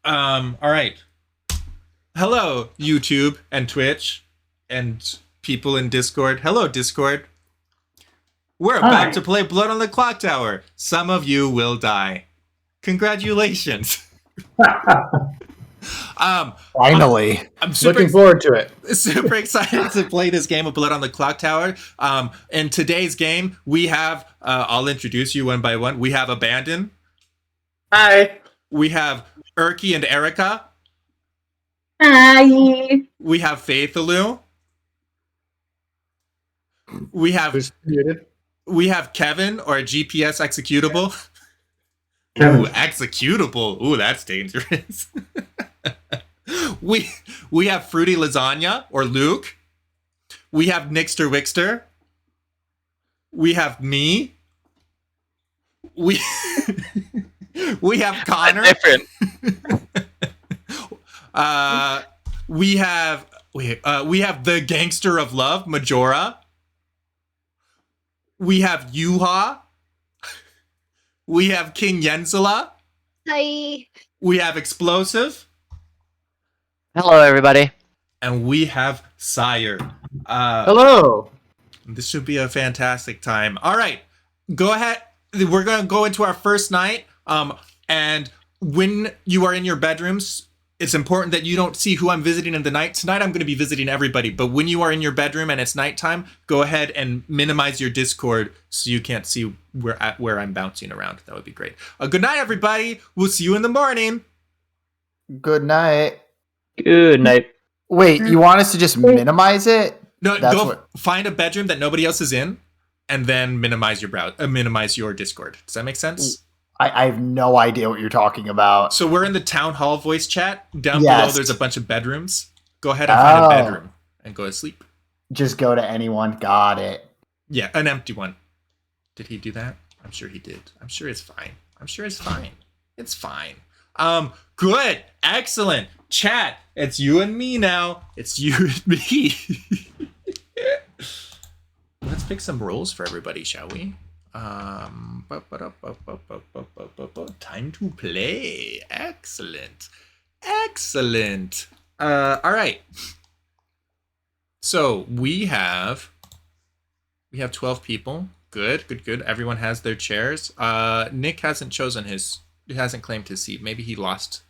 All right. Hello, YouTube and Twitch and people in Discord. Hello, Discord. We're about Hi. to play Blood on the Clocktower. Some of you will die. Congratulations. um, Finally. I'm super Looking forward to it. super excited to play this game of Blood on the Clocktower. In today's game, we have, I'll introduce you one by one. We have Abandon. Hi. We have Erky and Erica. Hi. We have Faithaloo. We have Who's muted? Kevin or GPS executable. Kevin. Ooh, executable. Ooh, that's dangerous. we have Fruity Lasagna or Luke. We have Nixter Wixter. We have me. We we have Connor. Different. We have the Gangster of Love, Majora. We have Yuha. We have King Yenzela. Hi. We have Explosive. Hello, everybody. And we have Sire. Hello. This should be a fantastic time. All right, go ahead. We're going to go into our first night. And when you are in your bedrooms, it's important that you don't see who I'm visiting in the night. Tonight, I'm going to be visiting everybody. But when you are in your bedroom and it's nighttime, go ahead and minimize your Discord so you can't see where I'm bouncing around. That would be great. Good night, everybody. We'll see you in the morning. Good night. Good night. Wait, you want us to just minimize it? No, That's go what- find a bedroom that nobody else is in, and then minimize your Discord. Does that make sense? I have no idea what you're talking about. So we're in the town hall voice chat. Down Yes. below, there's a bunch of bedrooms. Go ahead and find a bedroom and go to sleep. Just go to anyone. Got it. Yeah, an empty one. Did he do that? I'm sure he did. I'm sure it's fine. It's fine. Good. Excellent. Chat. It's you and me now. It's you and me. Let's pick some roles for everybody, shall we? Time to play. Excellent. All right. So we have 12 people. Good. Everyone has their chairs. Nick hasn't claimed his seat. Maybe he lost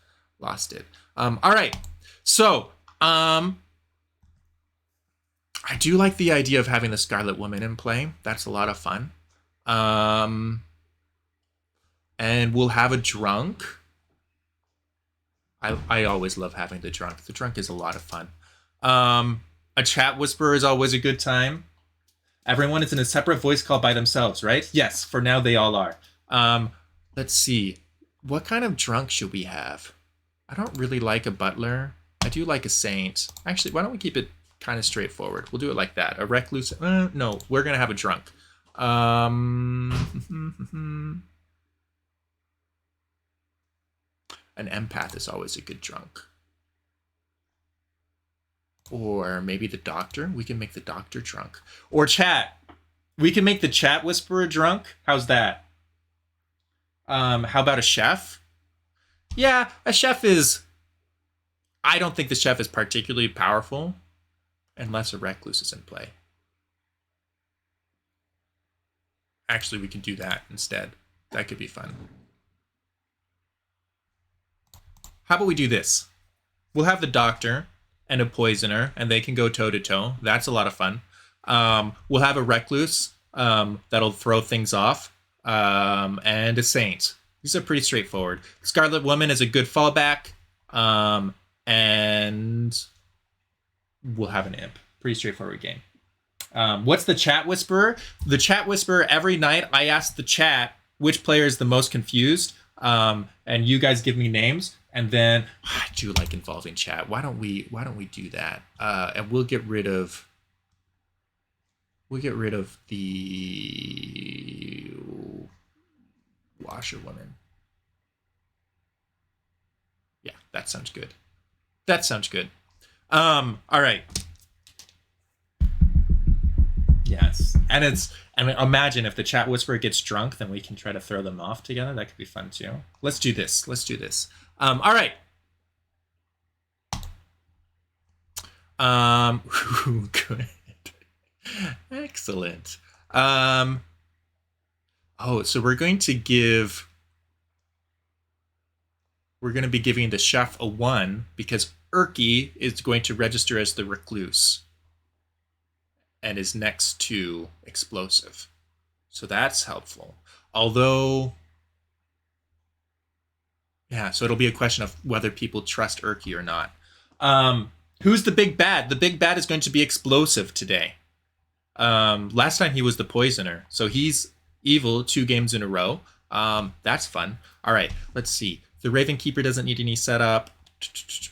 it. All right. So, I do like the idea of having the Scarlet Woman in play. That's a lot of fun. And we'll have a drunk. I always love having the drunk. The drunk is a lot of fun. A chat whisperer is always a good time. Everyone is in a separate voice call by themselves, right? Yes, for now they all are. Let's see. What kind of drunk should we have? I don't really like a butler. I do like a saint. Actually, why don't we keep it kind of straightforward? We'll do it like that. A recluse. No, we're going to have a drunk. An empath is always a good drunk. Or maybe the doctor. We can make the doctor drunk. Or chat. We can make the chat whisperer drunk. How's that? How about a chef? Yeah, a chef is... I don't think the chef is particularly powerful unless a recluse is in play. Actually, we can do that instead. That could be fun. How about we do this? We'll have the doctor and a poisoner, and they can go toe-to-toe. That's a lot of fun. We'll have a recluse that'll throw things off, and a saint. These are pretty straightforward. Scarlet Woman is a good fallback, and we'll have an imp. Pretty straightforward game. What's the chat whisperer? The chat whisperer, every night I ask the chat which player is the most confused, and you guys give me names, and then I do like involving chat. Why don't we do that? And we'll get rid of the washerwoman. Yeah, that sounds good. All right. Yes. And imagine if the chat whisperer gets drunk, then we can try to throw them off together. That could be fun too. Let's do this. All right. Good. Excellent. Oh, so we're going to be giving the chef a 1 because Erky is going to register as the recluse and is next to explosive. So that's helpful. Although, yeah, so it'll be a question of whether people trust Erky or not. Who's the big bad? The big bad is going to be explosive today. Last time he was the poisoner, so he's evil 2 games in a row. That's fun. All right, let's see. The Raven Keeper doesn't need any setup.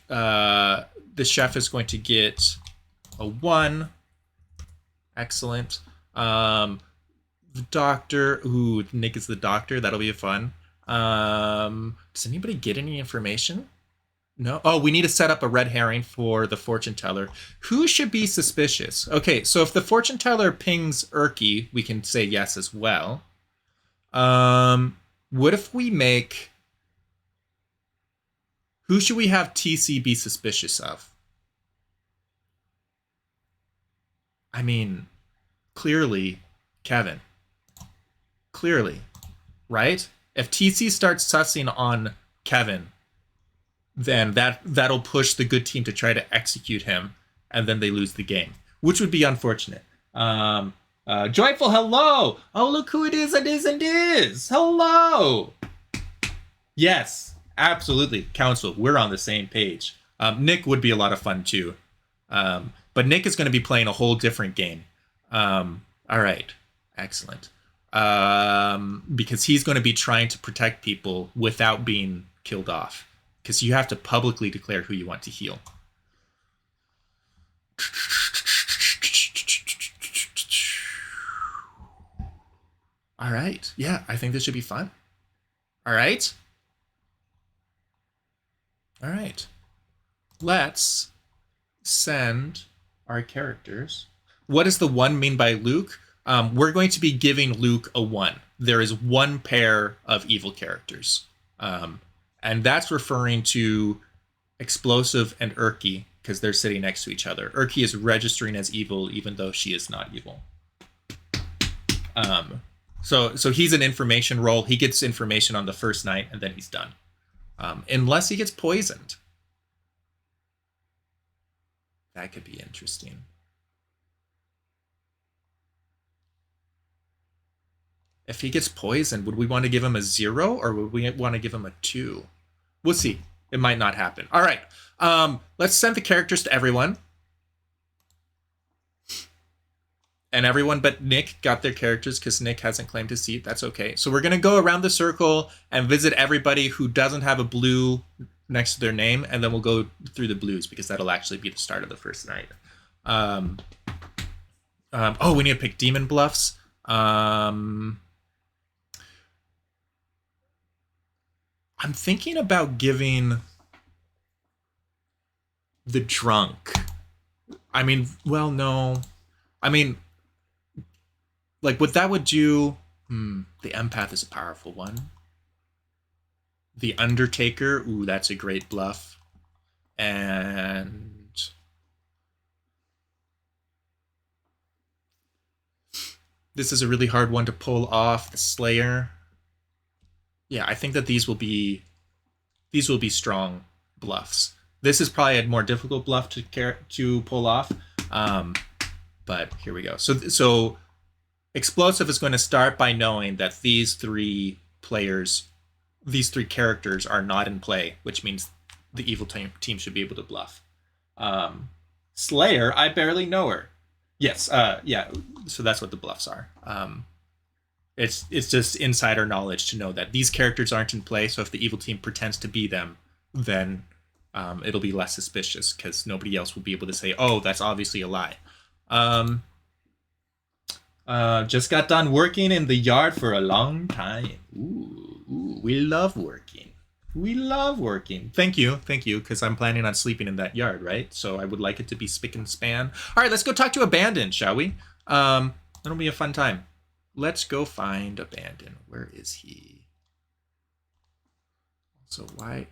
The chef is going to get a 1. Excellent. The doctor. Ooh, Nick is the doctor. That'll be fun. Does anybody get any information? No. Oh, we need to set up a red herring for the fortune teller. Who should be suspicious? Okay, so if the fortune teller pings Erky, we can say yes as well. What if we make... Who should we have TC be suspicious of? I mean, clearly, Kevin. Clearly, right? If TC starts sussing on Kevin, then that'll push the good team to try to execute him, and then they lose the game, which would be unfortunate. Joyful, hello! Oh, look who it is, Hello! Yes, absolutely. Council, we're on the same page. Nick would be a lot of fun, too. But Nick is going to be playing a whole different game. All right, excellent. Because he's going to be trying to protect people without being killed off. Because you have to publicly declare who you want to heal. All right. Yeah, I think this should be fun. All right. All right. Let's send our characters. What does the 1 mean by Luke? We're going to be giving Luke a 1. There is 1 pair of evil characters. And that's referring to Explosive and Erky, because they're sitting next to each other. Erky is registering as evil, even though she is not evil. So he's an information role. He gets information on the first night, and then he's done. Unless he gets poisoned. That could be interesting. If he gets poisoned, would we want to give him a 0 or would we want to give him a 2? We'll see. It might not happen. All right. Let's send the characters to everyone. And everyone but Nick got their characters because Nick hasn't claimed his seat. That's okay. So we're going to go around the circle and visit everybody who doesn't have a blue next to their name. And then we'll go through the blues because that'll actually be the start of the first night. Oh, we need to pick demon bluffs. I'm thinking about giving the drunk. I mean, well, no. I mean, like what that would do, the empath is a powerful one. The Undertaker, ooh, that's a great bluff. And this is a really hard one to pull off, the Slayer. Yeah, I think that these will be strong bluffs. This is probably a more difficult bluff to pull off. But here we go. So Explosive is going to start by knowing that these 3 characters are not in play, which means the evil team should be able to bluff. Slayer, I barely know her. Yes, yeah. So that's what the bluffs are. It's just insider knowledge to know that these characters aren't in play. So if the evil team pretends to be them, then it'll be less suspicious because nobody else will be able to say, "Oh, that's obviously a lie." Just got done working in the yard for a long time. Ooh, we love working. We love working. Thank you, because I'm planning on sleeping in that yard, right? So I would like it to be spick and span. All right, let's go talk to Abandon, shall we? That'll be a fun time. Let's go find Abandon. Where is he? So why?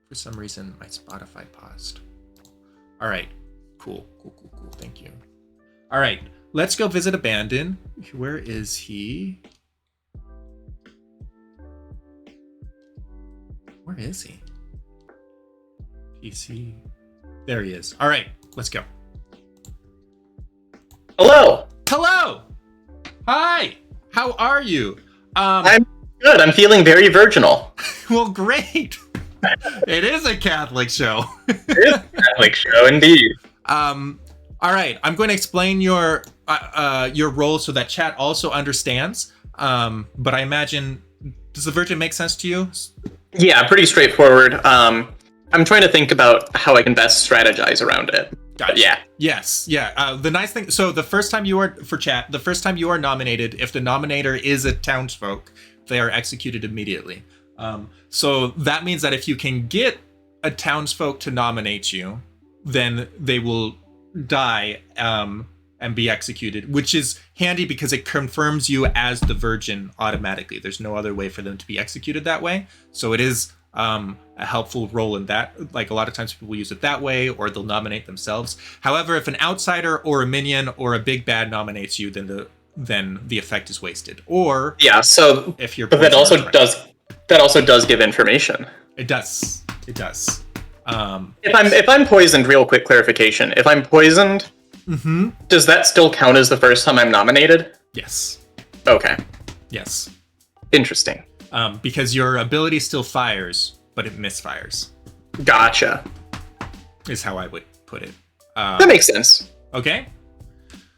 For some reason, my Spotify paused. All right. Cool. Thank you. All right. Let's go visit Abandon. Where is he? Where is he? PC. There he is. All right. Let's go. Hello. Hello. Hi. How are you? I'm good. I'm feeling very virginal. Well, great. It is a Catholic show. It is a Catholic show, indeed. All right. I'm going to explain your role so that chat also understands. But I imagine, does the Virgin make sense to you? Yeah, pretty straightforward. I'm trying to think about how I can best strategize around it. Gotcha. Yeah. Yes. Yeah. The nice thing. So the first time you are nominated, if the nominator is a townsfolk, they are executed immediately. So that means that if you can get a townsfolk to nominate you, then they will die and be executed, which is handy because it confirms you as the Virgin automatically. There's no other way for them to be executed that way. So it is a helpful role in that. Like a lot of times people use it that way, or they'll nominate themselves. However, if an outsider or a minion or a big bad nominates you, then the effect is wasted. Or Yeah. So, if you're but that also does give information. It does. If I'm poisoned, real quick clarification. If I'm poisoned, does that still count as the first time I'm nominated? Yes. Okay. Yes. Interesting. Because your ability still fires, but it misfires. Gotcha. Is how I would put it. That makes sense. Okay.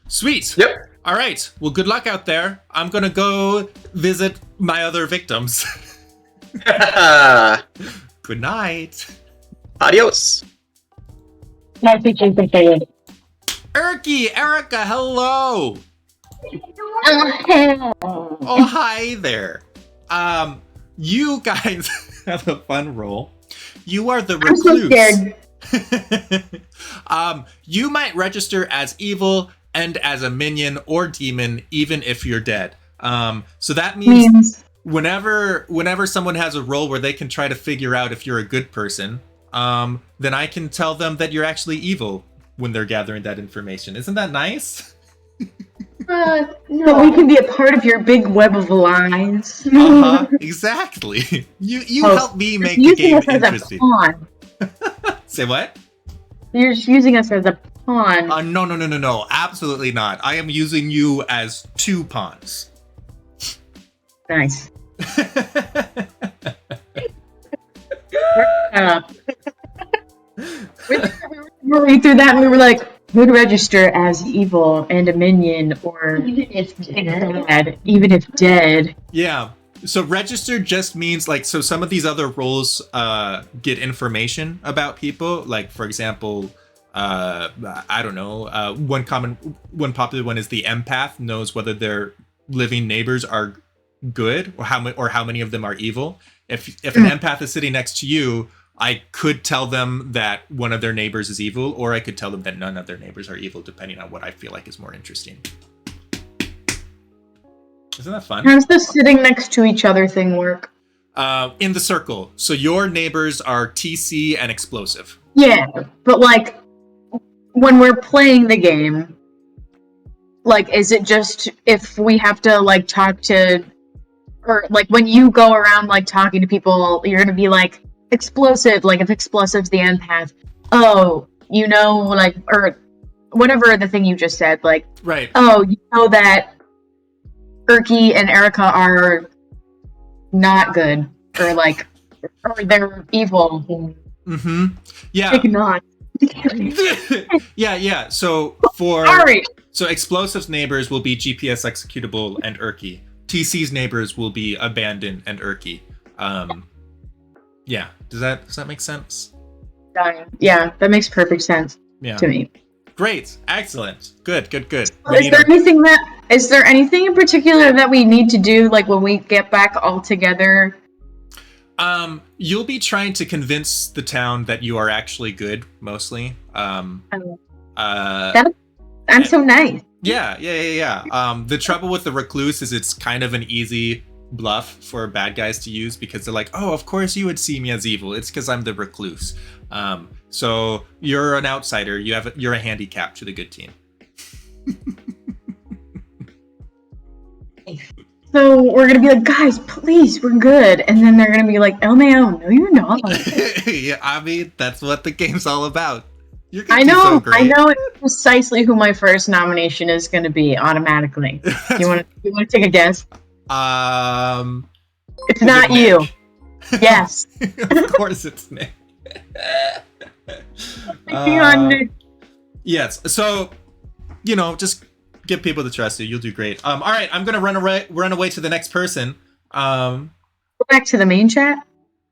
Sweet. Yep. All right. Well, good luck out there. I'm gonna go visit my other victims. Good night. Adios. My teacher's been Erky, Erica, hello. Oh, Oh, hi there. You guys have a fun role. You are the I'm so recluse. scared. You might register as evil and as a minion or demon, even if you're dead. So that means whenever someone has a role where they can try to figure out if you're a good person, then I can tell them that you're actually evil when they're gathering that information. Isn't that nice? No, we can be a part of your big web of lies. Exactly. You Oh, help me make You're the using game us as a interesting. pawn. Say what? You're just using us as a pawn. No. Absolutely not. I am using you as 2 pawns. Nice. We were reading through that and we were like, would register as evil and a minion or dead, even if dead. Yeah. So register just means like, so some of these other roles get information about people. Like, for example, I don't know, one popular one is the empath, knows whether their living neighbors are good or how many of them are evil. If an empath is sitting next to you, I could tell them that one of their neighbors is evil, or I could tell them that none of their neighbors are evil, depending on what I feel like is more interesting. Isn't that fun? How does the sitting next to each other thing work? In the circle. So your neighbors are TC and explosive. Yeah, but like when we're playing the game, like is it just if we have to like talk to, or like when you go around like talking to people, you're gonna be like explosive, like if explosive's the empath, oh, you know, like, or whatever the thing you just said, like, right, oh, you know that Erky and Erica are not good, or like, or they're evil. Yeah. Like not. yeah. So Sorry. So explosive's neighbors will be GPS executable and Erky. TC's neighbors will be abandoned and Erky. Yeah. Does that make sense? Yeah, that makes perfect sense to me. Great. Excellent. Good. Is there anything in particular that we need to do, like when we get back all together? You'll be trying to convince the town that you are actually good, mostly. I'm so nice. Yeah. The trouble with the recluse is it's kind of an easy bluff for bad guys to use because they're like, oh, of course you would see me as evil. It's because I'm the recluse. So you're an outsider. You're a handicap to the good team. So we're gonna be like, guys, please, we're good, and then they're gonna be like, LMAO, no, you're not. Yeah, I mean that's what the game's all about. You're I gonna do so know great. precisely who my first nomination is gonna be automatically. You want to take a guess? It's is not it you. Nick? Yes. Of course it's Nick. Picking on Nick. Yes. So, just get people to trust you. You'll do great. All right, I'm gonna run away to the next person. Go back to the main chat.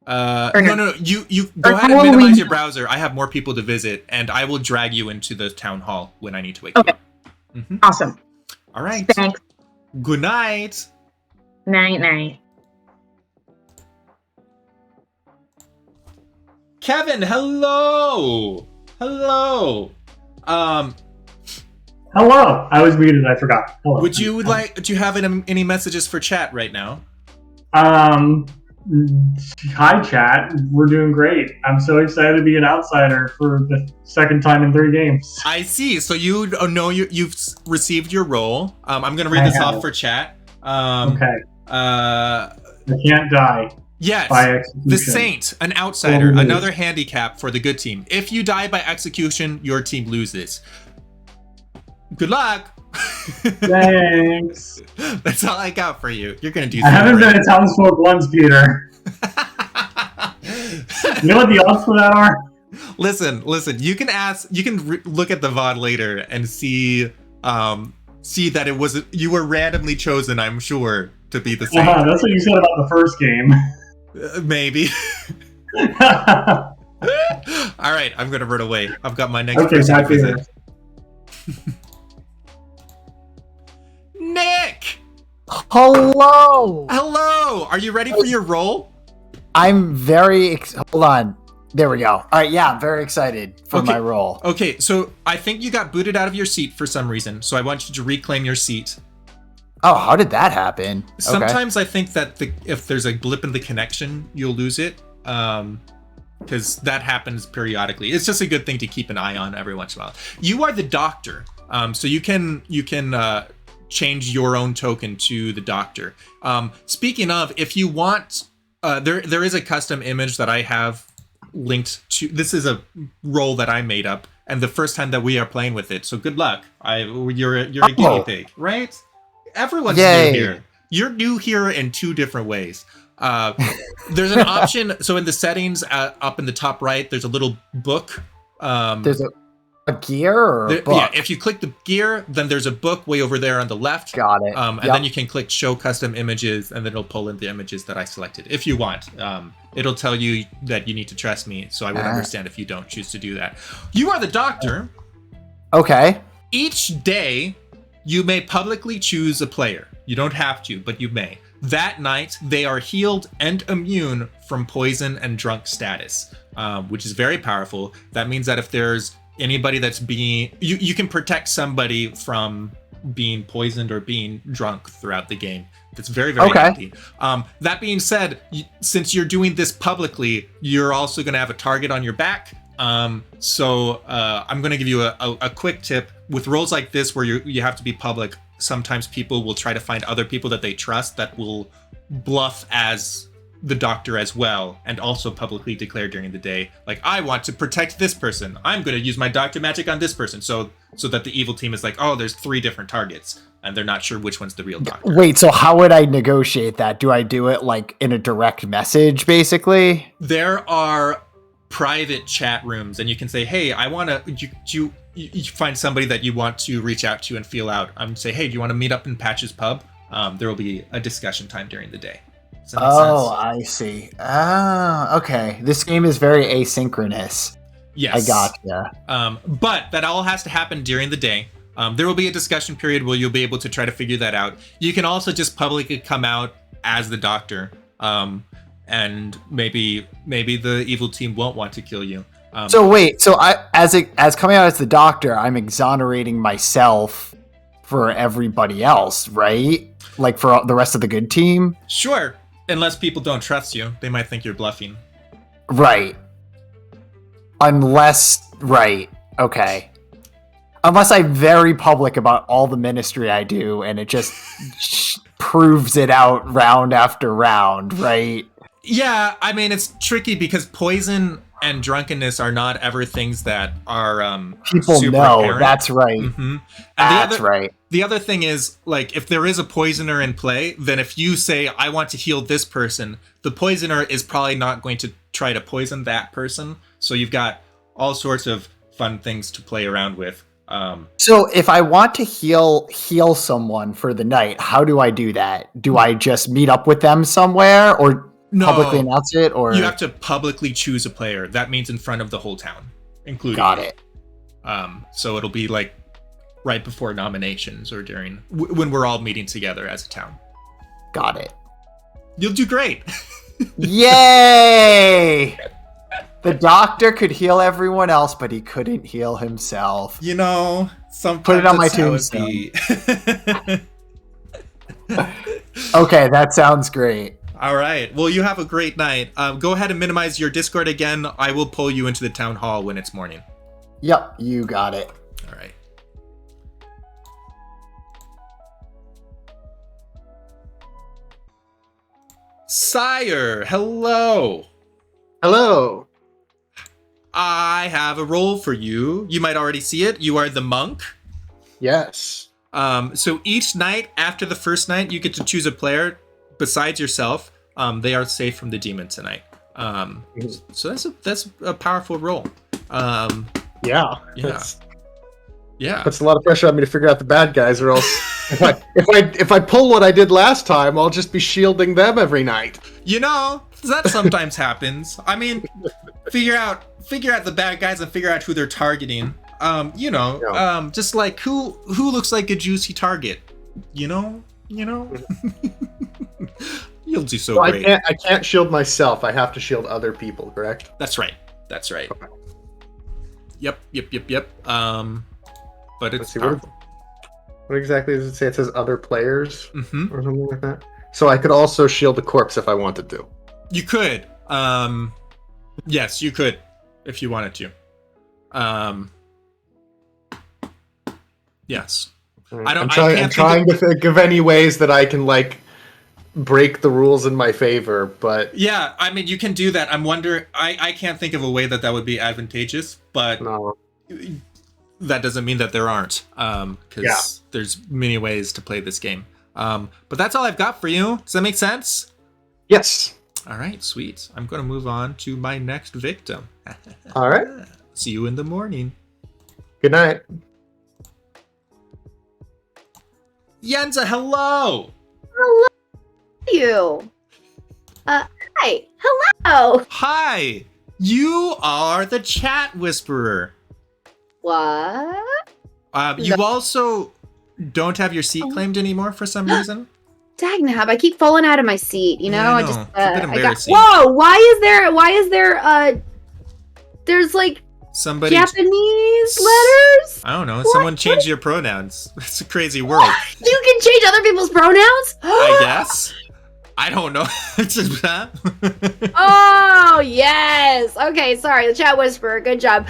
No. You go ahead and minimize your browser. I have more people to visit, and I will drag you into the town hall when I need to wake you up. Mm-hmm. Awesome. All right. Thanks. Good night. Night. Kevin, hello. Hello. I was muted. I forgot. Hello. Do you have any messages for chat right now? Hi, chat. We're doing great. I'm so excited to be an outsider for the second time in 3 games. I see. So you know you've received your role. I'm going to read this off for chat. Okay. I can't die. Yes. By execution. The Saint, an outsider, another handicap for the good team. If you die by execution, your team loses. Good luck. Thanks. That's all I got for you. You're gonna do. I haven't been at Townsfolk once, Peter. You know what the odds for that are? Listen. You can ask. You can look at the VOD later and see that it was you were randomly chosen. I'm sure to be the Saint. That's what you said about the first game. Maybe. All right, I'm gonna run away. I've got my next person to visit. Nick! Hello! Hello! Are you ready for your role? I'm very hold on. There we go. All right, yeah, I'm very excited for my role. Okay, so I think you got booted out of your seat for some reason, so I want you to reclaim your seat. Oh, how did that happen? Sometimes I think that if there's a blip in the connection, you'll lose it. Because that happens periodically. It's just a good thing to keep an eye on every once in a while. You are the doctor, so you can change your own token to the doctor. Speaking of, if you want, there is a custom image that I have linked to. This is a role that I made up, and the first time that we are playing with it. So good luck. You're a guinea pig, right? Everyone's new here. You're new here in 2 different ways. There's an option. So in the settings, up in the top right, there's a little book. There's a gear or a book? Yeah, if you click the gear, then there's a book way over there on the left. Got it. And then you can click show custom images, and then it'll pull in the images that I selected. If you want, it'll tell you that you need to trust me. So I would understand if you don't choose to do that. You are the doctor. Okay. Each day, you may publicly choose a player. You don't have to, but you may. That night, they are healed and immune from poison and drunk status, which is very powerful. That means that if there's anybody that's you can protect somebody from being poisoned or being drunk throughout the game. That's very, very handy. That being said, since you're doing this publicly, you're also going to have a target on your back. So I'm going to give you a quick tip. With roles like this where you have to be public, sometimes people will try to find other people that they trust that will bluff as the doctor as well, and also publicly declare during the day, like, I want to protect this person. I'm going to use my doctor magic on this person. So that the evil team is like, oh, there's 3 different targets, and they're not sure which one's the real doctor. Wait, so how would I negotiate that? Do I do it like in a direct message, basically? There are private chat rooms, and you can say, hey, I want to, you find somebody that you want to reach out to and feel out. Say, hey, do you want to meet up in Patch's Pub? There will be a discussion time during the day. Does that make sense? I see. Okay. This game is very asynchronous. Yes. I gotcha. But that all has to happen during the day. There will be a discussion period where you'll be able to try to figure that out. You can also just publicly come out as the doctor, and maybe the evil team won't want to kill you. So wait, so I as coming out as the doctor, I'm exonerating myself for everybody else, right? Like for the rest of the good team? Sure. Unless people don't trust you, they might think you're bluffing. Right. Right. Okay. Unless I'm very public about all the ministry I do and it just proves it out round after round, right? Yeah, I mean, it's tricky because poison and drunkenness are not ever things that are People super know. apparent. That's right. Mm-hmm. And That's right. The other thing is, like, if there is a poisoner in play, then if you say, I want to heal this person, the poisoner is probably not going to try to poison that person. So you've got all sorts of fun things to play around with. So if I want to heal someone for the night, how do I do that? Do I just meet up with them somewhere or publicly announce it? Or you have to publicly choose a player. That means in front of the whole town, including Got it. So it'll be like right before nominations or during when we're all meeting together as a town. Got it. You'll do great. Yay! The doctor could heal everyone else, but he couldn't heal himself. You know, sometimes Put it on my that's how it tombstone. be. Okay, that sounds great. All right. Well, you have a great night. Go ahead and minimize your Discord again. I will pull you into the town hall when it's morning. Yep, you got it. All right. Sire, hello. Hello. I have a role for you. You might already see it. You are the monk. Yes. So each night after the first night, you get to choose a player besides yourself. They are safe from the demon tonight. So that's a powerful role. Yeah. Yeah. Yeah. Puts a lot of pressure on me to figure out the bad guys, or else if I pull what I did last time, I'll just be shielding them every night. You know, that sometimes happens. I mean, figure out the bad guys and figure out who they're targeting. Just like who looks like a juicy target. You know. You'll do so great. I can't shield myself. I have to shield other people, correct? That's right. Okay. Yep. But it's Let's see, powerful. what exactly does it say? It says other players Mm-hmm. or something like that. So I could also shield the corpse if I wanted to. You could. Yes, you could if you wanted to. Yes. I'm trying to think of any ways that I can break the rules in my favor, but Yeah, I mean, you can do that. I'm wondering. I can't think of a way that would be advantageous, but no. that doesn't mean that there aren't. Because there's many ways to play this game. But that's all I've got for you. Does that make sense? Yes. All right, sweet. I'm going to move on to my next victim. All right. See you in the morning. Good night. Yenza, hello. You. Hi. Hello. Hi. You are the chat whisperer. What? You also don't have your seat claimed anymore for some reason. Dagnab, I keep falling out of my seat, you know? Yeah, I I know. just It's a bit embarrassing. Whoa, why is there there's like Somebody. Japanese letters? I don't know. Someone changed your pronouns. It's a crazy world. You can change other people's pronouns? I guess. I don't know. Oh, yes. Okay, sorry. The chat whisperer. Good job.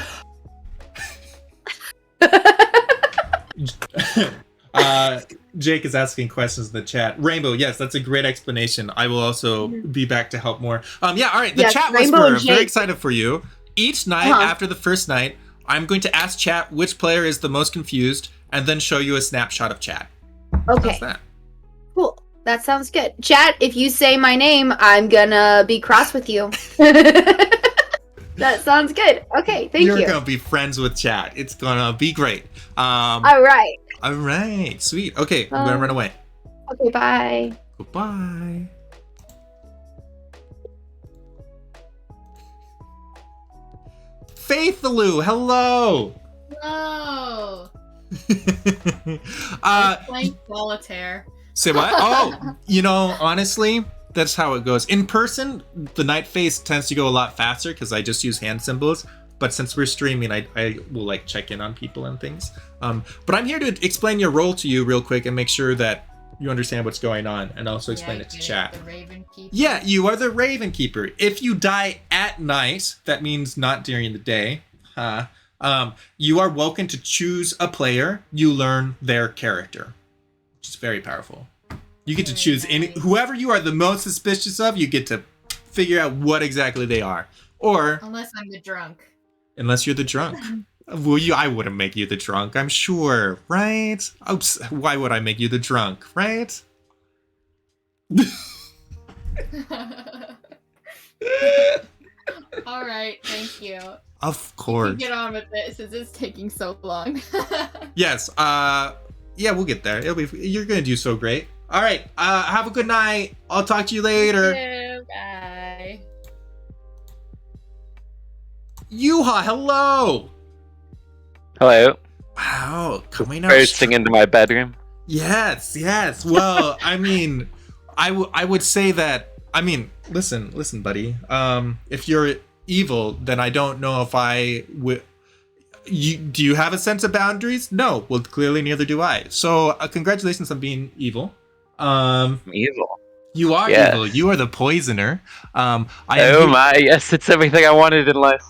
Jake is asking questions in the chat. Rainbow, yes, that's a great explanation. I will also be back to help more. Yeah, all right. The Yes, chat Rainbow whisperer. and I'm very Jake. excited for you. Each night after the first night, I'm going to ask chat which player is the most confused, and then show you a snapshot of chat. Okay. How's that? Cool. That sounds good. Chat, if you say my name, I'm gonna be cross with you. That sounds good. Okay, thank You're you. gonna be friends with chat. It's gonna be great. All right. All right, sweet. Okay, I'm gonna run away. Okay, bye. Goodbye. Faithaloo, hello. Hello. Playing solitaire. Say what? Oh, honestly, that's how it goes. In person, the night phase tends to go a lot faster because I just use hand symbols. but since we're streaming, I will like check in on people and things. But I'm here to explain your role to you real quick and make sure that you understand what's going on, and also explain it to chat. The Raven Keeper. Yeah, you are the Raven Keeper. If you die at night, that means not during the day. You are welcome to choose a player. You learn their character, which is very powerful. You get to choose whoever you are the most suspicious of. You get to figure out what exactly they are, or Unless I'm the drunk. unless you're the drunk. Well, I wouldn't make you the drunk, I'm sure, right? Oops, why would I make you the drunk, right? All right, thank you. Of You course. can get on with it since it's taking so long. Yes. Yeah, we'll get there. You're gonna do so great. All right. Have a good night. I'll talk to you later. Bye. Yuha, hello. Hello. Wow, coming out. Bursting into my bedroom. Yes. Well, I mean, I would say that. I mean, listen, buddy. If you're evil, then I don't know if I would. Do you have a sense of boundaries? No. Well, clearly neither do I. So, congratulations on being evil. I'm evil. You are Yes. evil. You are the poisoner. Oh my, yes, it's everything I wanted in life.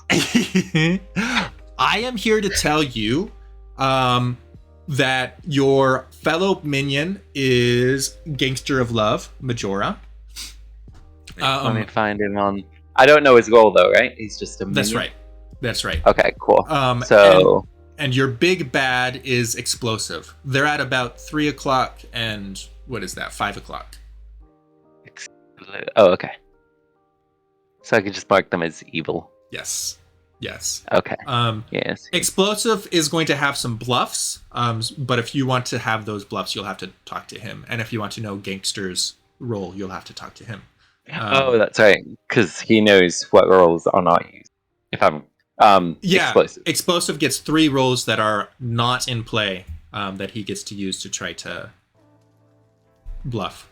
I am here to tell you that your fellow minion is Gangster of Love, Majora. Let me find him on. I don't know his role though, right? He's just a minion. That's right. Okay, cool. So, and your big bad is Explosive. They're at about 3 o'clock and what is that? 5 o'clock. Oh, okay. So I could just mark them as evil. Yes. Okay. Yes. Explosive is going to have some bluffs, but if you want to have those bluffs, you'll have to talk to him. And if you want to know Gangster's role, you'll have to talk to him. Oh, that's right. Because he knows what roles are not used. If I'm Explosive gets 3 roles that are not in play that he gets to use to try to bluff.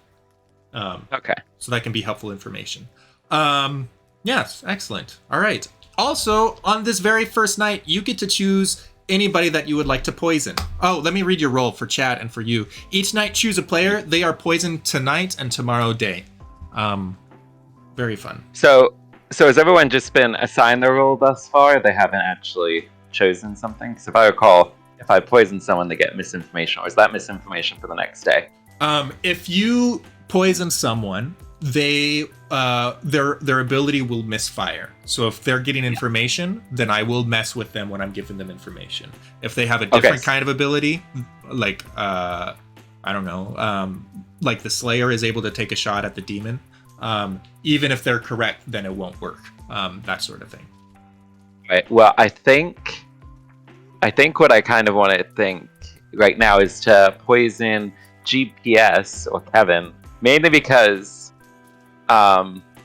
Okay. So that can be helpful information. Yes, excellent. All right. Also, on this very first night, you get to choose anybody that you would like to poison. Oh, let me read your role for chat and for you. Each night, choose a player. They are poisoned tonight and tomorrow day. Very fun. So has everyone just been assigned their role thus far? They haven't actually chosen something? Because if I recall, if I poison someone, they get misinformation. Or is that misinformation for the next day? If you poison someone, their ability will misfire. So if they're getting information, then I will mess with them when I'm giving them information. If they have a different kind of ability, like I don't know, like the Slayer is able to take a shot at the demon, even if they're correct, then it won't work. That sort of thing. Right. Well, I think what I kind of want to think right now is to poison GPS or Kevin, mainly because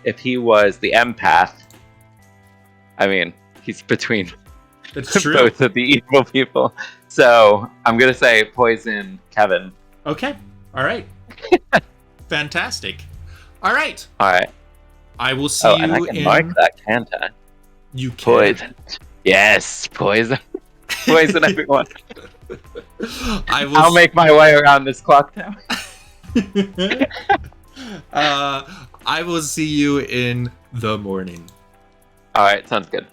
if he was the empath, I mean, he's between both of the evil people. So I'm gonna say poison Kevin. Okay. All right. Fantastic. All right. I will see you and I can mark that, can't I? You can. Poison. Yes, poison. Poison everyone. I'll make my way around this clock tower. I will see you in the morning. All right, sounds good.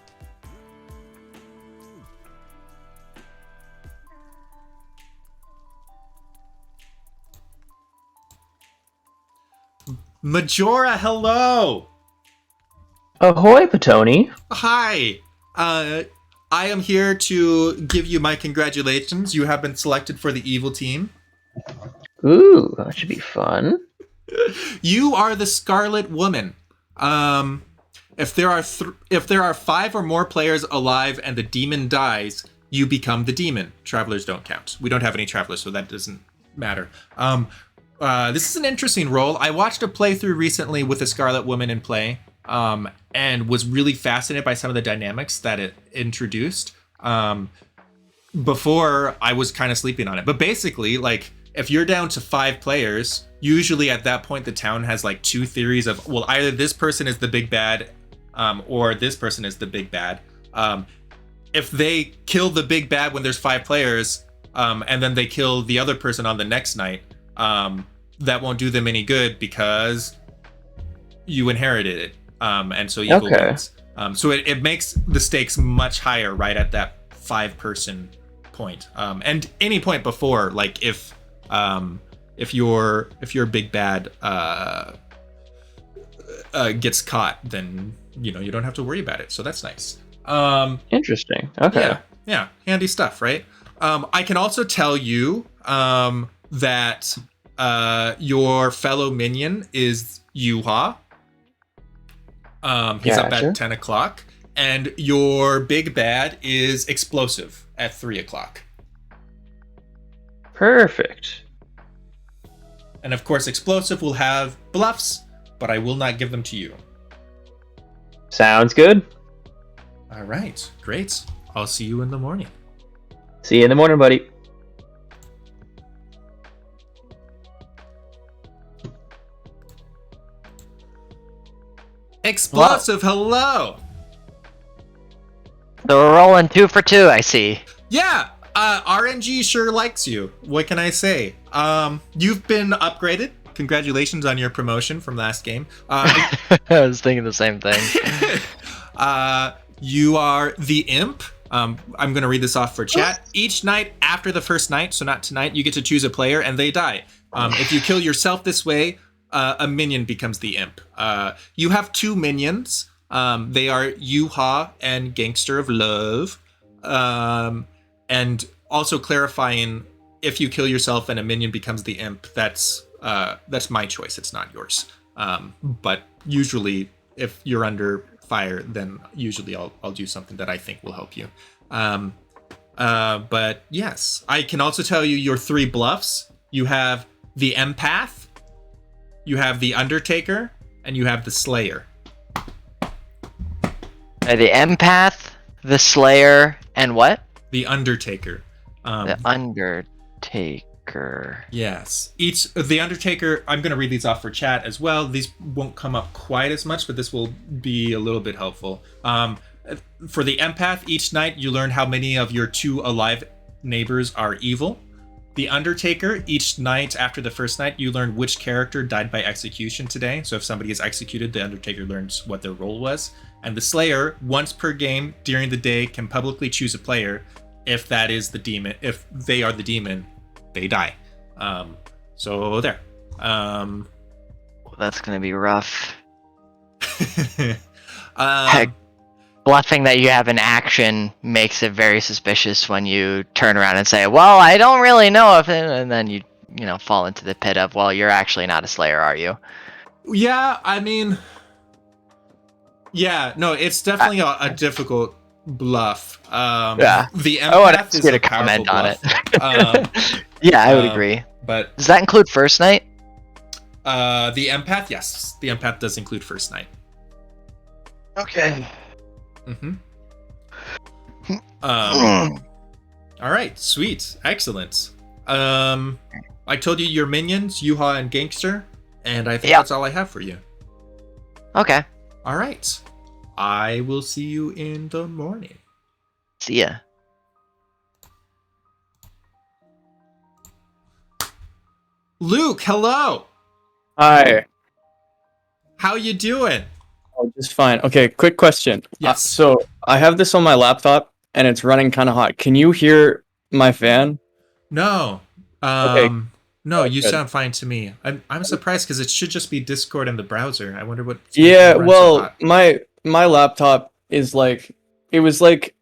Majora, hello. Ahoy, Petoni. Hi. I am here to give you my congratulations. You have been selected for the evil team. Ooh, that should be fun. You are the Scarlet Woman. If there are 5 or more players alive and the demon dies, you become the demon. Travelers don't count. We don't have any travelers, so that doesn't matter. This is an interesting role. I watched a playthrough recently with the Scarlet Woman in play, and was really fascinated by some of the dynamics that it introduced. Before, I was kind of sleeping on it. But basically, like, if you're down to 5 players, usually at that point the town has like 2 theories of, well, either this person is the big bad, or this person is the big bad. if they kill the big bad when there's 5 players, and then they kill the other person on the next night, that won't do them any good because you inherited it, and so evil wins. So it makes the stakes much higher right at that 5-person point, and any point before, like if your big bad gets caught, then you don't have to worry about it. So that's nice. Interesting. Okay. Yeah, handy stuff, right? I can also tell you that your fellow minion is Yuha. He's up Gotcha. at 10 o'clock. And your big bad is Explosive at 3 o'clock. Perfect. And of course, Explosive will have bluffs, but I will not give them to you. Sounds good. All right, great. I'll see you in the morning. See you in the morning, buddy. Explosive, hello. So we're rolling 2 for 2, I see. Yeah, RNG sure likes you. What can I say? You've been upgraded. Congratulations on your promotion from last game. I was thinking the same thing. You are the imp. I'm going to read this off for chat. Each night after the first night, so not tonight, you get to choose a player and they die. If you kill yourself this way, a minion becomes the imp. You have 2 minions. They are Yuha and Gangster of Love. And also clarifying, if you kill yourself and a minion becomes the imp, that's my choice. It's not yours. But usually, if you're under fire, then usually I'll do something that I think will help you. But yes, I can also tell you your 3 bluffs. You have the empath, you have the undertaker, and you have the slayer. The empath, the slayer, and what? The undertaker. The undertaker. Yes. The undertaker, I'm going to read these off for chat as well. These won't come up quite as much, but this will be a little bit helpful. For the empath, each night you learn how many of your 2 alive neighbors are evil. The undertaker, each night after the first night, you learn which character died by execution today. So if somebody is executed, the undertaker learns what their role was. And the slayer, once per game during the day, can publicly choose a player. If that is the demon, if they are the demon, they die. So there. Well, that's gonna be rough. um, Bluffing that you have an action makes it very suspicious when you turn around and say, well, I don't really know if it, and then you fall into the pit of, well, you're actually not a slayer, are you? Yeah, I mean, yeah, no, it's definitely a difficult bluff. Yeah. The I want empath to is get a a comment on powerful it. bluff. Yeah, I would agree. But Does that include first night? the empath, yes, the empath does include first night. Okay. Mm-hmm. All right, sweet, excellent. I told you your minions, Yuha and Gangster, and I think that's all I have for you. Okay. All right, I will see you in the morning. See ya. Luke, hello. Hi. How you doing? Oh, just fine. Okay, quick question. Yes. So I have this on my laptop and it's running kind of hot. Can you hear my fan? No. Okay. No, you Good. sound fine to me. I'm surprised because it should just be Discord in the browser. I wonder what. Yeah, runs so well, hot. my laptop is like, it was like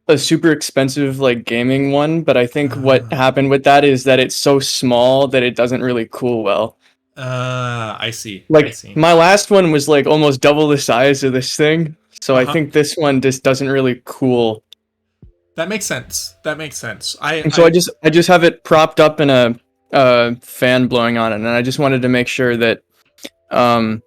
a super expensive like gaming one, but I think what happened with that is that it's so small that it doesn't really cool well. I see. Like I see. my last one was like almost double the size of this thing, so I think this one just doesn't really cool. That makes sense. That makes sense. And so I just have it propped up in a fan blowing on it, and I just wanted to make sure that the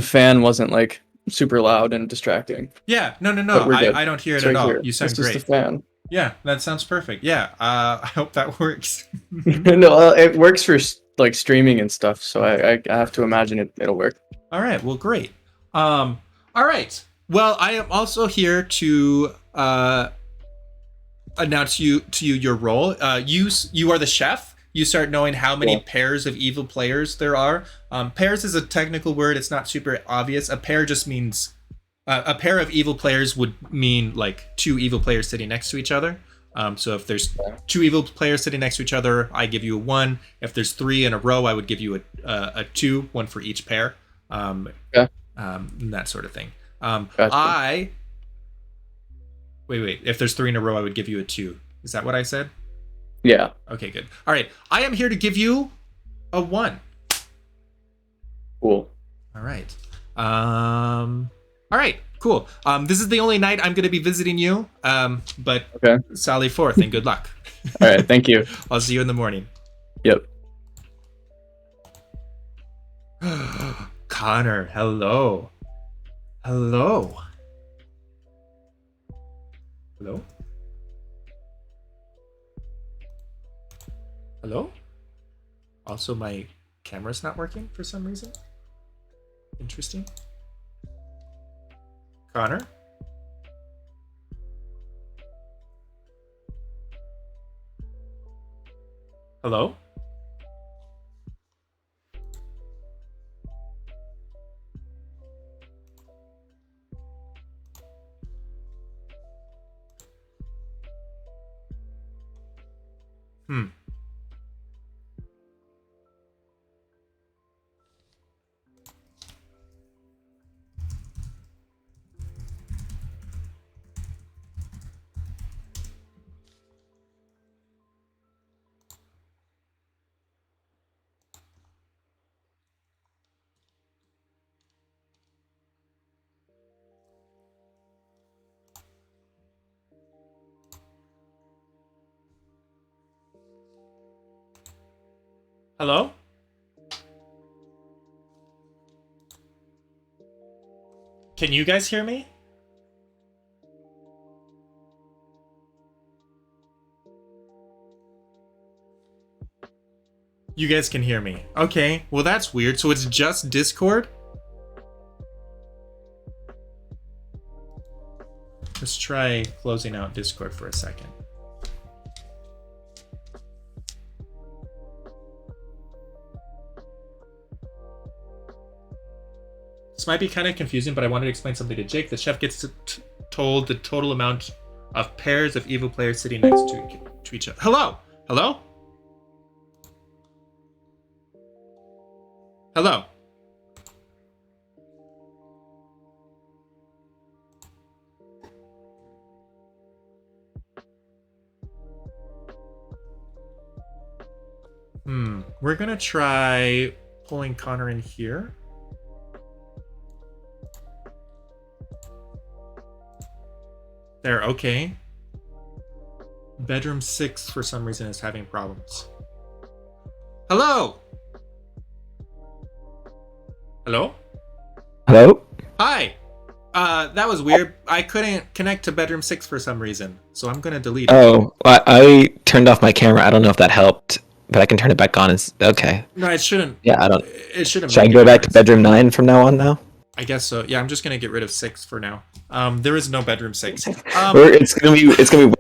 fan wasn't like super loud and distracting. Yeah, no. But we're good. I don't hear it It's at right all. here. You sound This is great. the fan. Yeah, that sounds perfect. Yeah, I hope that works. No, it works for like streaming and stuff, so I have to imagine it'll work. All right. Well, great. All right. Well, I am also here to announce to you your role. You are the chef. You start knowing how many pairs of evil players there are. Pairs is a technical word. It's not super obvious. A pair just means a pair of evil players would mean like two evil players sitting next to each other. So if there's two evil players sitting next to each other, I give you a 1. If there's 3 in a row, I would give you a 2, 1 for each pair. And that sort of thing. Gotcha. Wait. If there's 3 in a row, I would give you a 2. Is that what I said? Yeah. Okay, good. All right. I am here to give you a 1. Cool. All right. All right. Cool. This is the only night I'm going to be visiting you. But sally forth and good luck. All right. Thank you. I'll see you in the morning. Yep. Connor, hello. Hello. Hello? Hello? Also, my camera's not working for some reason. Interesting. Connor? Hello? Hello? Can you guys hear me? You guys can hear me. Okay, well that's weird. So it's just Discord? Let's try closing out Discord for a second. This might be kind of confusing, but I wanted to explain something to Jake. The chef gets told the total amount of pairs of evil players sitting next to each other. Hello? Hello? Hello? We're gonna try pulling Connor in here. There, okay. Bedroom 6 for some reason is having problems. Hello? Hello? Hello? Hi. That was weird. I couldn't connect to bedroom 6 for some reason, so I'm gonna delete it. Oh, I turned off my camera. I don't know if that helped, but I can turn it back on. Okay. No, it shouldn't. Yeah, I don't. It shouldn't. Should I go back to bedroom 9 from now on now? I guess so. Yeah, I'm just gonna get rid of 6 for now. There is no bedroom 6. It's gonna be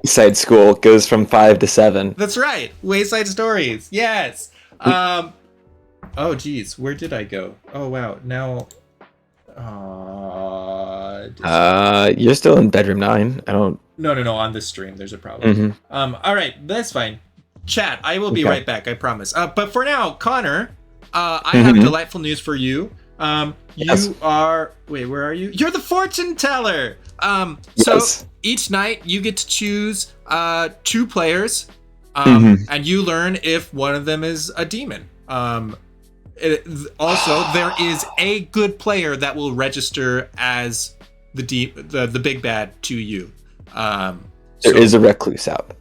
Wayside School. It goes from 5 to 7. That's right. Wayside Stories. Yes. Oh geez, where did I go? Oh wow. Now. You're still in bedroom 9. I don't. No. On this stream, there's a problem. All right, that's fine. Chat. I will be right back. I promise. But for now, Connor, I have delightful news for you. You are. Wait, where are you? You're the fortune teller. So each night you get to choose 2 players, and you learn if one of them is a demon. Also, there is a good player that will register as the big bad to you. There is a recluse out.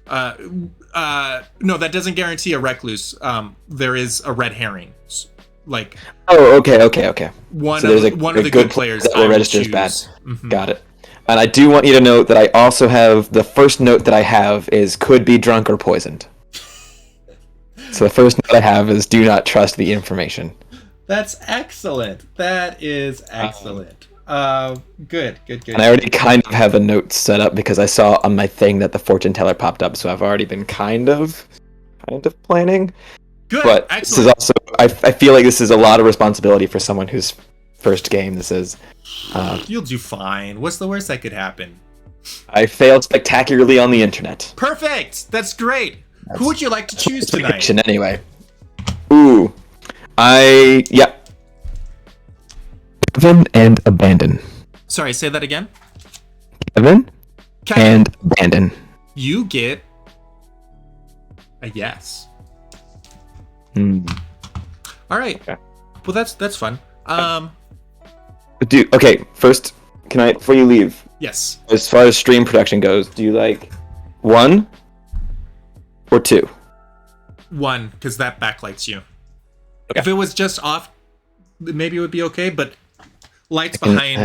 No, that doesn't guarantee a recluse. There is a red herring. Like. Oh, okay. One of the good players that will register as bad. Mm-hmm. Got it. And I do want you to note that I also have the first note that I have is could be drunk or poisoned. So the first note I have is do not trust the information. That's excellent. That is excellent. Good. And I already kind of have a note set up because I saw on my thing that the fortune teller popped up, so I've already been kind of planning. Good. But Excellent. this is also, I feel like this is a lot of responsibility for someone whose first game this is. You'll do fine. What's the worst that could happen? I failed spectacularly on the internet. Perfect. That's great. Who would you like to choose tonight? Prediction, anyway. Ooh. Kevin and Abandon. Sorry, say that again. Kevin and Abandon. You get a yes. All right. Okay. Well, that's fun. Okay, first, can I, before you leave, Yes. as far as stream production goes, do you like 1 or 2? 1, because that backlights you. Okay. If it was just off, maybe it would be okay, but lights behind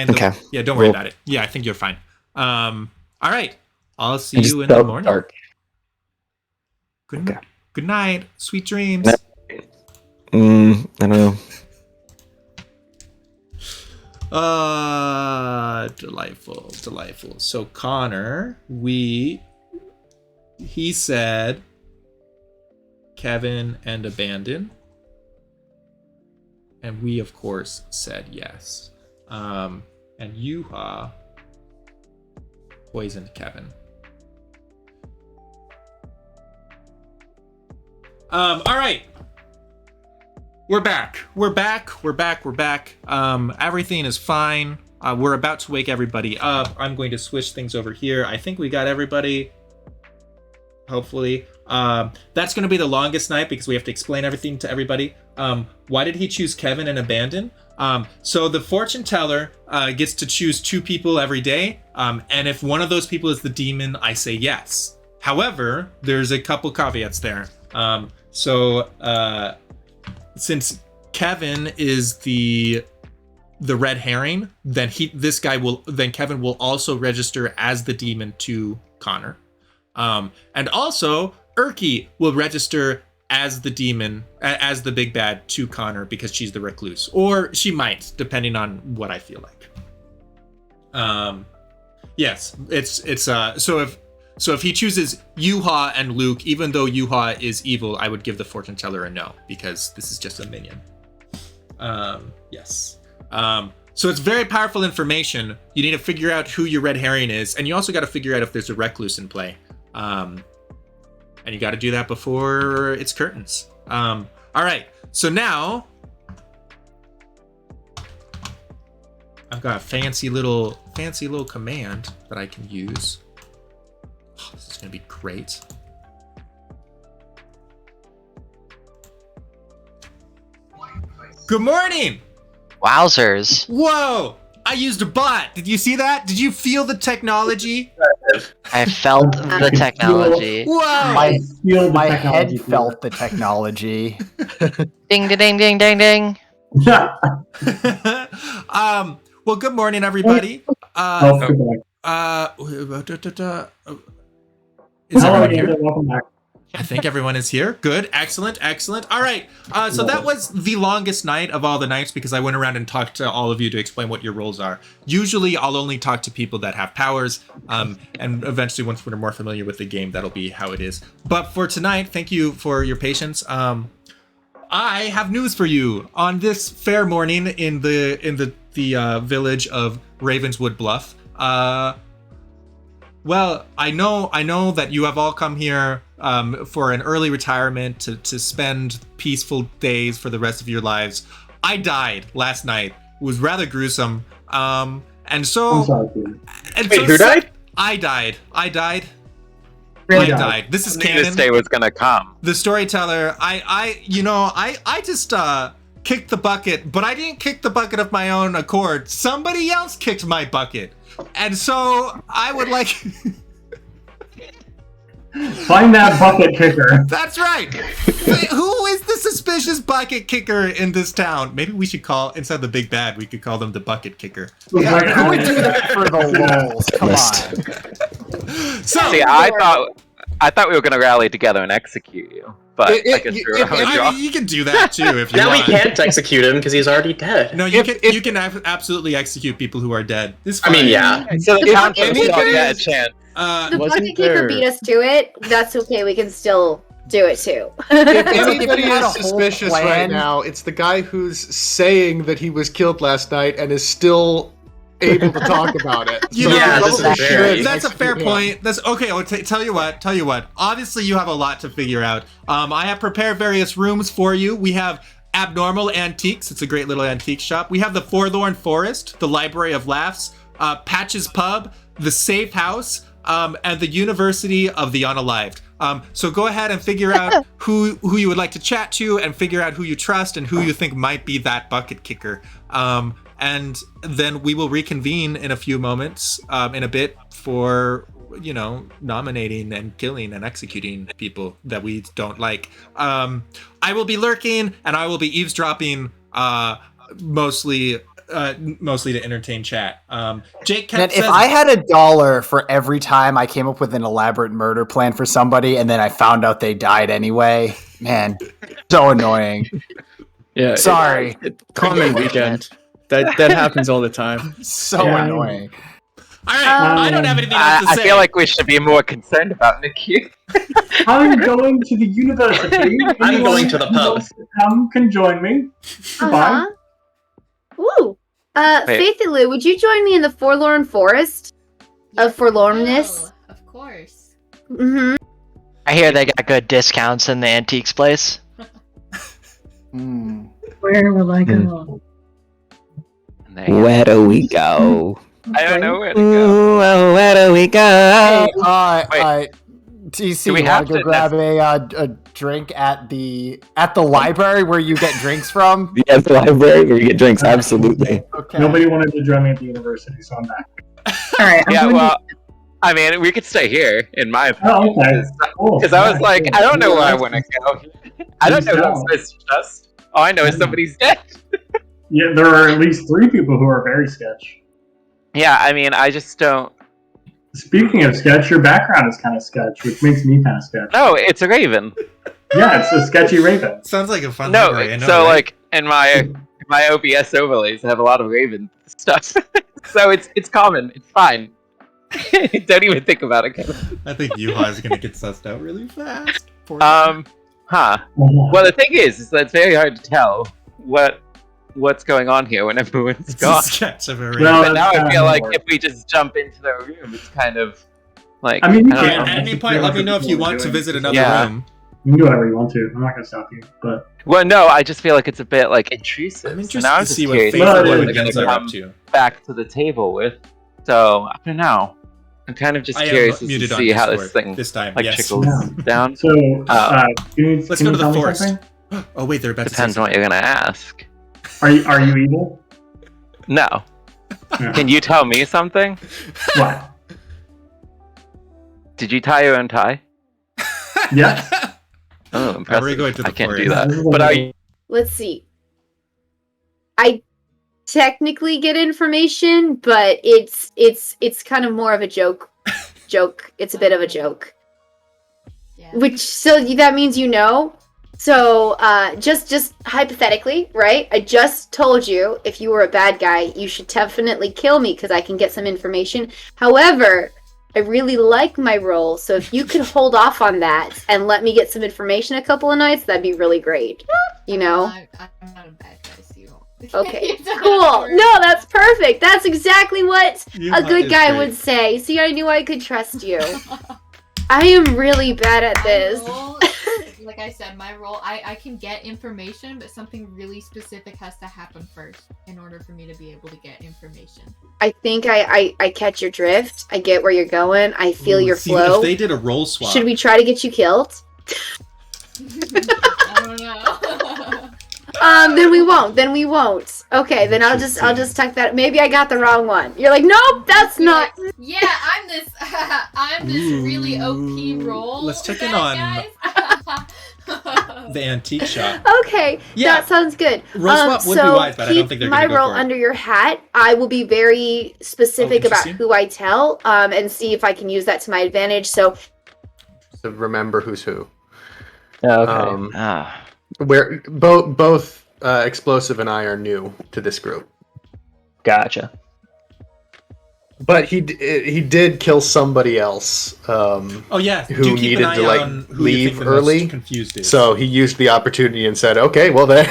okay. Yeah, don't worry about it. Yeah, I think you're fine. All right. I'll see you in the morning. Dark. Good night. Sweet dreams. I don't know. Delightful. So Connor, he said Kevin and Abandon. And we, of course, said yes. And Yuha poisoned Kevin. All right. We're back. Everything is fine. We're about to wake everybody up. I'm going to switch things over here. I think we got everybody. Hopefully. That's going to be the longest night because we have to explain everything to everybody. Why did he choose Kevin and Abandon? So the fortune teller gets to choose 2 people every day. And if one of those people is the demon, I say yes. However, there's a couple caveats there. Since Kevin is the red herring, then Kevin will also register as the demon to Connor. And also Erky will register as the demon, as the big bad to Connor because she's the recluse, or she might, depending on what I feel like. Yes, so if he chooses Yuha and Luke, even though Yuha is evil, I would give the fortune teller a no because this is just a minion. Yes. So it's very powerful information. You need to figure out who your red herring is, and you also got to figure out if there's a recluse in play. And you got to do that before it's curtains. All right. So now I've got a fancy little command that I can use. Oh, this is going to be great. Good morning. Wowzers. Whoa. I used a bot. Did you see that? Did you feel the technology? I felt the technology. Whoa. My head felt the technology. Ding, ding, ding, ding, ding, ding. Well, good morning, everybody. Is everyone here? Welcome back. I think everyone is here. Good. Excellent. All right. So that was the longest night of all the nights because I went around and talked to all of you to explain what your roles are. Usually I'll only talk to people that have powers. And eventually once we're more familiar with the game, that'll be how it is. But for tonight, thank you for your patience. I have news for you on this fair morning in the village of Ravenswood Bluff. Well, I know that you have all come here for an early retirement to spend peaceful days for the rest of your lives. I died last night. It was rather gruesome. And so, I'm sorry, dude. Wait, who died? I died. Really? I died. This is canon. This day was gonna come. The storyteller. I just kicked the bucket, but I didn't kick the bucket of my own accord. Somebody else kicked my bucket. And so I would like Find that bucket kicker. That's right. Who is the suspicious bucket kicker in this town? Maybe we should call, instead of the big bad, we could call them the bucket kicker. Yeah, who would do that for the lulz? Come on. So See, I thought we were gonna rally together and execute you. but It- I guess it- you're it- a I draw. mean, you can do that too if you Now we want. can't execute him because he's already dead. No, you If- can absolutely execute people who are dead. It's I fine. mean, yeah. So the The council bucket still kicker get a is- chance. The Wasn't bucket kicker there- beat us to it. That's okay. We can still do it too. If anybody had a is whole suspicious right plan- now, it's the guy who's saying that he was killed last night and is still able to talk about it. You know, Yeah, we this is probably very- should That's a fair execute him. point. That's okay. I'll tell you what. Tell you what. Obviously, you have a lot to figure out. I have prepared various rooms for you. We have Abnormal Antiques. It's a great little antique shop. We have the Forlorn Forest, the Library of Laughs, Patch's Pub, the Safe House, and the University of the Unalived. So go ahead and figure out who you would like to chat to, and figure out who you trust and who you think might be that bucket kicker. And then we will reconvene in a few moments, in a bit, for nominating and killing and executing people that we don't like. I will be lurking and I will be eavesdropping, mostly to entertain chat. Jake Man, Kemp if says, I had $1 for every time I came up with an elaborate murder plan for somebody and then I found out they died anyway, man, so annoying. Yeah. Sorry. Common weekend. That happens all the time. So Yeah. annoying. all right, I don't have anything else to I say. feel like we should be more concerned about Nikki. I'm going to the university. I'm going to the pub. Come can join me. Goodbye. Ooh. Wait. Faith and Lou, would you join me in the Forlorn Forest of Forlornness? Oh, of course. Mm-hmm. I hear they got good discounts in the antiques place. Where will I go? Where do we go? I don't know where to go. Ooh, oh, where do we go? Hey, TC, Do we you have want to go to- grab a drink at the library where you get drinks from? Yeah, the library where you get drinks. Absolutely. Okay. Nobody wanted to join me at the university, so I'm back. All right. I'm Yeah, going well, I mean, we could stay here, in my opinion. Oh, okay. Cool. Because I was Nice. like, I don't know where I want to go. I don't know who I'm supposed to trust. All I know is somebody's dead. Yeah, there are at least 3 people who are very sketch. Yeah, I mean, I just don't. Speaking of sketch, your background is kind of sketch, which makes me kind of sketch. No, it's a raven. Yeah, it's a sketchy raven. Sounds like a fun No, library, I know, so right? like in my OBS overlays, I have a lot of raven stuff. So it's common. It's fine. Don't even think about it, Kevin. I think Yuha is gonna get sussed out really fast. Poor Huh. Well, the thing is that it's very hard to tell what's going on here when everyone's it's gone. a sketch of a raven. Well, But now I that's feel kinda like more- if we just jump into the room, it's kind of like. I mean, you I don't can. know. At any point, let me know if you want to visit another Yeah. room. You can do whatever you want to. I'm not going to stop you. But Well, no, I just feel like it's a bit like intrusive. I'm So interested now I'm to just see what curious Faith Well, what it and is. they're Wiggins gonna are up come to. back to the table with. So I don't know. I'm kind of just I am curious as to muted on see how Discord this thing this time. like yes. trickles Yeah. down. so, Let's can go you to tell the me forest. something? Oh wait, they're about Depends to on say what you're gonna ask. Are you evil? No. Yeah. Can you tell me something? What? Did you tie your own tie? Yes. Oh, impressive. we're going to the I can't do forest. that. But are you? Let's see. I technically get information, but it's kind of more of a joke. It's a bit of a joke. Yeah. Which so that means you know. So just hypothetically, right? I just told you if you were a bad guy, you should definitely kill me because I can get some information. However, I really like my role, so if you could hold off on that and let me get some information a couple of nights, that'd be really great. You know? I'm not a bad guy, so you won't. Okay, You don't cool. have to worry. No, that's perfect. That's exactly what a Yuha good is guy great. would say. See, I knew I could trust you. I am really bad at this. My role, like I said, my role, I can get information, but something really specific has to happen first in order for me to be able to get information. I think I catch your drift. I get where you're going. I feel your See, flow. If they did a roll swap, Should we try to get you killed? I don't know. Then we won't. Then we won't. Okay, then I'll just tuck that. Maybe I got the wrong one. You're like, nope, that's not. Yeah, I'm this. I'm this really OP role. Let's check in bad guys. the antique shop. Okay, Yeah. that sounds good. Roll swap would be so wise, but I don't keep think they're my gonna go role for it. under your hat. I will be very specific about interesting. who I tell, and see if I can use that to my advantage. So To remember who's who. Okay. Where both Explosive and I are new to this group. Gotcha. But he did kill somebody else. Oh yeah, who do keep needed an eye to like on who you think leave the early. most confused is. So he used the opportunity and said, "Okay, well then,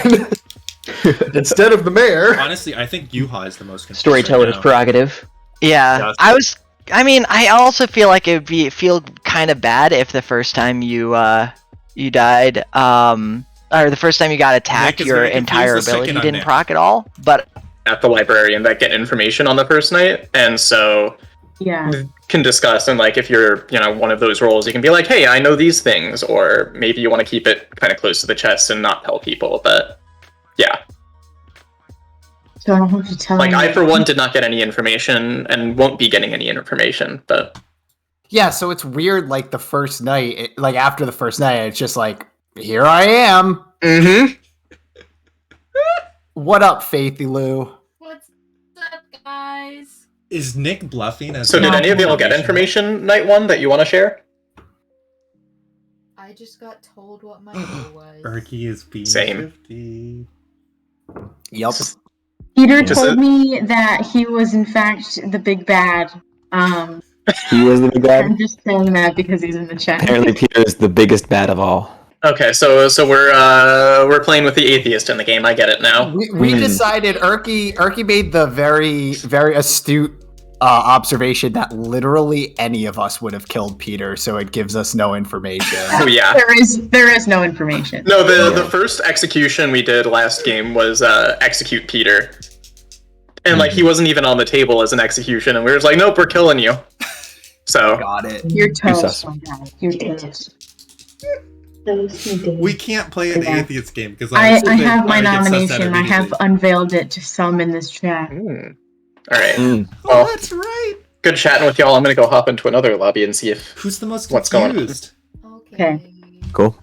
instead of the mayor." Honestly, I think Yuha is the most confused. Storyteller's right now. prerogative. Yeah, I also feel like it would feel kind of bad if the first time you died, or the first time you got attacked, Nick is your very confused. entire The second ability I'm didn't Nick. proc at all. But At the library and that get information on the first night, and so Yeah. can discuss, and like if you're one of those roles, you can be like, hey, I know these things, or maybe you want to keep it kind of close to the chest and not tell people. But yeah, So I don't have to tell like you. I for one did not get any information and won't be getting any information. But Yeah, so it's weird. Like the first night, like after the first night, it's just like, here I am. mm-hmm. What up, Faithy Lou? What's up, guys? Is Nick bluffing? As So did any of y'all get information night one that you want to share? I just got told what my goal was. Erky is being Same. shifty. Yep. Peter Just told me that he was in fact the big bad. He was the big bad. I'm just saying that because he's in the chat. Apparently, Peter is the biggest bad of all. Okay, so we're playing with the atheist in the game. I get it now. We decided Erky made the very, very astute observation that literally any of us would have killed Peter, so it gives us no information. Oh yeah. There is no information. No, the first execution we did last game was execute Peter. And like he wasn't even on the table as an execution, and we were just like, nope, we're killing you. So Got it. You're toast. sus. My God. You're toast. We can't play an Yeah. atheist game because I have my nomination. I have unveiled it to some in this chat. all right. Oh, Well, that's right. good chatting with y'all. I'm gonna go hop into another lobby and see if Who's the most What's going on? confused? Okay. Cool.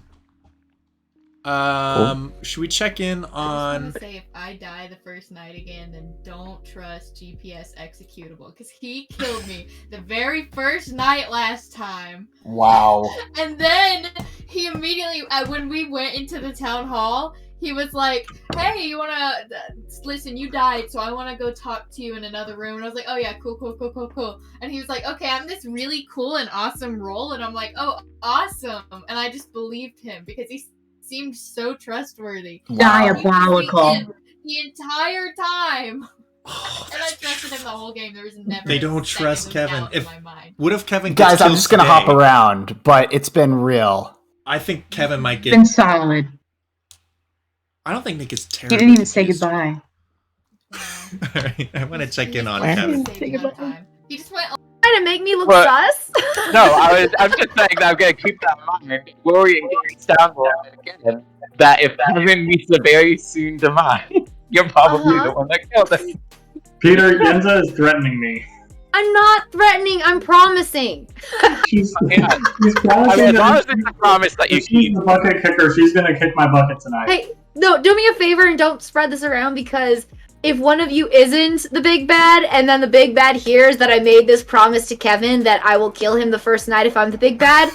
Should we check in I on? just want to say if I die the first night again, then don't trust GPS executable because he killed me the very first night last time. Wow. And then he immediately, when we went into the town hall, he was like, hey, you wanna, listen, you died, so I wanna go talk to you in another room. And I was like, oh yeah, cool. And he was like, okay, I'm this really cool and awesome role. And I'm like, oh, awesome. And I just believed him because he seemed so trustworthy. Diabolical. The entire time. And I trusted him the whole game. There was never They a don't second trust of Kevin. doubt in If my mind. what if Kevin? Guys, Gets I'm killed just gonna today? hop around, but it's been real. I think Kevin might get. Been solid. I don't think Nick is He terrible. didn't even say goodbye. Alright, I want to check in on Where? Kevin. He just went, Trying to make me look What? sus? No, I'm just saying that I'm gonna keep that in mind. Worrying against downfall again. That if Kevin meets a very soon demise, you're probably the one that killed him. Peter, Yenza is threatening me. I'm not threatening, I'm promising. She's, Yeah. she's I promising mean, as long as that it's a promise that you if she's keep. the bucket kicker, she's gonna kick my bucket tonight. Hey, no, do me a favor and don't spread this around because if one of you isn't the big bad and then the big bad hears that I made this promise to Kevin that I will kill him the first night if I'm the big bad,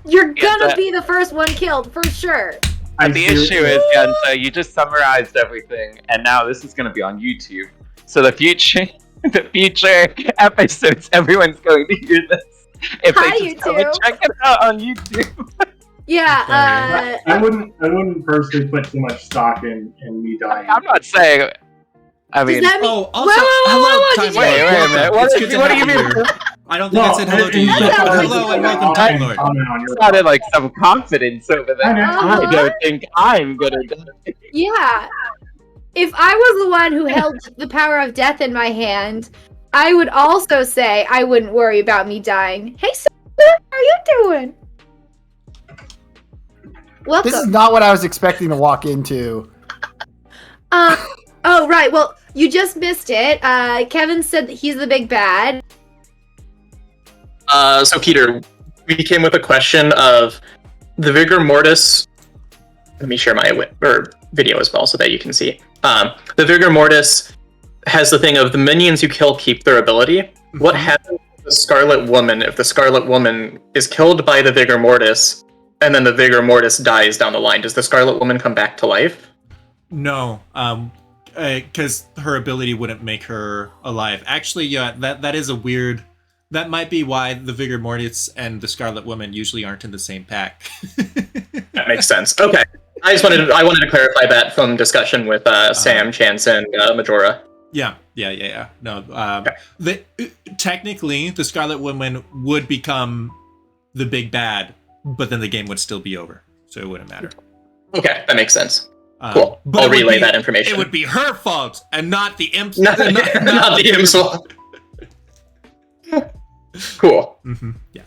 you're Yeah, gonna that- be the first one killed for sure. And the issue is, Jen, so you just summarized everything, and now this is going to be on YouTube. So the future episodes, everyone's going to hear this if Hi, they just go and YouTube. check it out on YouTube. Yeah, I wouldn't personally put too much stock in me dying. I'm not saying. I mean, does that mean? Oh, also, Wait, hello, did you- wait a minute. It's good to What do have you mean? here. I don't think I said hello to you. That's yet, but how hello and welcome, Time Lord. it sounded like some confidence over there. Uh-huh. I don't think I'm gonna die. Yeah. If I was the one who held the power of death in my hand, I would also say I wouldn't worry about me dying. Hey, Sarah, how are you doing? Welcome. This is not what I was expecting to walk into. Oh, right. Well, you just missed it. Kevin said that he's the big bad. So Peter, we came with a question of the Vigor Mortis. Let me share my video as well so that you can see. The Vigor Mortis has the thing of the minions you kill keep their ability. What happens to the Scarlet Woman if the Scarlet Woman is killed by the Vigor Mortis and then the Vigor Mortis dies down the line, does the Scarlet Woman come back to life? No, because her ability wouldn't make her alive. Actually, yeah, that is a weird. That might be why the Vigor Mortis and the Scarlet Woman usually aren't in the same pack. That makes sense. Okay, I wanted to clarify that from discussion with Sam, Chance, and Majora. Yeah. No, technically, the Scarlet Woman would become the big bad, but then the game would still be over, so it wouldn't matter. Okay, that makes sense. Cool. I'll relay that information. It would be her fault, and not the imp's. Not the imp's fault. Cool. Mm-hmm. Yeah.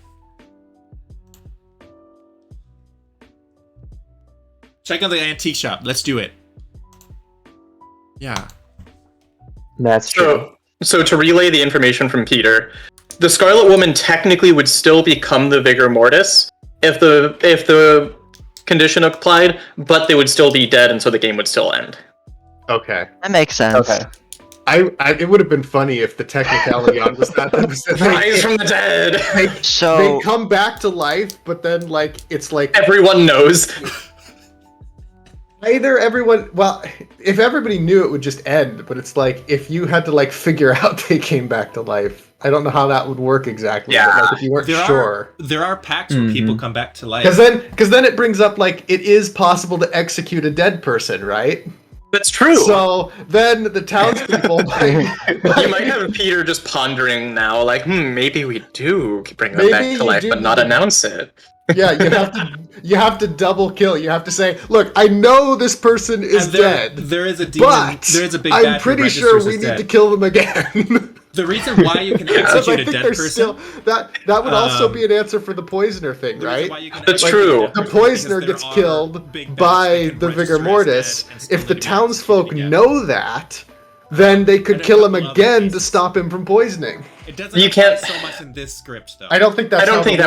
Check out the antique shop. Let's do it. Yeah. That's true. So to relay the information from Peter, the Scarlet Woman technically would still become the Vigor Mortis if the condition applied, but they would still be dead, and so the game would still end. Okay. That makes sense. Okay. It would have been funny if the technicality on was that Rise from the dead. They come back to life, but then it's like everyone knows. Either everyone, well, if everybody knew, it would just end. But it's like if you had to figure out they came back to life. I don't know how that would work exactly. Yeah. But, if you weren't sure, there are packs where people come back to life. Because then it brings up it is possible to execute a dead person, right? That's true. So then the townspeople you might have Peter just pondering now, maybe we do bring them back to life, but not announce it. Yeah, you have to double kill. You have to say, "Look, I know this person is dead. There is a demon. But there is a big bad I'm pretty sure we need to kill them again." The reason why you can execute a dead person that would also be an answer for the poisoner thing, right? That's true. The poisoner gets killed by the Vigor Mortis. If the townsfolk know that, then they could kill him again to stop him from poisoning. It doesn't apply so much in this script, though. I don't think that's. I don't think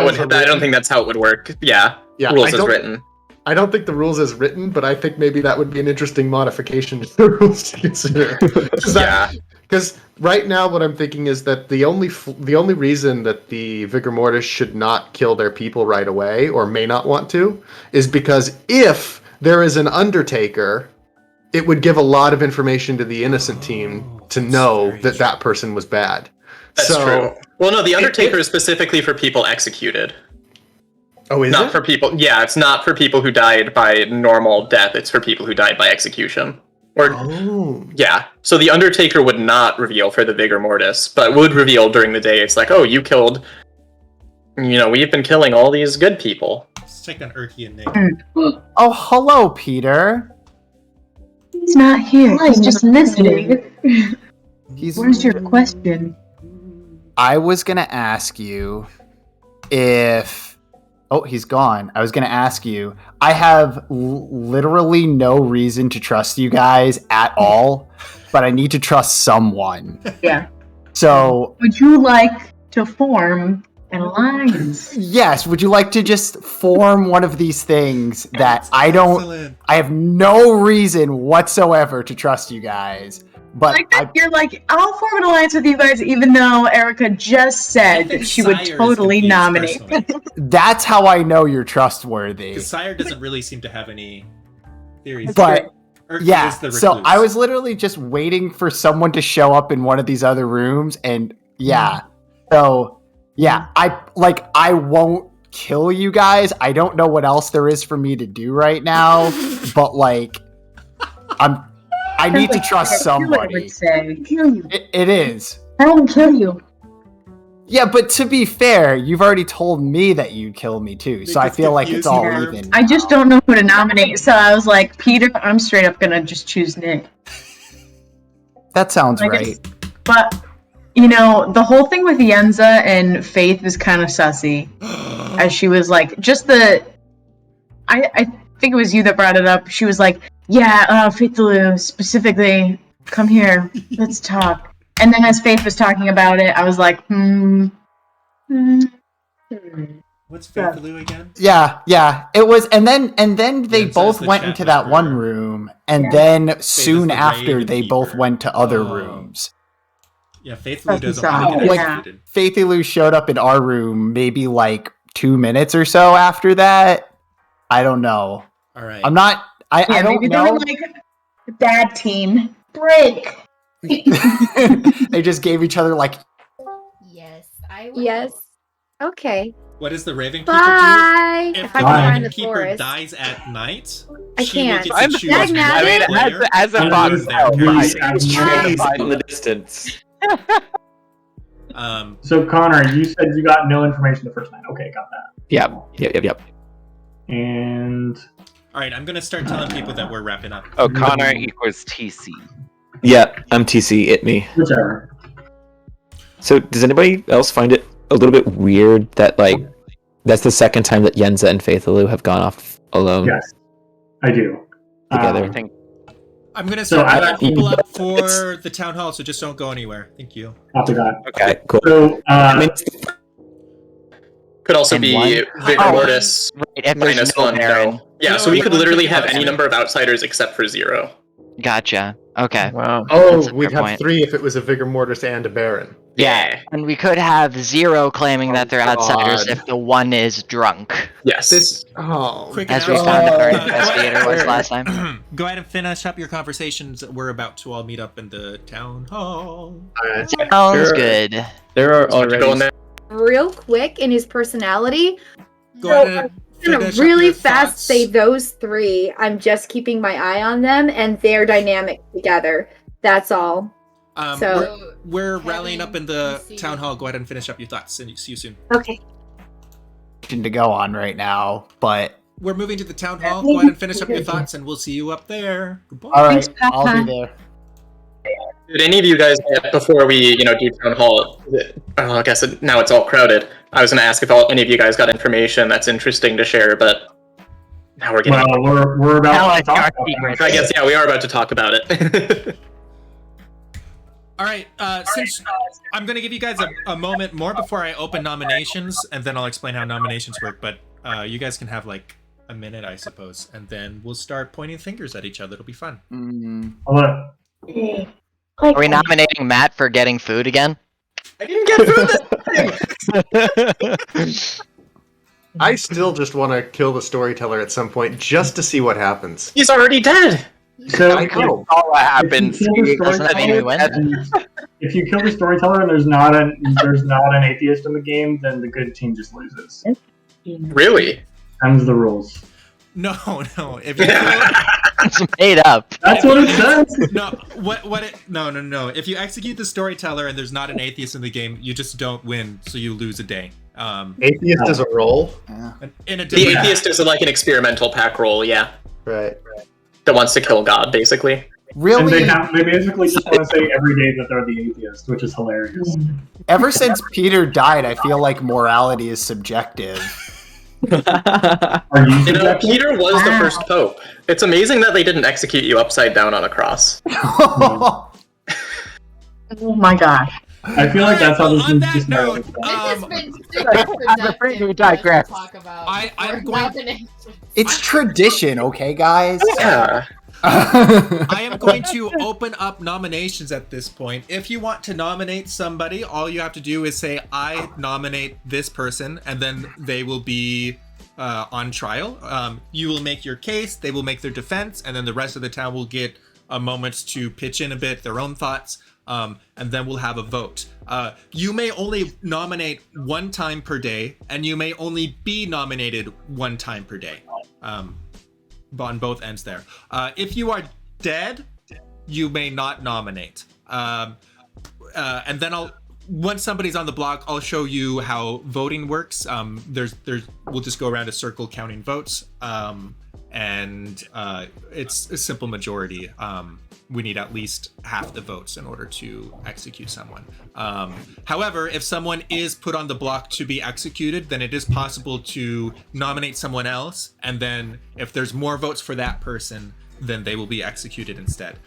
that's how it would work. Yeah. Rules as written. I don't think the rules as written, but I think maybe that would be an interesting modification to the rules to consider. Because right now, what I'm thinking is that the only reason that the Vigor Mortis should not kill their people right away, or may not want to, is because if there is an Undertaker, it would give a lot of information to the innocent team to know that person was bad. That's true. Well, no, the Undertaker is specifically for people executed. Oh, is not it? For people? Yeah, it's not for people who died by normal death. It's for people who died by execution. Yeah. So the Undertaker would not reveal for the Vigor Mortis, but would reveal during the day. It's like, oh, you killed. We've been killing all these good people. Let's check on Urki and Nick. Oh, hello, Peter. He's not here. He's just listening. Where's your question? I was gonna ask you if... Oh, he's gone. I was gonna ask you. I have literally no reason to trust you guys at all, but I need to trust someone. Yeah. So... Would you like to form an alliance? Yes, would you like to just form one of these things that I have no reason whatsoever to trust you guys. But you're like, I'll form an alliance with you guys, even though Erica just said that she would totally nominate. That's how I know you're trustworthy. Because Sire doesn't really seem to have any theories. But yeah, so I was literally just waiting for someone to show up in one of these other rooms, and I won't kill you guys. I don't know what else there is for me to do right now, but I need to trust somebody. It is. I won't kill you. Yeah, but to be fair, you've already told me that you'd kill me too, so I feel like it's all even. I just don't know who to nominate, so I was like, Peter, I'm straight up gonna just choose Nick. That sounds right. But, the whole thing with Yenza and Faith was kind of sussy. As she was like, I think it was you that brought it up. She was like, yeah, Faith Lou, specifically, come here, let's talk. And then as Faith was talking about it, I was like, What's Faith Lou again? Yeah, it was, and then they both went into that one room, and then soon after they both went to other rooms. Yeah, Faith Lou doesn't want to get executed. Faith Lou showed up in our room maybe 2 minutes or so after that. I don't know. All right. I'm not. I don't maybe know. they were like bad team break. They just gave each other like. Yes, I will. Yes. Okay. What does the Raven Keeper Bye. do? If If the I can Bye. find Raven the Keeper forest. dies at night, I she will can't. get I'm to choose Dag nabbit. I mean, one player. as a And box there's their three character. abnormal- Trees in the distance. So Connor, you said you got no information the first night. Okay, got that. Yep. And all right, I'm gonna start telling people that we're wrapping up. Oh, Connor equals TC. Yeah, I'm TC. It me. whichever. So, does anybody else find it a little bit weird that like that's the second time that Yenza and Faithalu have gone off alone Yes, I do. together? I think I'm gonna So start I- picking people up for the town hall, so just don't go anywhere. Thank you. Copy that. Okay, cool. So I mean, Could also And be one? Vigor Oh, Mortis Right, if there's minus no 1. Baron. No. Yeah, No, so we could everyone literally can have have any one. number of outsiders except for 0. Gotcha. Okay. wow. Oh, That's a we'd fair have point. 3 if it was a Vigor Mortis and a Baron. Yeah. And we could have 0 claiming that they're outsiders God. if the 1 is drunk, Yes. This. Oh. Quick as we announcement. found our Uh, investigator was last time. Go ahead and finish up your conversations. We're about to all meet up in the town hall. Alright. Sounds Sure. good. There are Go in already there. Real quick in his personality. Go So ahead and I'm gonna finish up really your fast thoughts. say those 3. I'm just keeping my eye on them and their dynamic together. That's all. So- we're rallying up in the TC. town hall. Go ahead and finish up your thoughts, and see you soon. Okay. To go on right now, but We're moving to the town hall. Go ahead and finish up your thoughts, and we'll see you up there. Goodbye. all right, Thanks, Papa. I'll be there. Did any of you guys, before we, do town hall, I guess now it's all crowded. I was going to ask if any of you guys got information that's interesting to share, but now we're getting... Well, we're Tell about us to talk your about secrets. that. I guess, yeah, we are about to talk about it. All right. Since I'm going to give you guys a moment more before I open nominations, and then I'll explain how nominations work. But you guys can have like a minute, I suppose, and then we'll start pointing fingers at each other. It'll be fun. Hold on. Are we nominating Matt for getting food again? I didn't get through this! I still just want to kill the storyteller at some point just to see what happens. He's already dead! So I know. All what happens. If you kill the Doesn't that mean we win? if you kill the storyteller and there's not an atheist in the game, then the good team just loses. Really? Them's the rules. No. If you kill, It's made up. That's what it says. no. If you execute the storyteller and there's not an atheist in the game, you just don't win, so you lose a day. Atheist is a roll. In a The different atheist is like an experimental pack roll, yeah. Right. That wants to kill God, basically. And Really, they basically just want to say every day that they're the atheist, which is hilarious. ever since Peter died, I feel like morality is subjective. Are you subjective? Peter was the first pope. It's amazing that they didn't execute you upside down on a cross. Oh my gosh. I feel like that's how this on is that just note, This has been super I'm afraid productive we for us to digress. talk about. I'm Our going- nominations. It's tradition, okay, guys? Yeah. I am going to open up nominations at this point. If you want to nominate somebody, all you have to do is say, I nominate this person, and then they will be on trial. You will make your case, they will make their defense, and then the rest of the town will get a moment to pitch in a bit, their own thoughts, and then we'll have a vote. You may only nominate 1 time per day, and you may only be nominated 1 time per day. On both ends there. If you are dead, you may not nominate. And then once somebody's on the block, I'll show you how voting works. We'll just go around a circle counting votes. And it's a simple majority. We need at least half the votes in order to execute someone. However, if someone is put on the block to be executed, then it is possible to nominate someone else, and then if there's more votes for that person, then they will be executed instead.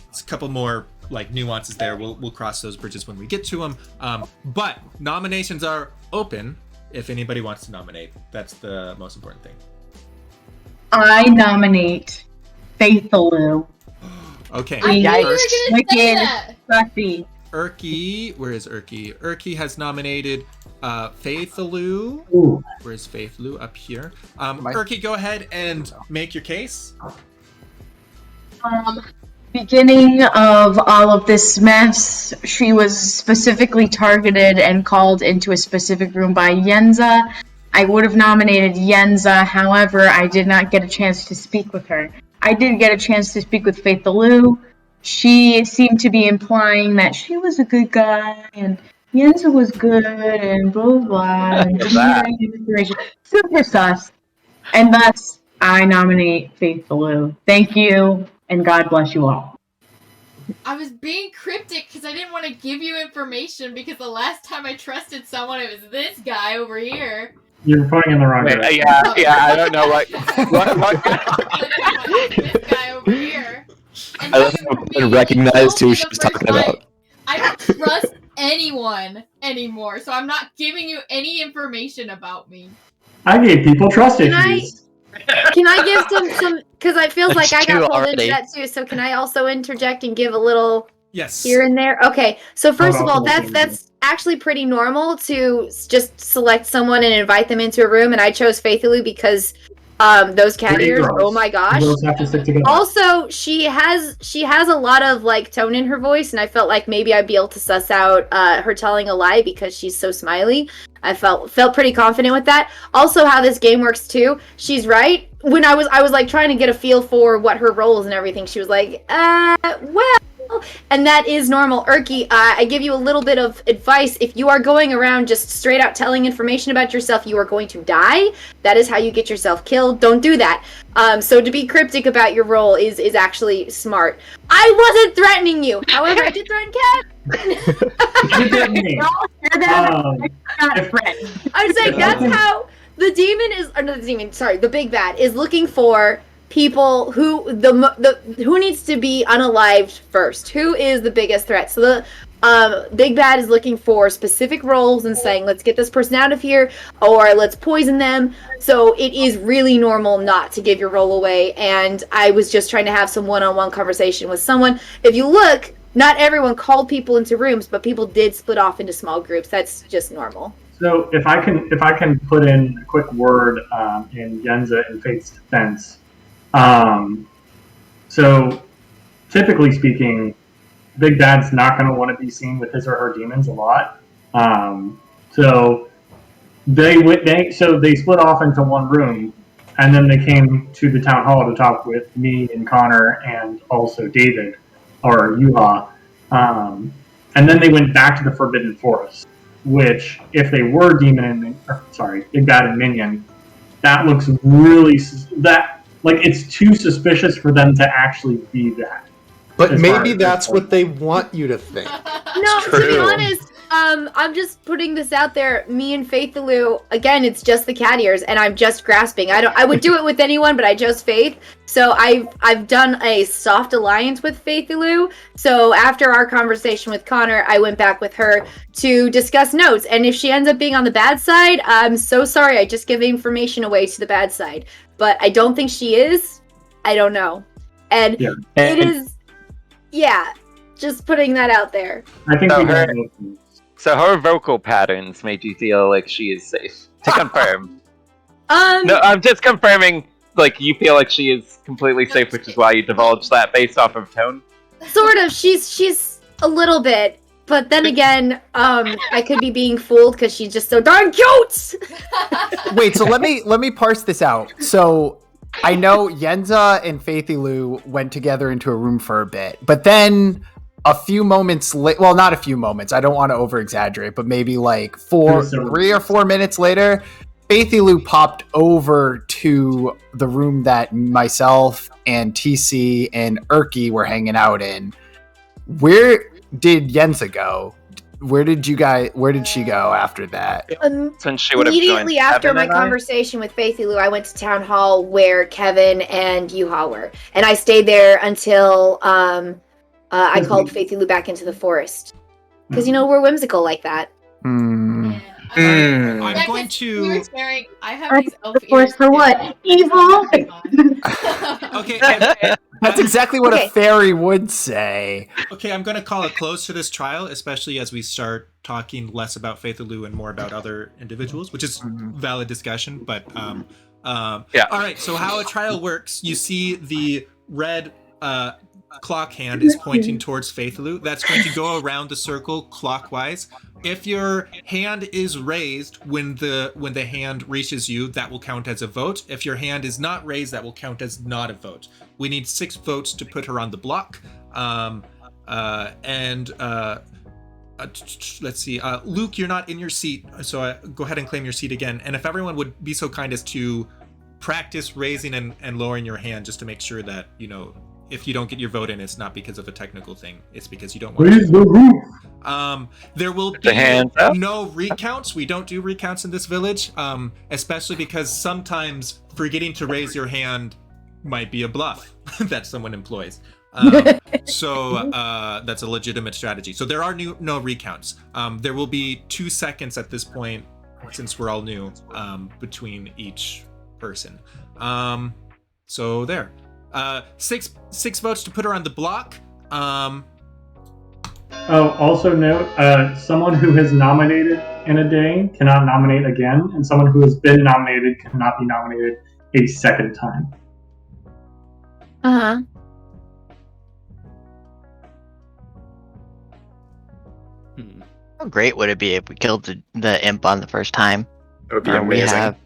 It's a couple more like nuances there. We'll cross those bridges when we get to them. But nominations are open if anybody wants to nominate. That's the most important thing. I nominate Faithalu. Okay. I I knew you were First. gonna say Wicked. that. Buffy. Urki, where is Urki? Urki has nominated Faithaloo. Ooh. Where's Faithaloo? Up here. I- Urki, go ahead and make your case. Beginning of all of this mess, she was specifically targeted and called into a specific room by Yenza. I would have nominated Yenza, however, I did not get a chance to speak with her. I did get a chance to speak with Faith Lou. She seemed to be implying that she was a good guy and Yenza was good and blah blah blah. And didn't hear any information. Super sus. And thus, I nominate Faith Lou. Thank you, and God bless you all. I was being cryptic because I didn't want to give you information because the last time I trusted someone, it was this guy over here. You're pointing in the wrong direction. Yeah, I don't know what. This guy over here. And I love how I recognized who she was talking about. I don't trust anyone anymore, so I'm not giving you any information about me. I gave people trust Can I- issues. Can I give some? Because I feel like I That's got two pulled into already. that too. So can I also interject and give a little Yes. here and there? Okay. So first of all, Okay. that's actually pretty normal to just select someone and invite them into a room. And I chose Faithfully because those cat Pretty ears. gross. Oh my gosh. Girls have to stick together. Also, she has a lot of like tone in her voice, and I felt like maybe I'd be able to suss out her telling a lie because she's so smiley. I felt pretty confident with that. Also, how this game works too. She's right. When I was like trying to get a feel for what her role is and everything, she was like, well, and that is normal. Urki, I give you a little bit of advice. If you are going around just straight out telling information about yourself, you are going to die. That is how you get yourself killed. Don't do that. So to be cryptic about your role is actually smart. I wasn't threatening you. However, I did threaten Kat. You did me. I'm saying that's how the demon is, or not the demon, sorry, the big bad is looking for people who who needs to be unalived first. Who is the biggest threat? So the big bad is looking for specific roles and saying, let's get this person out of here, or let's poison them. So it is really normal not to give your role away. And I was just trying to have some one-on-one conversation with someone. If you look, not everyone called people into rooms, but people did split off into small groups. That's just normal. So if I can put in a quick word in Yenza and Faith's defense. So typically speaking, Big Bad's not going to want to be seen with his or her demons a lot. So they split off into one room, and then they came to the town hall to talk with me and Connor and also David or Yuha. And then they went back to the Forbidden Forest, which if they were Big Bad and Minion, that looks really it's too suspicious for them to actually be that. But maybe that's what they want you to think. No, to be honest, I'm just putting this out there. Me and Faithaloo, again, it's just the cat ears, and I'm just grasping. I would do it with anyone, but I chose Faith. So I've done a soft alliance with Faithaloo. So after our conversation with Connor, I went back with her to discuss notes. And if she ends up being on the bad side, I'm so sorry. I just give information away to the bad side. But I don't think she is. I don't know. And it is. Yeah, just putting that out there. I think so her vocal patterns made you feel like she is safe. To confirm. No, I'm just confirming, like, you feel like she is completely safe, which is why you divulged that based off of tone? Sort of. She's a little bit. But then again, I could be being fooled because she's just so darn cute! Wait, so let me parse this out. So I know Yenza and Faithaloo went together into a room for a bit, but then a few moments well, not a few moments, I don't want to over exaggerate, but maybe like 3 or 4 minutes later, Faithaloo popped over to the room that myself and TC and Urki were hanging out in. Where did Yenza go? Where did she go after that? Since she would have Immediately joined after Kevin my and I? conversation with Faithaloo, I went to town hall where Kevin and Yuha were, and I stayed there until I called Faithaloo back into the forest because we're whimsical like that. Hmm. I'm Yeah, going 'cause we were to. staring. I have these elf The force ears. for what? Evil. Okay, That's exactly what a Okay. fairy would say. okay. I'm going to call a close to this trial, especially as we start talking less about Faithalou and more about other individuals, which is valid discussion. But Yeah. All right. So how a trial works? You see the red clock hand is pointing towards Faithalou. That's going to go around the circle clockwise. If your hand is raised when the hand reaches you, that will count as a vote. If your hand is not raised, that will count as not a vote. We need 6 votes to put her on the block. Let's see. Luke, you're not in your seat, so go ahead and claim your seat again. And if everyone would be so kind as to practice raising and lowering your hand, just to make sure that, if you don't get your vote in, it's not because of a technical thing. It's because you don't want Where's to. the roof? There will The be hands up. no recounts. We don't do recounts in this village, especially because sometimes forgetting to raise your hand might be a bluff that someone employs. So that's a legitimate strategy. So there are no recounts. There will be 2 seconds at this point, since we're all new, between each person. So there. 6 votes to put her on the block. Also note, someone who has nominated in a day cannot nominate again, and someone who has been nominated cannot be nominated a second time. Uh-huh. How great would it be if we killed the imp on the first time? That would be Or we amazing. have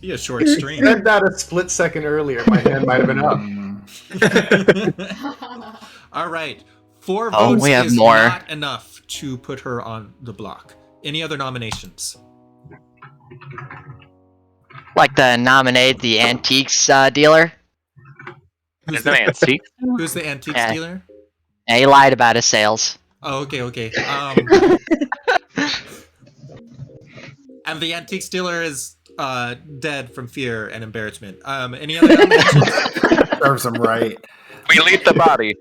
Be a short stream. Said that a split second earlier. My hand might have been up. All right. 4 Oh, votes we have is more. not enough to put her on the block. Any other nominations? like to nominate the antiques dealer. Who's Is an the, antique? who's the antiques Yeah. dealer? And he lied about his sales. Oh, okay. And the antiques dealer is dead from fear and embarrassment. Any other nominations? Serves him right. We leave the body.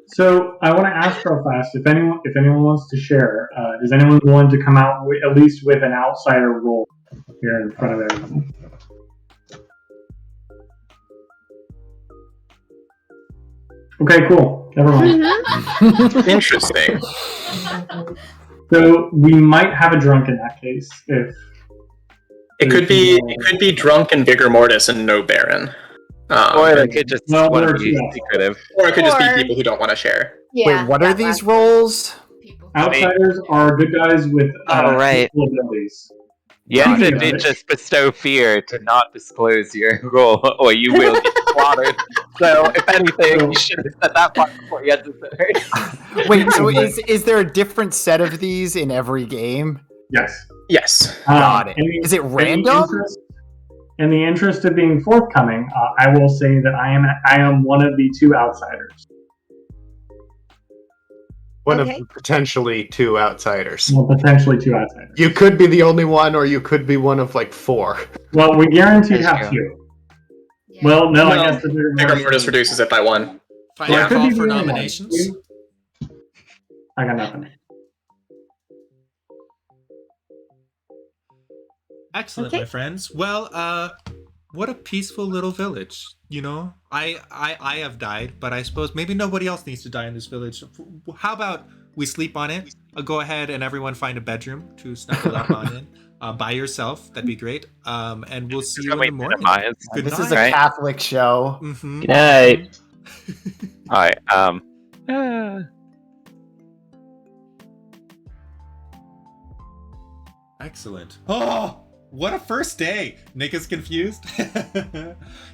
So I want to ask real fast if anyone wants to share. Does anyone want to come out at least with an outsider role here in front of everyone? Okay, cool. Never mind. Interesting. So we might have a drunk in that case. If It could be drunk and vigor mortis and no baron. Or they could just Well, want there to are be two secretive. Or it could just Or- be people who don't want to share. Yeah. Wait, what are that these last- roles? People. outsiders are good guys with Oh, right. equal abilities. Yes, Yeah. it did just bestow fear to not disclose your role, or you will get slaughtered. So, if anything, you should have said that part before you entered. Wait, so is there a different set of these in every game? Yes. Yes. Got it. in the- Is it in the random? In the interest of being forthcoming, I will say that I am one of the 2 outsiders. One Okay. of potentially 2 outsiders. Well, potentially 2 outsiders. You could be the only one, or you could be one of like 4. Well, we guaranteed That's have true. 2. Yeah. Well, no, I No, guess the Vigor mortis reduces it by 1. Final Yeah. call Could be for the only one. nominations. I got nothing. Excellent, Okay. my friends. Well, what a peaceful little village. I have died, but I suppose maybe nobody else needs to die in this village. How about we sleep on it? Go ahead and everyone find a bedroom to snuggle up on in. By yourself, that'd be great. And we'll see you in the morning. Good This night. is a Right. Catholic show. Mhm. Good night. Alright, Excellent. Oh, what a first day. Nick is confused.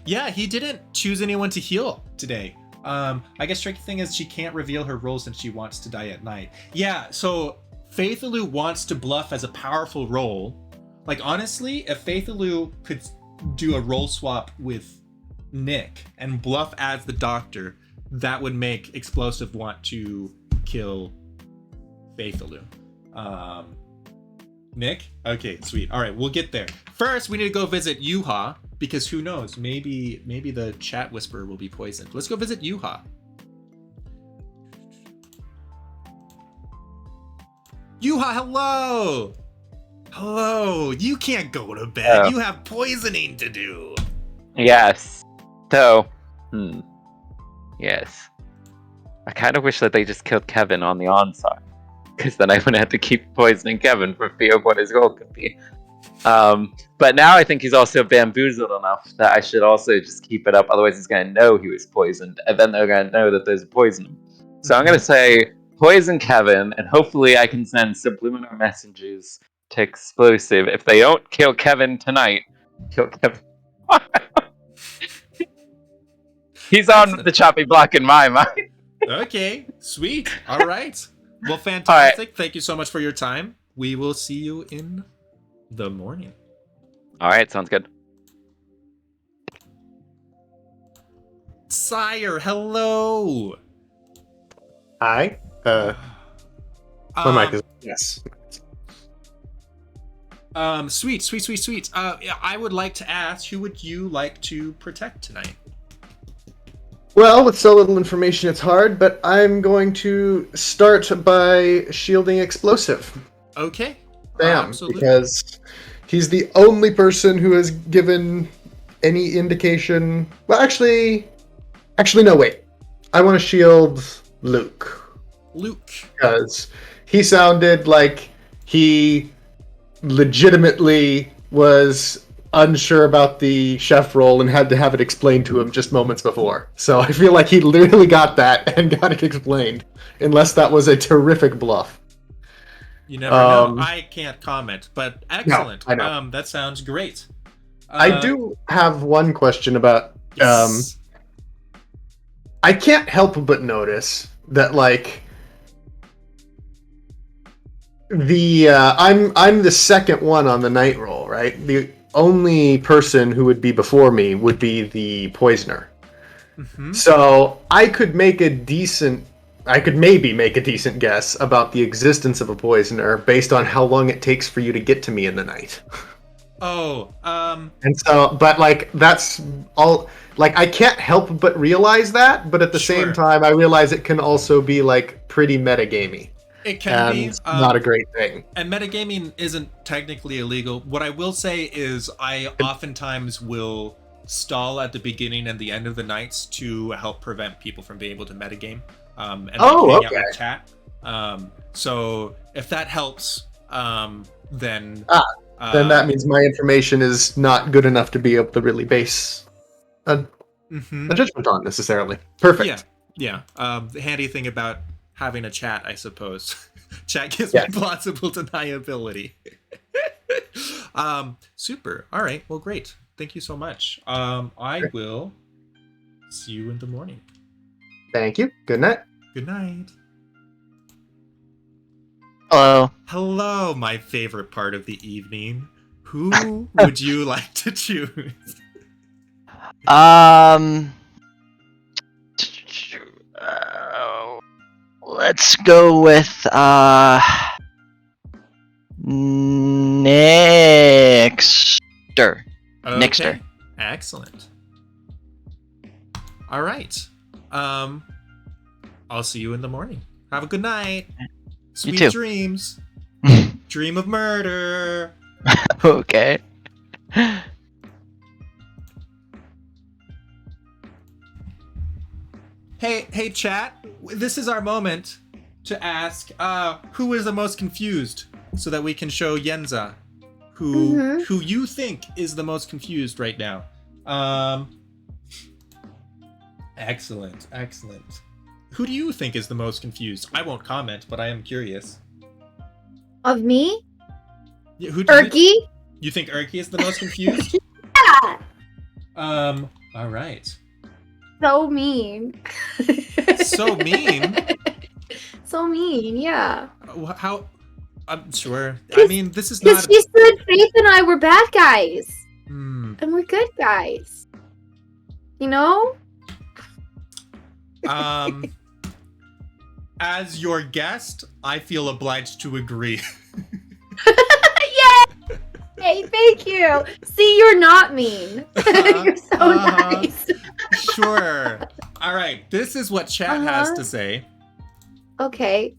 Yeah, he didn't choose anyone to heal today. I guess tricky thing is she can't reveal her role since she wants to die at night. Yeah, so Faithalou wants to bluff as a powerful role. Like, honestly, if Faithalou could do a role swap with Nick and bluff as the doctor, that would make Explosive want to kill Faithalou. Nick? Okay, sweet. All right, we'll get there. First, we need to go visit Yuha, because who knows? Maybe the chat whisperer will be poisoned. Let's go visit Yuha. Yuha, hello! Hello. You can't go to bed. Oh. You have poisoning to do. Yes. So, yes. I kind of wish that they just killed Kevin on the onside, because then I wouldn't have to keep poisoning Kevin for fear of what his role could be. But now I think he's also bamboozled enough that I should also just keep it up. Otherwise, he's going to know he was poisoned, and then they're going to know that there's a poison. So I'm going to say poison Kevin, and hopefully I can send subliminal messages to Explosive. If they don't kill Kevin tonight, kill Kevin. He's on the chopping block in my mind. Okay, sweet. All right. Well, fantastic. Thank you so much for your time. We will see you in the morning. All right, sounds good. Sire, hello. Hi. My mic is yes. Sweet. I would like to ask, who would you like to protect tonight? Well, with so little information, it's hard, but I'm going to start by shielding Explosive. Okay. Bam, Absolutely. because he's the only person who has given any indication. Well, actually, no, wait. I want to shield Luke. Because he sounded like he legitimately was unsure about the chef role and had to have it explained to him just moments before. So I feel like he literally got that and got it explained, unless that was a terrific bluff. You never know. I can't comment, but excellent. No, I know. That sounds great. I do have one question about. Yes. I can't help but notice that, like, I'm the second one on the night roll, right? The only person who would be before me would be the poisoner. Mm-hmm. So I could maybe make a decent guess about the existence of a poisoner based on how long it takes for you to get to me in the night. And so, but like, that's all, like, I can't help but realize that, but at the same time, I realize it can also be like pretty metagamey. It can be not a great thing. And metagaming isn't technically illegal. What I will say is I oftentimes will stall at the beginning and the end of the nights to help prevent people from being able to metagame and hang out with chat. So if that helps, then that means my information is not good enough to be able to really base a judgment on necessarily. Perfect. Yeah. The handy thing about having a chat, I suppose. Chat gives me plausible deniability. Super. All right. Well, great. Thank you so much. I will see you in the morning. Thank you. Good night. Good night. Hello. Hello, my favorite part of the evening. Who would you like to choose? Let's go with Nixter. Nixter. Excellent. All right. I'll see you in the morning. Have a good night. Sweet too. dreams. Dream of murder. Okay. Hey, chat. This is our moment to ask who is the most confused, so that we can show Yenza who you think is the most confused right now. Excellent. Who do you think is the most confused? I won't comment, but I am curious. Of me? Yeah, Erky? You think Erky is the most confused? Yeah. All right. So mean. So mean? So mean, yeah. How? I'm sure. I mean, this is not... Because she said Faith and I were bad guys. Hmm. And we're good guys. You know? As your guest, I feel obliged to agree. Yay! Hey, thank you. See, you're not mean. You're so nice. Sure. All right. This is what chat has to say. Okay.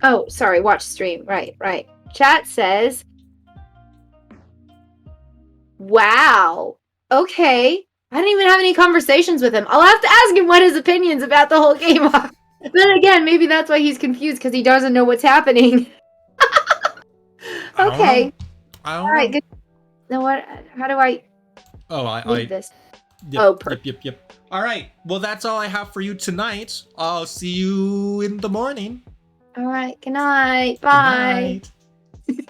Oh, sorry, watch stream. Right. Chat says, wow. Okay. I didn't even have any conversations with him. I'll have to ask him what his opinions about the whole game are. Then again, maybe that's why he's confused, because he doesn't know what's happening. Okay. I don't All right. know. Good. Now what? How do I I leave this? Yep, Oh, perfect. Yep. All right. Well, that's all I have for you tonight. I'll see you in the morning. All right. Good night. Bye. Good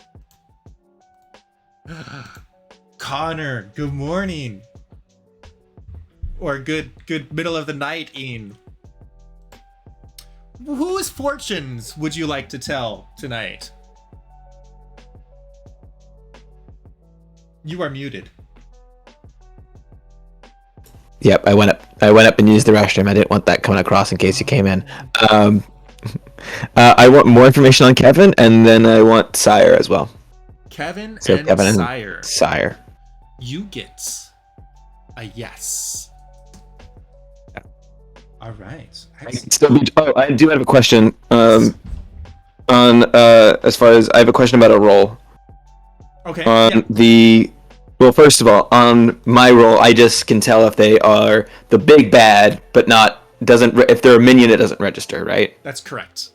night. Connor, good morning. Or good middle of the night, Ian. Whose fortunes would you like to tell tonight? You are muted. Yep, I went up and used the restroom. I didn't want that coming across in case you came in. I want more information on Kevin, and then I want Sire as well. Kevin So and Kevin and Sire. Sire. You get a yes. All right. Excellent. I do have a question. On as far as I have a question about a roll. Okay. On Yeah. Well, first of all, on my roll, I just can tell if they are the big bad, but if they're a minion, it doesn't register, right? That's correct.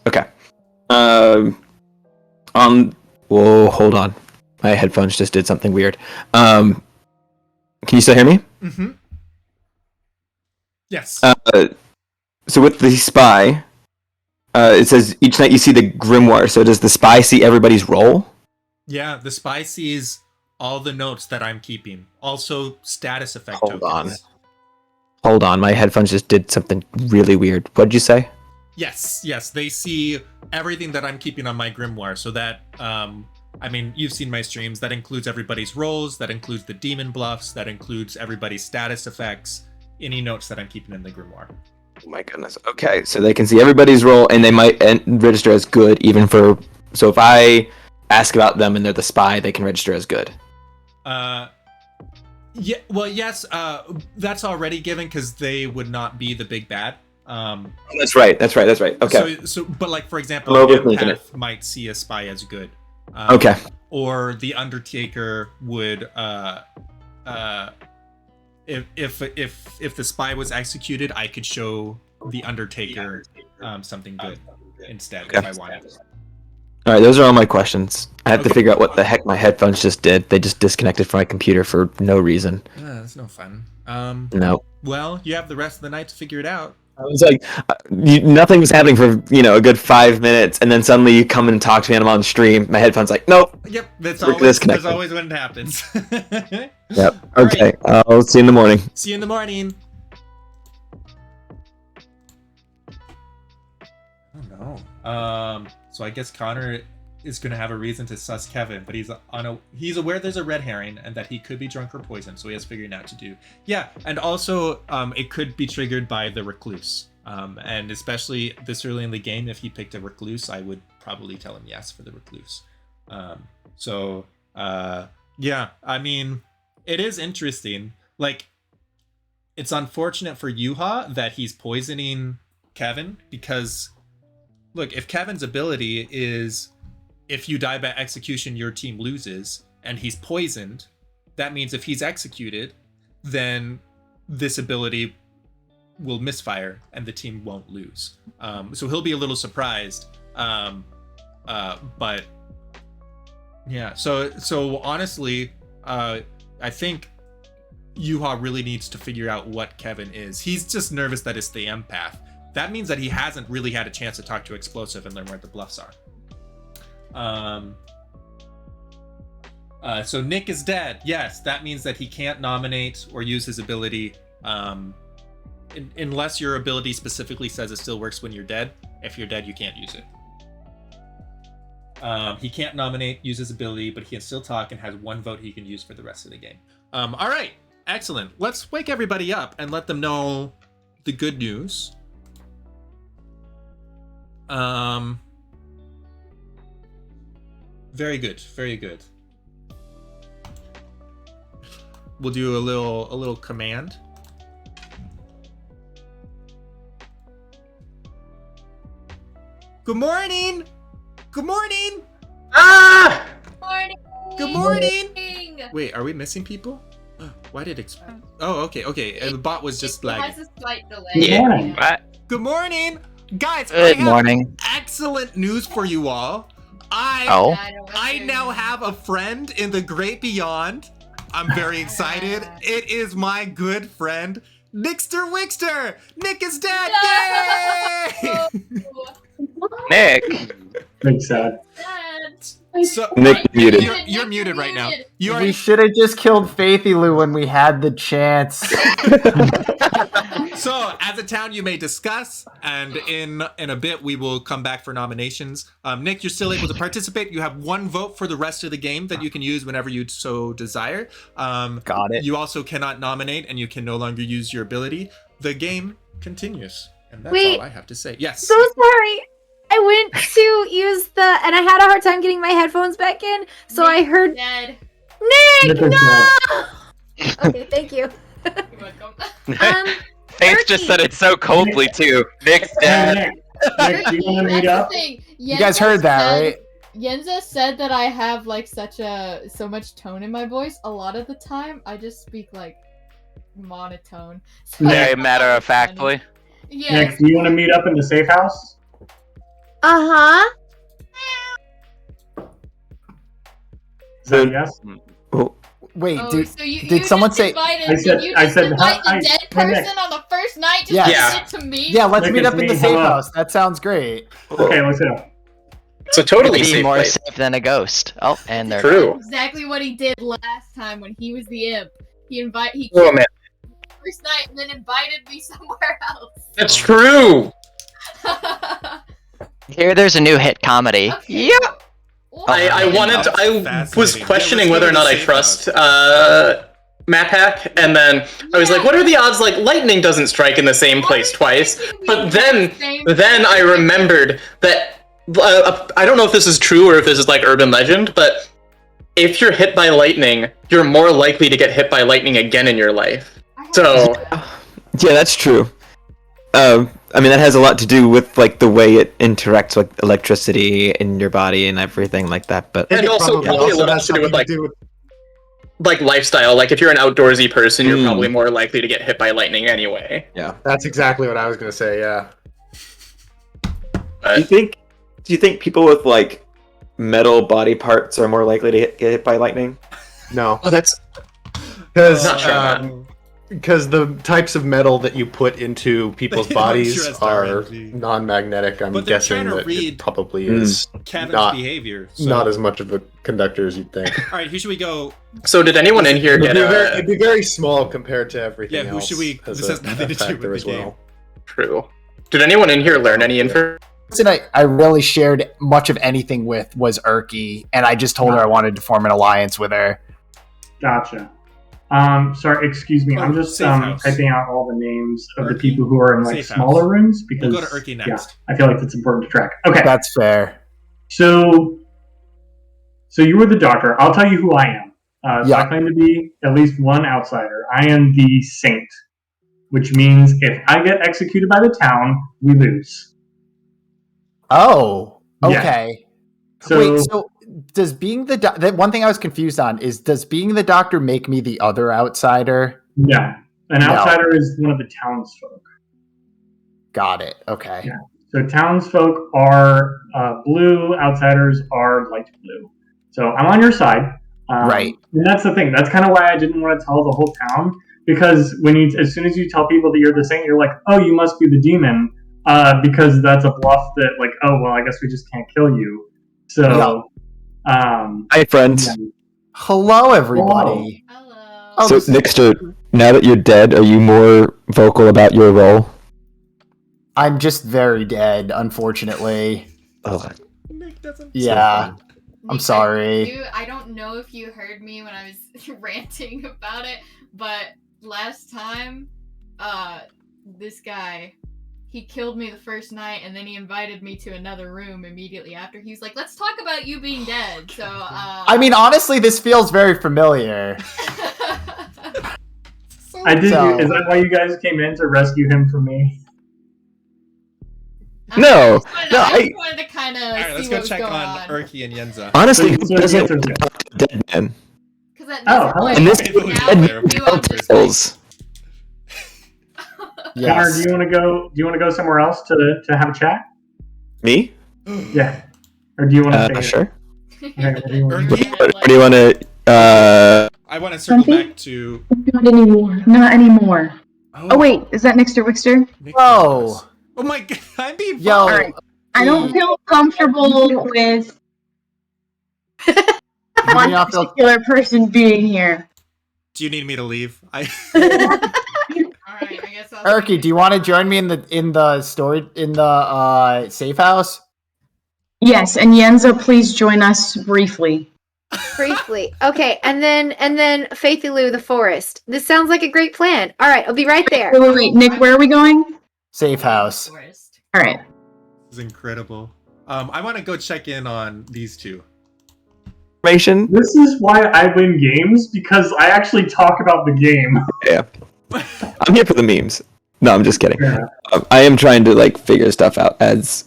Okay. Whoa, hold on. My headphones just did something weird. Can you still hear me? Mm-hmm. Yes. So with the spy, it says each night you see the grimoire. So does the spy see everybody's roll? Yeah, the spy sees all the notes that I'm keeping. Also, status effect tokens. Hold on. My headphones just did something really weird. What did you say? Yes. They see everything that I'm keeping on my grimoire. So that, you've seen my streams. That includes everybody's rolls. That includes the demon bluffs. That includes everybody's status effects. Any notes that I'm keeping in the grimoire. Oh my goodness. Okay, so they can see everybody's roll, and they might register as good, even for. So if I ask about them and they're the spy, they can register as good. Yeah. Well, yes. That's already given because they would not be the big bad. That's right. Okay. But like for example, I'm an overthinking empath might see a spy as good. Okay. Or the Undertaker would if the spy was executed, I could show the Undertaker something good instead if I wanted. All right, those are all my questions. I have to figure out what the heck my headphones just did. They just disconnected from my computer for no reason. That's no fun. No. Well, you have the rest of the night to figure it out. I was like, nothing was happening for a good 5 minutes, and then suddenly you come and talk to me, and I'm on stream. My headphones like, nope. Yep, that's disconnected. always when it happens. Yep. All Okay. right. I'll see you in the morning. See you in the morning. Oh no. So I guess Connor is going to have a reason to sus Kevin, but he's aware there's a red herring and that he could be drunk or poisoned, so he has figuring out to do. Yeah, and also it could be triggered by the recluse. And especially this early in the game, if he picked a recluse, I would probably tell him yes for the recluse. Yeah, it is interesting. Like, it's unfortunate for Yuha that he's poisoning Kevin because, look, if Kevin's ability is if you die by execution, your team loses, and he's poisoned, that means if he's executed, then this ability will misfire and the team won't lose. So he'll be a little surprised. But yeah, so honestly, I think Yuha really needs to figure out what Kevin is. He's just nervous that it's the empath. That means that he hasn't really had a chance to talk to Explosive and learn where the bluffs are. So Nick is dead. Yes, that means that he can't nominate or use his ability unless your ability specifically says it still works when you're dead. If you're dead, you can't use it. He can't nominate, use his ability, but he can still talk and has one vote he can use for the rest of the game. All right, excellent. Let's wake everybody up and let them know the good news. Very good, very good. We'll do a little command. Good morning. Good morning. Ah! Morning. Good morning. Wait, are we missing people? Why did it? Oh, okay. The bot was just It lagging. has a slight delay. Yeah. What? Good morning, guys. Good I have morning. excellent news for you all. Oh. I now have a friend in the great beyond. I'm very excited. It is my good friend, Nickster Wixter. Nick is dead. Yay! Nick. Big sad. So Nick muted. You're muted right now. You are. We should have just killed Faithy Lou when we had the chance. So, as a town, you may discuss, and in a bit, we will come back for nominations. Nick, you're still able to participate. You have one vote for the rest of the game that you can use whenever you so desire. Got it. You also cannot nominate, and you can no longer use your ability. The game continues, and that's Wait. all I have to say. Yes. So sorry. I went to use and I had a hard time getting my headphones back in, so I heard Dead. Nick. Nick is No. Okay, thank you. You're welcome. Faith just said it so coldly too. Nick's dead. Hey, Nick, do you want to meet That's up? the thing. You guys heard that, right? Yenza said that I have like so much tone in my voice. A lot of the time, I just speak like monotone. So Very it's matter of not funny. factly. Yeah. Nick, do you want to meet up in the safe house? Uh-huh. Is that a yes? Wait, Oh, dude. so you did someone just say- invited, I said- did you I just said, invite hi- the dead hi, Nick. person on the first night to Yes. send it to me? Yeah, let's Nick, meet it's up in me. the safe Hello. house. That sounds great. Okay, let's go. It's a totally Maybe safe more place. safe than a ghost. Oh, and they're True. Exactly what he did last time when he was the imp. He Oh killed man, me the first night and then invited me somewhere else. that's true. Here. There's a new hit comedy. Okay. Yeah. I was Fascinating. questioning Yeah, let's whether or go to not the I safe trust house. Map Hack, and then I was like, what are the odds like lightning doesn't strike in the same place twice? But then I remembered that I don't know if this is true or if this is like urban legend, but if you're hit by lightning, you're more likely to get hit by lightning again in your life. So Yeah, that's true. I mean, that has a lot to do with like the way it interacts with electricity in your body and everything like that. But and It also probably a also lot has to do with something like to do with like lifestyle. Like if you're an outdoorsy person, you're Mm. probably more likely to get hit by lightning anyway. yeah. That's exactly what I was gonna say. Yeah. Do you think people with like metal body parts are more likely to get hit by lightning? No, Oh, that's because Not sure, the types of metal that you put into people's They don't bodies trust are RNG. non-magnetic. I'm But they're guessing trying to that read it probably Mm. is Kevin's not behavior. So. not as much of a conductor as you'd think. All right, who should we go? so. Did anyone in here get It'd be very small compared to everything Yeah, who else. should we- as this has nothing to do factor with the as well. game. true? Did anyone in here learn any info? person I really shared much of anything with was Erky, and I just told her I wanted to form an alliance with her. Gotcha. Sorry, excuse me. I'm Oh, just safe house. typing out all the names of the Erky? people who are in like Safe smaller house. rooms because We'll go to Erky next. Yeah, I feel like that's important to track. Okay, That's fair. so you were the doctor. I'll tell you who I am. So Yeah. I claim to be at least one outsider. I am the saint, which means if I get executed by the town, we lose. Oh, Yeah. okay. So Wait, so does being the one thing I was confused on is does being the doctor make me the other outsider? no, an No. outsider is one of the townsfolk. Got it. Okay. Yeah. So townsfolk are blue, outsiders are light blue. So I'm on your side. Right. And that's the thing. That's kind of why I didn't want to tell the whole town, because as soon as you tell people that you're the saint, you're like, oh, you must be the demon, because that's a bluff that like, oh, well, I guess we just can't kill you. So, Hi, friends. yeah. Hello, everybody. Hello. Oh, So, this- Nixter, now that you're dead, are you more vocal about your role? I'm just very dead, unfortunately. Oh, Nick doesn't. Yeah. I'm Nick, sorry. I don't know if you heard me when I was ranting about it, but last time, this guy, he killed me the first night, and then he invited me to another room immediately after. He was like, "Let's talk about you being dead." So, I mean, honestly, this feels very familiar. I did. So- Is that why you guys came in to rescue him from me? No, I just wanted to kind of All right, let's see go what was check going on on. Urki and Yenza. honestly, So who the doesn't answer's want to yes. talk to a dead man? Because at Oh, this point, And this People now dead we, man we all just pills. Connor, Yes. do you want to go? Do you want to go somewhere else to have a chat? Me? Yeah. Or do you want to stay? Sure. Okay, what do you want to do? Urki? What do you want to? I want to circle Something? back to. Not anymore. Not anymore. Oh wait, is that Mr. Wixter? Nick Whoa. Douglas. Oh my god, I'm being Yo. followed. Alright. I don't feel comfortable with You may one not feel- particular person being here. Do you need me to leave? Alright, I guess I'll Urki, do you want to join me in the safe house? Yes, and Yenza, please join us briefly. Briefly. Okay, and then Faithy the forest. This sounds like a great plan. All right, I'll be right there. Wait, Nick, where are we going? Safe house. All right. This is incredible. I want to go check in on these two. Information. This is why I win games, because I actually talk about the game. Yeah. I'm here for the memes. No, I'm just kidding. Yeah. I am trying to like figure stuff out as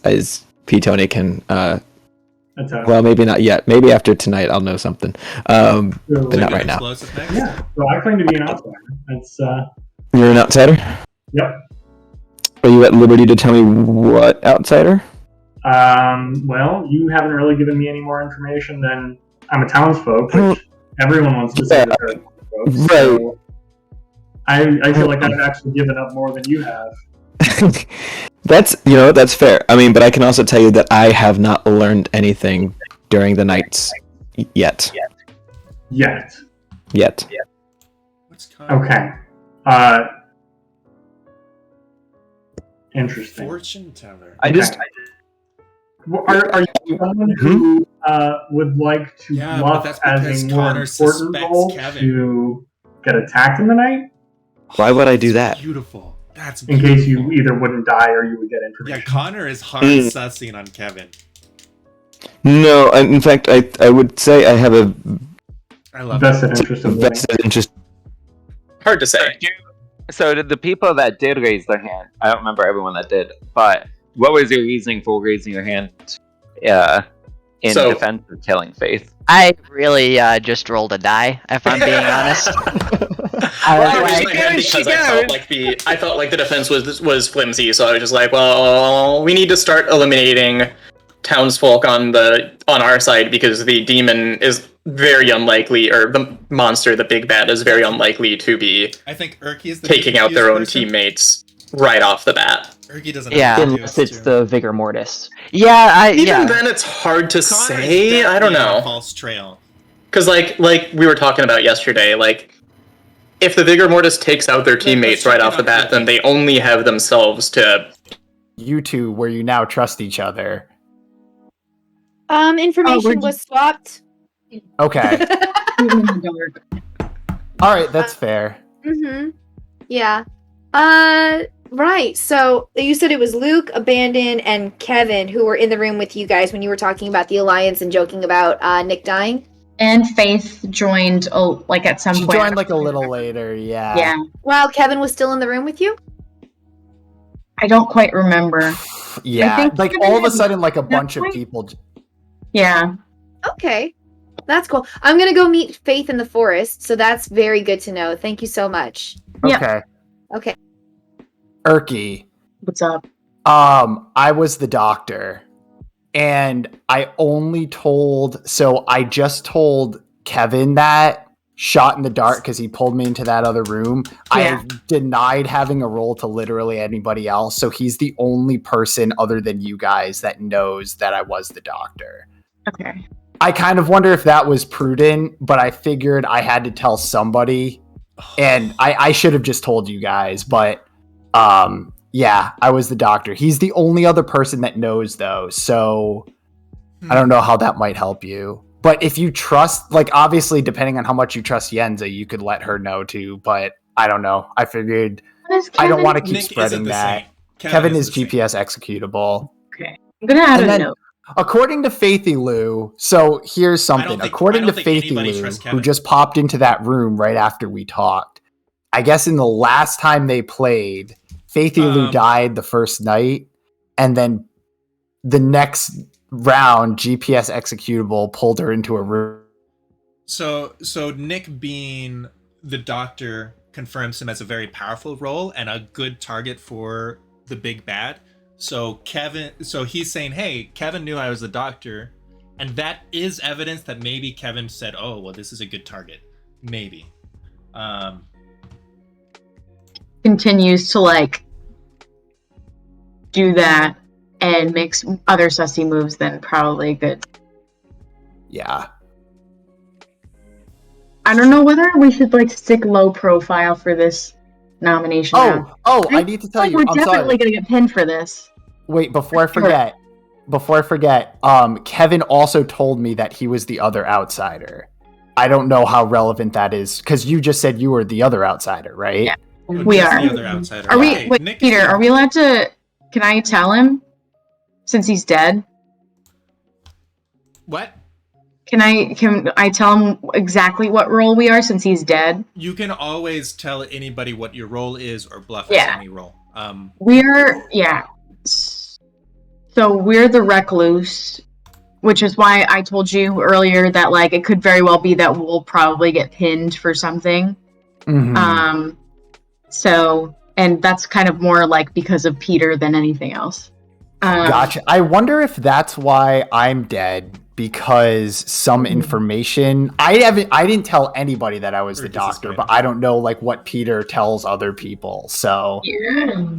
P Tony can. That's how. Well, maybe not yet. Maybe after tonight I'll know something. But So, not right now. Explosive next? yeah. So I claim to be an outsider. That's You're an outsider. yep. Are you at liberty to tell me what outsider? Well, you haven't really given me any more information than I'm a townsfolk, which everyone wants to say Yeah. that they're townsfolk. So I feel like I've actually given up more than you have. That's fair. I mean, but I can also tell you that I have not learned anything during the nights yet. Yet. What's coming? Okay. Interesting. Fortune teller. I just Are you someone who would like to Yeah, but bluff that's as because a more Connor important suspects role Kevin. to get attacked in the night? why would I do that? Beautiful. That's In beautiful. case you either wouldn't die or you would get information. Yeah, Connor is hard Mm. sussing on Kevin. No, in fact, I would say I have a I love Vested it. interest in winning. vested interest. Hard to say. So did the people that did raise their hand? I don't remember everyone that did, but what was your reasoning for raising your hand? In So- defense of killing Faith. I really just rolled a die, if I'm being honest. I was I raised like, my hand because I felt like the defense was flimsy, so I was just like, well, we need to start eliminating townsfolk on our side because the demon is very unlikely, or the monster, the big bad, is very unlikely to be I think Urki is the taking out their own person. teammates right off the bat. Urki doesn't Yeah. have to do Unless this it's too. the vigor mortis. yeah, Even then, it's hard to Connor is say. I don't definitely on a know. false trail. Because like we were talking about yesterday, like if the vigor mortis takes out their teammates right off the bat, then they only have themselves to. You two, where you now trust each other. Information was swapped. Okay. All right, that's fair. Mm-hmm. Yeah. Right. So you said it was Luke, Abandon, and Kevin who were in the room with you guys when you were talking about the alliance and joking about Nick dying. And Faith joined, at some She point. joined like a little later, yeah. Yeah. While Kevin was still in the room with you. I don't quite remember. Yeah. think Like Kevin all of a had sudden, like a that bunch of point. people. Yeah. Okay. That's cool. I'm gonna go meet Faith in the forest, so that's very good to know. Thank you so much. Yeah. Okay. Okay. Urki. What's up? I was the doctor. And I just told Kevin that shot in the dark because he pulled me into that other room. Yeah. I denied having a role to literally anybody else. So he's the only person other than you guys that knows that I was the doctor. Okay. I kind of wonder if that was prudent, but I figured I had to tell somebody. And I should have just told you guys, but yeah, I was the doctor. He's the only other person that knows, though. So I don't know how that might help you. But if you trust, like, obviously, depending on how much you trust Yenza, you could let her know too. But I don't know. I figured I don't want to keep Nick spreading isn't the that. same. Kevin is the same. GPS executable. I'm gonna add And a then- note. According to Faithy Lou, so here's something. think- According I to don't think Faithy anybody Lou, trusts who Kevin. just popped into that room right after we talked, I guess in the last time they played, Faithy Lou died the first night, and then the next round, GPS executable pulled her into a room. So Nick being the doctor confirms him as a very powerful role and a good target for the big bad. So he's saying, hey, Kevin knew I was the doctor, and that is evidence that maybe Kevin said, oh, well, this is a good target. Maybe. Continues to like do that and makes other sussy moves, then probably good. Yeah. I don't know whether we should like stick low profile for this nomination round. I need to tell you. We're I'm definitely sorry. gonna get pinned for this. Wait, before I forget, Kevin also told me that he was the other outsider. I don't know how relevant that is, because you just said you were the other outsider, right? Yeah, Oh, we just are. the other outsider. Are we? Okay, Wait, Nick is Peter, the- are we allowed to? Can I tell him? Since he's dead, What? can I tell him exactly what role we are since he's dead? You can always tell anybody what your role is or bluff Yeah. as any role. We're So we're the recluse, which is why I told you earlier that like it could very well be that we'll probably get pinned for something. Mhm. So, and that's kind of more like because of Peter than anything else. Gotcha. I wonder if that's why I'm dead, because some information I didn't tell anybody that I was Or the this is doctor, good. but I don't know like what Peter tells other people. So Yeah.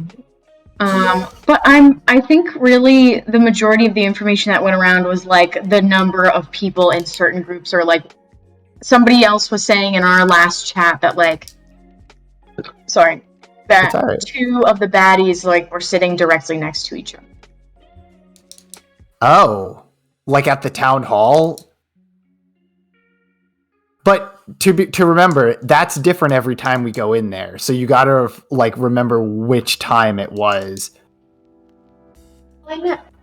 But I think really the majority of the information that went around was like the number of people in certain groups, or like somebody else was saying in our last chat that like, sorry, that It's all right. two of the baddies like were sitting directly next to each other. Oh, like at the town hall? But to remember, that's different every time we go in there. So you gotta like remember which time it was. I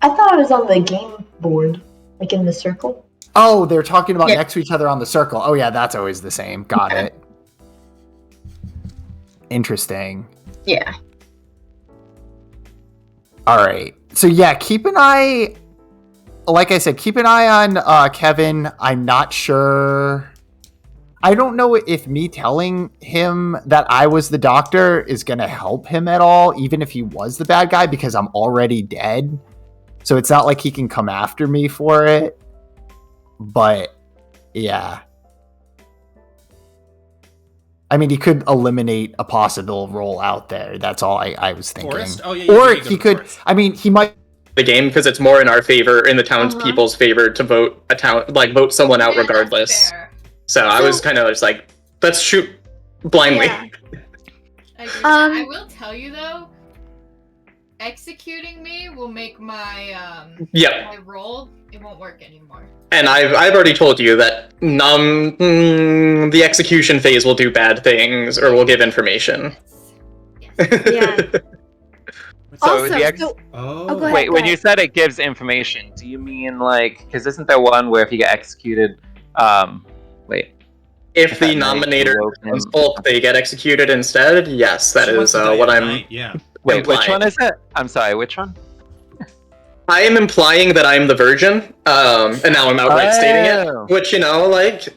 thought I was on the game board, like in the circle. Oh, they're talking about Yeah. next to each other on the circle. Oh yeah, that's always the same. Got it. Interesting. Yeah. All right. So yeah, keep an eye. Like I said, keep an eye on Kevin. I'm not sure. I don't know if me telling him that I was the doctor is going to help him at all, even if he was the bad guy, because I'm already dead. So it's not like he can come after me for it. But yeah. I mean, he could eliminate a possible role out there. That's all I was thinking. Forrest? Oh, yeah, Or you he could, Forrest. I mean, he might. The game, because it's more in our favor, in the townspeople's favor, to vote someone out Yeah, that's regardless. fair. So I was kind of just like, let's shoot blindly. Yeah. I agree with that. I will tell you though, executing me will make my Yep. my role. It won't work anymore. And I've already told you that the execution phase will do bad things or will give information. Yeah. So Also, the ex- so- Oh, go ahead. Wait, when you said it gives information, do you mean like, because isn't there one where if you get executed, wait, If the That night nominator you woke becomes him. bulk, they get executed instead. Yes, that She wants is to die what at I'm. night, yeah. wait, which implying. one is it? I'm sorry, which one? I am implying that I'm the virgin, and now I'm outright stating Oh. it. Which, like,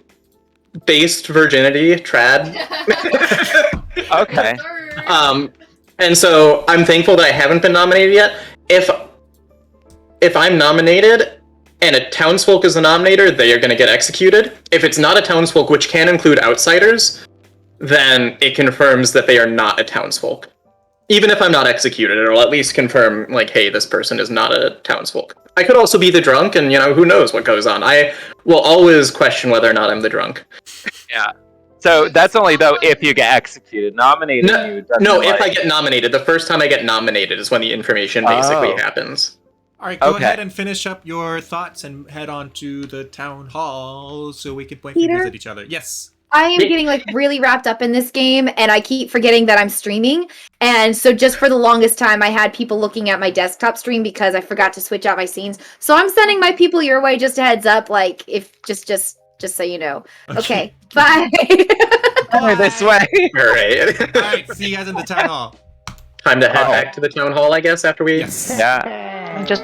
based virginity, trad. Okay. Sorry. And so I'm thankful that I haven't been nominated yet. If I'm nominated and a townsfolk is the nominator, they are going to get executed. If it's not a townsfolk, which can include outsiders, then it confirms that they are not a townsfolk. Even if I'm not executed, it'll at least confirm, like, hey, this person is not a townsfolk. I could also be the drunk, and, who knows what goes on. I will always question whether or not I'm the drunk. Yeah. So that's only though if you get executed. Nominating you doesn't No, if I like- get nominated. The first time I get nominated is when the information basically Oh. happens. All right, go Okay. ahead and finish up your thoughts and head on to the town hall so we can point Peter? fingers at each other. Yes. I am getting like really wrapped up in this game, and I keep forgetting that I'm streaming. And so just for the longest time, I had people looking at my desktop stream because I forgot to switch out my scenes. So I'm sending my people your way. Just a heads up, like if just so you know. Okay, bye. Over this way. All right. All right, see you guys in the town hall. Time to head Oh. back to the town hall, I guess, after we... Yes. Yeah. Just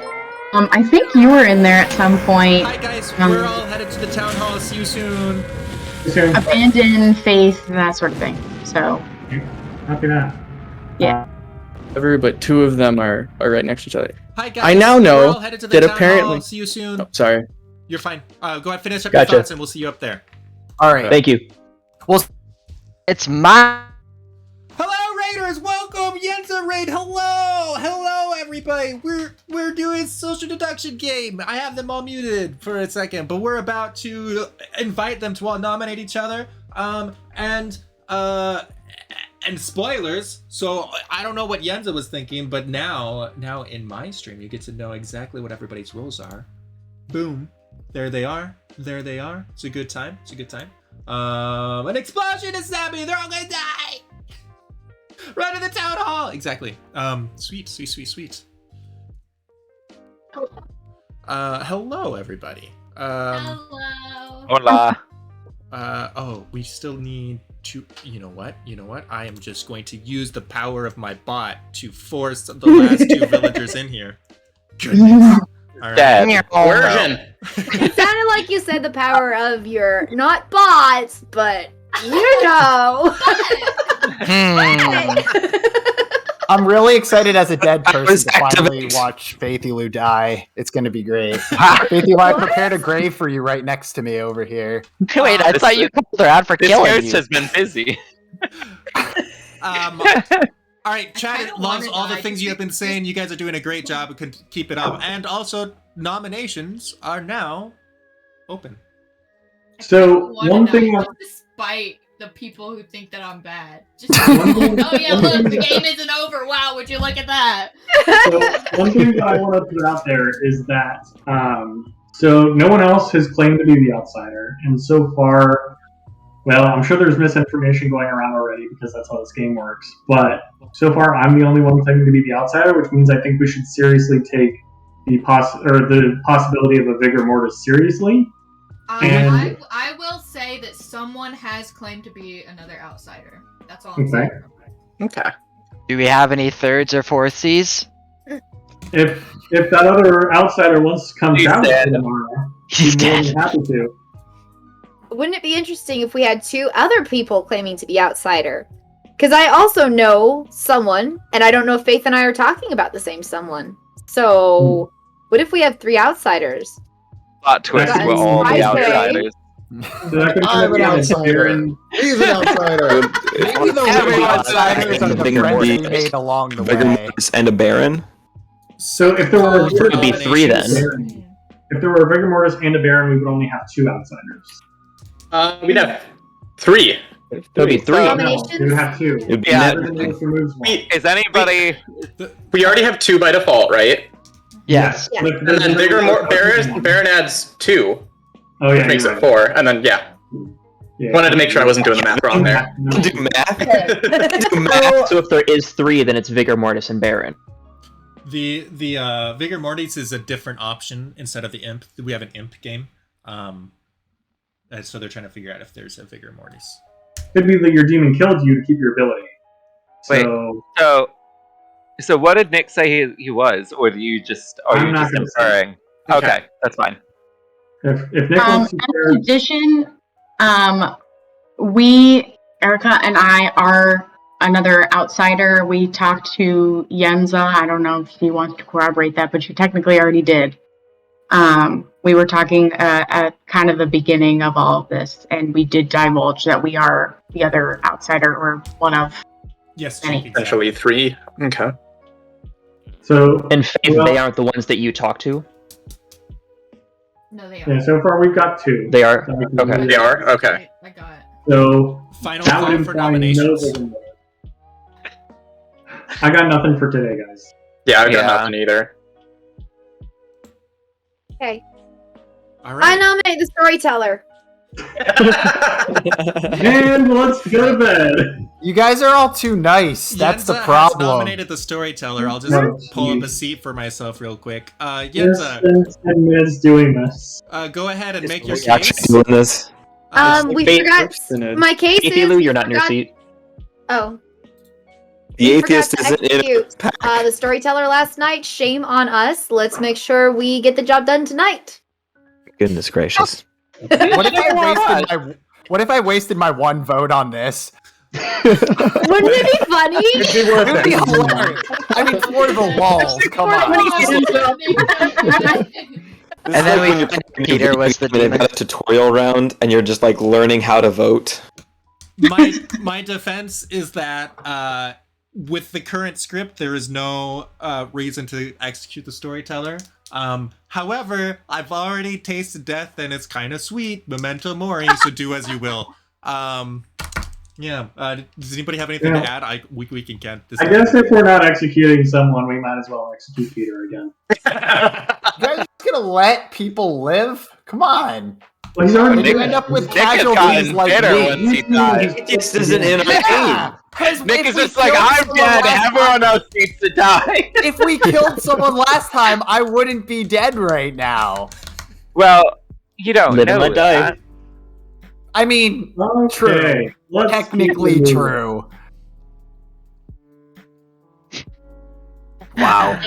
I think you were in there at some point. Hi guys, we're all headed to the town hall. See you soon. Abandon, faith, that sort of thing. So. Copy that. Yeah. But two of them are right next to each other. Hi guys. I now we're know all headed to the that town apparently. hall. See you soon. Oh, sorry. You're fine. Go ahead, finish up your Gotcha. thoughts, and we'll see you up there. All right. Thank you. Well, It's my. Hello, Raiders. Welcome, Yenza Raid. Hello, everybody. We're doing social deduction game. I have them all muted for a second, but we're about to invite them to all nominate each other. And spoilers. So I don't know what Yenza was thinking, but now in my stream, you get to know exactly what everybody's roles are. Boom. There they are. It's a good time. An explosion is happening. They're all gonna die. Run to the town hall. Exactly. Sweet. Hello, everybody. Hello. Hola. We still need to. You know what? I am just going to use the power of my bot to force the last two villagers in here. Goodness. All right. Dead. Coercion. It sounded like you said the power of your not bots, but you know. I'm really excited as a dead I person was to finally activated. watch Faithilu die. It's going to be great. Faithilu, I prepared a grave for you right next to me over here. Wait, I thought you called her out for This killing ghost you. has been busy. All right, chat kinda loves wanna all the die. things you have been saying. You guys are doing a great job. We could keep it up. And also, nominations are now open. So Wanna one die thing just despite the people who think that I'm bad. Just One thing- oh yeah, look, the game isn't over. Wow, would you look at that? So one thing that I want to put out there is that so no one else has claimed to be the outsider, and so far, well, I'm sure there's misinformation going around already because that's how this game works. But so far, I'm the only one claiming to be the outsider, which means I think we should seriously take the possibility of a vigor mortis seriously. And- I will say that someone has claimed to be another outsider. That's all I'm Okay. saying. Okay. Do we have any thirds or fourths? If that other outsider wants to come He's down dead. tomorrow, He's I'd be more dead. than happy to. Wouldn't it be interesting if we had two other people claiming to be outsider? Because I also know someone, and I don't know if Faith and I are talking about the same someone. So, what if we have three outsiders? Plot twist, That's we're all the right. outsiders. So that could I'm an be outsider. Baron. He's an outsider. Maybe the Every real outsider outsiders are the Vigor friends we Mortis. made along the Vigor way. Mortis and a Baron. So if there were Oh, It'd be three then. if there were a vigor mortis and a baron, we would only have two outsiders. We'd have three. It'd be three. No, Nominations? we would have two. It'd be Yeah. Vigor mortis removes one. Is anybody? We already have two by default, right? Yes. Yeah. But And then Baron adds two, Oh yeah, which makes you're it right. four. And then yeah, Yeah. wanted to make sure I wasn't doing the math wrong there. No. do math. Do math. So if there is three, then it's Vigor Mortis and Baron. The Vigor Mortis is a different option instead of the imp. We have an imp game. And so they're trying to figure out if there's a Vigor Mortis. Could be that your demon killed you to keep your ability. Wait. So So what did Nick say he was, or do you just are I'm you not just gonna say. inferring? Okay, that's fine. if Nick wants to As share, a magician, we, Erica and I, are another outsider. We talked to Yenza. I don't know if he wants to corroborate that, but you technically already did. We were talking at kind of the beginning of all of this, and we did divulge that we are the other outsider, or one of Yes, many. Jake, Essentially three. Okay. so And Faith, Well- they aren't the ones that you talk to. No, they yeah, are. so far we've got two. They are. So we can Okay. do They that. are? Okay. I got it. So Final that would call for imply no nominations. vigor mortis. I got nothing for today, guys. Yeah, I got Yeah. nothing either. Okay. All I right. nominate the storyteller. And let's go to bed. You guys are all too nice. That's the Yenza has problem. nominated the storyteller. I'll just Oh, pull up a jeez. seat for myself real quick. Yes, Yenza, spent 10 minutes doing this. go ahead and make your We actually case. doing this. We Faith forgot first and a- my case. Faithy Lou, you're not in your seat. Oh, The We forgot atheist to isn't in execute a pack. the storyteller last night. Shame on us. Let's make sure we get the job done tonight. Goodness gracious. What if I wasted my one vote on this? Wouldn't it be funny? It would be hilarious. I mean, for the walls. Come on. And then we find Peter was the They've demon. got a tutorial round, and you're just like learning how to vote. My defense is that with the current script, there is no reason to execute the storyteller. However, I've already tasted death, and it's kind of sweet. Memento mori, so do as you will. Yeah. Does anybody have anything to add? We can get this. I guess if we're not executing someone, we might as well execute Peter again. You guys gonna let people live? Come on. Well, he's already You dead. end up with Nick has casualties gotten like bitter me. once he died. It just isn't in our Yeah. game. Nick If is we just like, killed I'm someone dead, last everyone else needs to die. If we killed someone last time, I wouldn't be dead right now. Well, you don't Live and know let die. that. I mean, Okay, true. let's Technically keep moving. true. Wow.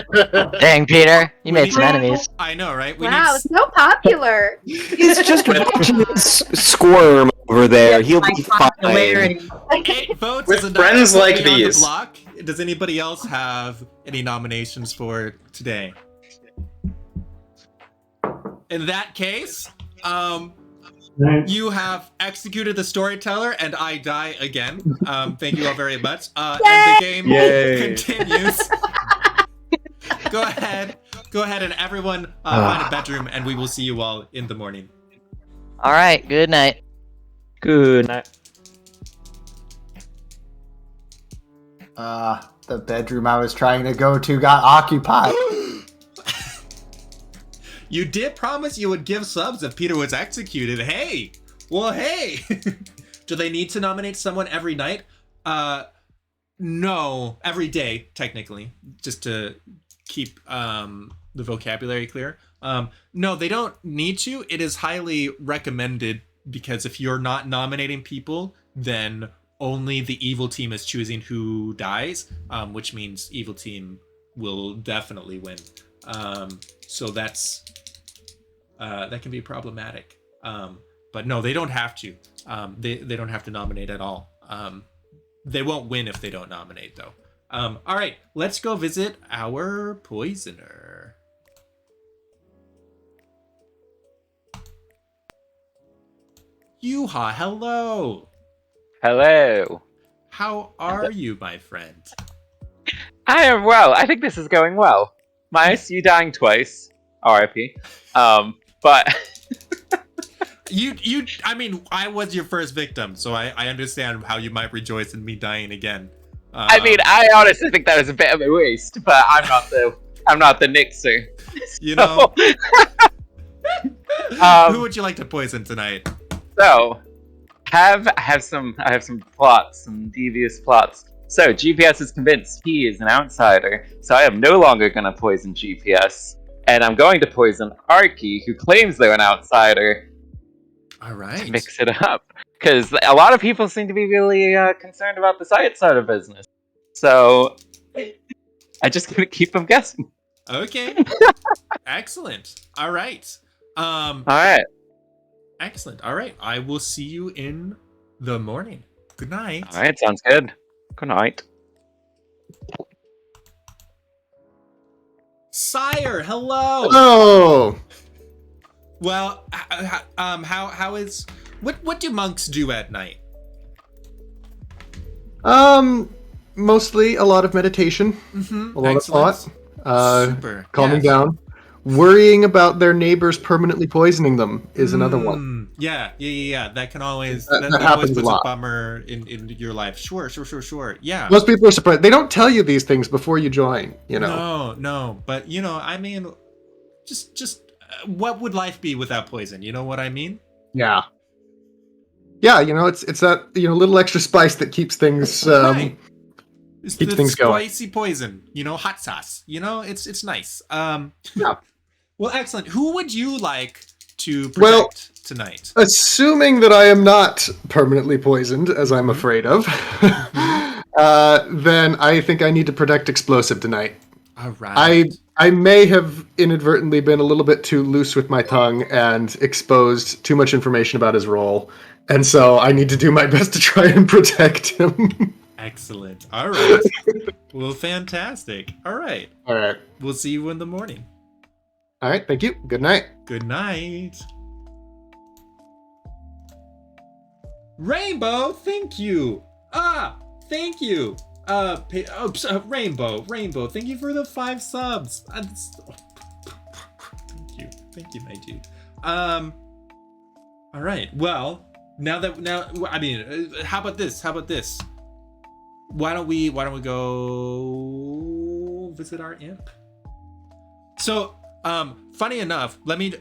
Dang, Peter, you We made need- some enemies. I know, right? We Wow, need so popular. He's just watching us squirm over there. He'll be fine. 8 votes. With is enough friends to put like me on the these. block. Does anybody else have any nominations for today? In that case, you have executed the storyteller, and I die again. Thank you all very much. And the game continues. Go ahead, and everyone find a bedroom, and we will see you all in the morning. All right, good night. Good night. The bedroom I was trying to go to got occupied. You did promise you would give subs if Peter was executed. Hey, well, hey. Do they need to nominate someone every night? No, every day technically, just to keep the vocabulary clear. No, they don't need to. It is highly recommended because if you're not nominating people, then only the evil team is choosing who dies, which means evil team will definitely win. So that's that can be problematic. But no, they don't have to. They don't have to nominate at all. They won't win if they don't nominate, though. All right, let's go visit our poisoner. Yuha, hello. Hello. How are you, my friend? I am well. I think this is going well. Minus you dying twice. RIP. But I mean, I was your first victim, so I understand how you might rejoice in me dying again. I mean, I honestly think that was a bit of a waste, but I'm not the Nixer. You know. So, who would you like to poison tonight? So, I have some plots, some devious plots. So, GPS is convinced he is an outsider, so I am no longer going to poison GPS, and I'm going to poison Arky, who claims they're an outsider. All right. To mix it up, because a lot of people seem to be really concerned about the science side of business. So, I just gonna keep them guessing. Okay. Excellent. All right. All right. Excellent. All right. I will see you in the morning. Good night. All right. Sounds good. Good night. Sire, hello. Hello. Well, how is what do monks do at night? Mostly a lot of meditation, Mm-hmm. a lot Excellent. of thought, Super. calming Yes. down. Worrying about their neighbors permanently poisoning them is another one. Yeah. That can always That that always happens a puts a lot. bummer in your life. Sure. Yeah. Most people are surprised. They don't tell you these things before you join, you know. No. But I mean, just what would life be without poison? You know what I mean? Yeah. Yeah, it's that, little extra spice that keeps things Right. It's keeps the things going. spicy poison, hot sauce. It's nice. Yeah. Well, excellent. Who would you like to protect Well, tonight? Assuming that I am not permanently poisoned, as I'm afraid of, Then I think I need to protect explosive tonight. All right. I may have inadvertently been a little bit too loose with my tongue and exposed too much information about his role, and so I need to do my best to try and protect him. Excellent. All right. Well, fantastic. All right. All right. We'll see you in the morning. All right. Thank you. Good night. Good night. Rainbow, thank you. Thank you. Rainbow, thank you for the 5 subs. Thank you, my dude. All right. Well, now, I mean, how about this? Why don't we go visit our imp? So, funny enough, let me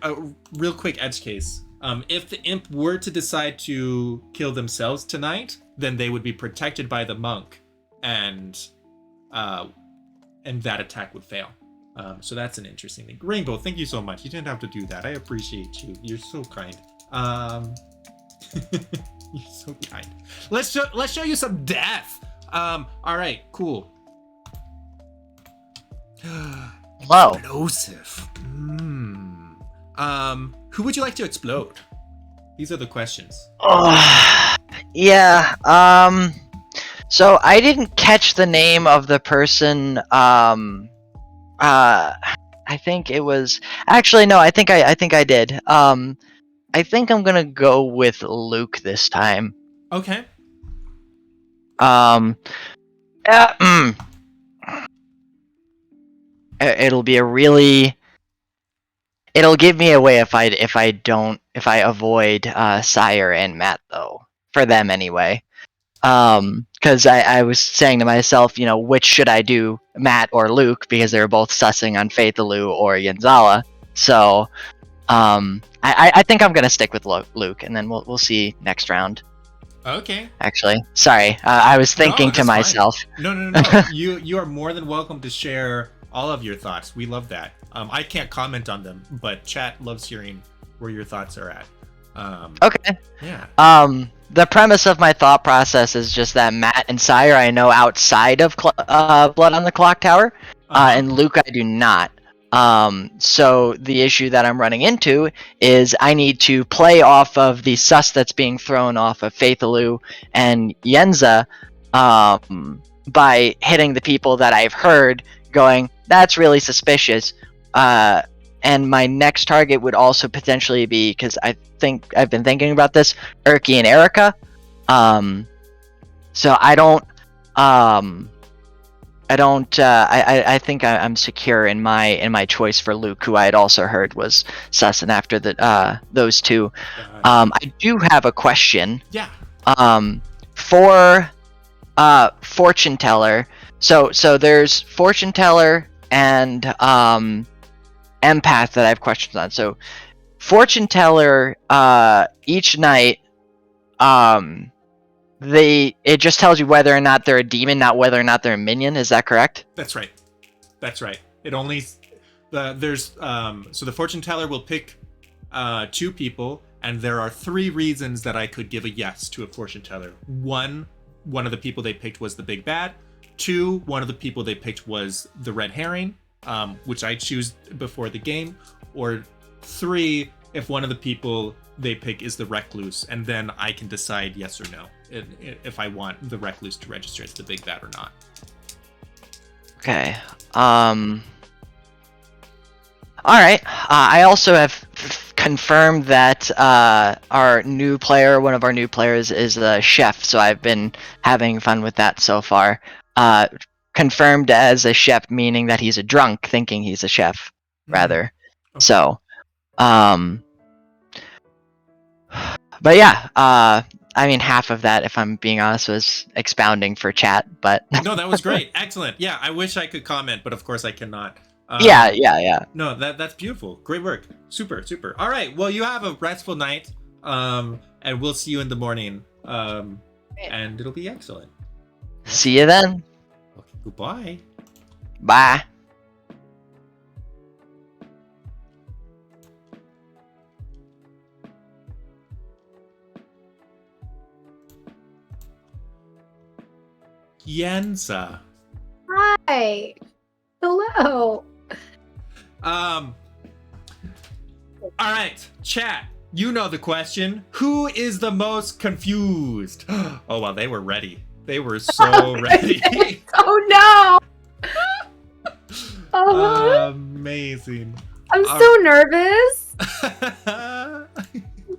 real quick edge case. If the imp were to decide to kill themselves tonight, then they would be protected by the monk, and that attack would fail. So that's an interesting thing. Rainbow, thank you so much. You didn't have to do that. I appreciate you. You're so kind. You're so kind. Let's show you some death. All right, cool. Hello. Explosive. Who would you like to explode? These are the questions. Yeah. So I didn't catch the name of the person. I think it was. Actually, no. I think I did. I think I'm gonna go with Luke this time. Okay. It'll be a really. It'll give me away if I avoid Sire and Matt though, for them anyway. Because I was saying to myself, you know, which should I do, Matt or Luke, because they were both sussing on Faithalu or Yenzala. So, I think I'm gonna stick with Luke, and then we'll see next round. Okay. Actually, sorry, I was thinking to myself. Fine. No. You are more than welcome to share all of your thoughts. We love that. I can't comment on them, but chat loves hearing where your thoughts are at. Okay. Yeah. The premise of my thought process is just that Matt and Sire I know outside of Blood on the Clocktower, and Luke I do not. So the issue that I'm running into is I need to play off of the sus that's being thrown off of Faithalu and Yenza, by hitting the people that I've heard going, that's really suspicious. And my next target would also potentially be, because I think I've been thinking about this, Erky and Erica. So I think I'm secure in my choice for Luke, who I had also heard was sussing after those two. I do have a question. Yeah. For Fortune Teller. So there's Fortune Teller and Empath that I have questions on. So Fortune Teller, each night, it just tells you whether or not they're a demon, not whether or not they're a minion. Is that correct? That's right. It only there's so the fortune teller will pick 2 people, and there are 3 reasons that I could give a yes to a fortune teller. One of the people they picked was the big bad. 2, one of the people they picked was the red herring, which I choose before the game. Or 3, if one of the people they pick is the recluse, and then I can decide yes or no if I want the recluse to register as the big bad or not. Okay. All right. I also have confirmed that our new player, one of our new players, is a chef. So I've been having fun with that so far. Confirmed as a chef, meaning that he's a drunk, thinking he's a chef, rather. Okay. So, but yeah. I mean, half of that, if I'm being honest, was expounding for chat. But no, that was great. Excellent. Yeah, I wish I could comment, but of course I cannot. Yeah. No, that's beautiful. Great work. Super. All right. Well, you have a restful night. And we'll see you in the morning. And it'll be excellent. See you then. Okay, goodbye. Bye. Yenza. Hi. Hello. All right, chat. You know the question. Who is the most confused? Oh, well, they were ready. They were so ready. Oh no. Oh, Amazing. I'm so nervous.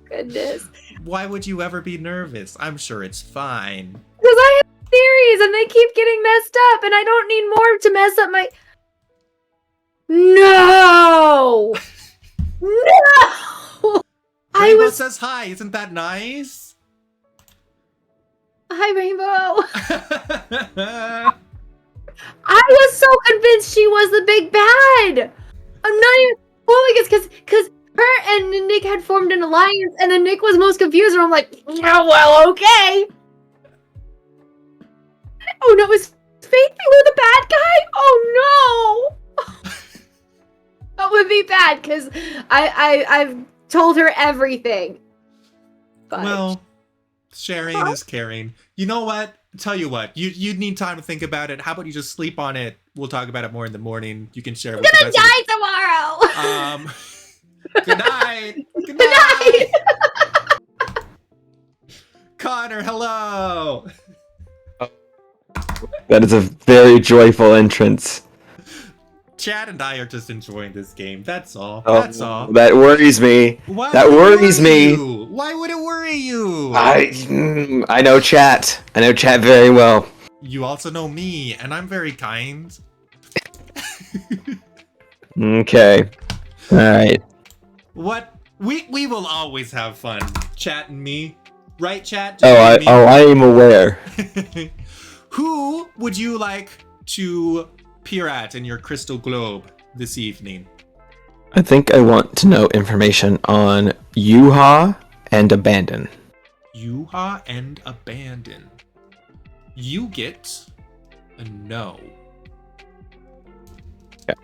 Goodness. Why would you ever be nervous? I'm sure it's fine. Because I have theories and they keep getting messed up and I don't need more to mess up my... No! No! Rainbow says hi. Isn't that nice? Hi, Rainbow. I was so convinced she was the big bad. I'm not even... Well, I guess because her and Nick had formed an alliance and then Nick was most confused and I'm like, yeah, well, okay. Oh no, is Faith were the bad guy? Oh no! That would be bad because I've told her everything. But... Well, sharing is caring. You know what? Tell you what, you need time to think about it. How about you just sleep on it? We'll talk about it more in the morning. You can share. I'm gonna die tomorrow. Good night. Good night. Connor, hello. That is a very joyful entrance. Chad and I are just enjoying this game. That's all. Oh, That's all. That worries me. Why that would it worries worry me. you? Why would it worry you? I know chat. I know chat very well. You also know me, and I'm very kind. Okay. All right. What? We will always have fun, chat and me. Right, chat? I am aware. Who would you like to peer at in your crystal globe this evening? I think I want to know information on Yuha and Abandon. Yuha and Abandon. You get a no. Okay.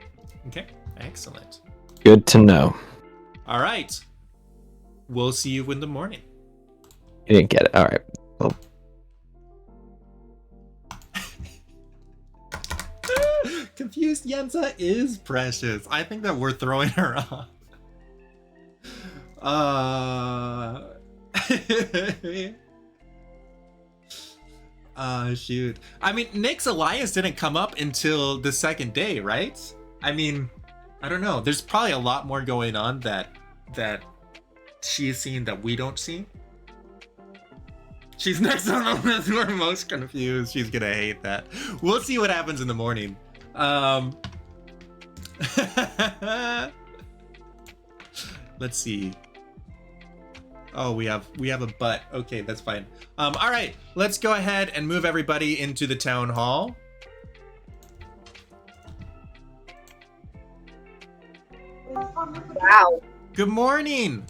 Okay, excellent. Good to know. All right. We'll see you in the morning. You didn't get it. All right. Well. Confused Yenza is precious. I think that we're throwing her off. Shoot. I mean, Nick's alliance didn't come up until the second day, right? I mean, I don't know. There's probably a lot more going on that she's seen that we don't see. She's next on the list who are most confused. She's gonna hate that. We'll see what happens in the morning. Let's see. Oh, we have a butt. Okay, that's fine. All right, let's go ahead and move everybody into the town hall. Wow. Good morning.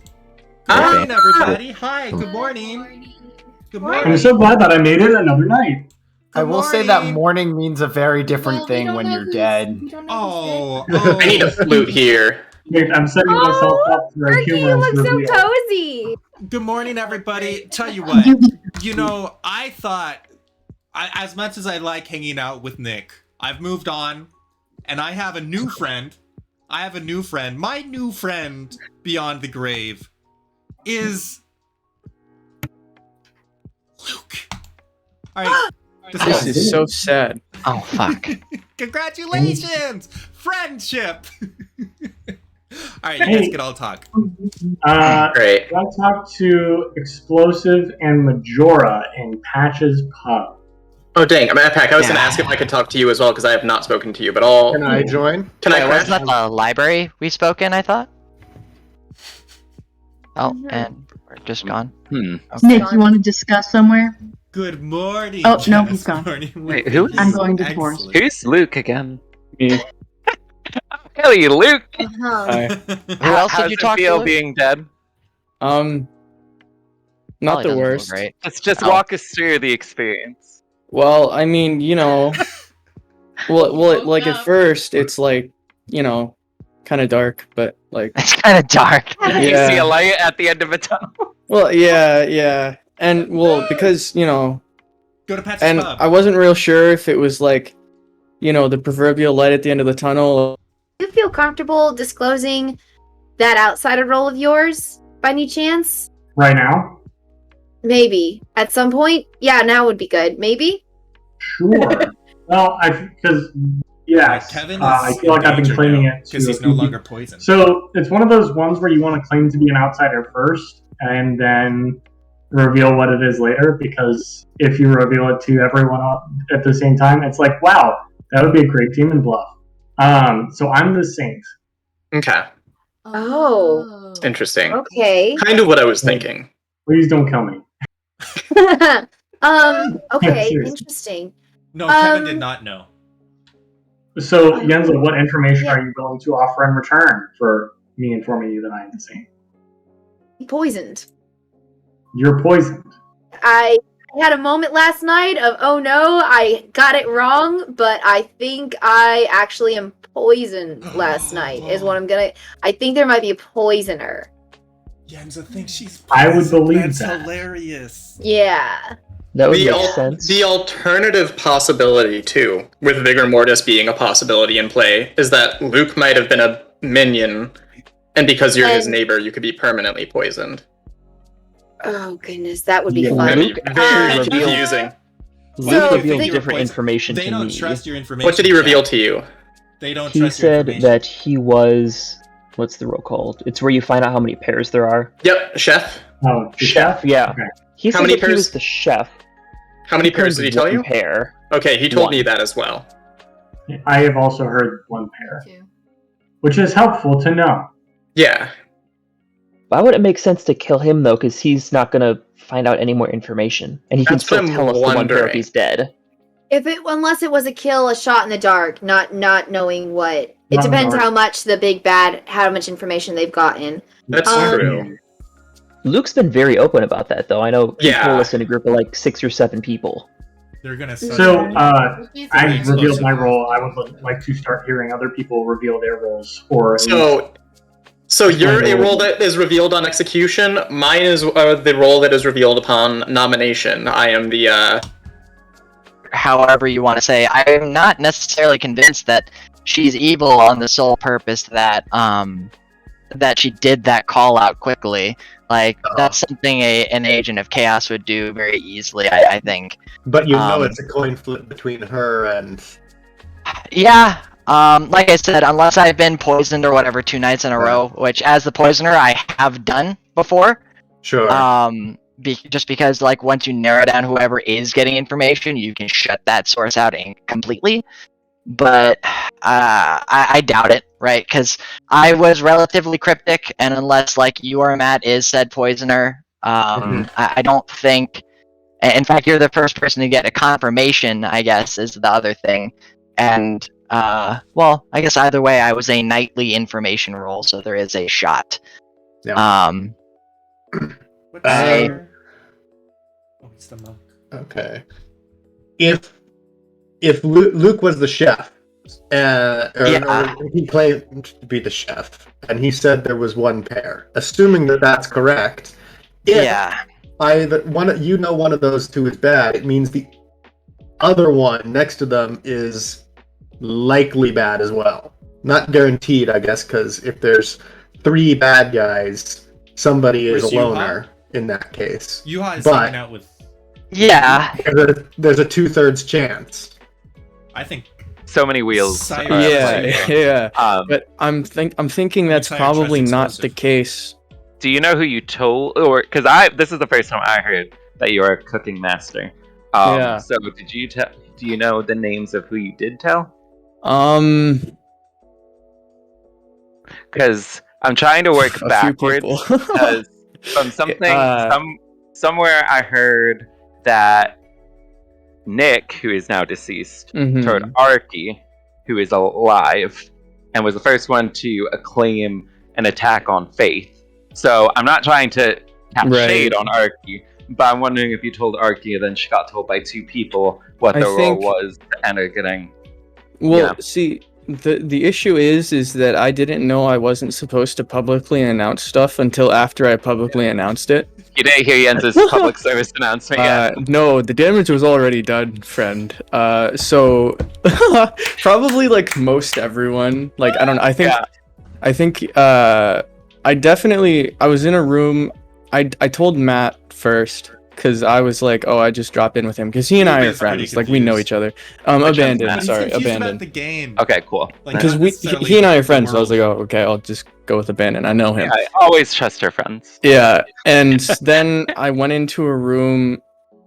Good morning, everybody. Hi. Good morning. Good morning. I'm so glad that I made it another night. I will say that morning means a very different thing when you're dead. Oh, I need a flute here. Wait, I'm setting myself up for a Ricky, you humorous look so reveal. cozy. Good morning, everybody. Tell you what, you know, I thought, as much as I like hanging out with Nick, I've moved on, and I have a new friend. My new friend beyond the grave is Luke. All right. This is so sad. Oh fuck. Congratulations! Friendship! Alright, you guys can all talk. Great. I talked to Explosive and Majora in Patch's Pub. Oh dang, I'm at Pack. I was gonna ask if I could talk to you as well because I have not spoken to you, but I'll. Can I join? Can I? Wasn't that the library we spoke in? I thought. Oh, and we're just gone. Okay. Nick, you want to discuss somewhere? Good morning. Oh, no, he's gone. Wait, who? I'm going to divorce. Who's Luke again? Me. Hey, Luke. Hi. Who else did you talk feel to? being dead? Not Probably the doesn't feel worst. great. Let's just Oh. walk us through the experience. Well, I mean, you know, like no. at first it's like, you know, kind of dark, but like, It's kind of dark. You see yeah. a light at the end of a tunnel. Well, yeah, and well, because you know, Go to Pat's And Pub. I wasn't real sure if it was like, you know, the proverbial light at the end of the tunnel. Do you feel comfortable disclosing that outsider role of yours by any chance? Right now? Maybe. At some point? Yeah, now would be good. Maybe? Sure. Well, because yes, Kevin I is feel like I've been endangered claiming now, it to because he's a no few longer people. poisoned. So it's one of those ones where you want to claim to be an outsider first, and then reveal what it is later. Because if you reveal it to everyone at the same time, it's like, wow, that would be a great demon bluff. So I'm the Saint. Okay. Oh. Interesting. Okay. Kind of what I was thinking. Please don't kill me. Okay, Seriously. interesting. No, Kevin did not know. So, Yenza, what information are you willing to offer in return for me informing you that I am the Saint? Poisoned. You're poisoned. I had a moment last night of, oh no, I got it wrong, but I think I actually am poisoned last night, is what I'm gonna. I think there might be a poisoner. Yenza thinks she's I would believe That's that. hilarious. Yeah. That would The, make al- sense. the alternative possibility, too, with Vigor Mortis being a possibility in play, is that Luke might have been a minion, and because you're his And- neighbor, you could be permanently poisoned. Oh goodness, that would be Yeah, fun. Luke Very revealed- confusing. Luke So, revealed they- different information They to don't me. trust your information. What did he reveal to you? They don't He trust your said information. that he was. What's the role called? It's where you find out how many pairs there are. Yep, chef. Oh, the chef? Yeah. Okay. He How said many that he pairs- was the chef. How many He pairs did he tell claimed you? one pair. Okay, he told One. me that as well. I have also heard one pair, Two. which is helpful to know. Yeah. Why would it make sense to kill him though? Because he's not gonna find out any more information, and he can That's still what I'm tell us the one pair if wondering. he's dead. Unless it was a kill, a shot in the dark, not knowing what. It Not in the depends dark. how much the big bad, how much information they've gotten. That's true. Luke's been very open about that though. I know he Yeah. told us in a group of like 6 or 7 people. They're gonna. So, He's I very revealed my explosive. role. I would like to start hearing other people reveal their roles. Or at least- So you're a role that is revealed on execution. Mine is the role that is revealed upon nomination. I am the However you want to say. I'm not necessarily convinced that she's evil on the sole purpose that that she did that call out quickly. Like that's something an agent of chaos would do very easily. I think. But you know Um, it's a coin flip between her and. Yeah. Like I said, unless I've been poisoned or whatever 2 nights in a row, which as the poisoner I have done before. Sure. Just because like once you narrow down whoever is getting information, you can shut that source out completely. But I doubt it, right? Because I was relatively cryptic, and unless like you or Matt is said poisoner, I don't think. In fact, you're the first person to get a confirmation, I guess, is the other thing. And well, I guess either way, I was a nightly information roll, so there is a shot. Yeah. What's I- your- Oh, it's the monk. Okay. If Luke was the chef, or he claimed to be the chef, and he said there was one pair, assuming that that's correct. If Yeah. one of those two is bad, it means the other one next to them is likely bad as well. Not guaranteed, I guess, because if there's 3 bad guys, somebody is Where's a Yuha? loner in that case. Yuha is But- hanging out with. Yeah. There's a 2/3 chance. I think. So many wheels. Cyrus. Yeah. Um, But I'm thinking that's Entire probably trust not the explosive. case. do you know who you told, or because this is the first time I heard that you're a cooking master. Yeah. So did you tell? Do you know the names of who you did tell? Because I'm trying to work A few backwards. people. Because from something, Uh, somewhere I heard that Nick, who is now deceased, Mhm. told Arky, who is alive, and was the first one to acclaim an attack on Faith. So I'm not trying to cast Right. shade on Arky, but I'm wondering if you told Arky and then she got told by 2 people what I the role think- was and are getting. Well, Yeah. see, the issue is that I didn't know I wasn't supposed to publicly announce stuff until after I publicly announced it. You didn't hear Jens's public service announcement yet. No, the damage was already done, friend. So probably like most everyone. Like I don't know. I think I was in a room. I told Matt first because I was like, oh, I just dropped in with him because he and I are friends. Like we know each other. Abandoned. Sorry, abandoned. The game. Okay, cool. Because he and I are friends. So I was like, oh, okay, I'll just go with abandoned. I know him. Yeah, I always trust her friends. Yeah, and then I went into a room,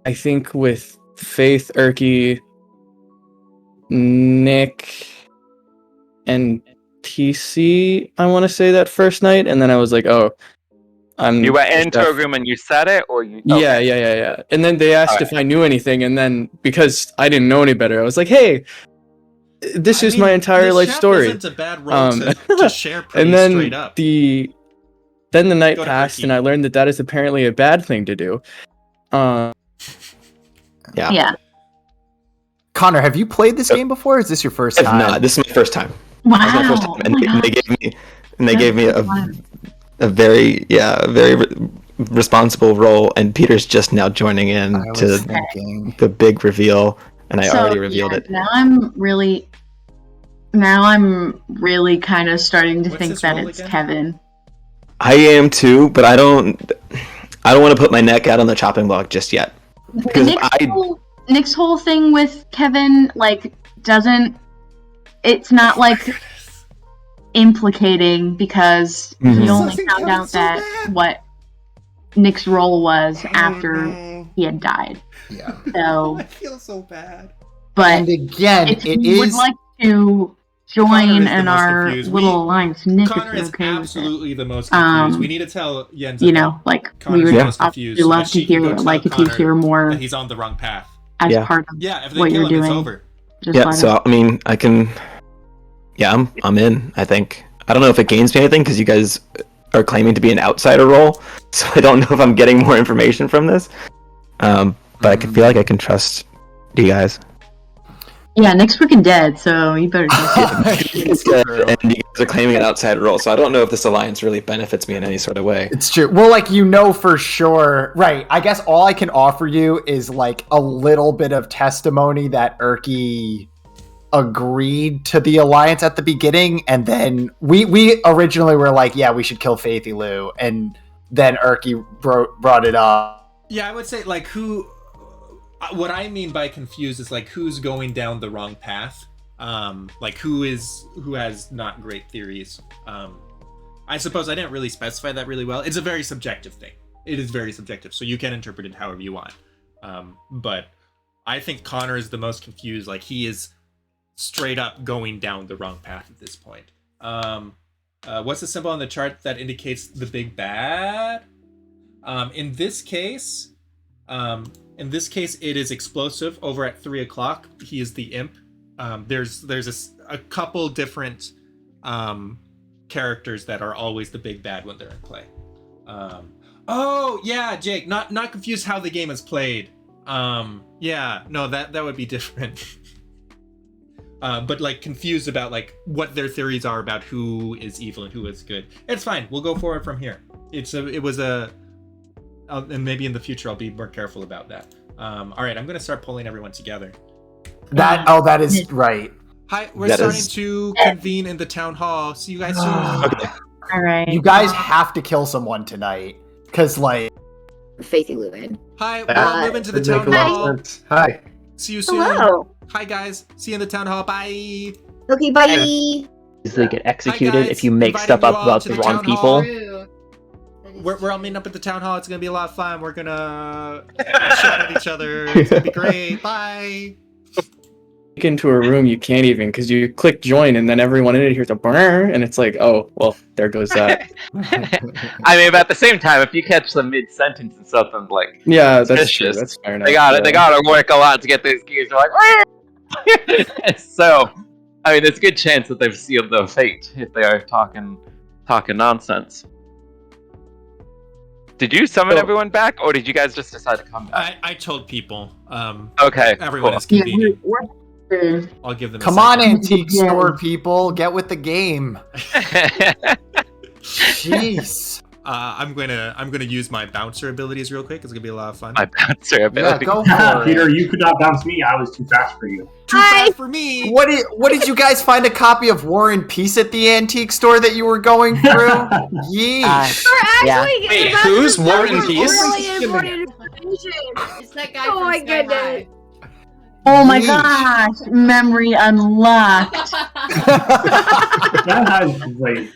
I think with Faith, Erky, Nick, and TC. I want to say that first night, and then I was like, oh. You went into a room and you said it, or you? Okay. Yeah. And then they asked if I knew anything, and then because I didn't know any better, I was like, "Hey, this is my entire life story." Isn't a bad role to share pretty and then straight up. the night passed, and I learned that is apparently a bad thing to do. Yeah. Connor, have you played this game before? Or is this your first time? No, this is my first time. Wow. This is my first time. And they gave me a very responsible role, and Peter's just now joining in to the big reveal, and I already revealed it. Now I'm really kind of starting to think that it's again? Kevin. I am too, but I don't want to put my neck out on the chopping block just yet. Nick's whole thing with Kevin, it's not like implicating because he only found out that what Nick's role was after he had died. Yeah. So I feel so bad. But and again, if you would like to join in our little alliance, Nick Connor is okay absolutely the most confused. We need to tell Jens. We would obviously love to hear, if you hear more. That he's on the wrong path. As part of if they what kill you're him, doing. it's over. So I mean, I can. Yeah, I'm in. I think I don't know if it gains me anything because you guys are claiming to be an outsider role, so I don't know if I'm getting more information from this. But I can feel like I can trust you guys. Yeah, Nick's freaking dead, so you better and you guys are claiming an outsider role, so I don't know if this alliance really benefits me in any sort of way. It's true. Well, for sure. Right. I guess all I can offer you is a little bit of testimony that Erky agreed to the alliance at the beginning, and then we originally were like, yeah, we should kill Faithy Lou, and then Erky brought it up. Yeah, I would say who. What I mean by confused is who's going down the wrong path. Who has not great theories. I suppose I didn't really specify that really well. It's a very subjective thing. It is very subjective, so you can interpret it however you want. But I think Connor is the most confused. He is straight up going down the wrong path at this point. What's the symbol on the chart that indicates the big bad? In this case, it is explosive over at 3:00. He is the imp. There's a couple different characters that are always the big bad when they're in play. Oh yeah, Jake, not confused how the game is played. That would be different. But confused about what their theories are about who is evil and who is good. It's fine. We'll go forward from here. And maybe in the future I'll be more careful about that. All right, I'm gonna start pulling everyone together. That is right. Hi, we're starting to convene in the town hall. See you guys soon. Okay. All right. You guys have to kill someone tonight, because Faithy Lewin. Hi, we're all moving to the town hall. Hi. See you soon. Hello. Hi guys. See you in the town hall. Bye. Okay, bye. Easily get executed guys. if you make Inviting stuff you up all about to the the wrong town people. hall. We're all meeting up at the town hall. It's gonna be a lot of fun. We're gonna shout at each other. It's gonna be great. Bye. Into a room you can't even because you click join and then everyone in it hears a brrr and it's like, oh well, there goes that. I mean, but at the same time, if you catch them mid-sentence and something yeah, that's true. That's fair enough. They gotta work a lot to get those keys. They're so, I mean, there's a good chance that they've sealed their fate if they are talking nonsense. Did you summon everyone back, or did you guys just decide to come back? I told people. Okay. Everyone cool. is convenient. I'll give them. Come on, antique store people, get with the game. Jeez. I'm gonna use my bouncer abilities real quick. It's gonna be a lot of fun. My bouncer Yeah, ability. go for Peter, it. you could not bounce me. I was too fast for you. Too fast for me. What did you guys find a copy of War and Peace at the antique store that you were going through? Yeesh. Yeah. Wait, who's War and Peace? It's that guy Oh from my Sky goodness. Oh my Yeesh. gosh, memory unlocked. High. That has great.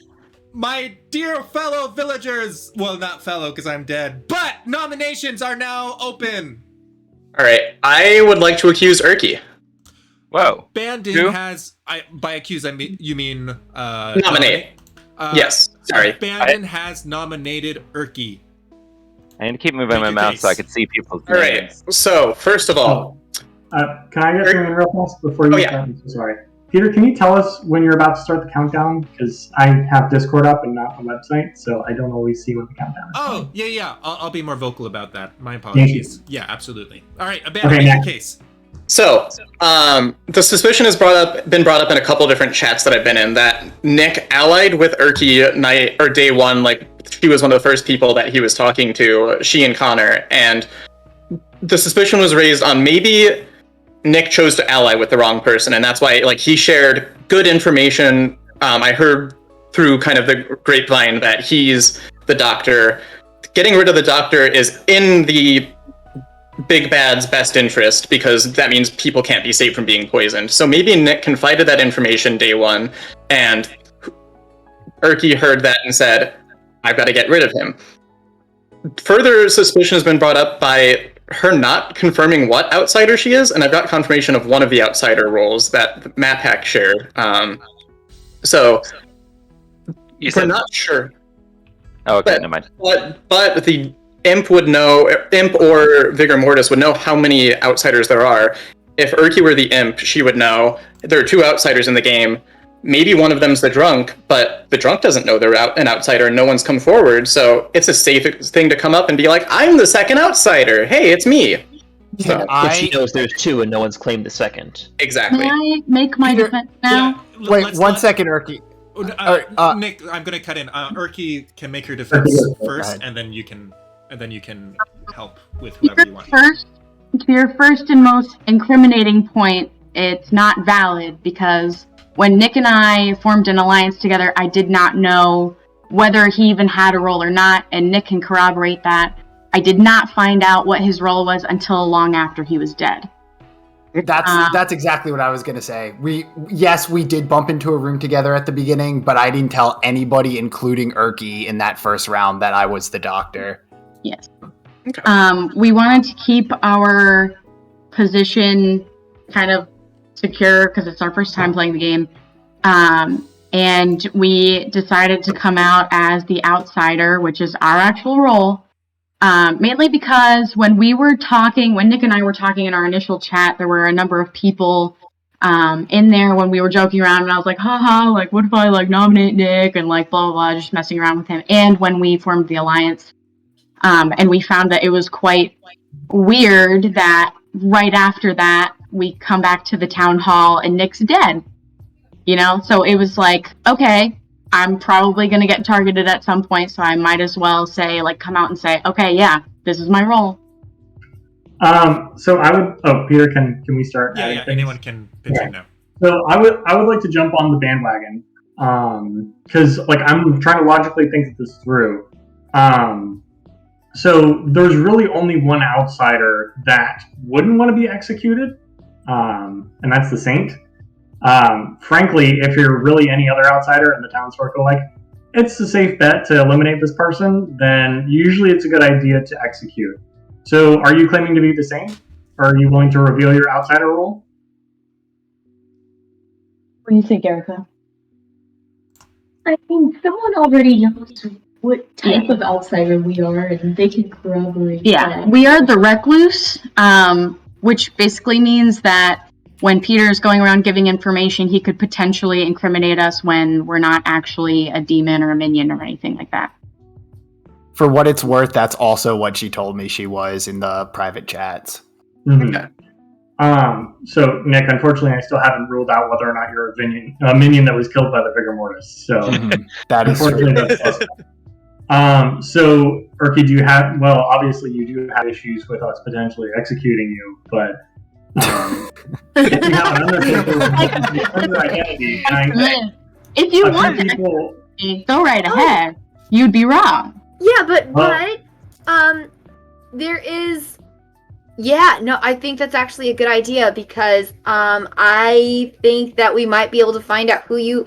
My dear fellow villagers, well, not fellow because I'm dead, but nominations are now open. All right, I would like to accuse Urki. Whoa. Bandon Who? has, by accuse, you mean Nominate. Yes, sorry. Bandon has nominated Urki. I need to keep moving my mouse so I can see people's All right, names. so first of all, Can I get something real fast before you start? I'm so sorry. Peter, can you tell us when you're about to start the countdown? Because I have Discord up and not a website, so I don't always see when the countdown is. Oh, yeah. I'll be more vocal about that. My apologies. Yeah, absolutely. All right, Bandon, Okay, make your next. case. So, the suspicion has been brought up in a couple different chats that I've been in that Nick allied with Urki night or day one, like she was one of the first people that he was talking to, she and Connor, and the suspicion was raised on maybe Nick chose to ally with the wrong person, and that's why like he shared good information. I heard through kind of the grapevine that he's the doctor. Getting rid of the doctor is in the big bad's best interest because that means people can't be saved from being poisoned. So maybe Nick confided that information day one, and Urki heard that and said, I've got to get rid of him. Further suspicion has been brought up by her not confirming what outsider she is, and I've got confirmation of one of the outsider roles that Matt Hack shared. So we're not sure. Oh, okay, But- never mind. But the Imp would know, Imp or Vigor Mortis would know how many outsiders there are. If Urki were the Imp, she would know there are two outsiders in the game. Maybe one of them's the drunk, but the drunk doesn't know they're an outsider and no one's come forward, so it's a safe thing to come up and be like, I'm the second outsider! Hey, it's me! So, If she knows there's two and no one's claimed the second. exactly. May I make my defense now? Wait, let's one not- second, Urki. Nick, I'm gonna cut in. Urki can make her defense Go first, ahead. and then you can help with whoever you want. To your first and most incriminating point, it's not valid because when Nick and I formed an alliance together, I did not know whether he even had a role or not, and Nick can corroborate that. I did not find out what his role was until long after he was dead. That's exactly what I was gonna say. We did bump into a room together at the beginning, but I didn't tell anybody, including Urki, in that first round that I was the doctor. Yes. We wanted to keep our position kind of secure because it's our first time playing the game. And we decided to come out as the outsider, which is our actual role. Mainly because when Nick and I were talking in our initial chat, there were a number of people in there when we were joking around, and I was like, haha, like, what if I, like, nominate Nick, and, like, blah, blah, blah, just messing around with him. And when we formed the alliance, and we found that it was quite weird that right after that, we come back to the town hall and Nick's dead. You know? So it was like, okay, I'm probably going to get targeted at some point, so I might as well say, like, come out and say, okay, yeah, this is my role. So I would. Oh, Peter, can we start? Yeah, adding yeah. things? Anyone can pitch in now. So I would like to jump on the bandwagon because like I'm trying to logically think this through. So there's really only one outsider that wouldn't want to be executed, and that's the Saint. Frankly, if you're really any other outsider in the townsfolk are like, it's a safe bet to eliminate this person, then usually it's a good idea to execute. So are you claiming to be the Saint? Or are you willing to reveal your outsider role? What do you think, Erica? I mean, someone already knows what type of outsider we are, and they can corroborate. Yeah, that. we are the recluse, which basically means that when Peter's going around giving information, he could potentially incriminate us when we're not actually a demon or a minion or anything like that. For what it's worth, that's also what she told me she was in the private chats. Mm-hmm. So Nick, unfortunately, I still haven't ruled out whether or not you're a minion that was killed by the Vigor Mortis. So That is true. unfortunately, that's So, Urki, do you have? Well, obviously, you do have issues with us potentially executing you, but if you have an under identity, If you a few want people, to go right ahead, you'd be wrong. Yeah, but Well- there is. Yeah, no, I think that's actually a good idea because I think that we might be able to find out we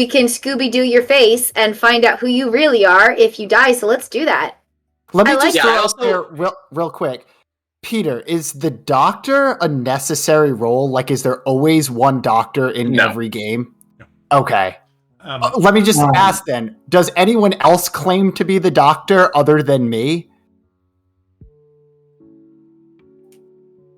can Scooby-Doo your face and find out who you really are if you die, so let's do that. Let me I just like throw that. out there real quick. Peter, is the doctor a necessary role? Like, is there always one doctor in No. every game? No. Okay. Let me just ask then, does anyone else claim to be the doctor other than me?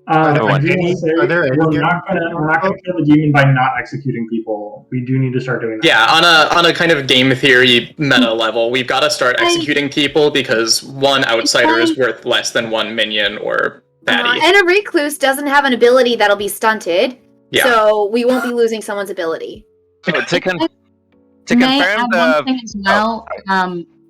I do Are want to say there any we're not gonna kill the demon by not executing people. We do need to start doing that. Yeah, on a kind of game theory meta level, we've got to start executing people because one outsider is worth less than one minion or baddie. And a recluse doesn't have an ability that'll be stunted, Yeah. so we won't be losing someone's ability. To May I confirm add one thing as well?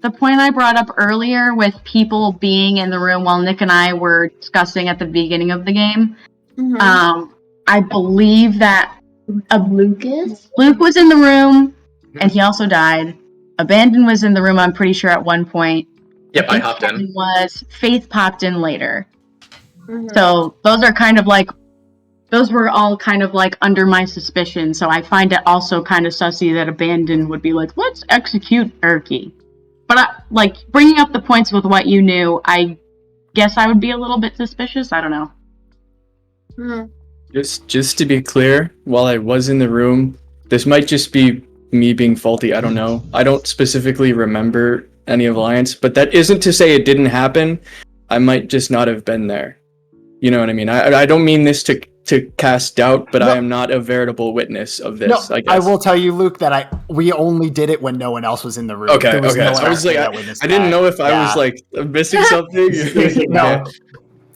The point I brought up earlier with people being in the room while Nick and I were discussing at the beginning of the game. I believe that Luke was in the room, and he also died. Abandon was in the room, I'm pretty sure, at one point. Yep, I think hopped in. Kevin was. Faith popped in later. Mhm. So those were all kind of like under my suspicion. So I find it also kind of sussy that Abandon would be like, let's execute Urki. But bringing up the points with what you knew, I guess I would be a little bit suspicious. I don't know. Just to be clear, while I was in the room, this might just be me being faulty. I don't know. I don't specifically remember any Alliance, but that isn't to say it didn't happen. I might just not have been there. You know what I mean? I don't mean this to cast doubt, but I am not a veritable witness of this. No, I guess. I will tell you, Luke, that we only did it when no one else was in the room. Okay. There was no one So I was else like, there that witnessed I didn't that. know if I was like missing something. No.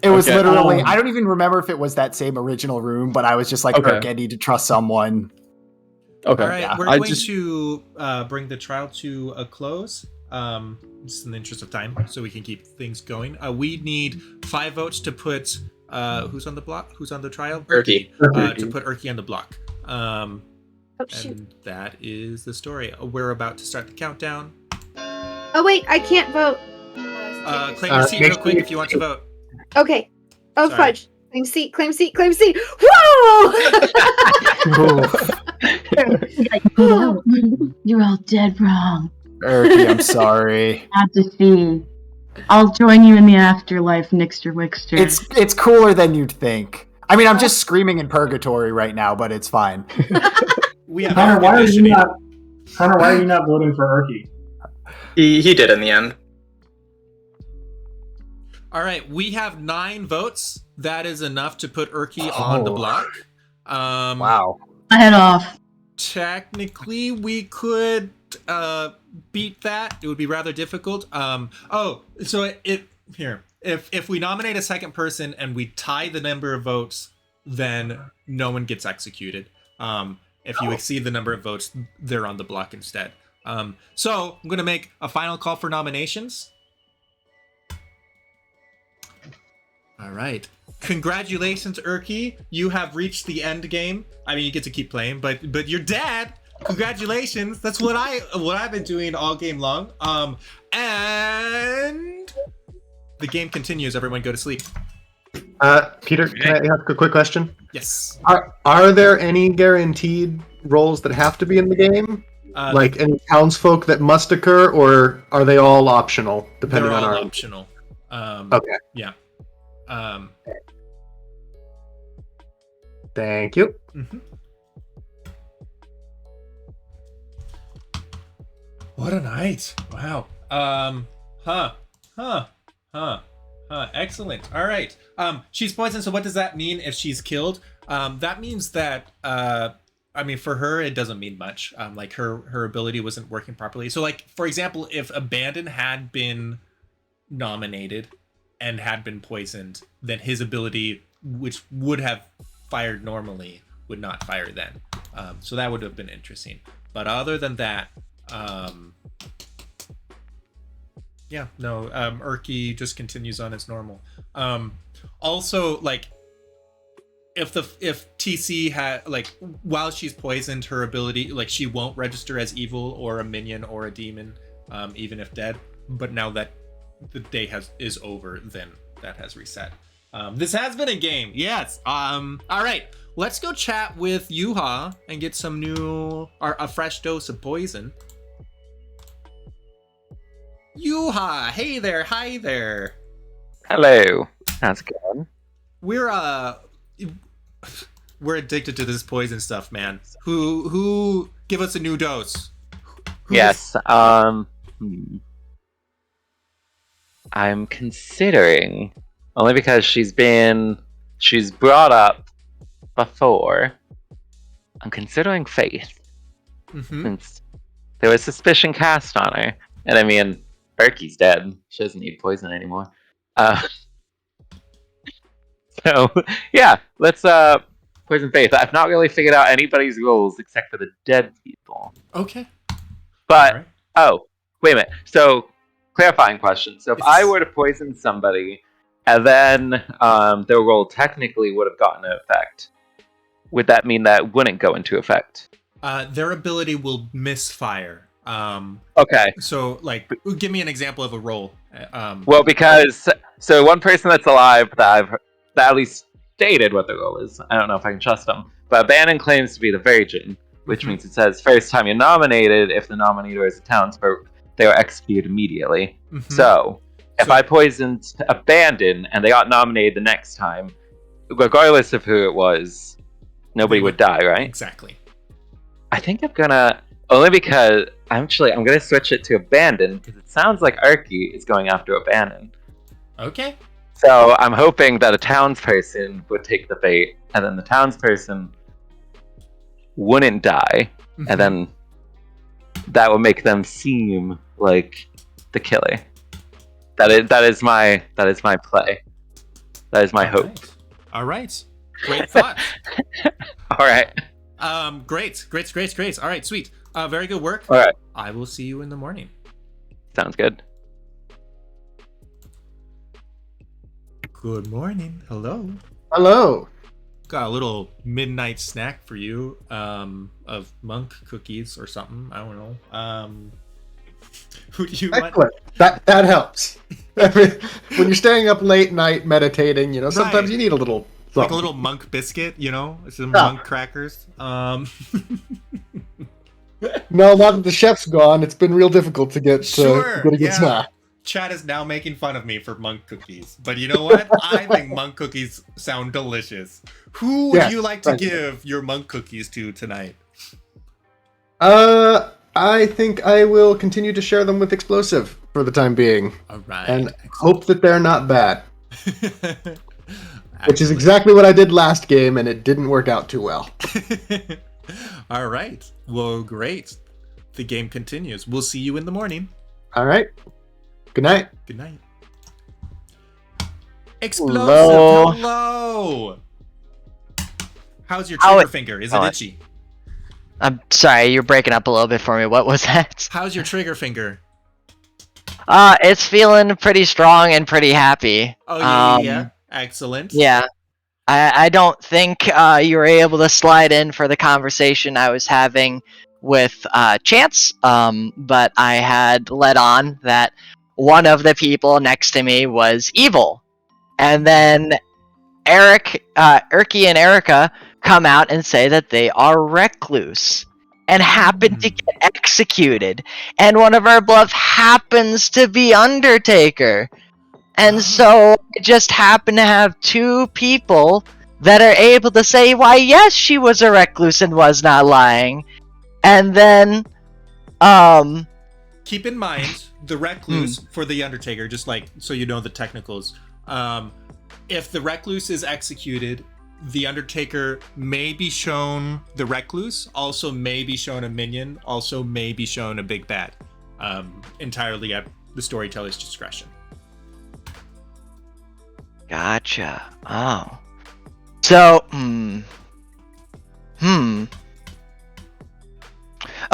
It was Okay. literally, I don't even remember if it was that same original room, but I was just like, Okay. Kirk, I need to trust someone. Okay. All right, Yeah. we're I going just- to bring the trial to a close. Just in the interest of time, so we can keep things going. We need 5 votes to put who's on the block? Who's on the trial? Urki. To put Urki on the block. Oh, shoot. And that is the story. We're about to start the countdown. Oh, wait, I can't vote. Claim your seat make real quick sure if you want to vote. Okay. Oh, Sorry. fudge. Claim seat, claim seat, claim seat. Whoa! You're all dead wrong. Urki, I'm sorry. Have to see. I'll join you in the afterlife, Nixter Wixter. It's cooler than you'd think. I mean, I'm just screaming in purgatory right now, but it's fine. We have Hunter, air why are you conditioning. not voting for Urki? He did in the end. All right, we have 9 votes. That is enough to put Urki on the block. Wow. Head off. Technically, we could beat that. It would be rather difficult. If we nominate a second person and we tie the number of votes, then no one gets executed. If you exceed the number of votes, they're on the block instead. So I'm going to make a final call for nominations. All right. Congratulations, Urki. You have reached the end game. I mean, you get to keep playing, but you're dead. Congratulations. That's what I've been doing all game long. And the game continues. Everyone go to sleep. Peter, can I ask a quick question? Yes. Are there any guaranteed roles that have to be in the game? Like any townsfolk that must occur, or are they all optional depending They're on all our? optional. Okay. Yeah. Thank you. Mhm. What a night! Wow. Excellent. All right. She's poisoned. So what does that mean if she's killed? That means that I mean, for her, it doesn't mean much. Like her ability wasn't working properly. So, like, for example, if Abandon had been nominated and had been poisoned, then his ability, which would have fired normally, would not fire then. So that would have been interesting. But other than that, Yeah, no, Urki just continues on as normal. Also, like, if TC had, like, while she's poisoned, her ability, like, she won't register as evil or a minion or a demon, even if dead. But now that the day is over, then that has reset. This has been a game, yes. All right, let's go chat with Yuha and get some a fresh dose of poison. Yuha, hey there, hi there. Hello. How's it going? We're addicted to this poison stuff, man. Who give us a new dose? Yes. I'm considering, only because she's brought up before. I'm considering Faith, since there was suspicion cast on her, and I mean, Berkey's dead. She doesn't need poison anymore. So yeah, let's poison Faith. I've not really figured out anybody's roles except for the dead people. Okay. But right. Oh, wait a minute. So clarifying question. So if I were to poison somebody, and then their role technically would have gotten an effect, would that mean that wouldn't go into effect? Their ability will misfire. Okay. So, like, give me an example of a role. Well, because so one person that's alive that at least stated what the role is. I don't know if I can trust them, but Bannon claims to be the Virgin, which means it says first time you're nominated, if the nominator is a townsfolk, they are executed immediately. So if I poisoned Abandon and they got nominated the next time, regardless of who it was, nobody would die, right? Exactly. I think I'm gonna, only because I'm gonna switch it to Abandon because it sounds like Arky is going after Abandon. Okay. So I'm hoping that a townsperson would take the bait, and then the townsperson wouldn't die, and then that would make them seem like the killer. That is my play. That is my hope. All right. Great thought. All right. Great. All right, sweet. Very good work. All right. I will see you in the morning. Sounds good. Good morning. Hello. Hello. Got a little midnight snack for you, of monk cookies or something. I don't know. Who do you want? That helps. I mean, when you're staying up late night meditating, sometimes Right. you need a little something. Like a little monk biscuit, some monk crackers. No, now that the chef's gone, it's been real difficult to get Sure, get a good snack. Chad is now making fun of me for monk cookies, but you know what? I think monk cookies sound delicious. Who would you like to give your monk cookies to tonight? I think I will continue to share them with Explosive for the time being. All right. And hope that they're not bad. Which is exactly what I did last game, and it didn't work out too well. All right. Well, great. The game continues. We'll see you in the morning. All right. Good night. Good night. Explosive. Hello. How's your trigger finger? Is it itchy? I'm sorry, you're breaking up a little bit for me. What was that? How's your trigger finger? It's feeling pretty strong and pretty happy. Oh, yeah. Excellent. Yeah. I don't think you were able to slide in for the conversation I was having with Chance, but I had let on that one of the people next to me was evil. And then Erky and Erica come out and say that they are recluse and happen to get executed. And one of our bluff happens to be Undertaker. And so I just happen to have two people that are able to say, why, yes, she was a recluse and was not lying. And then, keep in mind the recluse for the Undertaker, just like so you know the technicals. If the recluse is executed, the Undertaker may be shown the recluse, also may be shown a minion, also may be shown a big bad. Entirely at the storyteller's discretion. Gotcha. Oh. So,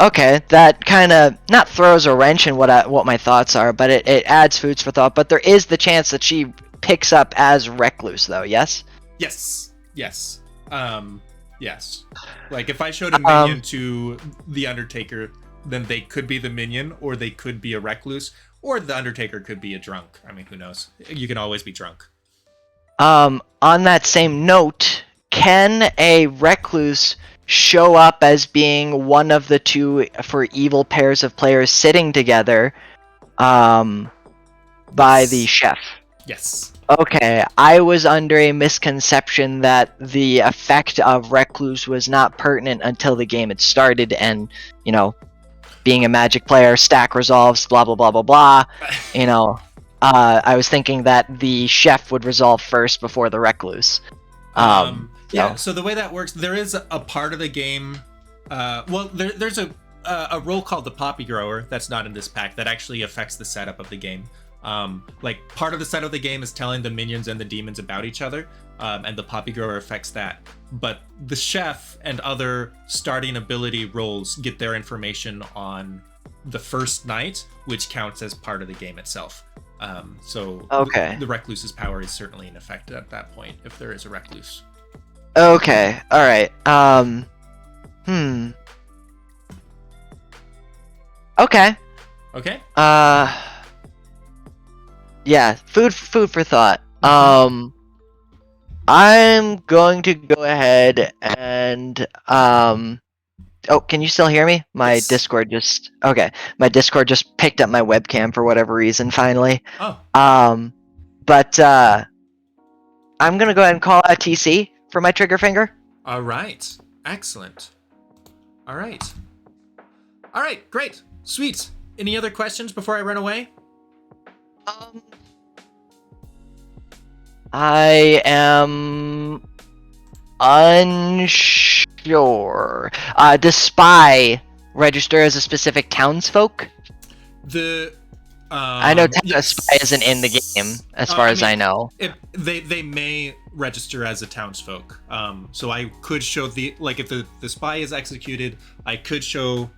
Okay, that kind of not throws a wrench in what my thoughts are, but it adds foods for thought. But there is the chance that she picks up as recluse, though. Yes. Yes. Yes. Yes. Like if I showed a minion to the Undertaker, then they could be the minion, or they could be a recluse, or the Undertaker could be a drunk. I mean, who knows? You can always be drunk. On that same note, can a recluse show up as being one of the two for evil pairs of players sitting together by the chef? Yes. Okay, I was under a misconception that the effect of recluse was not pertinent until the game had started, and being a magic player, stack resolves, blah blah blah blah blah. I was thinking that the chef would resolve first before the recluse. So the way that works, there is a part of the game. There's a role called the Poppy Grower that's not in this pack that actually affects the setup of the game. Part of the setup of the game is telling the minions and the demons about each other, and the Poppy Grower affects that. But the chef and other starting ability roles get their information on the first night, which counts as part of the game itself. The recluse's power is certainly in effect at that point if there is a recluse. Okay, alright. Okay. Okay. Yeah, food for thought. I'm going to go ahead and oh, can you still hear me? My Yes. Discord just picked up my webcam for whatever reason finally. Oh. But I'm going to go ahead and call out TC for my trigger finger. All right. Excellent. All right, great. Sweet. Any other questions before I run away? I am unsure. Does spy register as a specific townsfolk? I know spy isn't in the game, as far as I know. They may register as a townsfolk. So I could show if the spy is executed, I could show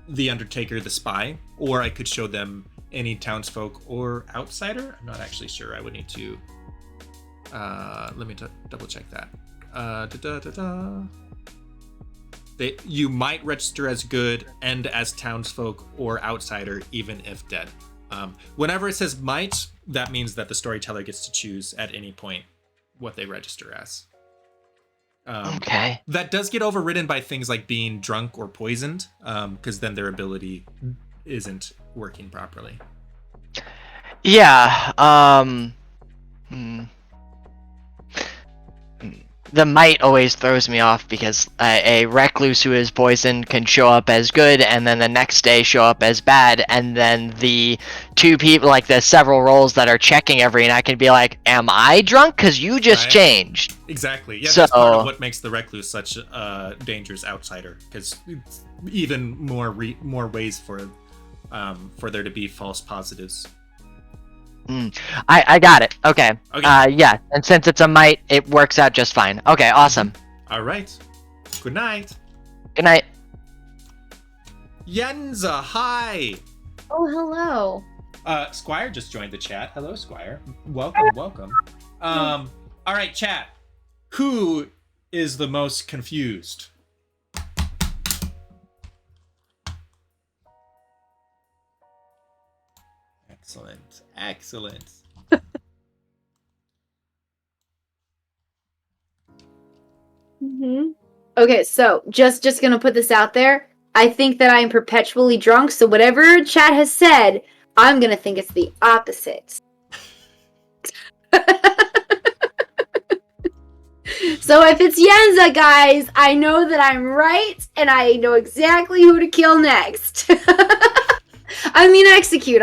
the Undertaker the spy, or I could show them any townsfolk or outsider. I'm not actually sure. I would need to. Let me double check that. You might register as good and as townsfolk or outsider, even if dead. Whenever it says might, that means that the storyteller gets to choose at any point what they register as. Okay. That does get overridden by things like being drunk or poisoned, because then their ability isn't working properly. Yeah. The might always throws me off because a recluse who is poisoned can show up as good and then the next day show up as bad, and then the two people, like the several roles that are checking every night, can be like, am I drunk? Because you just changed. Exactly. Yeah, that's part of what makes the recluse such a dangerous outsider, because it's even more ways for there to be false positives. I got it. Okay. Yeah, and since it's a might, it works out just fine. Okay, awesome. All right. Good night. Good night. Yenza, hi. Oh, hello. Squire just joined the chat. Hello, Squire. Welcome. All right, chat. Who is the most confused? Excellent. Okay, so just gonna put this out there. I think that I am perpetually drunk, so whatever chat has said, I'm gonna think it's the opposite. So if it's Yenza, guys, I know that I'm right, and I know exactly who to kill next. I mean execute.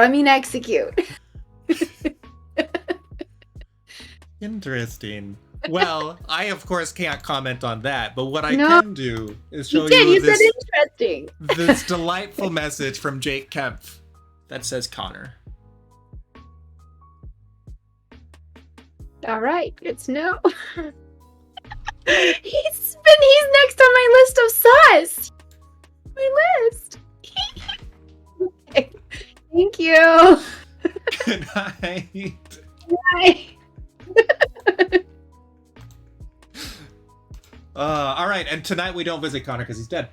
Interesting. Well, I of course can't comment on that, but what I can do is show you said interesting. This delightful message from Jake Kempf that says Connor. All right, good to know. He's next on my list of sus. My list. Thank you. Good night. Bye. All right, and tonight we don't visit Connor because he's dead.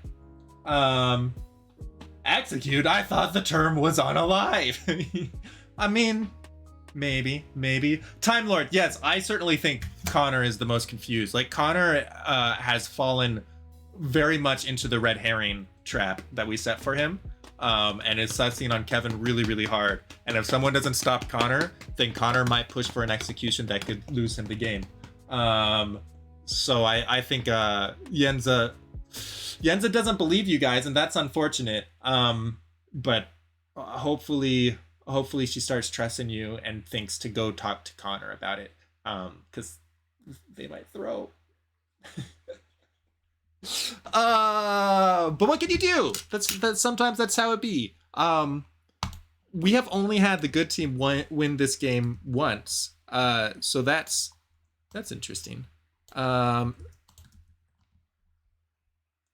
Execute? I thought the term was unalive. I mean, maybe. Time Lord, yes, I certainly think Connor is the most confused. Like, Connor has fallen very much into the red herring trap that we set for him, and is sussing on Kevin really, really hard. And if someone doesn't stop Connor, then Connor might push for an execution that could lose him the game. So I think Yenza doesn't believe you guys, and that's unfortunate. But hopefully she starts trusting you and thinks to go talk to Connor about it. Because they might throw. But what can you do? That's sometimes that's how it be. We have only had the good team win this game once. So that's interesting.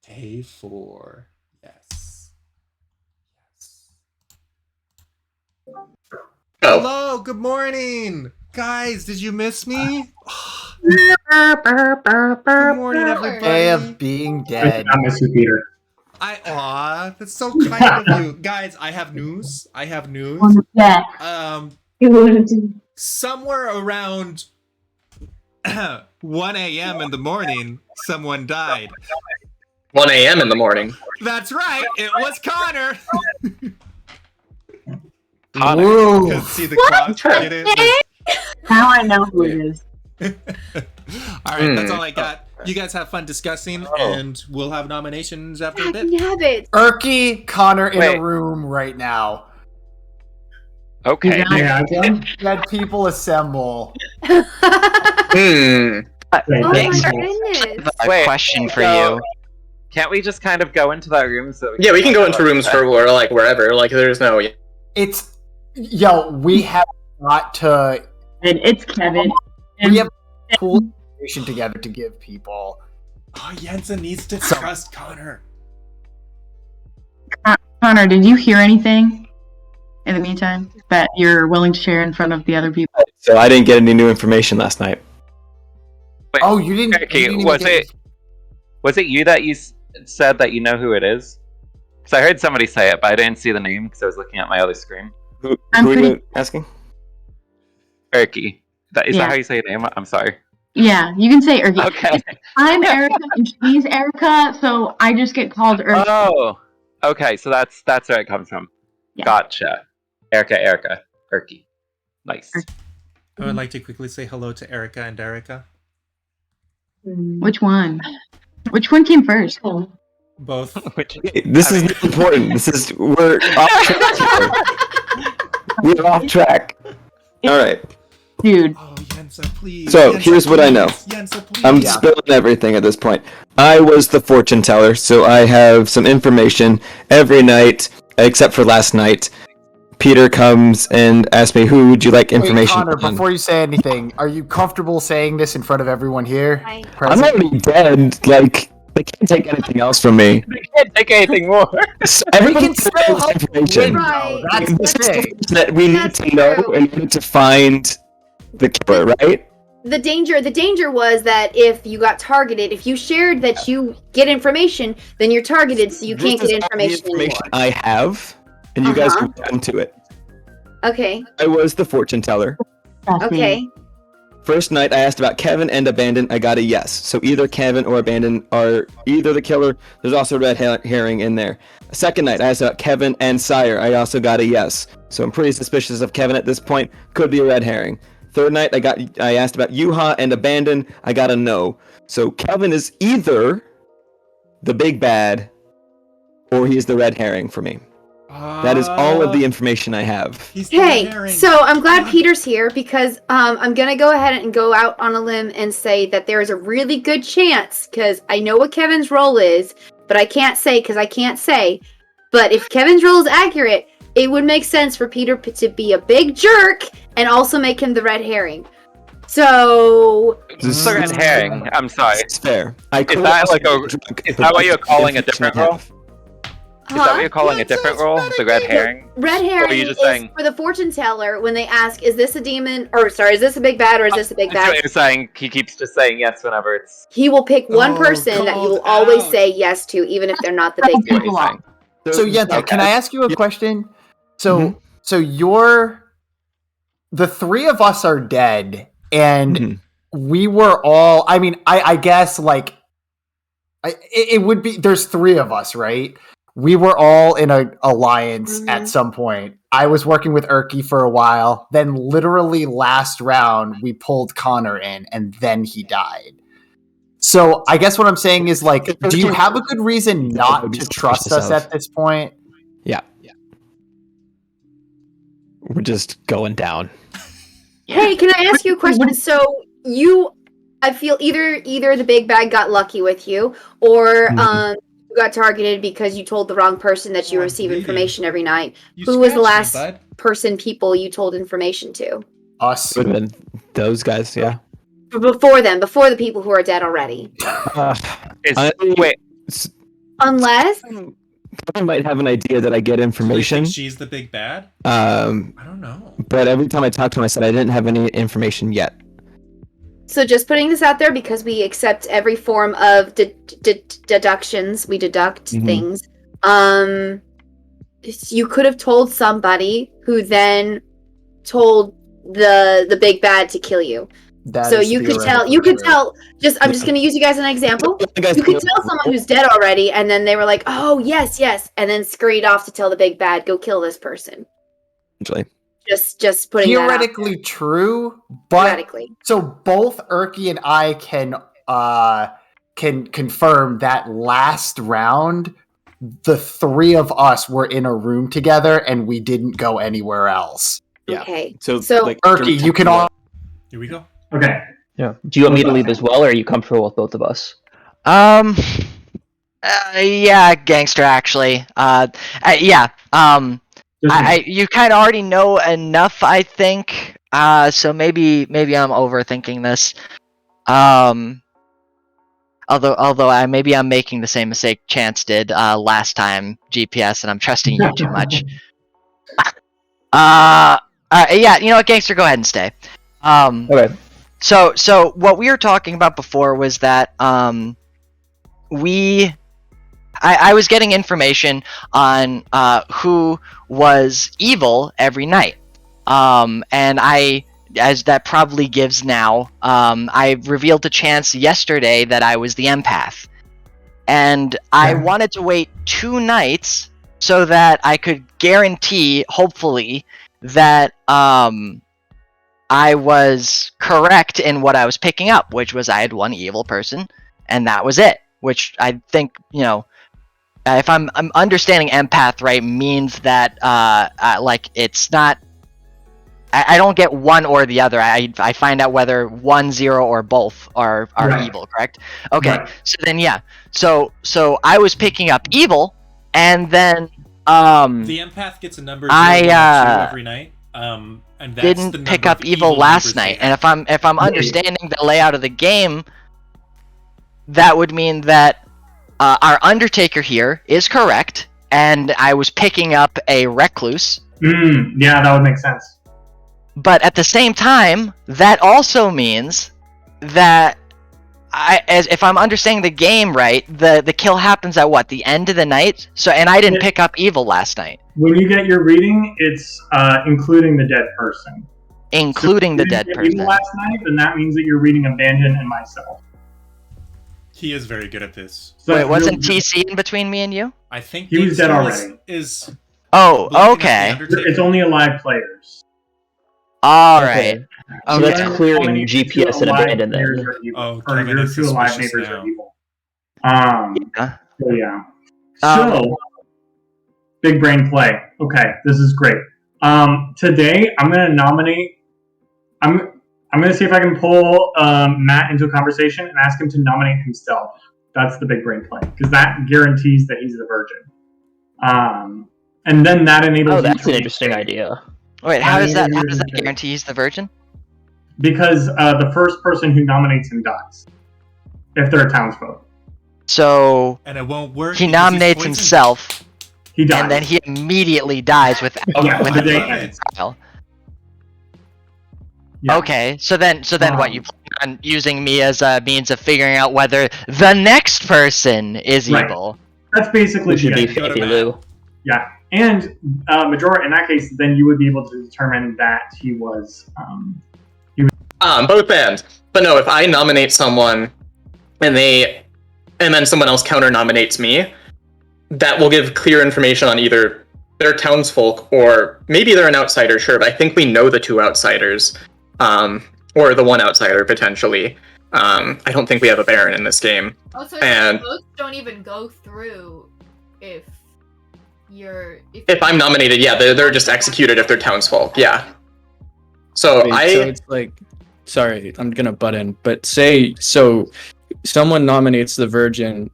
K4. Yes. Oh. Hello, good morning. Guys, did you miss me? Good morning, everybody. Day of being dead. I miss you, Peter. Aw, that's so kind of you. Guys, I have news. Yeah. Somewhere around 1 a.m. in the morning, someone died. 1 a.m. in the morning. That's right, it was Connor. Whoa. Couldn't see the clock. Get it? Now I know who it is. All right, that's all I got. You guys have fun discussing, and we'll have nominations after a bit. Habit. Erky, Connor in Wait. a room right now. Okay. Yeah, Dead people assemble. Hmm. Oh my Thanks. goodness. A Wait, question for so- you. Can't we just kind of go into that room? So Yeah, we can go into rooms for like wherever. Like, there's no. We have got to. And it's Kevin. We have cool information together to give people. Oh, Jensen needs to trust Connor. Connor, did you hear anything in the meantime that you're willing to share in front of the other people? So I didn't get any new information last night. Wait, Oh, you didn't. okay, you didn't even was get- it you that you said that you know who it is? Because I heard somebody say it, but I didn't see the name because I was looking at my other screen. Who I'm are pretty- you asking? Erky. Is Yeah. that how you say your name? I'm sorry. Yeah, you can say Erky. Okay. I'm Erica and she's Erica, so I just get called Erky. Oh. Okay, so that's where it comes from. Yeah. Gotcha. Erica. Erky. Nice. I would like to quickly say hello to Erica and Erica. Which one? Which one came first? Both. This is not important. We're off track here. We're off track. All right. Dude. Oh, Jensen, please. So, Jensen, here's what I know. please. Jensen, please. I'm spilling everything at this point. I was the fortune teller, so I have some information every night, except for last night. Peter comes and asks me, who would you like information Wait, Connor, on? before you say anything, are you comfortable saying this in front of everyone here? Hi. I'm already dead. Like, they can't take anything else from me. They can't take anything more. So everyone can still help information. Right. That's This the is thing. something that we need That's to know true. in order to find the killer, right? The danger was that if you got targeted, if you shared that you get information, then you're targeted, so you can't This get is all the information anymore. I have, and you guys Uh-huh. can get into it. Okay. I was the fortune teller. Okay. First night, I asked about Kevin and Abandon. I got a yes. So either Kevin or Abandon are either the killer. There's also a red herring in there. Second night, I asked about Kevin and Sire. I also got a yes. So I'm pretty suspicious of Kevin at this point. Could be a red herring. Third night, I asked about Yuha and Abandon. I got a no. So Kevin is either the big bad or he is the red herring for me. That is all of the information I have. Hey, so I'm glad Peter's here because I'm gonna go ahead and go out on a limb and say that there is a really good chance, because I know what Kevin's role is, but I can't say because I can't say. But if Kevin's role is accurate, it would make sense for Peter to be a big jerk and also make him the red herring. So It's the red herring. I'm sorry. It's fair. Is that like is that what you're calling a different role? Is that what you're calling a different role? The red herring? Red Or herring are you just is saying? for the fortune teller when they ask, "Is this a demon?" or sorry, "Is this a big bad?" or "Is this a big That's what bad?" you're saying. He keeps just saying yes whenever it's. He will pick one Oh, person that he will called always out. say yes to, even if they're not the big What bad. he's saying. So Yenta, can I ask you a question? So you're the three of us are dead, and we were all. I mean, I guess like it would be. There's three of us, right? We were all in an alliance at some point. I was working with Erky for a while. Then, literally last round, we pulled Connor in, and then he died. So I guess what I'm saying is, like, do you have a good reason not to trust us at this point? Yeah. We're just going down. Hey, can I ask you a question? So I feel either the big bad got lucky with you, or you got targeted because you told the wrong person that you receive information every night. Who was the last people you told information to? Us. Would have been those guys, yeah. Before the people who are dead already. Wait. Unless I might have an idea that I get information. She's the big bad? I don't know. But every time I talked to him, I said I didn't have any information yet. So just putting this out there, because we accept every form of deductions, we deduct things. You could have told somebody who then told the big bad to kill you. So you could tell. I'm just going to use you guys as an example. You could tell someone who's dead already, and then they were like, "Oh yes, yes," and then scurried off to tell the big bad, "Go kill this person." Actually. Just putting theoretically true, but theoretically. So both Erky and I can confirm that last round, the three of us were in a room together and we didn't go anywhere else. Yeah. Okay. So like, Erky, you can all. Here we go. Okay. Yeah. Do you want me to leave as well, or are you comfortable with both of us? Yeah, gangster. Actually, yeah. You kind of already know enough, I think. So maybe I'm overthinking this. Although maybe I'm making the same mistake Chance did last time, GPS, and I'm trusting you too much. Yeah, you know what, gangster, go ahead and stay. Okay. So what we were talking about before was that I was getting information on who was evil every night. And as that probably gives now, I revealed to Chance yesterday that I was the empath. And I wanted to wait 2 nights so that I could guarantee, hopefully, that I was correct in what I was picking up, which was I had one evil person, and that was it. Which I think, if I'm understanding empath right, means that like it's not. I don't get one or the other. I find out whether 1, 0, or both are evil. Correct? Okay. Right. So then So I was picking up evil, and then the empath gets a number 0, 1, 2 every night. And that's didn't pick up evil last night. And if I'm understanding the layout of the game, that would mean that our Undertaker here is correct, and I was picking up a recluse. Yeah, that would make sense. But at the same time, that also means that if I'm understanding the game right, the kill happens at what, the end of the night? And I didn't pick up evil last night. When you get your reading, it's including the dead person. Including the dead person. Evil last night, then that means that you're reading Abandon and myself. He is very good at this. So wait, wasn't TC in between me and you? I think he was dead already. Oh, okay. It's only alive players. All right. So that's clearing GPS and Abandon then. Kevin your is 2 alive suspicious neighbors now. are evil. So yeah. So big brain play. Okay, this is great. Today I'm gonna nominate. I'm gonna see if I can pull Matt into a conversation and ask him to nominate himself. That's the big brain play, because that guarantees that he's the virgin. And then that enables. Oh, that's an interesting idea. Wait, how does that guarantee he's the virgin? Because the first person who nominates him dies, if they're a townsfolk. So and it won't work. He nominates himself. He dies. And then he immediately dies without Yeah, without the day a ends. trial. Yeah. Okay, so then what, you plan on using me as a means of figuring out whether the next person is Right. evil? That's basically Which would the be idea. Faithy Lou. Yeah, and Majora, in that case, then you would be able to determine that he was. Both ends. But no, if I nominate someone and then someone else counter nominates me, that will give clear information on either they're townsfolk or maybe they're an outsider, sure, but I think we know the two outsiders. Or the one outsider potentially. I don't think we have a Baron in this game. Also, And votes don't even go through if if I'm nominated, yeah, they're just executed if they're townsfolk. Yeah. So Wait, so it's like, sorry, I'm gonna butt in, but say so, someone nominates the Virgin,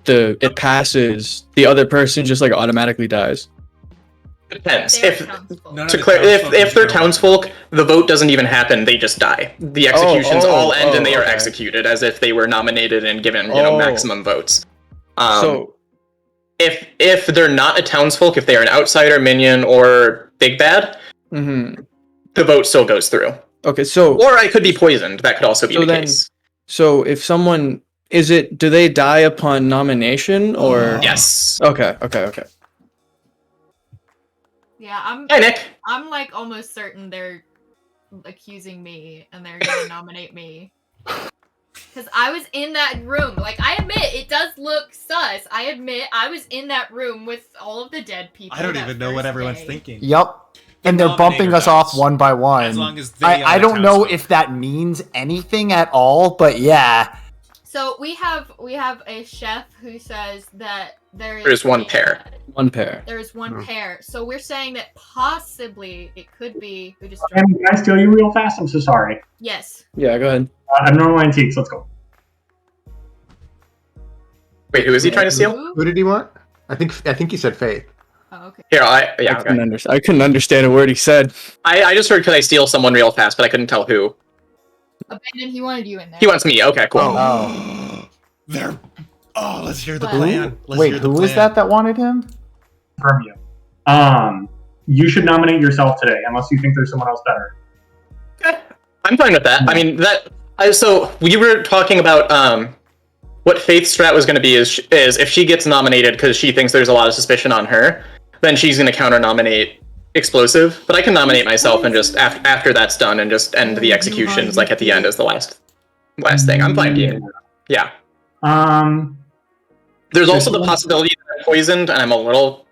it passes, the other person just like automatically dies. depends. They're If townsfolk. to clear, if they're townsfolk, the vote doesn't even happen; they just die. The executions all end, and they are okay. executed as if they were nominated and given, maximum votes. So if they're not a townsfolk, if they are an outsider, minion, or big bad, mhm. the vote still goes through. Okay, so Or I could be poisoned. That could also be so the then, case. so if someone do they die upon nomination or? Yes. Okay. Yeah, Hi, Nick. I'm like almost certain they're accusing me and they're gonna nominate me. Because I was in that room. Like, I admit, it does look sus. I admit, I was in that room with all of the dead people. I don't that even know what first everyone's day. thinking. Yup. And they're bumping us off one by one. As long as they I are don't know townsfolk. if that means anything at all, but yeah. So we have a chef who says that There's one pair. One pair. There is one pair. So we're saying that possibly it could be who just Can I steal you real fast? I'm so sorry. Yes. Yeah, go ahead. Abnormal Antiques, let's go. Wait, who is he trying to steal? Who did he want? I think he said Faith. Oh, okay. Here, I couldn't understand a word he said. I just heard, could I steal someone real fast, but I couldn't tell who. Abandon, he wanted you in there. He wants me. Okay, cool. Let's hear the But- plan. Let's Wait, hear the who was plan. that wanted him? Confirm you. You should nominate yourself today, unless you think there's someone else better. I'm fine with that. I mean, so we were talking about what Faith's strat was going to be is if she gets nominated because she thinks there's a lot of suspicion on her, then she's going to counter nominate Explosive. But I can nominate myself and just after that's done and just end the executions like at the end as the last thing. I'm fine being yeah. There's also the possibility that I'm poisoned, and I'm a little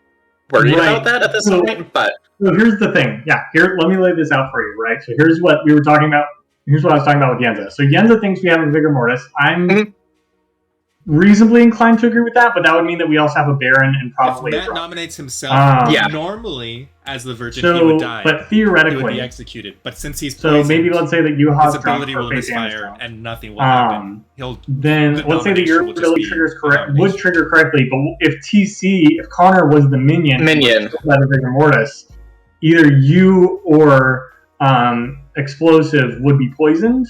worried about that at this point. But so here's the thing. Yeah, here, let me lay this out for you, right? So here's what we were talking about. Here's what I was talking about with Yenza. So Yenza thinks we have a Vigor Mortis. I'm reasonably inclined to agree with that, but that would mean that we also have a Baron and probably If a Matt Drunk. nominates himself, Yeah. normally as the Virgin, So, he would die. but theoretically- he would be executed. But since he's So poisoned, maybe let's say that you his have drunk ability or will Faith Anna's misfire drunk. and nothing will happen. He'll Then the let's say that nomination your will just ability be triggers a nomination. would trigger correctly, but if Connor was the minion that of Vigor Mortis, either you or Explosive would be poisoned,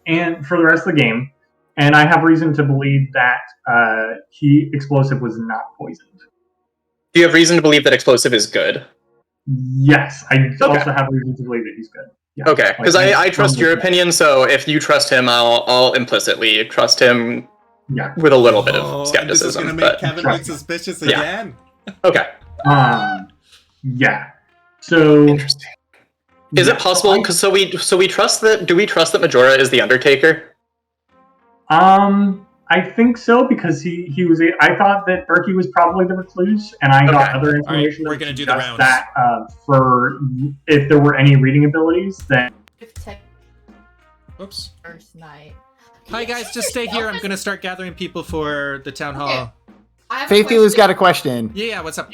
and for the rest of the game. And I have reason to believe that Explosive was not poisoned. do you have reason to believe that Explosive is good? Yes, I also have reason to believe that he's good. Yeah. Okay, because Like, I trust your opinion, so if you trust him, I'll implicitly trust him with a little bit of This is skepticism. gonna make but Kevin look suspicious Yeah. again. Okay. Yeah. So interesting. Is it possible? Because so we trust that. Do we trust that Majora is the Undertaker? I think so because he was. I thought that Berkey was probably the recluse, and I got other information. we're gonna do the rounds. That for if there were any reading abilities, then. Oops. First night. Hi guys, just stay here. I'm gonna start gathering people for the town hall. I have a Faithy Lou's question. got a question. Yeah, what's up?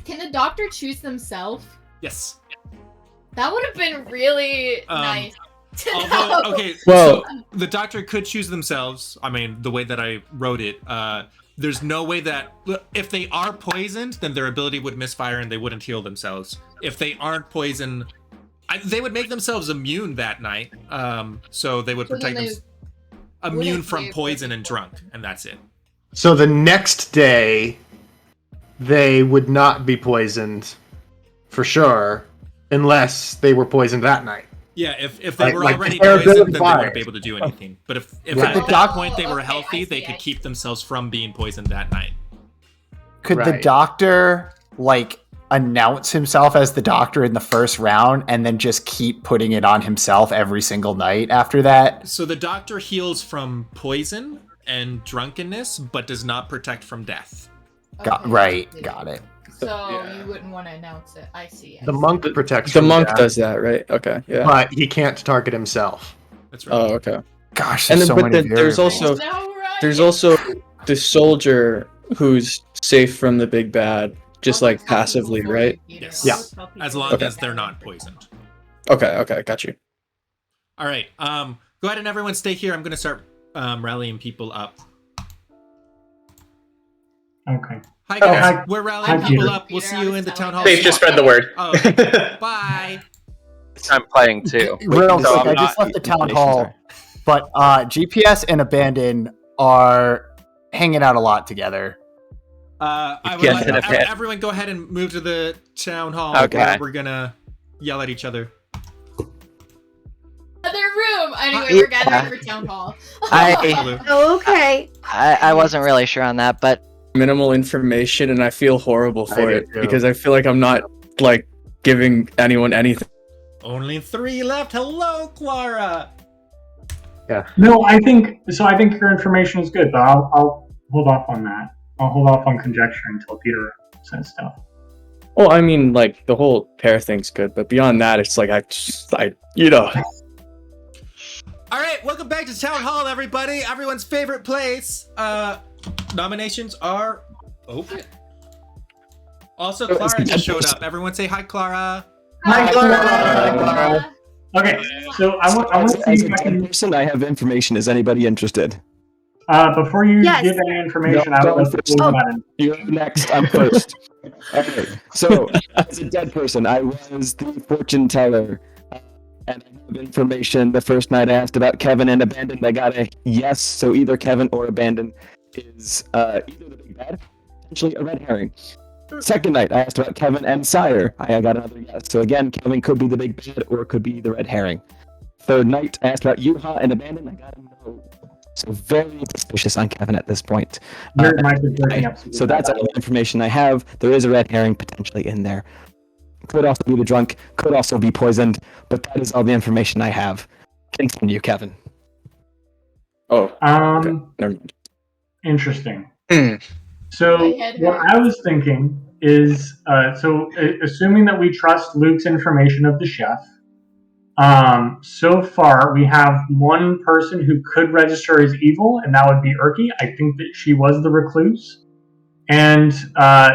Can the doctor choose themselves? Yes. That would have been really nice to know. Although, okay, Well- so the doctor could choose themselves. I mean, the way that I wrote it, there's no way that if they are poisoned, then their ability would misfire and they wouldn't heal themselves. If they aren't poisoned, they would make themselves immune that night. So they would So then protect them immune wouldn't from be poison and drunk, and that's it. So the next day, they would not be poisoned for sure unless they were poisoned that night. Yeah, if they were like, already they're poisoned, then they vilified. wouldn't be able to do anything. But if Right. at that point they were Okay, healthy, I they see, could I keep themselves from being poisoned that night. Could the Right. doctor like announce himself as the doctor in the first round and then just keep putting it on himself every single night after that? So the doctor heals from poison and drunkenness, but does not protect from death. Got it. So Yeah. you wouldn't want to announce it. I see. The monk protects The from monk death, does that, right? Okay, yeah. but he can't target himself. That's right. Oh, okay. Gosh, And there's then, so but many then there's variables. also there's also the soldier who's safe from the big bad, just like passively, right? Yes. Yeah. As long Okay. as they're not poisoned. Okay, got you. All right. Go ahead and everyone stay here. I'm gonna start rallying people up. Okay. Hi Oh, guys, hi. we're rallying Hi, people Peter. up. We'll see you in the town hall. They've just spread the word. Oh, okay. Bye. I'm playing too. Real So quick, I'm I just not- left the town hall, but GPS and Abandon are hanging out a lot together. I would Yes, like and if it- everyone go ahead and move to the town hall. Okay. Where we're gonna yell at each other. Other room. Anyway, Yeah. we're gathering for town hall. I Oh, okay. I wasn't really sure on that, but Minimal information, and I feel horrible for do it too. because I feel like I'm not like giving anyone anything. Only 3 left. Hello, Clara. No, I think so. I think your information is good, but I'll hold off on that. I'll hold off on conjecture until Peter says stuff. Well, I mean, like the whole pair thing's good, but beyond that, it's like I you know. All right, welcome back to town hall, everybody. Everyone's favorite place. Nominations are open. Also, Clara just showed up. Everyone say hi, Clara. Hi, Clara. Okay, so I want to As see a if I dead can. person, I have information. Is anybody interested? Before you Yes. give any information, No, I go would like to first. pull that. You're next. I'm first. Okay. So, as a dead person, I was the fortune teller. And I have information. The first night I asked about Kevin and Abandon, I got a yes. So either Kevin or Abandon is either the big bad, potentially a red herring. Second night I asked about Kevin and Sire. I got another yes. So again, Kevin could be the big bad or could be the red herring. Third night I asked about Yuha and Abandon. I got a no. So very suspicious on Kevin at this point. Your mic is breaking up. So that's all the information I have. There is a red herring potentially in there. Could also be the drunk, could also be poisoned, but that is all the information I have. Continue, Kevin. Oh, Um, okay. Never mind. Interesting. Hmm. So My head what hurts. I was thinking is, assuming that we trust Luke's information of the chef, so far we have one person who could register as evil, and that would be Erky. I think that she was the recluse. And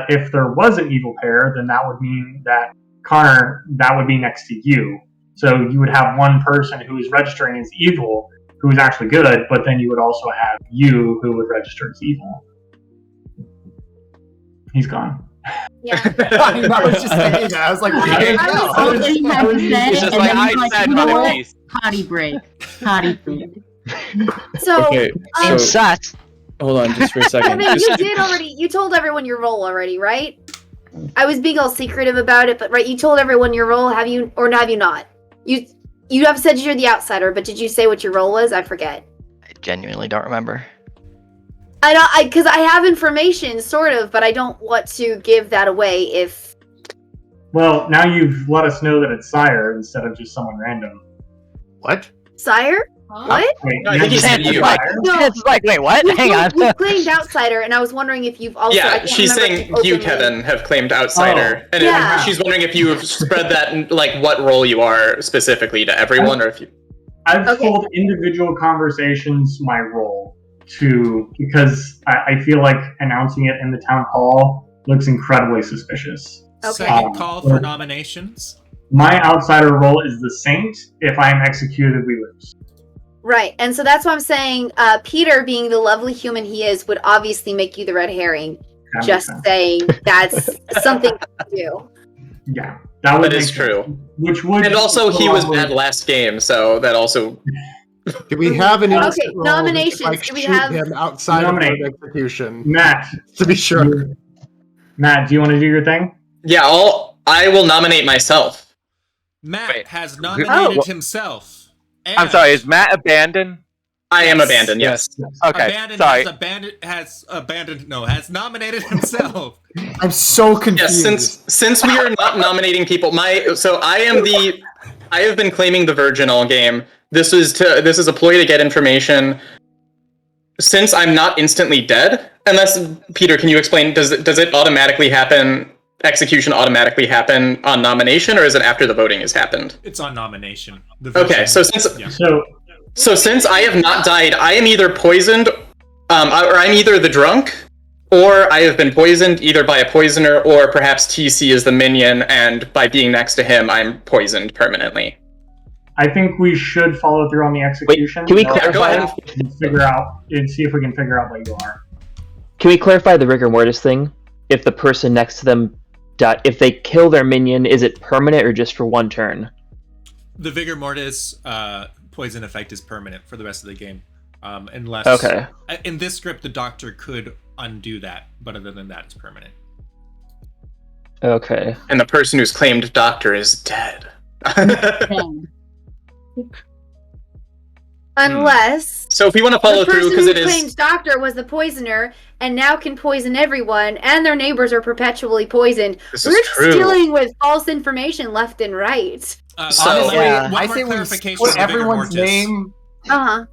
if there was an evil pair, then that would mean that Connor, that would be next to you. So you would have one person who is registering as evil, who is actually good, but then you would also have you who would register as evil. He's gone. Yeah. I was just thinking that. I was like, I was thinking that was said, It's just and like then I he's like, said, you know Mother what? Peace. Potty break. Potty break. So, Okay, seems so sus. hold on just for a second. Kevin, Just- you did already. You told everyone your role already, right? I was being all secretive about it, but right, you told everyone your role. Have you, or have you not? You have said you're the outsider, but did you say what your role was? I forget. I genuinely don't remember. Because I have information, sort of, but I don't want to give that away if. Well, now you've let us know that it's Sire instead of just someone random. What? Sire? Huh? What? Wait, No, I you think he just said said you. Sire? No. It's like, wait, what? Hang on. You claimed outsider, and I was wondering if you've also. I Yeah, can't she's remember saying if you, openly- Kevin, have claimed outsider, and Yeah. she's wondering if you have spread that, in, like, what role you are specifically to everyone, or if you. I've Okay. told individual conversations my role because I feel like announcing it in the town hall looks incredibly suspicious. Okay. Second call for nominations. My outsider role is the saint. If I am executed, we lose. Right, and so that's why I'm saying Peter, being the lovely human he is, would obviously make you the red herring. That Just makes sense. saying, that's something to do. Yeah, that would That is make true. sense. Which would And also, he was probably- bad last game, so that also. Do we have an Okay, innocent role nominations. that, like, do we shoot have? him outside Nominate. of execution? Matt. To be sure. Matt, do you want to do your thing? Yeah, I will nominate myself. Matt has nominated himself. I'm sorry, is Matt abandoned? I am abandoned, yes. Okay, Abandoned sorry. has nominated himself. I'm so confused. Yes, since we are not nominating people, I have been claiming the virgin all game. This is a ploy to get information. Since I'm not instantly dead, unless Peter, can you explain? Does it automatically happen? Execution automatically happen on nomination, or is it after the voting has happened? It's on nomination. Okay, so since I have not died, I am either poisoned, or I'm either the drunk, or I have been poisoned either by a poisoner, or perhaps TC is the minion, and by being next to him, I'm poisoned permanently. I think we should follow through on the execution. Wait, can we clarify? Go ahead. And figure out and see if we can figure out what you are. Can we clarify the rigor mortis thing? If the person next to them, if they kill their minion, is it permanent or just for one turn? The vigor mortis poison effect is permanent for the rest of the game, unless in this script the doctor could undo that, but other than that, it's permanent. Okay. And the person who's claimed doctor is dead. Unless So if we want to follow through, because it the person who is claims doctor was the poisoner and now can poison everyone, and their neighbors are perpetually poisoned. This We're is true. dealing with false information left and right. Honestly, one I more say we clarification put on the vigor everyone's mortis. name. Uh-huh.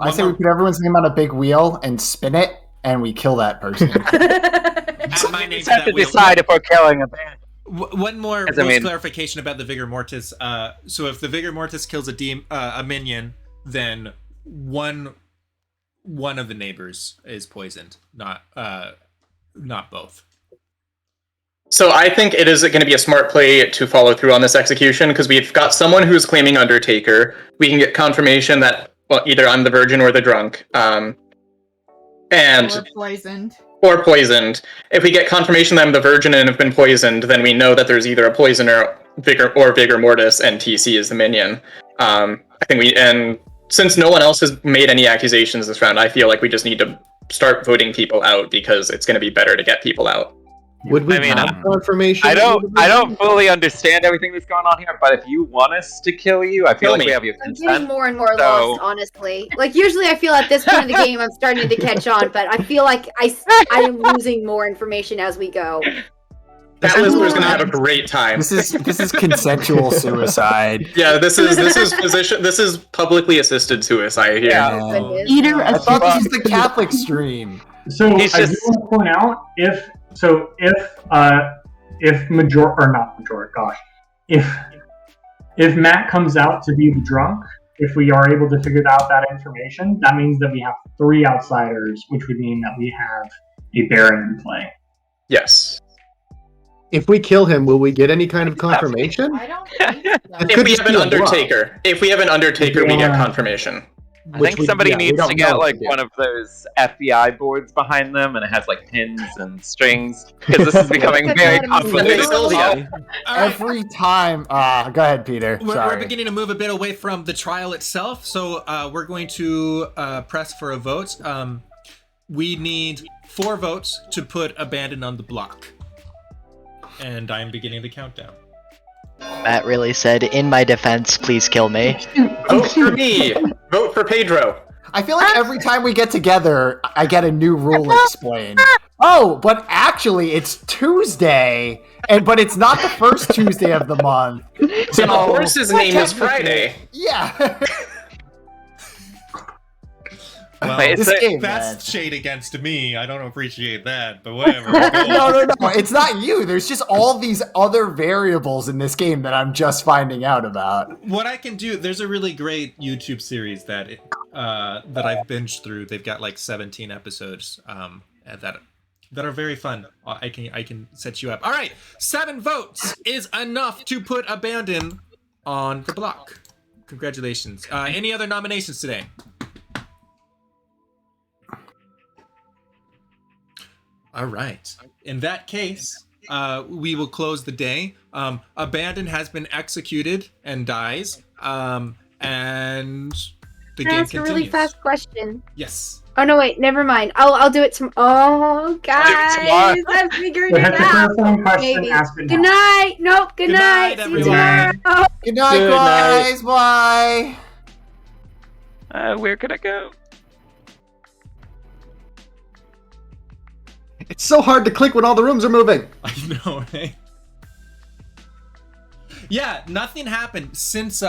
I say we put everyone's name on a big wheel and spin it, and we kill that person. Add my name We to have that to wheel. decide if we're killing a band. One more As I mean- clarification about the vigor mortis. So if the vigor mortis kills a minion, then one of the neighbors is poisoned, not both. So I think it is going to be a smart play to follow through on this execution, because we've got someone who's claiming Undertaker. We can get confirmation that either I'm the virgin or the drunk, Or poisoned. or poisoned. If we get confirmation that I'm the virgin and have been poisoned, then we know that there's either a poisoner, vigor mortis, and TC is the minion. I think and since no one else has made any accusations this round, I feel like we just need to start voting people out, because it's going to be better to get people out. Would we have confirmation? I don't fully understand everything that's going on here, but if you want us to kill you, I feel like we have your I'm consent. getting more and more So- lost, honestly. Like, usually I feel at this point in the game I'm starting to catch on, but I feel like I am losing more information as we go. That listener's going to have a great time. This is consensual suicide. Yeah, this is publicly assisted suicide here. Yeah. Peter, I thought this was the Catholic stream. So I do want to point out if Matt comes out to be the drunk, if we are able to figure out that information, that means that we have 3 outsiders, which would mean that we have a Baron in play. Yes. If we kill him, will we get any kind of confirmation? I don't think so. If we have an Undertaker, we get confirmation. I think somebody needs to get like one of those FBI boards behind them, and it has like pins and strings, because this is becoming very complicated. Every time. Go ahead, Peter. We're beginning to move a bit away from the trial itself, so we're going to press for a vote. We need 4 votes to put Abandon on the block. And I'm beginning the countdown. Matt really said, in my defense, please kill me. Vote for me. Vote for Pedro. I feel like every time we get together, I get a new rule explained. Oh, but actually, it's Tuesday, but it's not the first Tuesday of the month. So the horse's name is Friday. Yeah. Well, that's shade against me. I don't appreciate that, but whatever. No. It's not you. There's just all these other variables in this game that I'm just finding out about. What I can do, there's a really great YouTube series that I've binged through. They've got like 17 episodes that are very fun. I can set you up. All right, 7 votes is enough to put Abandon on the block. Congratulations. Any other nominations today? All right. In that case, we will close the day. Abandon has been executed and dies. And the the Can I game ask a continues. really fast question? Yes. Oh no, wait, never mind. I'll do it tomorrow. Oh, guys, tomorrow. I'm figuring So it hit the out. clarifying question, Maybe. ask it Good now. night. Nope. Good Good night. night, See you everyone. tomorrow. Good night, Good night. guys. Bye. Where could I go? It's so hard to click when all the rooms are moving. I know, right? Yeah, nothing happened since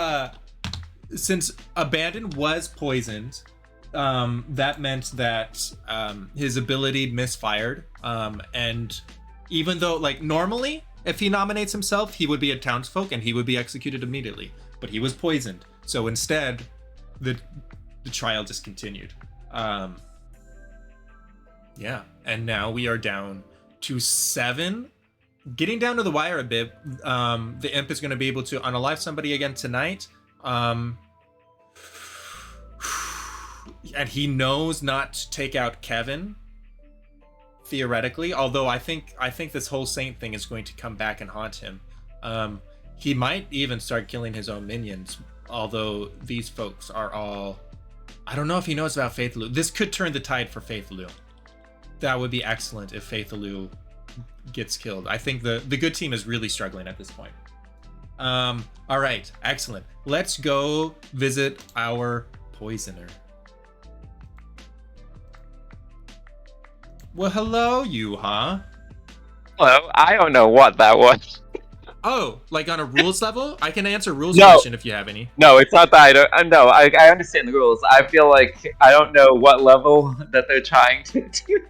Abandon was poisoned. That meant that his ability misfired. And even though, like, normally, if he nominates himself, he would be a townsfolk and he would be executed immediately. But he was poisoned. So instead, the trial just continued. Yeah, and now we are down to 7. Getting down to the wire a bit. The imp is going to be able to unalive somebody again tonight. And he knows not to take out Kevin, theoretically. Although I think this whole Saint thing is going to come back and haunt him. He might even start killing his own minions. Although these folks are all... I don't know if he knows about Faithaloo. This could turn the tide for Faithaloo. That would be excellent if Faithaloo gets killed. I think the good team is really struggling at this point. All right, excellent. Let's go visit our poisoner. Well, hello, you, huh? Hello, I don't know what that was. Oh, like on a rules level? I can answer rules No. question if you have any. No, it's not that I don't. No, I understand the rules. I feel like I don't know what level that they're trying to do.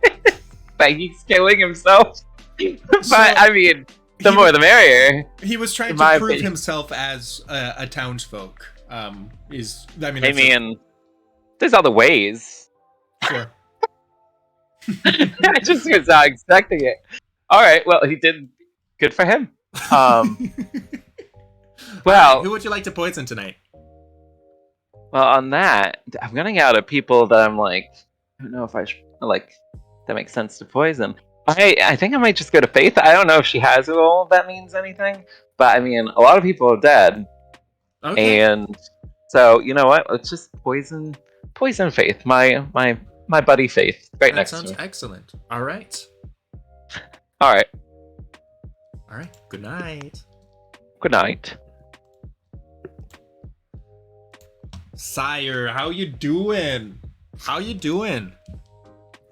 But he's killing himself. But So, I mean, the more the merrier. He was trying in to my prove opinion. himself as a townsfolk. I mean, there's other ways. Sure. I just was not expecting it. All right, well, he did. Good for him. Well, who would you like to poison tonight? well, on that, I'm running out of people that I'm like, I don't know if I should, like, that makes sense to poison. I think I might just go to Faith. I don't know if she has a role that means anything, but I mean, a lot of people are dead. Okay. And so, you know what? Let's just poison Faith, my buddy Faith, right That next sounds to me. excellent. All right. All right. All right. Good night. Good night. Sire, how you doing? How you doing?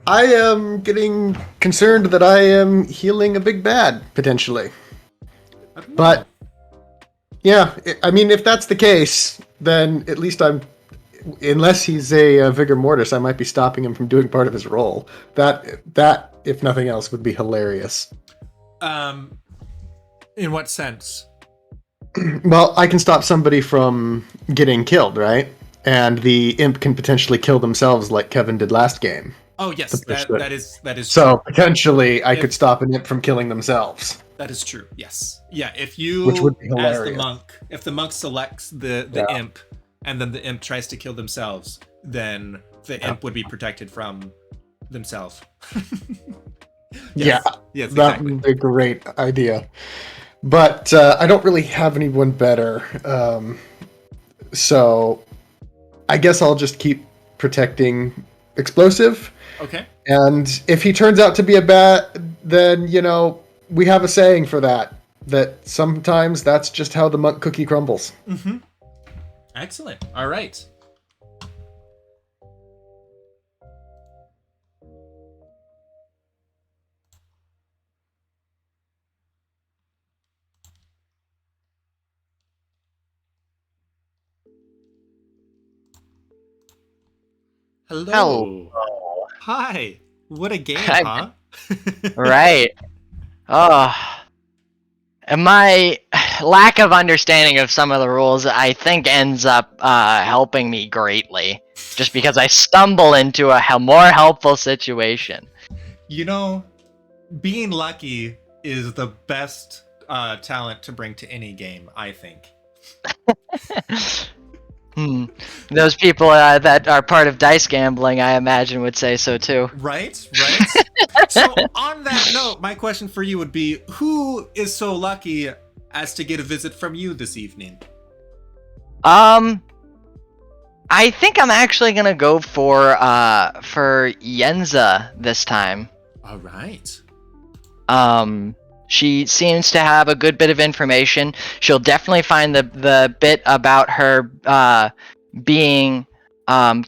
I am getting concerned that I am healing a big bad, potentially. But, yeah, I mean, if that's the case, then at least unless he's a Vigor Mortis, I might be stopping him from doing part of his role. That, if nothing else, would be hilarious. In what sense? Well, I can stop somebody from getting killed, right? And the imp can potentially kill themselves like Kevin did last game. Oh yes, that is so true. potentially I could stop an imp from killing themselves. That is true. Yes. Yeah. If you, Which would be as the hilarious. monk, if the monk selects the imp, and then the imp tries to kill themselves, then the imp would be protected from themselves. Yes. Yeah, Yes. that Exactly. would be a great idea. But I don't really have anyone better, so I guess I'll just keep protecting Explosive. Okay. And if he turns out to be a bat, then, you know, we have a saying for that. That sometimes that's just how the monk cookie crumbles. Mm-hmm. Excellent. All right. Hello. Hi. What a game, huh? Right. Oh. And my lack of understanding of some of the rules, I think, ends up helping me greatly. Just because I stumble into a more helpful situation. You know, being lucky is the best talent to bring to any game, I think. Those people that are part of dice gambling, I imagine, would say so too. Right? So, on that note, my question for you would be, who is so lucky as to get a visit from you this evening? I I think I'm actually gonna go for Yenza this time. All right. She seems to have a good bit of information. She'll definitely find the bit about her being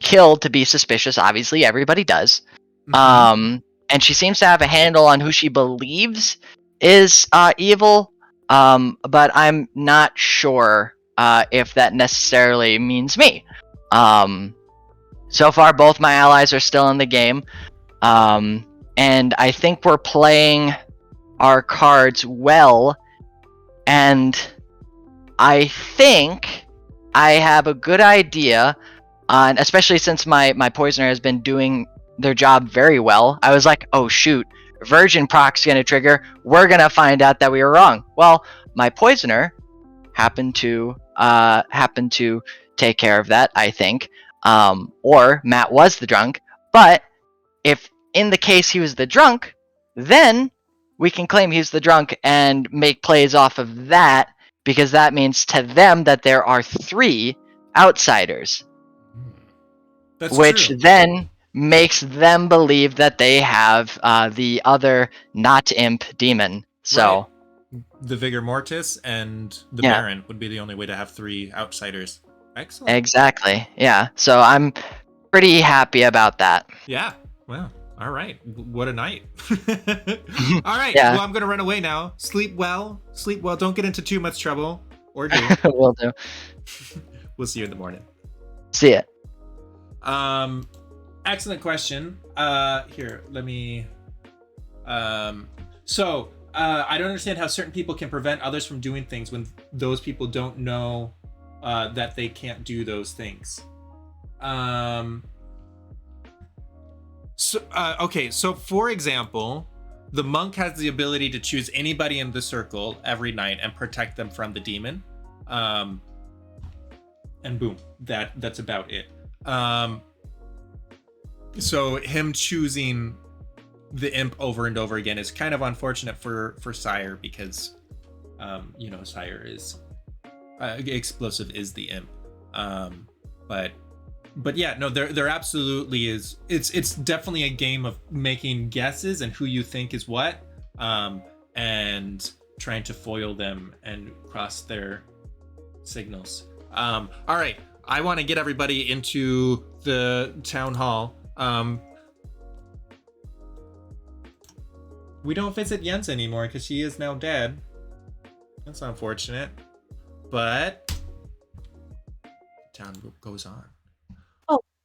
killed to be suspicious. Obviously, everybody does. And she seems to have a handle on who she believes is evil. But I'm not sure if that necessarily means me. So far, both my allies are still in the game. And I think we're playing our cards well, and I think I have a good idea, and especially since my poisoner has been doing their job very well. I was like, oh shoot, Virgin Proc's gonna trigger, we're gonna find out that we were wrong. Well, my poisoner happened to take care of that, I think. Or Matt was the drunk, but if in the case he was the drunk, then we can claim he's the drunk and make plays off of that, because that means to them that there are 3 outsiders. That's which true. then makes them believe that they have the other not imp demon. So the Vigor Mortis and the Yeah. Baron would be the only way to have 3 outsiders. Excellent. exactly, yeah. So I'm pretty happy about that. Yeah. Well, all right. What a night. All right. Yeah. Well, I'm going to run away now. Sleep well. Sleep well. Don't get into too much trouble. Or do. Will do. We'll see you in the morning. See ya. Excellent question. Here, let me. So, I don't understand how certain people can prevent others from doing things when those people don't know that they can't do those things. Okay, so for example, the monk has the ability to choose anybody in the circle every night and protect them from the demon. And boom, that's about it. So him choosing the imp over and over again is kind of unfortunate for Sire, because Sire is explosive is the imp. But yeah, no, there absolutely is. It's definitely a game of making guesses and who you think is what, and trying to foil them and cross their signals. All right, I want to get everybody into the town hall. We don't visit Jens anymore because she is now dead. That's unfortunate, but town goes on.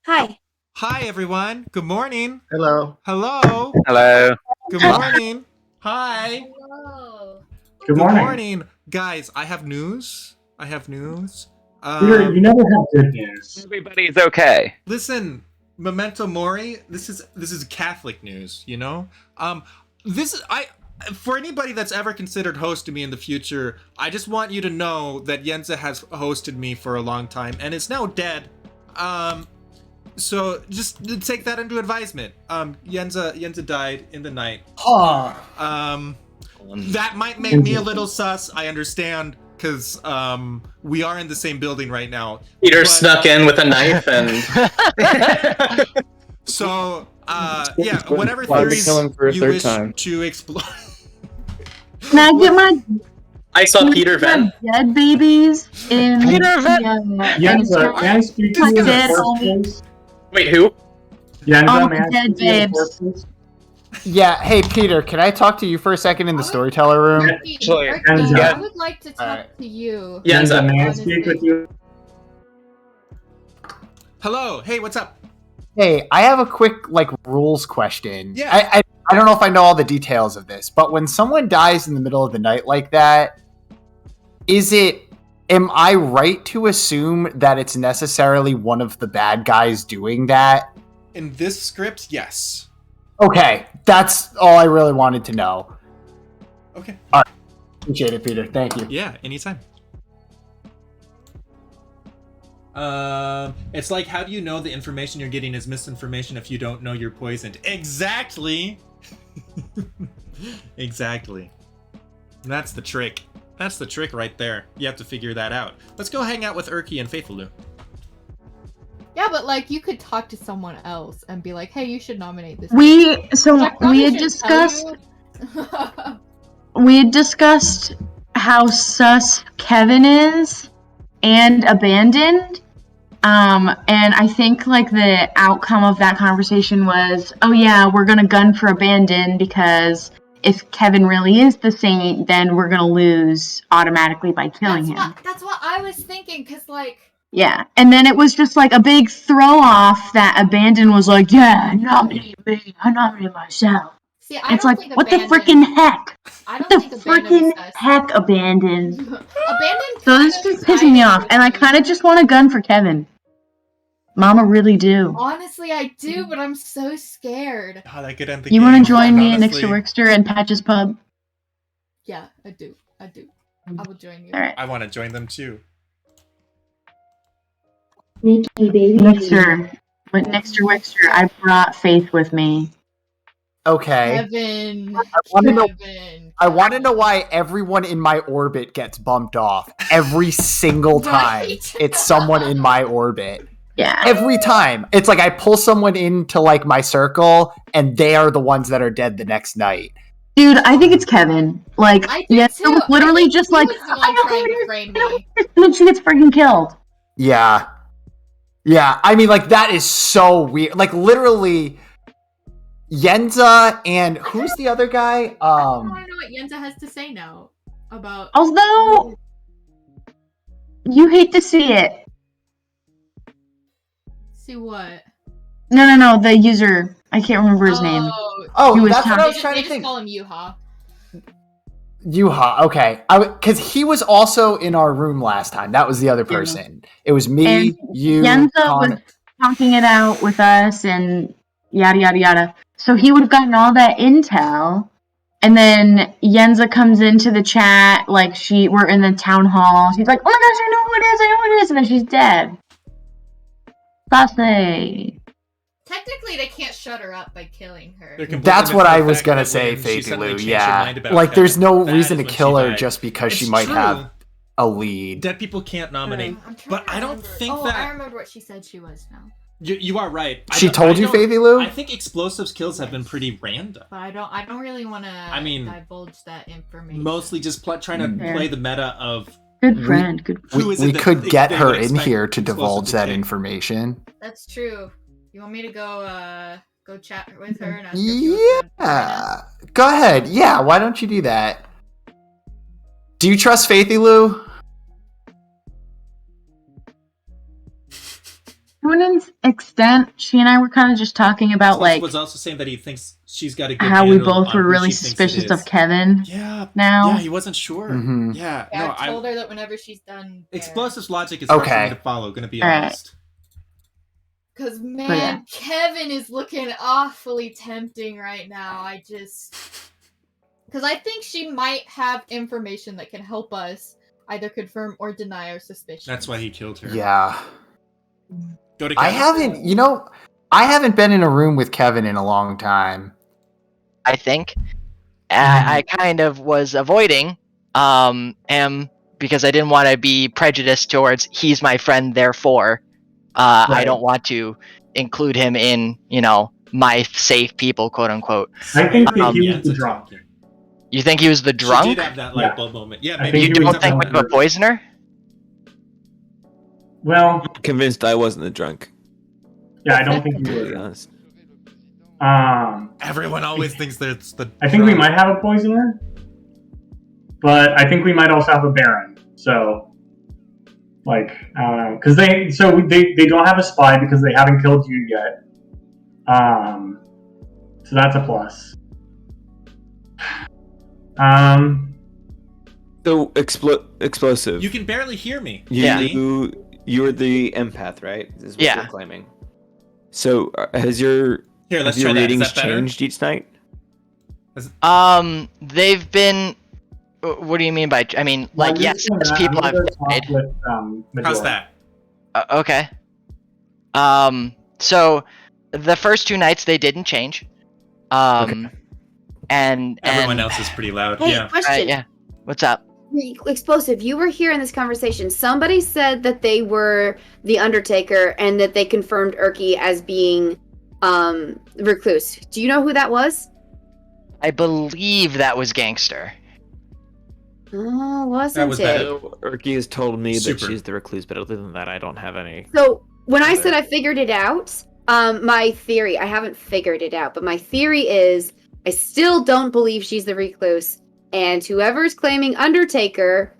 Hi. Hi, everyone. Good morning. Hello. Hello. Hello. Good morning. Hi. Hello. Good morning. Guys, I have news. Peter, you never have good news. Everybody's okay. Listen, Memento Mori, this is Catholic news, you know? For anybody that's ever considered hosting me in the future, I just want you to know that Yenza has hosted me for a long time and is now dead. So just take that into advisement. Yenza died in the night. That might make me a little sus. I understand, because we are in the same building right now. Peter snuck in with a knife and. So yeah, whatever Why theories kill him for a you third wish time? to explore. Can I get my I saw Peter vent. dead babies in Yenza, may I speak to you in dead the all corpses? Wait, who? Yenza, may I dead speak to you in the babes. corpses? Yeah, hey Peter, can I talk to you for a second in the storyteller room? Yenza. I would like to talk Alright. to you. Yenza, may I honestly. speak with you? Hello. Hey, what's up? Hey, I have a quick rules question. Yeah. I don't know if I know all the details of this, but when someone dies in the middle of the night like that, am I right to assume that it's necessarily one of the bad guys doing that? In this script, yes. Okay, that's all I really wanted to know. Okay. All right. Appreciate it, Peter. Thank you. Yeah, anytime. It's like, how do you know the information you're getting is misinformation if you don't know you're poisoned? Exactly. Exactly. That's the trick. That's the trick right there. You have to figure that out. Let's go hang out with Urki and Faithful. Yeah, but like you could talk to someone else and be like, "Hey, you should nominate this." We But I probably we had shouldn't tell discussed you. we had discussed how sus Kevin is and abandoned. And I think like the outcome of that conversation was, oh yeah, we're gonna gun for abandon because if Kevin really is the saint, then we're gonna lose automatically by killing him. That's what I was thinking, cause like. Yeah, and then it was just like a big throw off that abandon was like, yeah, nominate me, I nominate myself. See, I It's don't like, think what the Abandon- freaking heck? I What don't the think Abandon freaking was heck, abandon? Abandon. So this is pissing me off, and I kind of just want a gun for Kevin. Mama really do. Honestly, I do, but I'm so scared. Oh, that could end the You game. want to join And me honestly, next to Workster and Patch's Pub? Yeah, I do. I will join you. All right. I want to join them too. Nikki, baby. Next to Workster, I brought Faith with me. Okay. Kevin. I want to know why everyone in my orbit gets bumped off every single time. Right? It's someone in my orbit. Yeah. Every time. It's like I pull someone into like my circle and they are the ones that are dead the next night. Dude, I think it's Kevin. Like, yeah, it was literally just like, and then she gets freaking killed. Yeah. Yeah, I mean, like, that is so weird. Like, literally, Yenza and who's the other guy? I want to know what Yenza has to say now about. Although, you hate to see it. See what? No, the user. I can't remember his name. Oh, He was that's what I was They trying to just think. call him Yuha. Yuha, okay. Because he was also in our room last time. That was the other person. It was me, And you, Yenza Connor. was talking it out with us and yada yada yada. So he would have gotten all that intel, and then Yenza comes into the chat like we're in the town hall. She's like, "Oh my gosh, I know who it is," and then she's dead. Sassy. Technically, they can't shut her up by killing her. That's what I was gonna say, Faithy Lou. Yeah, like there's no reason to kill her just because she might have a lead. Dead people can't nominate, but I don't think I that remember what she said she was now. you are right. She told you, Faithy Lou? I think explosives kills have been pretty random. But I don't really want to. I mean, divulge that information. Mostly just trying to play the meta of. Good friend. Good. We could get her in here to divulge that information. That's true. You want me to go chat with her and ask her if she wants to Yeah. Go ahead. Yeah, why don't you do that? Do you trust Faithy Lou? To an extent, she and I were kind of just talking about like was also saying that he thinks she's got a good how we handle both on were who really she thinks it suspicious is. of Kevin. Yeah. Now. Yeah, he wasn't sure. Mhm. Yeah. Yeah, No, I told her that whenever she's done. Explosives logic is hard for me to follow. Gonna be honest. Because man, yeah. Kevin is looking awfully tempting right now. Because I think she might have information that can help us either confirm or deny our suspicions. That's why he killed her. Yeah. Go to I Kevin. haven't been in a room with Kevin in a long time. I think. I kind of was avoiding him because I didn't want to be prejudiced towards he's my friend, therefore I don't want to include him in, my safe people, quote unquote. I think that he was the drunk. You think he was the drunk? She did have that light bulb moment. Yeah, I maybe think You he was don't think the we have a poisoner? Well, Convinced I wasn't the drunk. yeah, I don't think To you be were. honest. Everyone always thinks that it's the. I think we might have a poisoner, but I think we might also have a baron. So, because they don't have a spy because they haven't killed you yet. So that's a plus. So explosive. You can barely hear me. You were the empath, right? Is what Yeah. you're claiming. So has your Here, let's have your try that. Is readings that better? changed each night? They've been. What do you mean by? I mean, Well, like, yes, I'm as gonna people have talk died. with, How's Majora. that? Okay. So the first 2 nights they didn't change. And Everyone else is pretty loud. Hey, Yeah. question. yeah. What's up? Explosive, you were here in this conversation. Somebody said that they were the Undertaker and that they confirmed Erky as being recluse. Do you know who that was? I believe that was Gangster. Oh, wasn't was it? better. Urki has told me Super. that she's the recluse, but other than that, I don't have any. So when I Other. said I figured it out, my theory, I haven't figured it out, but my theory is I still don't believe she's the recluse. And whoever's claiming Undertaker,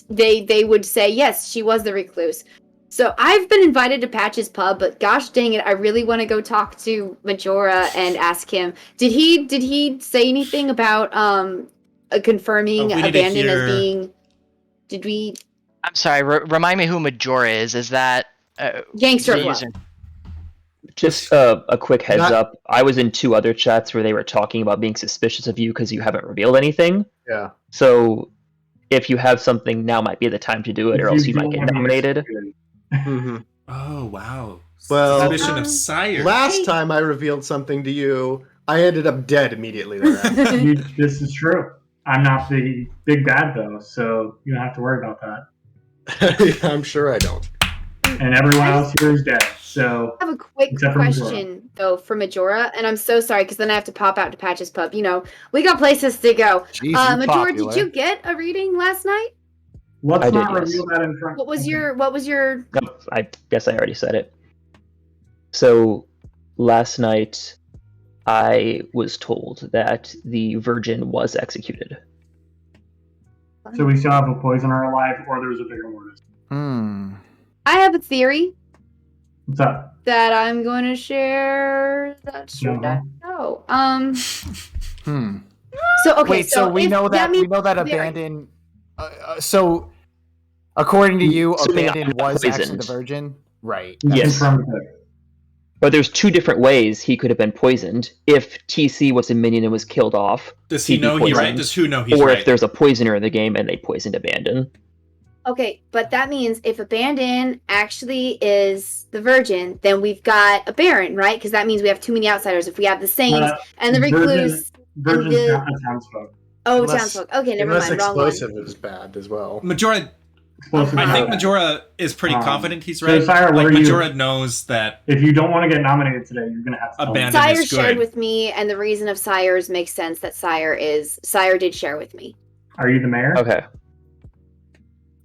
they would say, yes, she was the recluse. So I've been invited to Patch's Pub, but gosh dang it, I really want to go talk to Majora and ask him. Did he say anything about confirming we need to Abandon hear- as being? Did we? I'm sorry. Remind me who Majora is. Is that Gangster Club. reason? Just a quick heads Not- up. I was in 2 other chats where they were talking about being suspicious of you because you haven't revealed anything. Yeah. So if you have something, now might be the time to do it, or else you might get don't wanna be nominated. excluded. hmm Oh wow. Well- Suspicion of Sire. Last time I revealed something to you, I ended up dead immediately thereafter. This is true. I'm not the big bad though, so you don't have to worry about that. I'm sure I don't. And everyone else here is dead. So I have a quick Except for Majora. question though for Majora, and I'm so sorry because then I have to pop out to Patch's Pub. You know, we got places to go. Jeez, Majora, popular. did you get a reading last night? let's I did, not yes. reveal that in front. What was your? Nope, I guess I already said it. So last night, I was told that the Virgin was executed. So we still have a poisoner alive, or there's a bigger mortis. I have a theory What's up? that I'm going to share. That should I Uh-huh. know? So okay, Wait, so we if know that means- Abandon. So, according to you, Assuming Abandon I'm not was actually poisoned. the Virgin, right? Yes. Confirmed it. But there's 2 different ways he could have been poisoned. If TC was a minion and was killed off, Does he he'd be know he's right? poisoned. Does who know he's or right? if there's a poisoner in the game and they poisoned Abandon. Okay, but that means if Abandon actually is the Virgin, then we've got a Baron, right? Because that means we have too many outsiders. If we have the Saints and the Recluse, Virgin's and the- not a townsfolk. oh, Unless- townsfolk. Okay, never Unless mind, wrong one. explosive is bad as well. Majora. Explosive I think not. Majora is pretty confident he's so right. Sire, what like are you- Majora knows that If you don't want to get nominated today, you're gonna have to tell me. Abandon Sire is good. shared with me, and the reason of Sire's makes sense that Sire did share with me. Are you the mayor? Okay.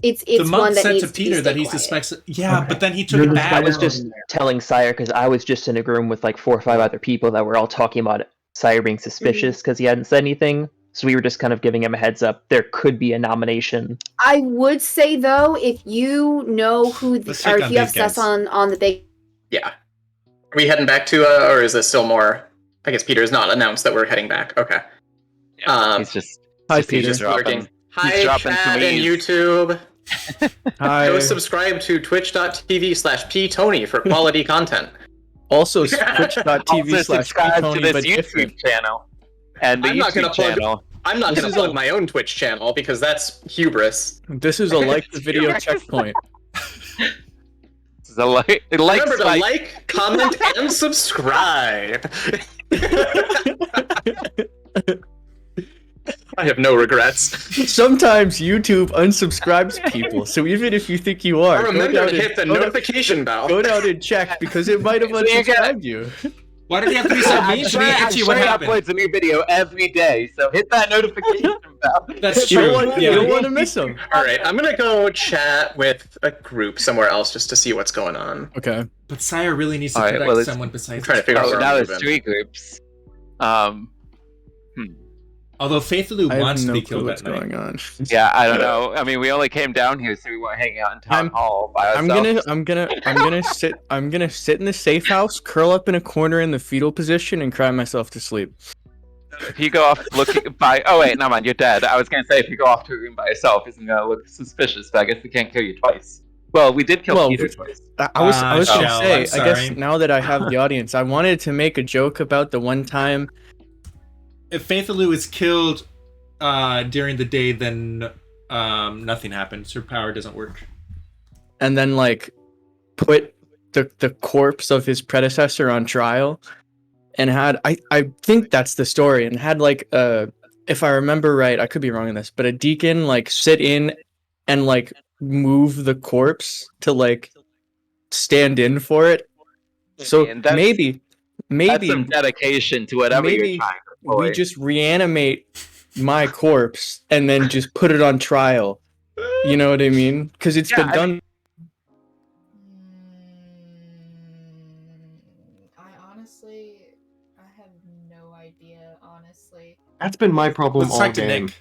It's the one monk that said needs to Peter be that he quiet. suspects. Yeah, Okay. but then he took You're it the back. I was Sire just or the mayor? telling Sire because I was just in a room with like 4 or 5 other people that were all talking about Sire being suspicious because he hadn't said anything. So we were just kind of giving him a heads up. There could be a nomination. I would say though, if you know who, Let's or check if on you have these guys. sus on the big, Yeah. Are we heading back to, or is this still more? I guess Peter's not announced that we're heading back. Okay. He's just Hi, He's Peter. just lurking. Hi, dropping chat some and E's. YouTube. Hi. Go subscribe to twitch.tv/ptony for quality content. Also, also twitch.tv/Tony, subscribe to this but YouTube different. channel and the I'm not gonna YouTube plug- channel. I'm not This going is to plug a- my own Twitch channel because that's hubris. This is a like the video checkpoint. This is a like Remember to spike. like, comment, and subscribe. I have no regrets. Sometimes YouTube unsubscribes people, so even if you think you are, Remember to hit the notification bell. Go down and check because it might have So you get- unsubscribed you. Why did he have to be so mean to me? Itchy, what he happened? uploads a new video every day, so hit that notification bell. That's You true. don't want, Yeah. you don't want to miss them. All right, I'm gonna go chat with a group somewhere else just to see what's going on. Okay. But Sire really needs to All right, protect well, it's- someone I'm besides. trying to figure out Oh, where now I'm there's moving. 3 groups. Although Faith Lou I have wants to no be clue killed what's that night. going on. Yeah, I don't know. I mean, we only came down here so we weren't hanging out in town I'm- hall by I'm ourselves. gonna sit in the safe house, curl up in a corner in the fetal position, and cry myself to sleep. If you go off looking by, oh wait, never mind, you're dead. I was gonna say if you go off to a room by yourself, isn't gonna look suspicious. But I guess we can't kill you twice. Well, we did kill Well, Peter twice. I was gonna Shell, say, I'm I guess sorry. now that I have the audience, I wanted to make a joke about the one time. If Faith Lou is killed during the day, then nothing happens. Her power doesn't work. And then like put the corpse of his predecessor on trial and had I think that's the story and had like a if I remember right, I could be wrong on this, but a deacon like sit in and like move the corpse to like stand in for it. So And that's maybe some dedication to whatever you're maybe trying to we employ. just reanimate my corpse and then just put it on trial. You know what I mean? Because it's been done. I honestly, I have no idea. Honestly. That's been my problem Let's all talk to game. Nick.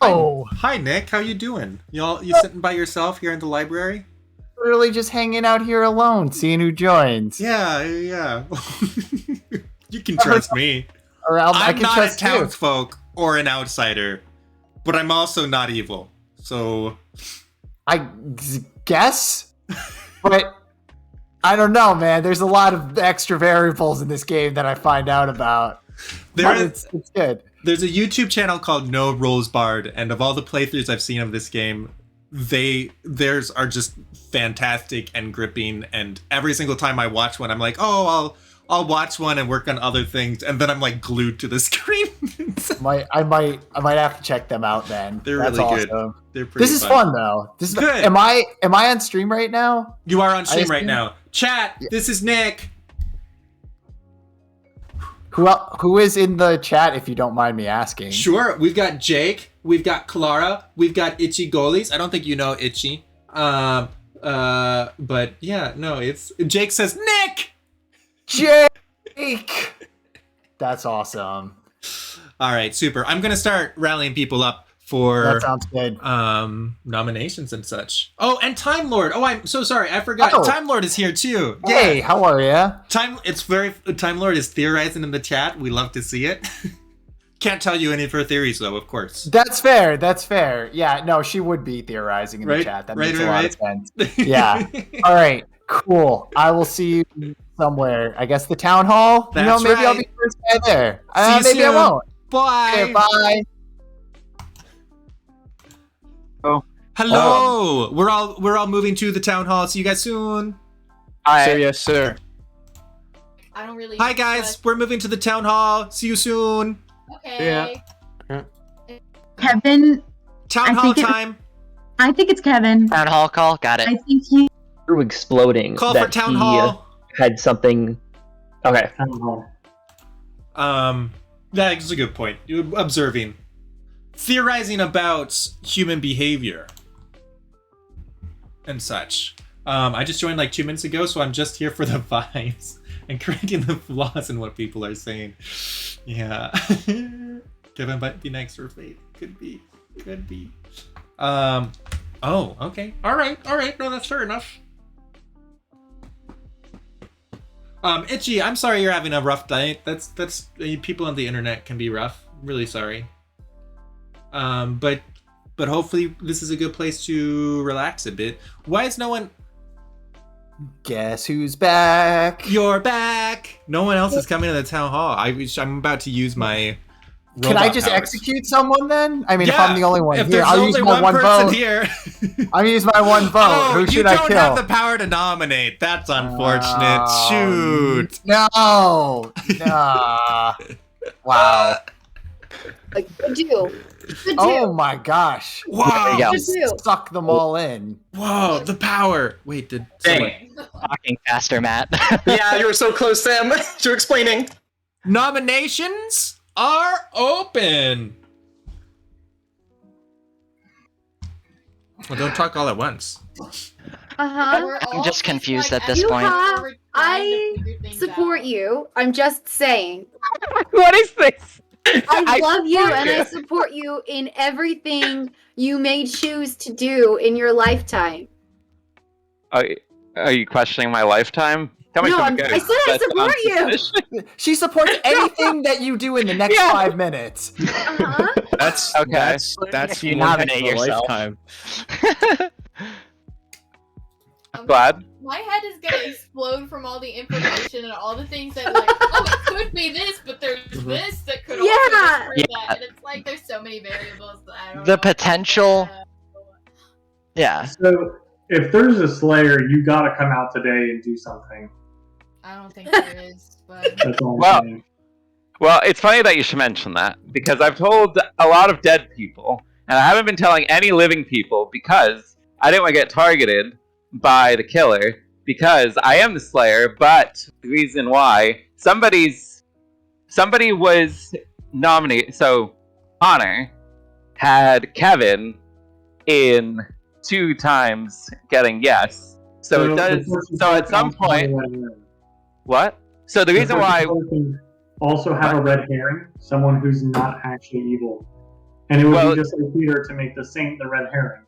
Oh, Hi Nick, how you doing? You sitting by yourself here in the library? really just hanging out here alone, seeing who joins. Yeah. You can trust me. Or I I'm can not trust a townsfolk or an outsider, but I'm also not evil. So I guess, but I don't know, man. There's a lot of extra variables in this game that I find out about. It's good. There's a YouTube channel called No Rolls Barred, and of all the playthroughs I've seen of this game, theirs are just fantastic and gripping. And every single time I watch one, I'm like, oh, I'll watch one and work on other things, and then I'm like glued to the screen. I might have to check them out then. They're That's really good. awesome. They're pretty This is fun though. This is good. Am I on stream right now? You are on stream right assume- now. Chat. This is Nick. Who is in the chat, if you don't mind me asking? Sure. We've got Jake. We've got Clara. We've got Itchy Goalies. I don't think you know Itchy. But yeah, no, it's Jake says Nick. Jake. That's awesome. All right, super. I'm gonna start rallying people up for That sounds good. nominations and such. Oh, and Time Lord. Oh, I'm so sorry. I forgot. Oh. Time Lord is here too. Hey, how are ya? Time Lord is theorizing in the chat. We love to see it. Can't tell you any of her theories though, of course. That's fair. Yeah, no, she would be theorizing in the chat. That makes a lot of sense. Yeah. All right, cool. I will see you somewhere. I guess the town hall. That's Maybe I'll right. be first guy there. See you Maybe I soon. won't. Bye. Okay, bye. Hello. We're all moving to the town hall. See you guys soon. Sir, yes, sir. I don't really. Hi guys. We're moving to the town hall. See you soon. Okay. Kevin. Town I hall think time. I think it's Kevin. Town hall call. Got it. I think he. Through exploding. Call that for town he hall. had something. Okay. That is a good point. You're observing, theorizing about human behavior and such. I just joined like 2 minutes ago, so I'm just here for the vibes and correcting the flaws in what people are saying. Yeah. Kevin might be next for fate. Could be. Oh, okay. All right. No, that's fair enough. Itchy, I'm sorry you're having a rough night. That's people on the internet can be rough. I'm really sorry. But hopefully this is a good place to relax a bit. Why is no one? Guess who's back? You're back. No one else is coming to the town hall. I'm about to use my. Can I robot just powers. execute someone then? I mean, if Yeah, I'm the only one if here, there's I'll use only my one one person vote. here. I'll use my one vote. Oh, Who should you I don't kill? have the power to nominate. That's unfortunate. Shoot. No. Nah. Wow. Good do. Oh my gosh. Wow. Suck them all in. Whoa, the power. Wait, did Dang. Talking faster, Matt. Yeah, you were so close, Sam, to explaining. Nominations are open. Well, don't talk all at once. I'm just confused at this point. Yuha, I support you. I'm just saying. What is this? I love you support and you. I support you in everything you may choose to do in your lifetime. Are you questioning my lifetime? Tell me No, something I good. said I That support sounds you. suspicious. She supports anything that you do in the next 5 minutes. That's Okay. That's You one heck nominate of a yourself. lifetime. I'm glad. My head is gonna explode from all the information and all the things that like, oh, it could be this, but there's this that could also Yeah. be that, and it's like there's so many variables that I don't The know. potential. Yeah. So if there's a Slayer, you gotta come out today and do something. I don't think there is, but That's all I'm Well, saying. Well, it's funny that you should mention that because I've told a lot of dead people, and I haven't been telling any living people because I didn't want to get targeted by the killer because I am the Slayer. But the reason why somebody was nominated, so Connor had Kevin in 2 times getting yes. So it does. So at some point, what? So the reason why. Also have a red herring, someone who's not actually evil. And it would be just like Peter to make the saint the red herring.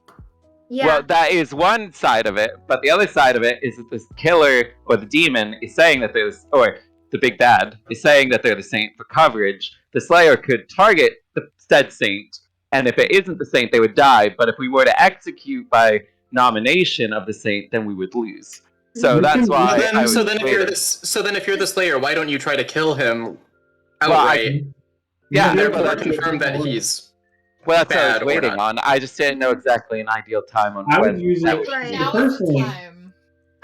Yeah. Well, that is one side of it, but the other side of it is that this killer or the demon is saying that there's, or the big bad is saying that they're the saint for coverage. The Slayer could target the said saint, and if it isn't the saint, they would die. But if we were to execute by nomination of the saint, then we would lose. So that's why. So then, if you're the Slayer, why don't you try to kill him Well, outright? And therefore well, confirm that he's. Well, that's what I bad was or waiting not. on. I just didn't know exactly an ideal time on I when would use that it would right be. now is personally. the time.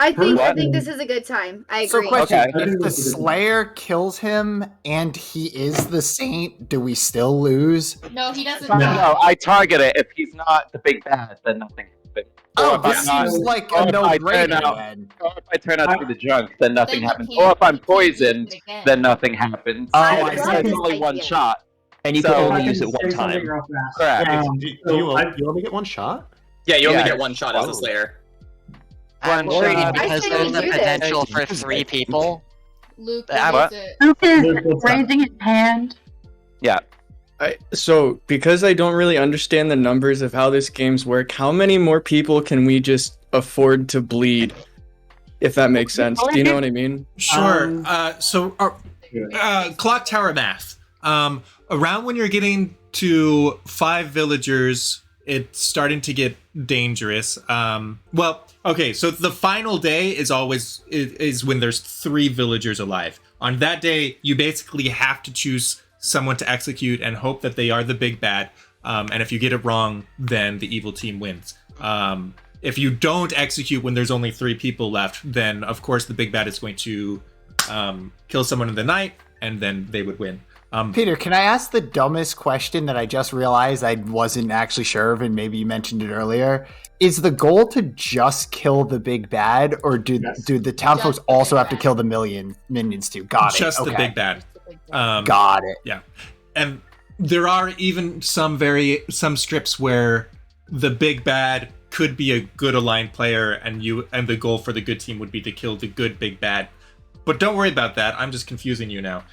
I think Personally- this is a good time. I So, agree. question: Okay. I if think the that's a good one. Slayer kills him and he is the saint, do we still lose? No, he doesn't No. die. No, I target it. If he's not the big bad, then nothing happens. Oh, Or if this I'm not- seems like or a if I turn no-brainer out- then. Or if I turn out to be the drunk, then nothing Then you happens. can't- Or if I'm you can't use poisoned, it again. then nothing happens. Oh, I It's love this only one idea. shot. And you So- can If I only can use it say one something time. real fast. Correct. You only get one shot? Yeah, you only Yeah. get one shot as a Slayer. I'm One worried shot. because I say there's we the do this. potential for 3 people. Luke, I'm- what is it? Lucas Luke, what's up? raising his hand. So because I don't really understand the numbers of how this games work, how many more people can we just afford to bleed? If that makes sense. Do you know what I mean? Sure. Clock tower math. Around when you're getting to 5 villagers, it's starting to get dangerous. Well, okay, so the final day is always is when there's 3 villagers alive. On that day, you basically have to choose someone to execute and hope that they are the big bad. And if you get it wrong, then the evil team wins. If you don't execute when there's only 3 people left, then of course the big bad is going to kill someone in the night, and then they would win. Peter, can I ask the dumbest question that I just realized I wasn't actually sure of, and maybe you mentioned it earlier? Is the goal to just kill the big bad, or do the town Just folks the also big have to bad. kill the minions too? Got it. Just okay. the big bad. Got it. Yeah, and there are even some strips where the big bad could be a good aligned player, and the goal for the good team would be to kill the good big bad. But don't worry about that. I'm just confusing you now.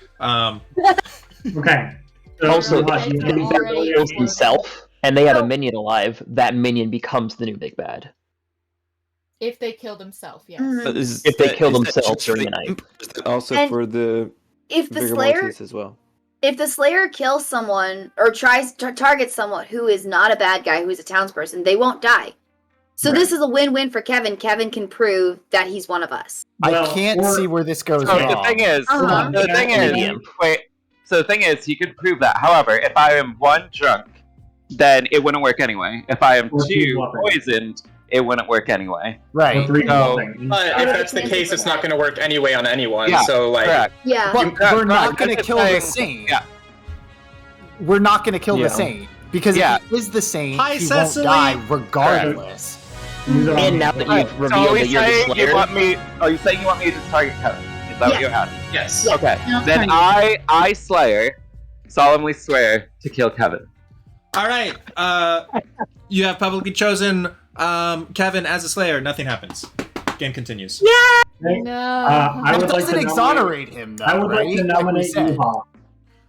Okay. So, Also, Yuha, do you have any Already ability- Kills himself, and they have a minion alive. That minion becomes the new big bad. If they killed himself, yes. Mhm. If they kill themselves during the night. Also And for the If the Vigor Slayer, Mortis as well. if the Slayer kills someone or tries to target someone who is not a bad guy, who is a townsperson, they won't die. So this is a win-win for Kevin. Kevin can prove that he's one of us. Well, I can't or- see where this goes So wrong. the thing is, Uh-huh. the thing is, Medium. wait. So the thing is, he could prove that. However, if I am 1 drunk, then it wouldn't work anyway. If I am Or 2 2 bluffing. poisoned, it wouldn't work anyway. Or Right. 3 No. bluffing. But What if are that's the the chances case, of it's that? not going to work anyway on anyone. Yeah, So, like, correct. Yeah. But we're not Correct. going to That's kill the the thing. saint. Yeah. We're not going to kill Yeah. the saint. Because Yeah. if he is the saint, Hi, he Cecily. won't die regardless. Use it on- And now that Right. you've So are revealed we that you're the saying you Slayer, want me? Are you saying you want me to target Kevin? Is that what you're asking? yes. Okay. No, Then sorry. I Slayer, solemnly swear to kill Kevin. All right. You have publicly chosen Kevin as a Slayer. Nothing happens. Game continues. Okay. No. I That would like doesn't to exonerate him, though, I would right? like to we nominate said. Yuha.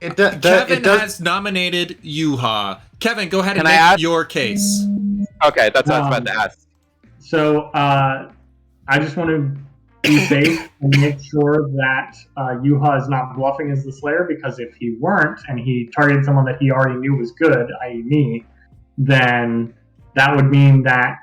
Kevin has nominated Yuha. Kevin, go ahead and Can I make ask? your case. Okay, that's what I was about to ask. So I just want to be safe and make sure that Yuha is not bluffing as the Slayer, because if he weren't and he targeted someone that he already knew was good, i.e. me, then that would mean that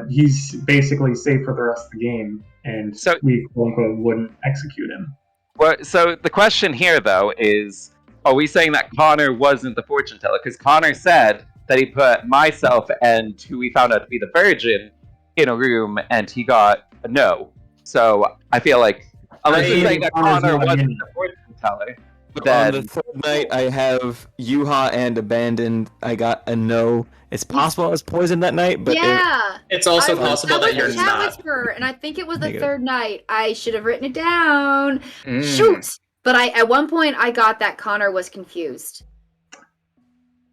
he's basically safe for the rest of the game, and So- we quote-unquote wouldn't execute him. Well, so the question here, though, is: are we saying that Connor wasn't the fortune teller? Because Connor said that he put myself and who we found out to be the Virgin in a room, and he got a no. So I feel like Unless you're I- saying that Connor's Connor not a wasn't minion. the fortune teller. On Then the third night, I have Yuha and Abandoned. I got a no. It's possible I was poisoned that night, but yeah. It's also I possible was that you're in chat not. whisperer, and I think it was the Negative. third night. I should have written it down. Mm. Shoot! But at one point I got that Connor was confused.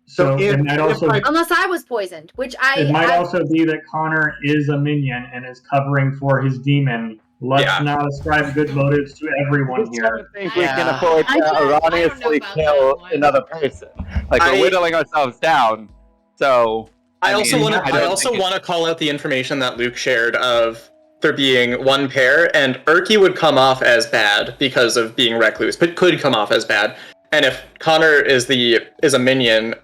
So if- it might also Unless I was poisoned, which it might also be that Connor is a minion and is covering for his demon. Let's not ascribe good motives to everyone I don't here. think we can afford I to don't know erroneously about kill that one. another person. Like we're whittling ourselves down. So I also mean, want to. don't I also think want to call out the information that Luke shared of there being one pair, and Erky would come off as bad because of being recluse, but could come off as bad. And if Connor is a minion,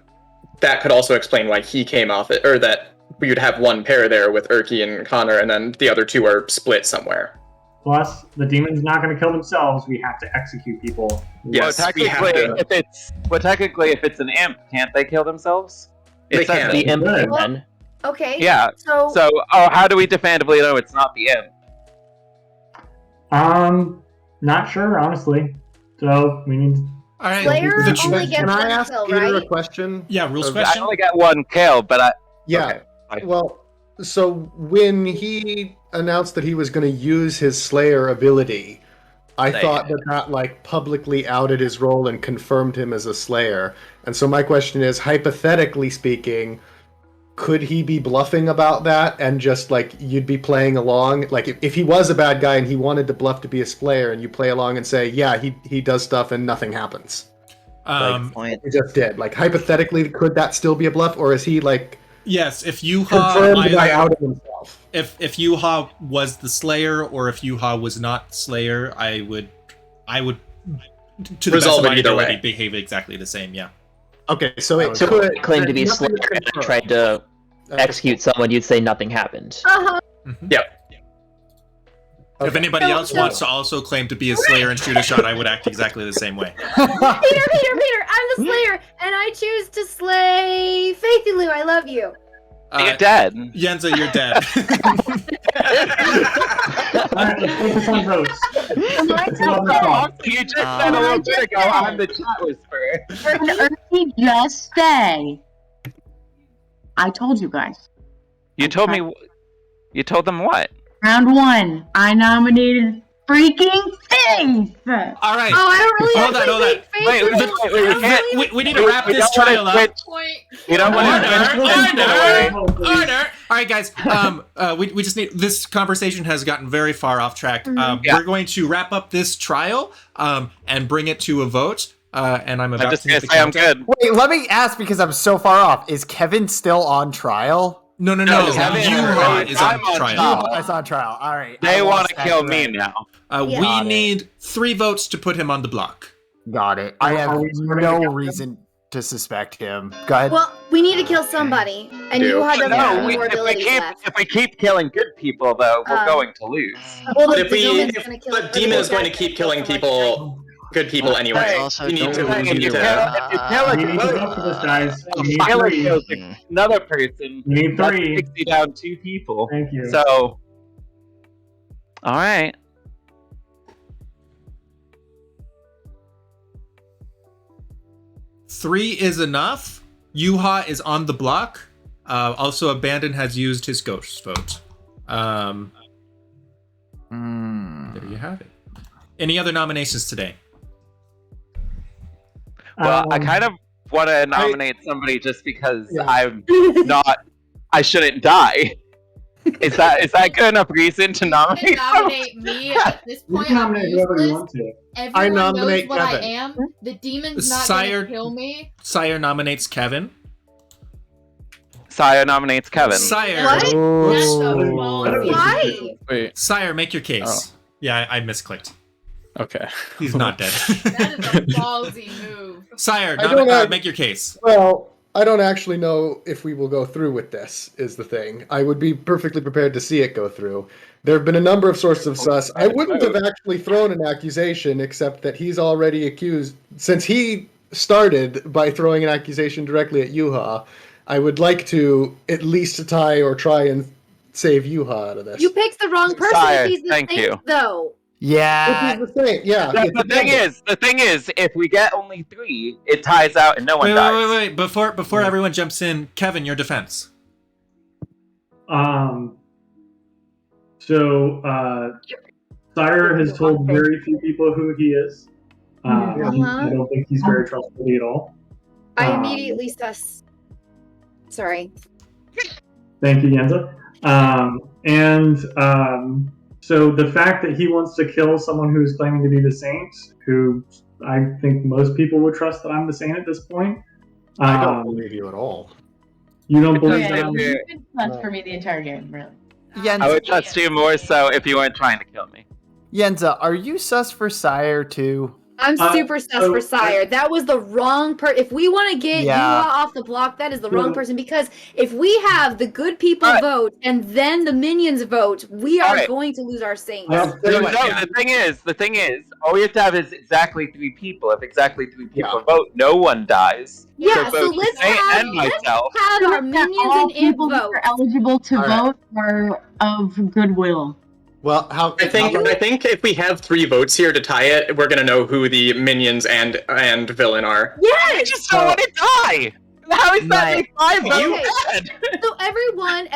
that could also explain why he came off it, or that we would have one pair there with Erky and Connor, and then the other two are split somewhere. Plus, the demon's not going to kill themselves. We have to execute people. Yes, we have to. technically, if it's an imp, can't they kill themselves? They It says can. The imp Good. then. okay. Yeah. So How do we definitively know it's not the imp? Not sure, honestly. So we need. All right. Slayer the only gets Can I one ask kill, Peter right? a question? Yeah, rules Of- question. I only got one kill, but Yeah. Okay. Well, so when he announced that he was going to use his Slayer ability, I Slayer. thought that like publicly outed his role and confirmed him as a Slayer. And so my question is, hypothetically speaking, could he be bluffing about that and just like you'd be playing along? Like if he was a bad guy and he wanted to bluff to be a Slayer and you play along and say, yeah, he does stuff and nothing happens. Point. He just did. Like hypothetically, could that still be a bluff, or is he like Yes, if Yuha confirmed by either, outing himself? if Yuha was the Slayer or if Yuha was not Slayer, I would to the Resolve best of my it either ability way. behave exactly the same. Yeah. Okay, so it So could if you claimed to be nothing Slayer is and I confirmed. tried to execute someone, you'd say nothing happened. Uh-huh. Yep. If anybody So- else so- wants to also claim to be a Slayer and shoot a shot, I would act exactly the same way. Peter, I'm the Slayer, and I choose to slay Faithy Lou. I love you. you're dead. Yenza, you're dead. Alright, let's focus on votes. You just said a little bit ago, I'm the chat whisperer. Erky, just say. I told you guys. You told me. You told them what? Round one, I nominated freaking Faith. All right. Oh, I don't really Hold on, actually hold on. think Faith Wait, is wait, we can't- We need to wrap we this don't wanna trial up. switch- Point. We don't want Order. All right, guys. We just need. This conversation has gotten very far off track. Yeah. We're going to wrap up this trial and bring it to a vote. And I'm about I'm just to hit gonna the say I'm countdown. good. Wait, let me ask because I'm so far off. Is Kevin still on trial? No. No, Kevin, Yuha is on I'm on trial. trial. Yuha is on trial. All right. They I want lost to that kill me thread. now. Yeah. We Got it. need 3 votes to put him on the block. Got it. I have Are we starting no to count reason to suspect him. Go ahead. Well, we need to kill somebody, and Do. Yuha doesn't have No, any more if abilities left. we keep killing good people, though, we're going to lose. Well, But the if we, demon's gonna kill but demon is going to keep killing people, good people anyway. Also, You need to. don't- You need If you to. kill We a need to vote for this, guys. We need Tyler 3. kills another person. We need That 3. takes you down 2 people. Thank you. So, all right. Three is enough. Yuha is on the block. Also, Abandon has used his ghost vote. There you have it. Any other nominations today? Well, I Um, kind of want to nominate somebody just because Yeah. I'm not. I shouldn't die. Is that good enough reason to You nominate? can nominate me at this You point. can I'm nominate whoever you useless. want to. Everyone nominate knows what Kevin. I am. The demon's not Sire- gonna kill me. Sire nominates Kevin. Sire nominates Kevin. Sire. What? That's a Oh. ballsy Why? move. Wait. Sire, make your case. Yeah, I misclicked. Okay. He's not dead. That is a ballsy move. Sire, I don't have- make your case. Well, I don't actually know if we will go through with this, is the thing. I would be perfectly prepared to see it go through. There have been a number of sources of sus. I wouldn't have actually thrown an accusation, except that he's already accused. Since he started by throwing an accusation directly at Yuha, I would like to at least tie or try and save Yuha out of this. You picked the wrong person Sire, if he's the thank saint, you. though. Yeah. Which is the thing. Yeah. The thing is, if we get only 3, it ties out and no one dies. Wait. Before everyone jumps in, Kevin, your defense. So Sire has told very few people who he is. I don't think he's very trustworthy at all. I immediately sus. Sorry. Thank you, Yenza. So the fact that he wants to kill someone who's claiming to be the Saint, who I think most people would trust that I'm the Saint at this point. I don't believe you at all. You don't believe that? You've been sus for me the entire game, really. Yenza, I would trust you more so if you weren't trying to kill me. Yenza, are you sus for Sire too? I'm super sus for Sire. That was the wrong person. If we want to get Yuha off the block, that is the wrong person. Because if we have the good people vote and then the minions vote, we are going to lose our Saints. The thing is, all we have to have is exactly 3 people. If exactly 3 people vote, no one dies. Yeah, so let's have our minions and imp vote. Who are eligible to vote are of goodwill. Well, I think if we have 3 votes here to tie it, we're gonna know who the minions and villain are. Yes! I just don't want to die! How is that like 5 votes? So everyone,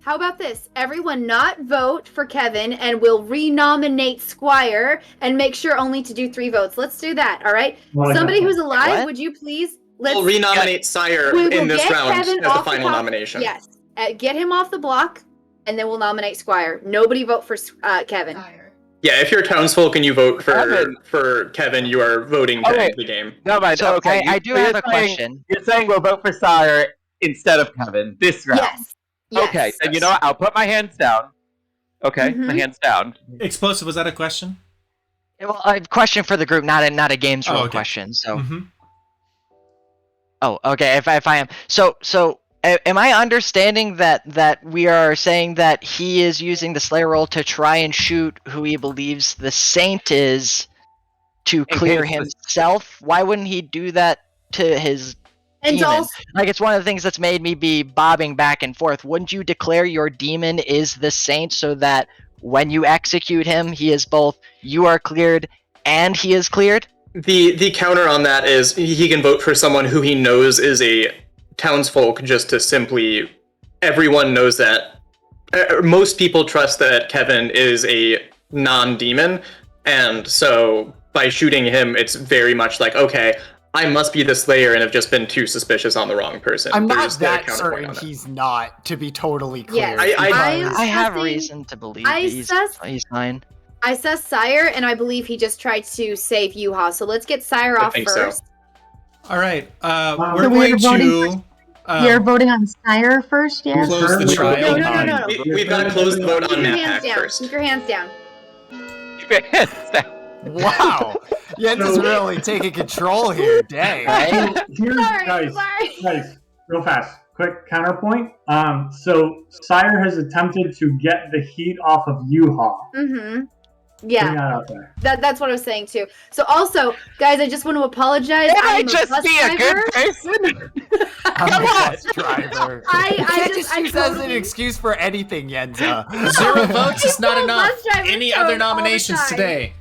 how about this? Everyone not vote for Kevin and we'll renominate Squire and make sure only to do 3 votes. Let's do that, alright? Somebody who's alive, would you please... We'll renominate Sire in this round Kevin as the final nomination. Yes. Get him off the block. And then we'll nominate Squire. Nobody vote for Kevin. Yeah, if you're townsfolk and you vote for Kevin, you are voting to end the game. No, but okay. I do have a question. You're saying we'll vote for Sire instead of Kevin this round. Yes. Okay, then you know what? I'll put my hands down. Okay, my hands down. Explosive, was that a question? Well, a question for the group, not a games rule question. So. Oh, okay. If I am so. Am I understanding that we are saying that he is using the Slayer roll to try and shoot who he believes the Saint is to clear himself? Why wouldn't he do that to his demon? Like, it's one of the things that's made me be bobbing back and forth. Wouldn't you declare your demon is the Saint so that when you execute him, he is both you are cleared and he is cleared? The counter on that is he can vote for someone who he knows is a townsfolk, just to simply, everyone knows that most people trust that Kevin is a non-demon, and so by shooting him, it's very much like, okay, I must be the Slayer and have just been too suspicious on the wrong person. I'm not that certain he's not, to be totally clear. Yes. I have reason to believe he's fine. I sus Sire, and I believe he just tried to save Yuha. So let's get Sire off first. All right, we're going to... You're voting on Sire first, yeah? Close the trial. No. We've got to close the vote on that first. Keep your hands down. Keep your hands down. Wow. Jens is really taking control here. Dang. Guys, real fast. Quick counterpoint. So Sire has attempted to get the heat off of Yuha. Yeah, that's what I was saying too. So also, guys, I just want to apologize. Can I just be a good person? I'm a bus driver. I can't just use that as an excuse for anything, Yenza. 0 votes is not enough. Any other nominations today?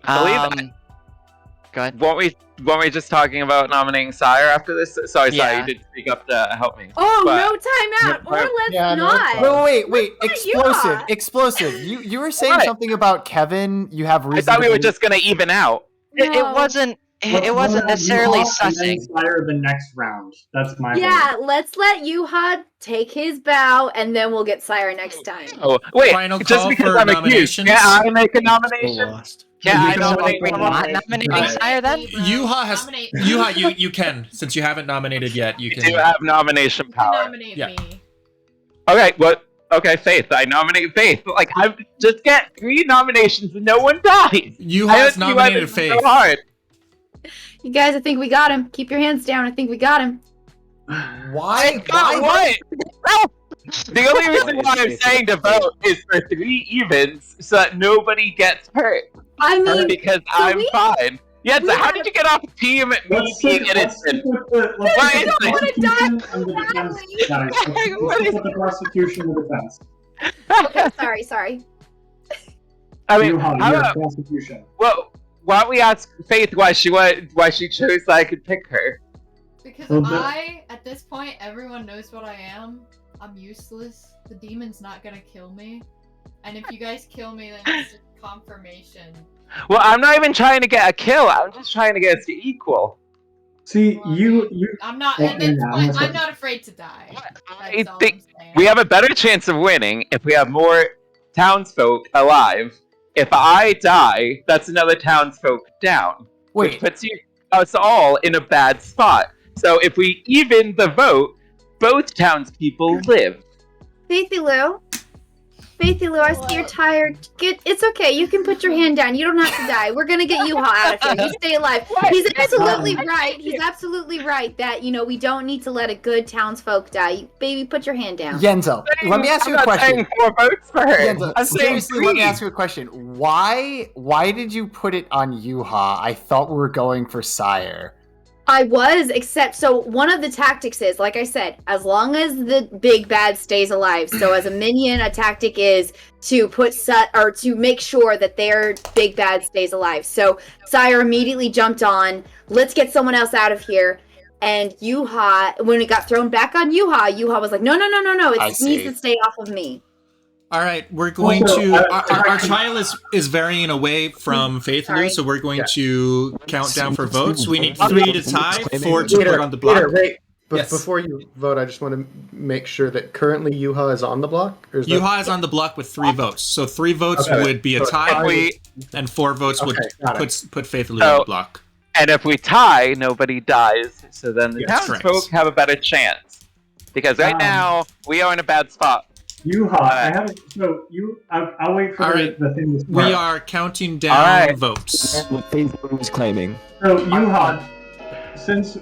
Go ahead. Weren't we just talking about nominating Sire after this? Sorry, you did speak up to help me. Oh, no timeout, or let's not. Wait, explosive. You were saying something about Kevin. You have reason. I thought we were just gonna even out. No. It wasn't necessarily sussing. Sire the next round. That's my vote. Let's let Yuha take his bow, and then we'll get Sire next time. Oh, wait, Final just call because for I'm accused, nominations. can I make a nomination? Yeah, I nominating Sire then? Yuha, you can, since you haven't nominated yet. You can. do have nomination power. Nominate me. Okay, Faith. I nominate Faith. Like, just get 3 nominations and no one dies. Yuha's nominated Faith. So hard. You guys, I think we got him. Keep your hands down. I think we got him. Why? What? The only reason why I'm saying to vote is for 3 evens, so that nobody gets hurt. I mean, because I'm fine. Yeah, so how did you get off the team at me being innocent? What is the prosecution and defense? Okay, sorry. I mean, Yuha, how your about, prosecution. well, why don't we ask Faith why she chose so I could pick her? Because Well, at this point, everyone knows what I am. I'm useless. The demon's not gonna kill me. And if you guys kill me, then it's just confirmation. Well, I'm not even trying to get a kill. I'm just trying to get us to equal. See, Well, you. I'm not. Oh, And it's yeah, fine. I'm I'm not afraid to die. I That's all think I'm saying. we have a better chance of winning if we have more townsfolk alive. If I die, that's another townsfolk down. Which Wait, puts us all in a bad spot. So if we even the vote, both townspeople live. Faithy Lou, I see you're tired. It's okay. You can put your hand down. You don't have to die. We're gonna get Yuha out of here. You stay alive. He's absolutely right. He's absolutely right that we don't need to let a good townsfolk die. Baby, put your hand down. Yenzo, let me ask you a I'm not question. saying 4 votes for her. Yenzo, I'm saying seriously, let me 3. ask you a question. Why did you put it on Yuha? I thought we were going for Sire. I was, except so one of the tactics is, like I said, as long as the big bad stays alive. So as a minion, a tactic is to to make sure that their big bad stays alive. So Sire immediately jumped on, let's get someone else out of here. And Yuha, when it got thrown back on Yuha was like, no, it needs to stay off of me. All right, we're going our trial is varying away from Faith Lou, so we're going to count down for votes. We need 3 to tie, 4 to put on the block. Peter, wait. Yes. Before you vote, I just want to make sure that currently Yuha is on the block. Or is Yuha is on the block with 3 votes. So 3 votes would be a tie, and 4 votes would put Faith Lou on the block. And if we tie, nobody dies. So then the townsfolk have a better chance. Because right now, we are in a bad spot. Yuha, I'll wait for the thing to start. We are counting down votes. What Faith was claiming. So Yuha, since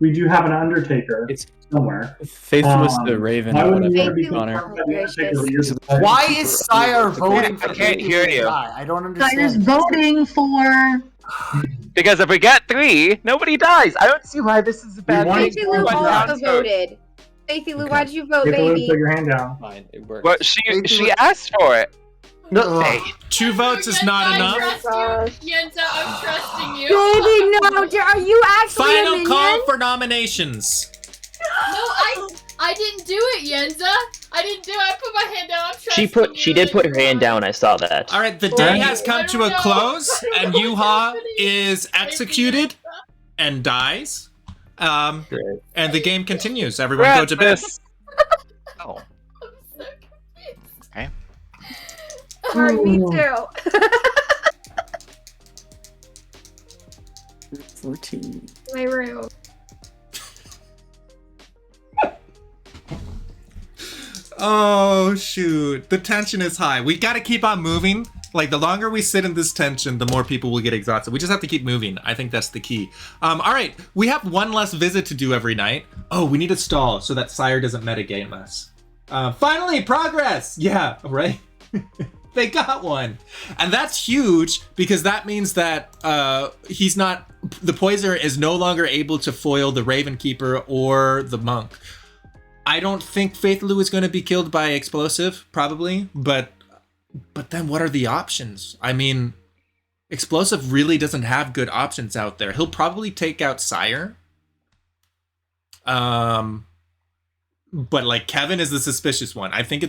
we do have an Undertaker somewhere. Faith was the Raven. Why wouldn't you want to be Connor. Why is Sire voting for I can't hear you. I don't understand. Sire's voting for. Because if we get 3, nobody dies. I don't see why this is a bad thing. Faithy Lou also voted. Faithy Lou, why'd you vote, baby? Put your hand down. Fine, it works. Well, she asked for it. No. 2 votes is not enough. Yenza, I'm trusting you. Baby, no, are you actually a Final minion? call for nominations. No, I didn't do it, Yenza. I didn't do it. I put my hand down. I'm trusting She did put her hand down. I saw that. All right, the day has come to a close, and Yuha is executed and dies. And the game continues. Everyone go to bed. Oh. Okay. Alright, me too. 14. My room. Oh, shoot. The tension is high. We gotta keep on moving. Like, the longer we sit in this tension, the more people will get exhausted. We just have to keep moving. I think that's the key. All right. We have one less visit to do every night. Oh, we need a stall so that Sire doesn't metagame us. Finally, progress! Yeah, right? They got one. And that's huge because that means that the Poisoner is no longer able to foil the Raven Keeper or the Monk. I don't think Faith Lou is going to be killed by Explosive, probably, but then what are the options? I mean, Explosive really doesn't have good options out there. He'll probably take out Sire. But like Kevin is the suspicious one. I think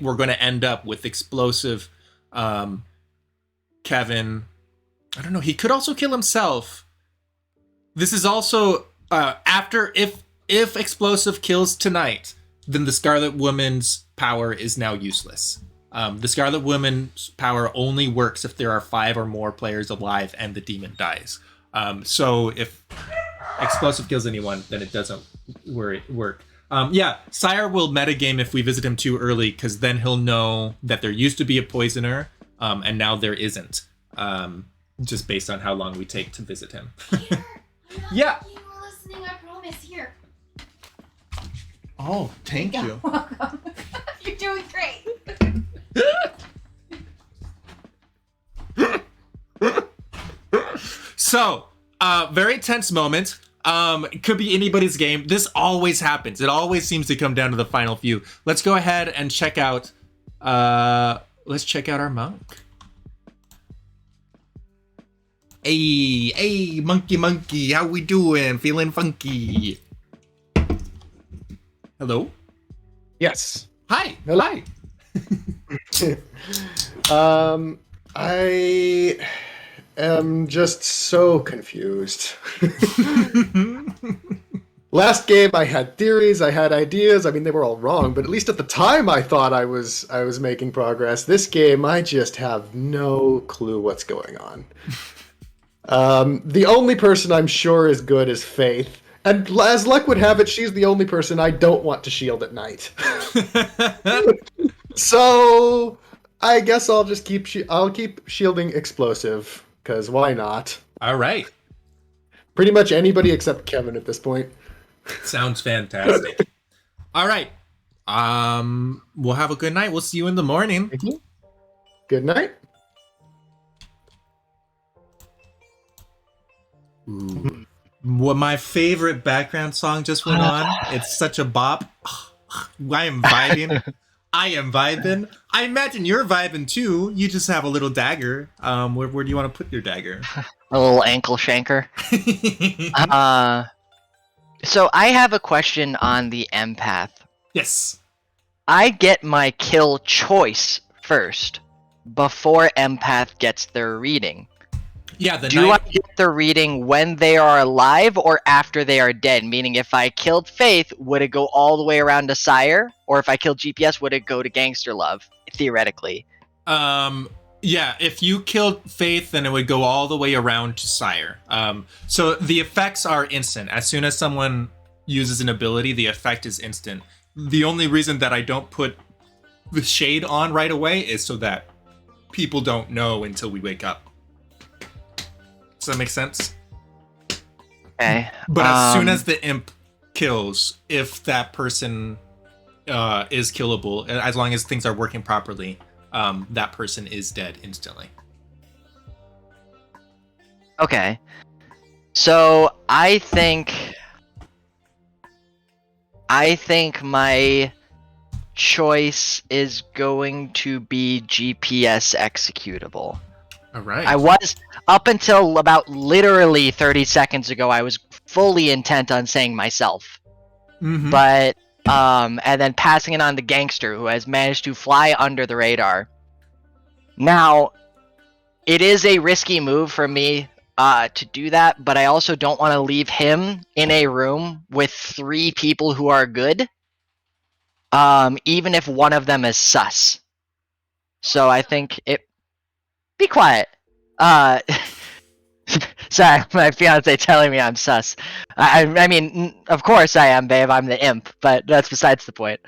we're gonna end up with Explosive, Kevin. I don't know. He could also kill himself. This is also after if Explosive kills tonight, then the Scarlet Woman's power is now useless. The Scarlet Woman's power only works if there are 5 or more players alive and the demon dies. So if Explosive kills anyone, then it doesn't work. Sire will metagame if we visit him too early, because then he'll know that there used to be a Poisoner, and now there isn't. Just based on how long we take to visit him. Yeah. You were listening, I promise. Here. Oh, thank you. Welcome. You're doing great. So, very tense moment. It could be anybody's game. This always happens. It always seems to come down to the final few. Let's go ahead and check out let's check out our monk. Hey, monkey, how we doing? Feeling funky? Hello? Yes. Hi. Hello. Hi. I am just so confused. Last game, I had theories, I had ideas. I mean, they were all wrong, but at least at the time, I thought I was making progress. This game, I just have no clue what's going on. The only person I'm sure is good is Faith, and as luck would have it, she's the only person I don't want to shield at night. So I guess I'll just keep shielding Explosive, because why not? All right. Pretty much anybody except Kevin at this point. Sounds fantastic. All right. We'll have a good night. We'll see you in the morning. Thank you. Good night. Ooh. What my favorite background song just went on. It's such a bop. I am vibing. I am vibing. I imagine you're vibing too. You just have a little dagger. Where do you want to put your dagger? A little ankle shanker. So I have a question on the empath. Yes. I get my kill choice first, before empath gets their reading. Yeah, Do I get the reading when they are alive or after they are dead? Meaning, if I killed Faith, would it go all the way around to Sire? Or if I killed GPS, would it go to Gangster Love, theoretically? Yeah, if you killed Faith, then it would go all the way around to Sire. So the effects are instant. As soon as someone uses an ability, the effect is instant. The only reason that I don't put the shade on right away is so that people don't know until we wake up. Does that make sense? Okay. But as soon as the imp kills, if that person is killable, as long as things are working properly, that person is dead instantly. Okay. So I think my choice is going to be GPS executable. All right. I was, up until about literally 30 seconds ago, I was fully intent on saying myself. Mm-hmm. But and then passing it on to Gangster, who has managed to fly under the radar. Now, it is a risky move for me to do that, but I also don't want to leave him in a room with 3 people who are good, even if one of them is sus. So I think it... Be quiet. Sorry, my fiance telling me I'm sus. I mean, of course I am, babe. I'm the imp, but that's besides the point.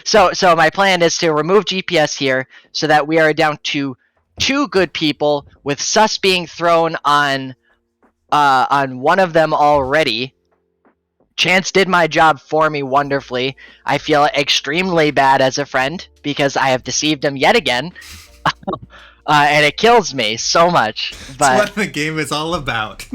So my plan is to remove GPS here, so that we are down to 2 good people, with sus being thrown on one of them already. Chance did my job for me wonderfully. I feel extremely bad as a friend because I have deceived him yet again. And it kills me so much. But that's what the game is all about.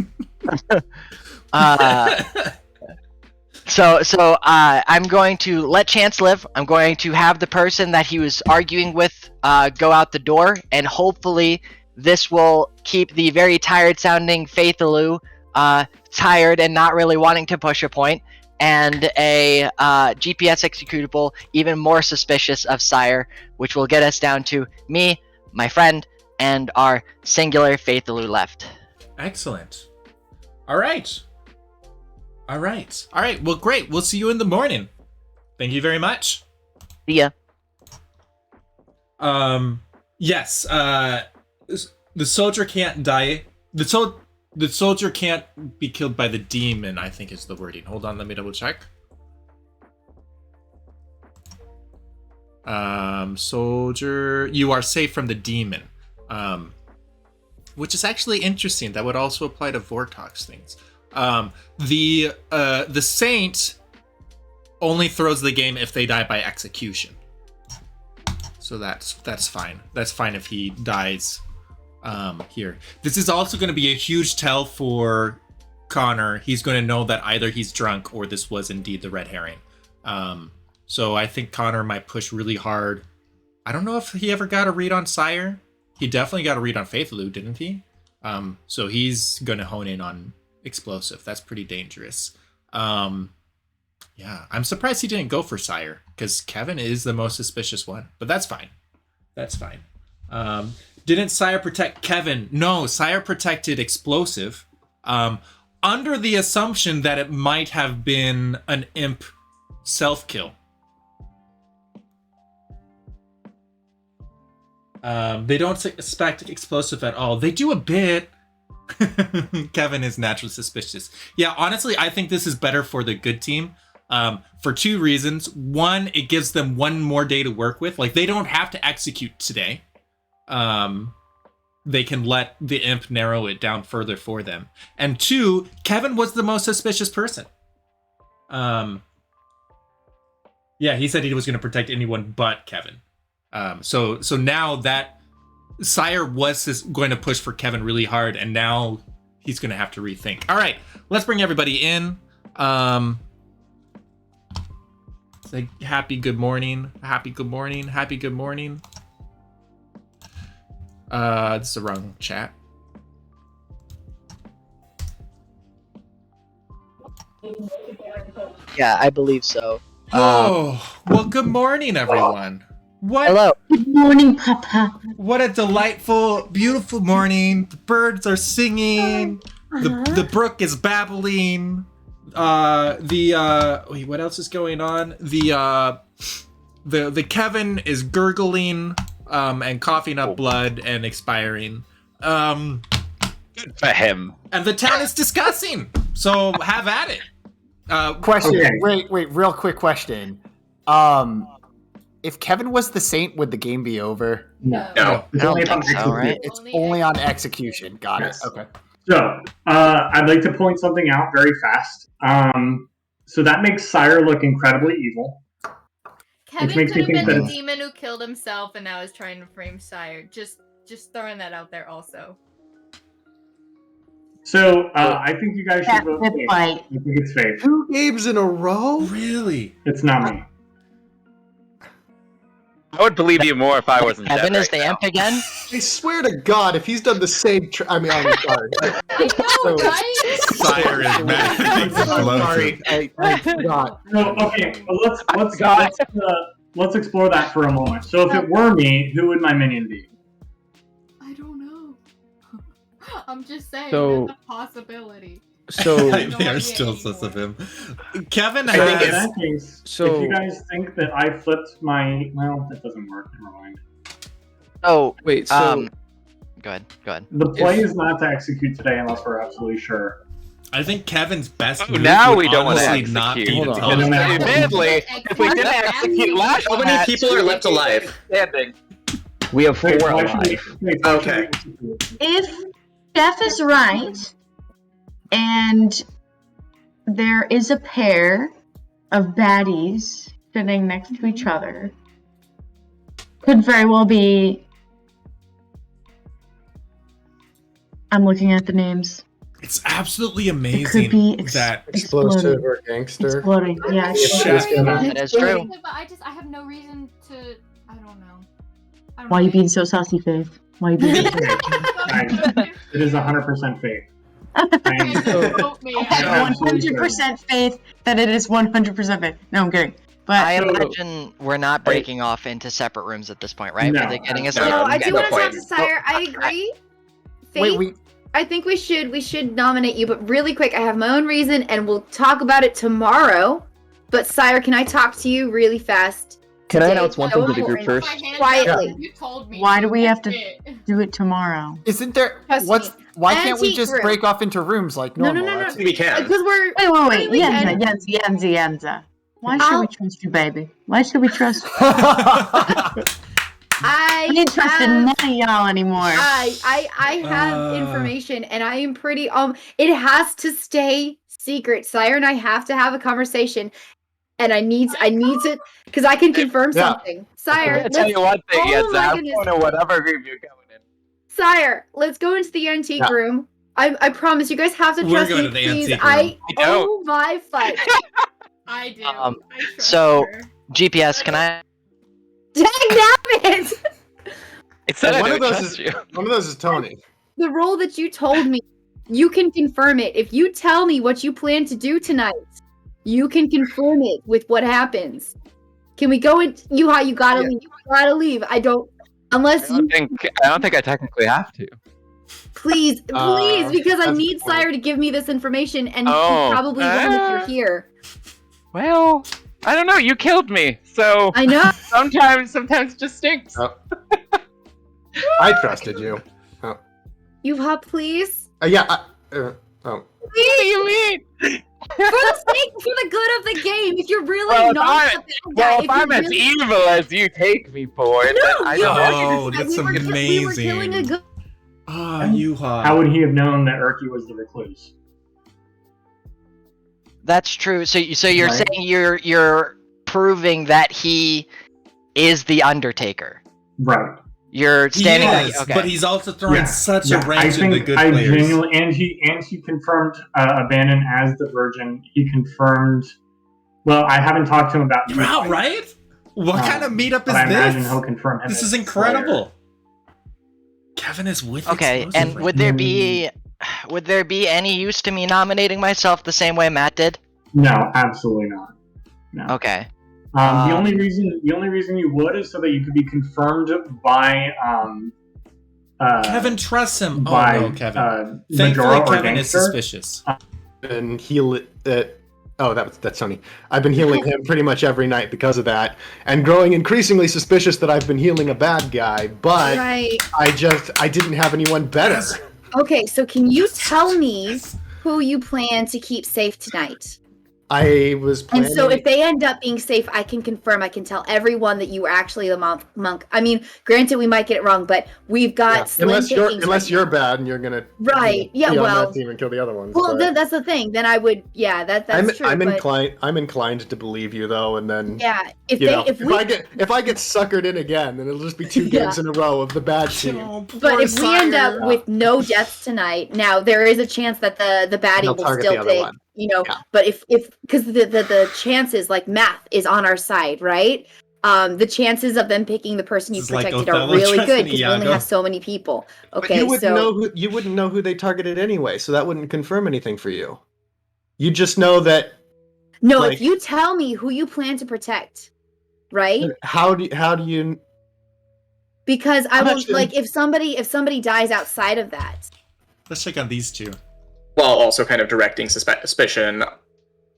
So I'm going to let Chance live. I'm going to have the person that he was arguing with go out the door, and hopefully this will keep the very tired sounding Faithaloo tired and not really wanting to push a point, and a GPS executable even more suspicious of Sire, which will get us down to me, my friend, and our singular Faithaloo left. Excellent. All right. Well, great. We'll see you in the morning. Thank you very much. See ya. Yes. The soldier can't die. The soldier can't be killed by the demon, I think is the wording. Hold on, let me double check. Soldier, you are safe from the demon. Which is actually interesting. That would also apply to Vortox things. The saint only throws the game if they die by execution. So that's fine. That's fine if he dies here. This is also going to be a huge tell for Connor. He's going to know that either he's drunk or this was indeed the red herring. So I think Connor might push really hard I don't know if he ever got a read on Sire. He definitely got a read on Faithloo, didn't he? So he's going to hone in on Explosive. That's pretty dangerous. Yeah, I'm surprised he didn't go for Sire, because Kevin is the most suspicious one. But that's fine. That's fine. Didn't Sire protect Kevin? No, Sire protected Explosive. Under the assumption that it might have been an imp self-kill. They don't suspect Explosive at all. They do a bit. Kevin is naturally suspicious. Yeah, honestly, I think this is better for the good team. For two reasons. One, it gives them one more day to work with. Like, they don't have to execute today. They can let the imp narrow it down further for them. And two, Kevin was the most suspicious person. Yeah, he said he was going to protect anyone but Kevin. So now that Sire was going to push for Kevin really hard, and now he's going to have to rethink. All right, let's bring everybody in. Say happy good morning. Happy good morning. Happy good morning. This is the wrong chat. Yeah, I believe so. Oh, well, good morning, everyone. What? Hello. Good morning, Papa. What a delightful, beautiful morning. The birds are singing. The brook is babbling. Wait, what else is going on? The Kevin is gurgling, and coughing up blood and expiring. Good for him. And the town is discussing. So have at it. Question. Okay. Wait, real quick question. If Kevin was the saint, would the game be over? No. It's only don't on think so, execution. right? It's only on execution. Got Yes. it. Okay. So, I'd like to point something out very fast. So that makes Sire look incredibly evil. Kevin makes could me have think been that the it's- demon who killed himself and now is trying to frame Sire. Just throwing that out there also. So, I think you guys should vote That's Faith. right. I think it's Faith. 2 games in a row? Really? It's not me. I would believe you more if I wasn't Kevin dead is right the now. imp again? I swear to God, if he's done the same. I'm sorry. I know, right? Sire is mad. I'm sorry. I forgot. No, okay. Let's explore that for a moment. So, if it were me, who would my minion be? I don't know. I'm just saying, So- there's a possibility. So They are still sus of him. Kevin I think In has. that case, So- if you guys think that I flipped my... Well, that doesn't work. Never mind. Oh, wait, so go ahead. The play is not to execute today unless we're absolutely sure. I think Kevin's best. Oh, move now would we don't want to honestly not execute. be to Hold tell on. him. Admittedly, if we didn't execute last How many people are left alive? standing. We have 4 Wait, why should alive. we- wait, why should Okay. we execute? If Jeff is right, and there is a pair of baddies sitting next to each other, could very well be. I'm looking at the names. It's absolutely It could amazing be that Explosive or gangster? exploding. Yeah, Exploding. That is true. But I have no reason to. I don't know. I don't Why are know. you being so saucy, Faith? Why are you being so Guys, it is 100% Faith. Vote me. I have 100% faith that it is 100% faith. No, I'm kidding. But I imagine we're not breaking off into separate rooms at this point, right? No. For the getting us No. No, I do no want to talk point. to Sire. I agree. Faith, Wait, I think we should nominate you, but really quick, I have my own reason, and we'll talk about it tomorrow. But Sire, can I talk to you really fast? Can I today? announce one So thing to the group important. first? Quietly. You told me. why do we have to Shit. do it tomorrow? isn't there? Trust What's? me. Why can't we Antique just room. break off into rooms like No, normal? no, no, no. That's- We can. Because we're Wait. I mean, we can. Yenza. Why should I'll- we trust you, baby? Why should we trust? I I ain't trusting have- none of y'all anymore. I have information, and I am pretty it has to stay secret. Sire and I have to have a conversation, and I need to because I can confirm Yeah. something. Sire, I'll tell let's, you one thing, oh yes, my have goodness. fun in whatever group you're going in. Sire, let's go into the antique Yeah. room. I promise you guys have to We're trust going me, to the please. antique room. I don't. Oh my fuck. I do. Um, I trust so- her. GPS, can I Dagnabbit! It said I one don't of those trust is you. one of those is Tony. The role that you told me, you can confirm it. If you tell me what you plan to do tonight, you can confirm it with what happens. Can we go in? You gotta leave. You gotta leave. I don't think I technically have to. Please, because I that's a need good point. Sire to give me this information, and he Oh, probably won't if you're here. Well, I don't know. You killed me, so I know. sometimes it just stinks. Oh. I trusted you. Yuha, please. Yeah. What do you mean? For the good of the game, if you're really Well, not a bad guy, if I'm as evil as you take me for it, then I don't know. Oh, that's we were amazing. killing a good. Ah, Yuha. How would he have known that Urki was the recluse? That's true. So you're Right. saying you're proving that he is the Undertaker. Right. You're He standing. is, Okay. but he's also throwing such a I wrench in the think good I players. genuinely, and he confirmed Abannon as the Virgin. He confirmed. Well, I haven't talked to him about. You're out, right? What kind of meetup but I is imagine this? he'll confirm him. This as is the incredible. Kevin is with Okay, and would there be any use to me nominating myself the same way Matt did? No, absolutely not. No. Okay. The only reason you would is so that you could be confirmed by Kevin trusts him. by, Oh no, Kevin. Majora Thankfully, or Kevin is Gangster. suspicious. And heal it. That's Tony. I've been healing him pretty much every night because of that, and growing increasingly suspicious that I've been healing a bad guy. But Right. I didn't have anyone better. Okay, so can you tell me who you plan to keep safe tonight? I was planning. And so if they end up being safe, I can confirm, I can tell everyone that you were actually the monk. I mean, granted, we might get it wrong, but we've got slim pickings unless right you're now. bad and you're gonna Right, yeah, be on well- that team and kill the other ones. Well, but that's the thing. Then I would, that's true. I'm but inclined to believe you though, and then yeah, if I get suckered in again, then it'll just be 2 games in a row of the bad team. But if we end up with no deaths tonight, now there is a chance that the baddie They'll will target still the other pick, one. but if because the chances, like math is on our side, right? The chances of them picking the person you This is like protected are Othello really good trusting because we only Iago. have so many people. But Okay, you wouldn't so know who they targeted anyway, so that wouldn't confirm anything for you. You just know that. no, like- if you tell me who you plan to protect, right? How do you? Because I I'm will actually- like if somebody dies outside of that. Let's check on these two. While also kind of directing suspicion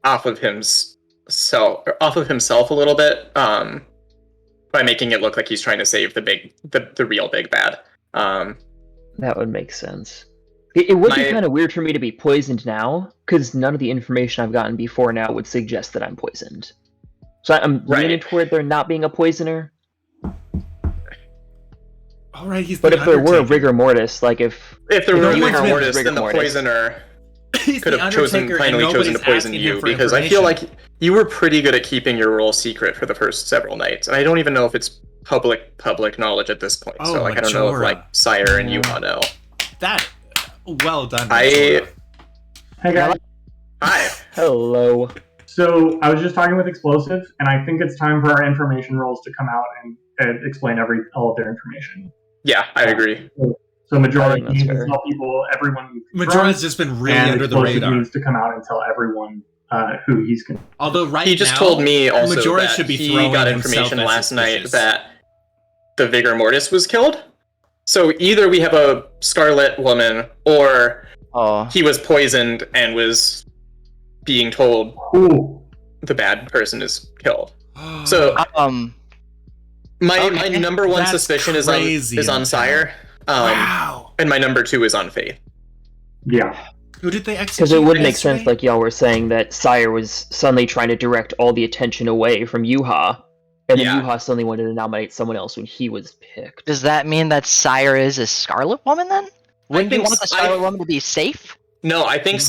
off of himself a little bit, by making it look like he's trying to save the real big bad. That would make sense. It would be kind of weird for me to be poisoned now, because none of the information I've gotten before now would suggest that I'm poisoned. So I'm leaning toward there not being a poisoner. All right, he's. But the if there were a Undertaker. rigor mortis, like if There were you rigor were mortis, rigor then the mortis. poisoner He's could the have Undertaker, finally and chosen to nobody's poison asking you, him for because I feel information. like you were pretty good at keeping your role secret for the first several nights, and I don't even know if it's public knowledge at this point. Oh, So like I don't know if Majora. like Sire and Yuha know. That well done. I Hey guys. Hi. Hello. So I was just talking with Explosive, and I think it's time for our information roles to come out and explain all of their information. Yeah, I agree. So Majora think that's needs to fair. tell people, everyone. Majora's just been really and under the Explosive radar. needs to come out and tell everyone who he's. Although right He just now, told me also Majora that should be he throwing got himself information as last night suspicious. that the Vigor Mortis was killed. So either we have a Scarlet woman, or he was poisoned and was being told the bad person is killed. So my number one That's suspicion crazy, is on Sire. And my number 2 is on Faith. Yeah. Who did they execute? Because it would make yesterday? sense, like y'all were saying, that Sire was suddenly trying to direct all the attention away from Yuha, and then Yuha suddenly wanted to nominate someone else when he was picked. Does that mean that Sire is a Scarlet Woman then? Wouldn't you think want the Scarlet Woman to be safe? No, I think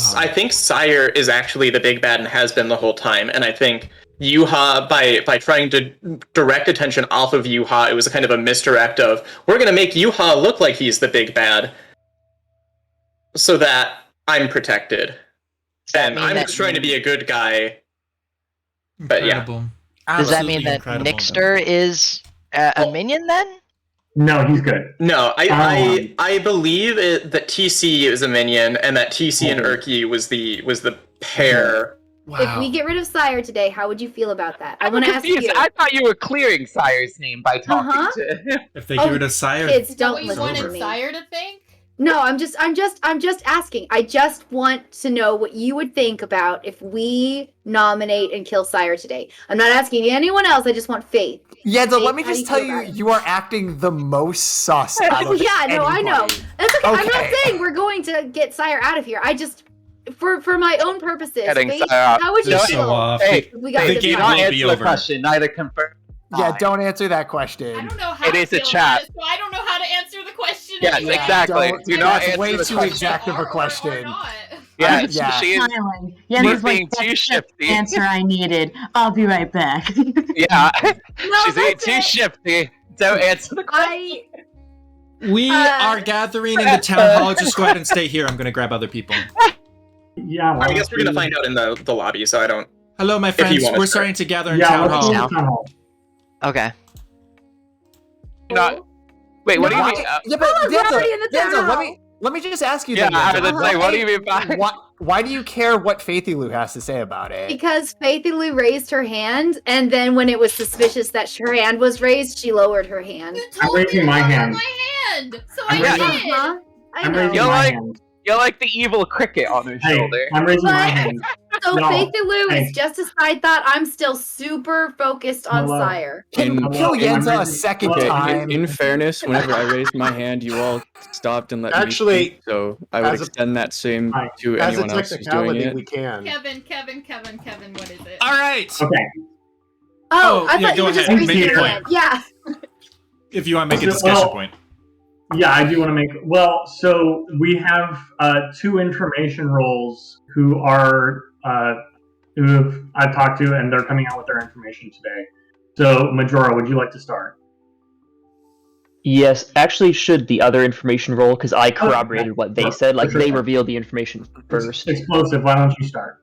Sire is actually the big bad and has been the whole time. And I think Yuha, by trying to direct attention off of Yuha, it was a kind of a misdirect of, we're going to make Yuha look like he's the big bad so that I'm protected. And I'm just trying to be a good guy. But Incredible. Does that Absolutely mean that incredible, Nixter is a minion then? No, he's good. No, I believe that TC is a minion, and that TC and Urki was the pair. Wow. If we get rid of Sire today, how would you feel about that? I I'm want to ask confused. you. I thought you were clearing Sire's name by talking to him. If they get rid of Sire, Kids, Is that don't what you listen to wanted me. Sire to think? No, I'm just asking. I just want to know what you would think about if we nominate and kill Sire today. I'm not asking anyone else. I just want Faith. Yeah, so Faith, let me how do just you tell feel you, about it? you are acting the most sus out of Yeah, no, I know. anybody. That's okay. I'm not Okay. saying we're going to get Sire out of here. I just, for my own purposes, Getting Faith, Sire out. how would you No, feel Hey, if we got the rid of game do Sire? not will answer be the over. question. Neither confirm. Yeah, don't answer that question. I don't know how It to is a feel chat. about it, so I don't know how to answer the question. Yes, anyway. exactly. don't- Do not that's answer way the too question. exact of a question. Or not. Yeah, Yeah. she is. Smiling. She's Yen's like, being too "That's the shifty. answer I needed. I'll be right back." Yeah, No, she's being that's too it. shifty. Don't answer the question. we are gathering in the town hall. Just go ahead and stay here. I'm gonna grab other people. Yeah, I guess we're gonna find out in the lobby, so I don't. Hello, my If you friends. wanna We're start. starting to gather in Yeah, town let's go hall. to town hall. Okay. Not. Wait, what do you No. mean? Yeah, but we're already in the town Danzo, hall. let me just ask you. Yeah, then, I Danzo. was gonna say, what do you mean by? Why do you care what Faithy Lou has to say about it? Because Faithy Lou raised her hand, and then when it was suspicious that her hand was raised, she lowered her hand. You I'm told me raising to my lower hand. my hand, so I'm I raising- did. Uh-huh. I I'm know. raising You're my like- hand. You're like the evil cricket on her Hey, shoulder. I'm raising my But- hand. So No. Faithy Lou Hey. is just a side thought. I'm still super focused on Hello. Sire. Can In- kill in- Yenza a second Okay, time. in fairness, whenever I raised my hand, you all stopped and let me Actually, speak, so I would as a- extend that same Hi. to As a anyone else who's doing technicality, it. we can. Kevin, what is it? All right. Okay. Oh, I yeah, thought you go were just ahead. raising Make your your hand. Yeah. If you want to make a So- discussion well- point. Yeah, I do want to make. Well, so we have two information roles who are who I've talked to, and they're coming out with their information today. So, Majora, would you like to start? Yes, actually, should the other information roll because I corroborated what they Sure, said. Like sure. they revealed the information first. Explosive. Why don't you start?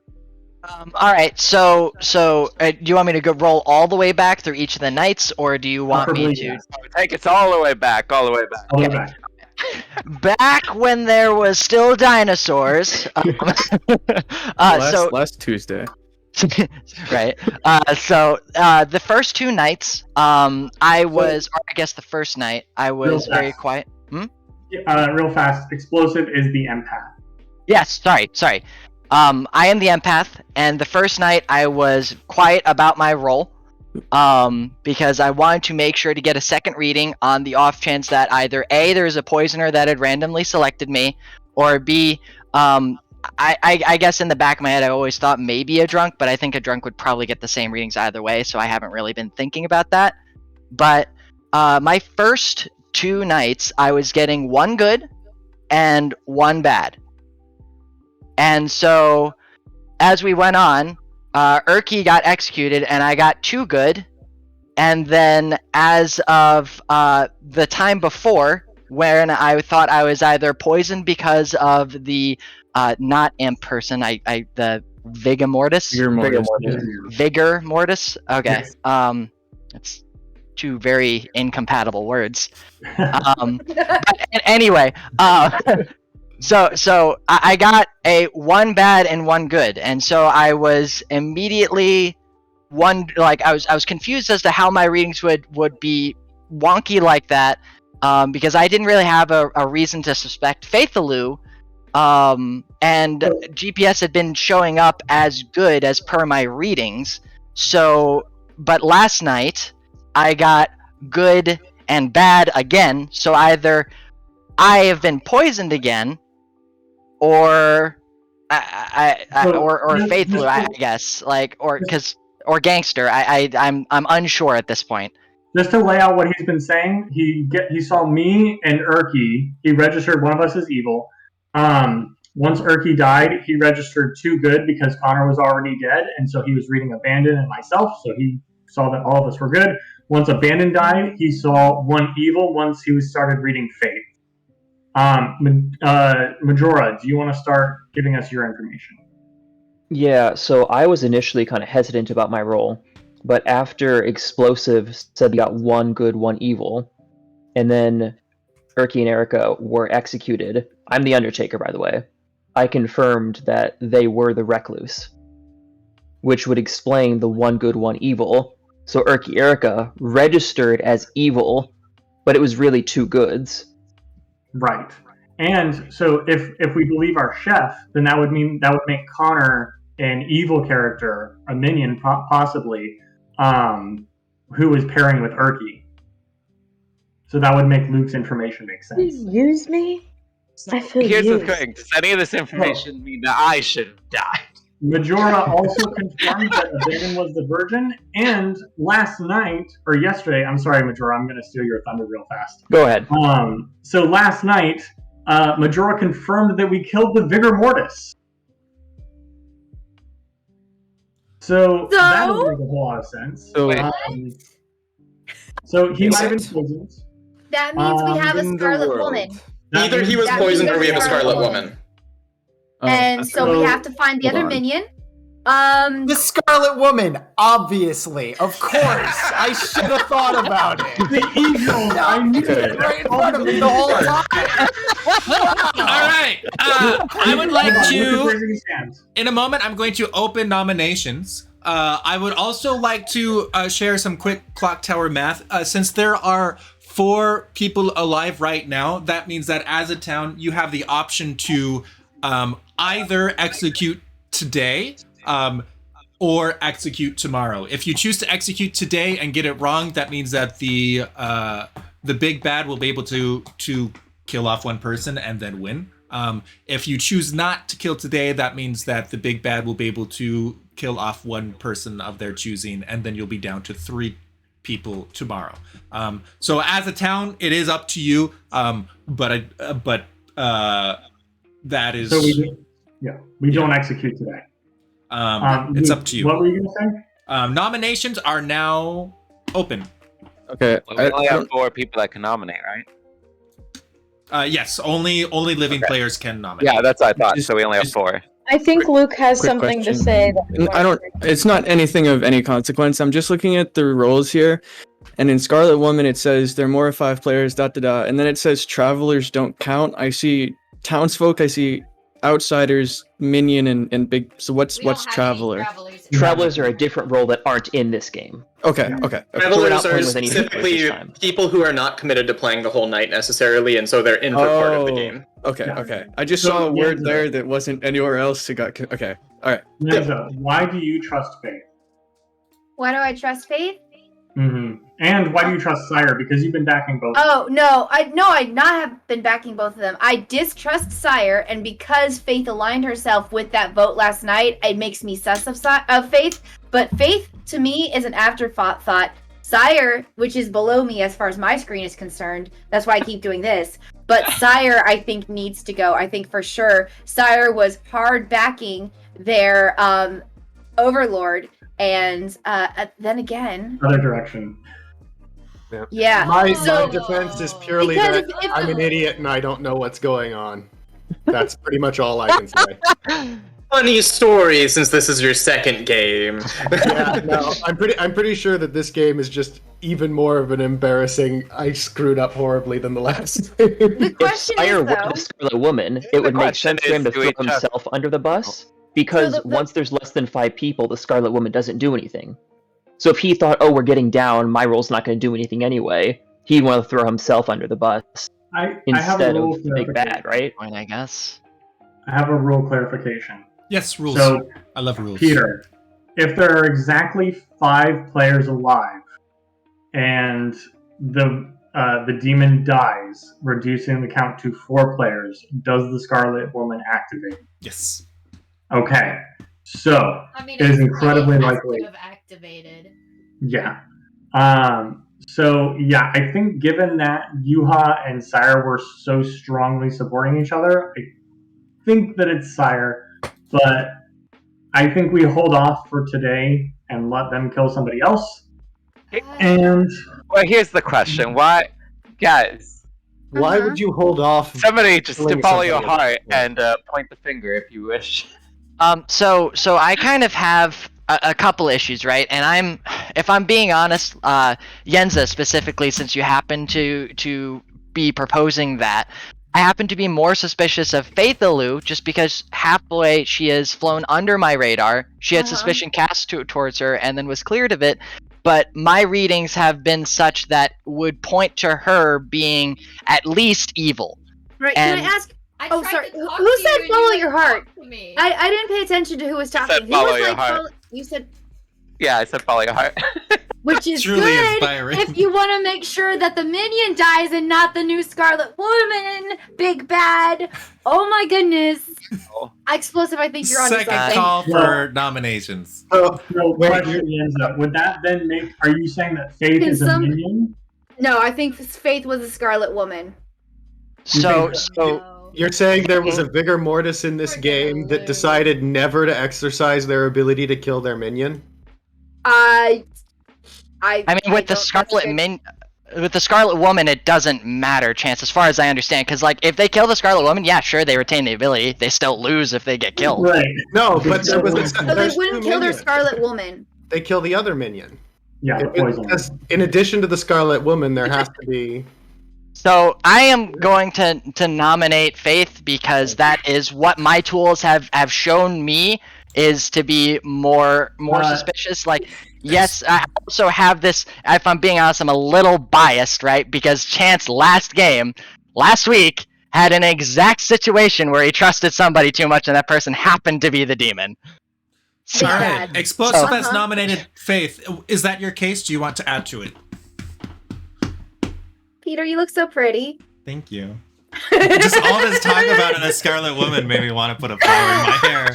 All right. So, do you want me to go roll all the way back through each of the nights, or do you want me Preferably, to? yes. Take us all the way back. All the way back. I'll be back. Back when there was still dinosaurs. Last Tuesday. Right. The first two nights, I was, or I guess the first night, I was Real very fast. quiet. Real fast. Explosive is the empath. Yes, sorry. I am the empath, and the first night I was quiet about my role, because I wanted to make sure to get a second reading on the off chance that either A, there's a poisoner that had randomly selected me, or B, I guess in the back of my head I always thought maybe a drunk, but I think a drunk would probably get the same readings either way, so I haven't really been thinking about that. But my first two nights I was getting one good and one bad. And so as we went on, Urki got executed and I got two good. And then as of the time before, when I thought I was either poisoned because of the not imp person, the Vigor Mortis. Vigor Mortis. Okay. Yes. It's two very incompatible words. But anyway, so I got a one bad and one good, and so I was immediately I was confused as to how my readings would be wonky like that, because I didn't really have a reason to suspect Faithaloo, and GPS had been showing up as good as per my readings. So, but last night I got good and bad again. So either I have been poisoned again, or Faithaloo, I guess, or gangster. I'm unsure at this point. Just to lay out what he's been saying, he saw me and Urki. He registered one of us as evil. Once Urki died, he registered two good because Connor was already dead, and so he was reading Abandon and myself, so he saw that all of us were good. Once Abandon died, he saw one evil once he started reading Faith. Majora, do you want to start giving us your information? Yeah, so I was initially kind of hesitant about my role but after Explosive said they got one good, one evil, and then Erky and Erica were executed. I'm the Undertaker, by the way. I confirmed that they were the Recluse, which would explain the one good, one evil. So Erky Erica registered as evil, but it was really two goods. Right. And so if we believe our chef, then that would make Connor an evil character, a minion possibly, who is pairing with Erky. So that would make Luke's information make sense. Use me? I feel Here's used. the thing: does any of this information mean that I should have died? Majora also confirmed that Abaddon was the virgin, and last night, or yesterday, I'm sorry, Majora, I'm going to steal your thunder real fast. Go ahead. So last night, Majora confirmed that we killed the Vigor Mortis. So that would make a whole lot of sense. So he might have been poisoned. That means we have a Scarlet Woman. Either he was poisoned or we have a Scarlet Woman. And so we have to find the other minion. The Scarlet Woman, obviously, of course. I should have thought about it. The eagle, I knew it right in front of me the whole time. All right. I would like to. In a moment, I'm going to open nominations. I would also like to share some quick Clocktower math. Since there are 4 people alive right now, that means that as a town, you have the option to either execute today or execute tomorrow. If you choose to execute today and get it wrong, that means that the big bad will be able to kill off one person and then win. If you choose not to kill today, that means that the big bad will be able to kill off one person of their choosing, and then you'll be down to 3 people tomorrow. So as a town, it is up to you. But that is. So we don't execute today. It's up to you. What were you going to say? Nominations are now open. Okay. Well, we only have 4 people that can nominate, right? Yes, only living players can nominate. Yeah, that's what I thought. So we only have 4. I think Luke has Quick something to question. say. I don't. It's not anything of any consequence. I'm just looking at the roles here, and in Scarlet Woman it says there are more of 5 players. And then it says travelers don't count. I see townsfolk. I see outsiders, minion, and big. So what's traveler? Travelers are a different role that aren't in this game. Okay. So we're not Travelers are playing with any specifically this time. people who are not committed to playing the whole night necessarily, and so they're in for part of the game. Okay. I just saw a word there that wasn't anywhere else. Okay. All right. Nenza, why do you trust Faith? Why do I trust Faith? Mm-hmm. And why do you trust Sire? Because you've been backing both. Oh no, I not have been backing both of them. I distrust Sire, and because Faith aligned herself with that vote last night, it makes me sus of Faith. But Faith to me is an afterthought. Sire, which is below me as far as my screen is concerned, that's why I keep doing this. But Sire, I think, needs to go. I think for sure Sire was hard backing their overlord, and then again, Other direction. Yeah. My So- defense is purely Because that if I'm an idiot and I don't know what's going on. That's pretty much all I can say. Funny story, since this is your second game. Yeah, no, I'm pretty sure that this game is just even more of an embarrassing. I screwed up horribly than the last. If Sire were the Scarlet Woman, it would make sense for him to throw himself under the bus, because once there's less than 5 people, the Scarlet Woman doesn't do anything. So if he thought, oh, we're getting down, my role's not going to do anything anyway, he'd want to throw himself under the bus I have a instead rule of the big bad, right? I guess. I have a rule clarification. Yes, rules. So, I love rules. Peter, if there are exactly 5 players alive, and the demon dies, reducing the count to 4 players, does the Scarlet Woman activate? Yes. Okay. So I mean, it is it's incredibly probably likely. have activated. Yeah. So yeah, I think given that Yuha and Sire were so strongly supporting each other, I think that it's Sire, but I think we hold off for today and let them kill somebody else. And Well, here's the question: why, guys? Why would you hold off? Somebody just to killing follow your somebody heart and point the finger if you wish. So I kind of have a couple issues, right? And if I'm being honest, Yenza specifically, since you happen to be proposing that, I happen to be more suspicious of Faithalu just because halfway she has flown under my radar. She had suspicion cast towards her and then was cleared of it. But my readings have been such that would point to her being at least evil. Right? And Can I ask? I tried sorry. to talk Who to said you and follow you your wouldn't heart? talk to me. I didn't pay attention to who was talking. said follow who was your like, heart. You said, Yeah, I said follow your heart. which is Truly good inspiring. if you want to make sure that the minion dies and not the new Scarlet Woman, big bad. Oh my goodness. Explosive, I think you're on Second something. call for nominations. So question is, would that then make? Are you saying that Faith Can is a some- minion? No, I think Faith was a Scarlet Woman. So You're saying there was a Vigor Mortis in this game that decided never to exercise their ability to kill their minion? I mean, with the Scarlet Woman, it doesn't matter, Chance, as far as I understand. Because, like, if they kill the Scarlet Woman, yeah, sure, they retain the ability. They still lose if they get killed. Right. No, but there was So they wouldn't kill their Scarlet Woman. They kill the other minion. Yeah, the poison. Because in addition to the Scarlet Woman, there has to be. So I am going to nominate Faith because that is what my tools have shown me is to be more suspicious. Like, yes, I also have this. If I'm being honest, I'm a little biased, right? Because Chance last week, had an exact situation where he trusted somebody too much, and that person happened to be the demon. All right. Explosive So- has nominated Faith. Is that your case? Do you want to add to it? Peter, you look so pretty. Thank you. Just all this talk about a Scarlet Woman made me want to put a flower in my hair.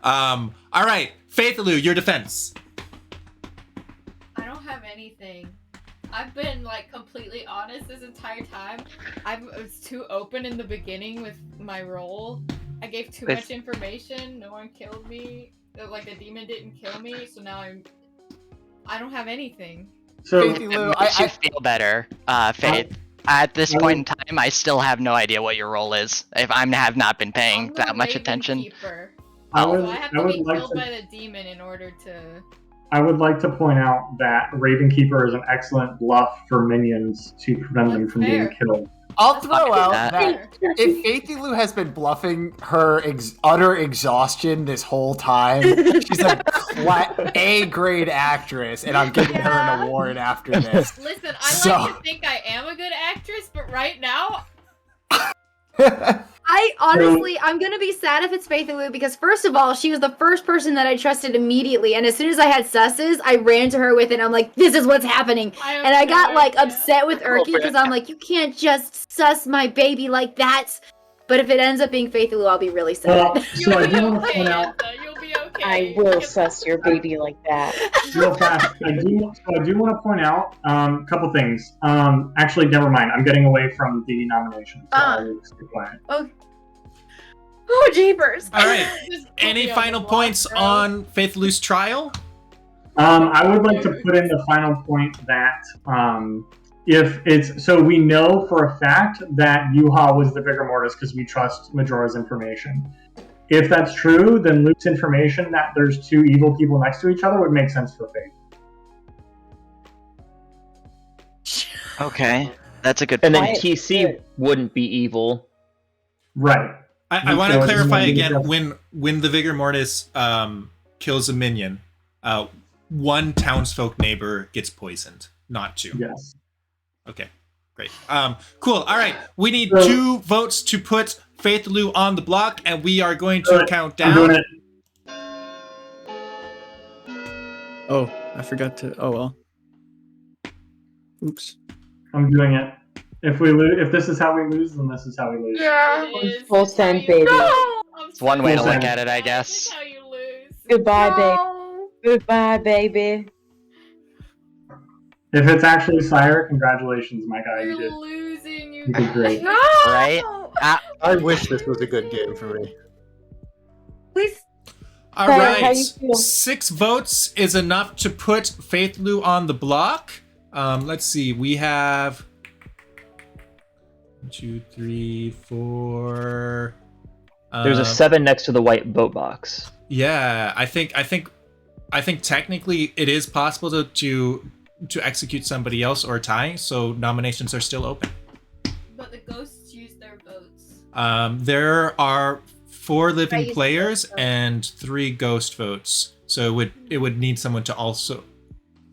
All right, Faithalu, your defense. I don't have anything. I've been like completely honest this entire time. I was too open in the beginning with my role. I gave too much information. No one killed me. Like the demon didn't kill me, so now I don't have anything. So It makes you feel better, Faith. At this point in time, I still have no idea what your role is. If I have not been paying that much attention. Keeper. I would- So I have I to would be like killed to- by the demon in order to. I would like to point out that Ravenkeeper is an excellent bluff for minions to prevent them from being killed. I'll throw out that. that if Faithalu has been bluffing her utter exhaustion this whole time, she's a A-grade actress, and I'm giving her an award after this. Listen, I like to think I am a good actress, but right now, I'm gonna be sad if it's Faithalu because first of all, she was the first person that I trusted immediately, and as soon as I had susses, I ran to her with it. I'm like, "This is what's happening," and I got like upset with Erky because I'm like, "You can't just sus my baby like that." But if it ends up being Faithalu, I'll be really sad. So I do want to point out I will suss your baby like that. real fast. I do want to point out a couple things. Actually, never mind. I'm getting away from the nomination. So I'll stay quiet. Oh, jeepers! All right. Any final points on Faithalu's trial? I would like to put in the final point that if it's so we know for a fact that Yuha was the Vigor Mortis because we trust Majora's information. If that's true, then Luke's information that there's two evil people next to each other would make sense for Faith. Okay, that's a good And point. then TC wouldn't be evil. Right. I want to clarify again. When the Vigor Mortis kills a minion, one townsfolk neighbor gets poisoned, not two. Yes. Okay, great. Cool. All right, we need 2 votes to put Faithalu on the block, and we are going to count I'm doing down. it. Oh, I forgot to. Oh well. Oops. I'm doing it. If we lose, if this is how we lose, then this is how we lose. Yeah. Full send, baby. It's one way to look at it, I guess. Goodbye, baby. Goodbye, baby. If it's actually Sire, congratulations, my guy. You did. You did great. Right? I wish this was a good game for me. Please. All Sire, right, how you feel? 6 votes is enough to put Faithalu on the block. Let's see. We have 1, 2, 3, 4. There's a 7 next to the white vote box. Yeah, I think technically it is possible to execute somebody else or tie, so nominations are still open. But the ghosts use their votes. There are 4 living use players ghost votes. and 3 ghost votes, so it would need someone to also.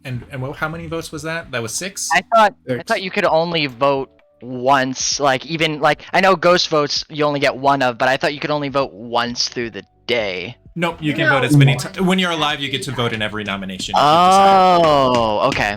And how many votes was that? That was 6. I thought you could only vote once. Like even like I know ghost votes you only get one of, but I thought you could only vote once through the day. Nope, you can vote as many times. When you're alive, you get to vote in every nomination. Oh, okay.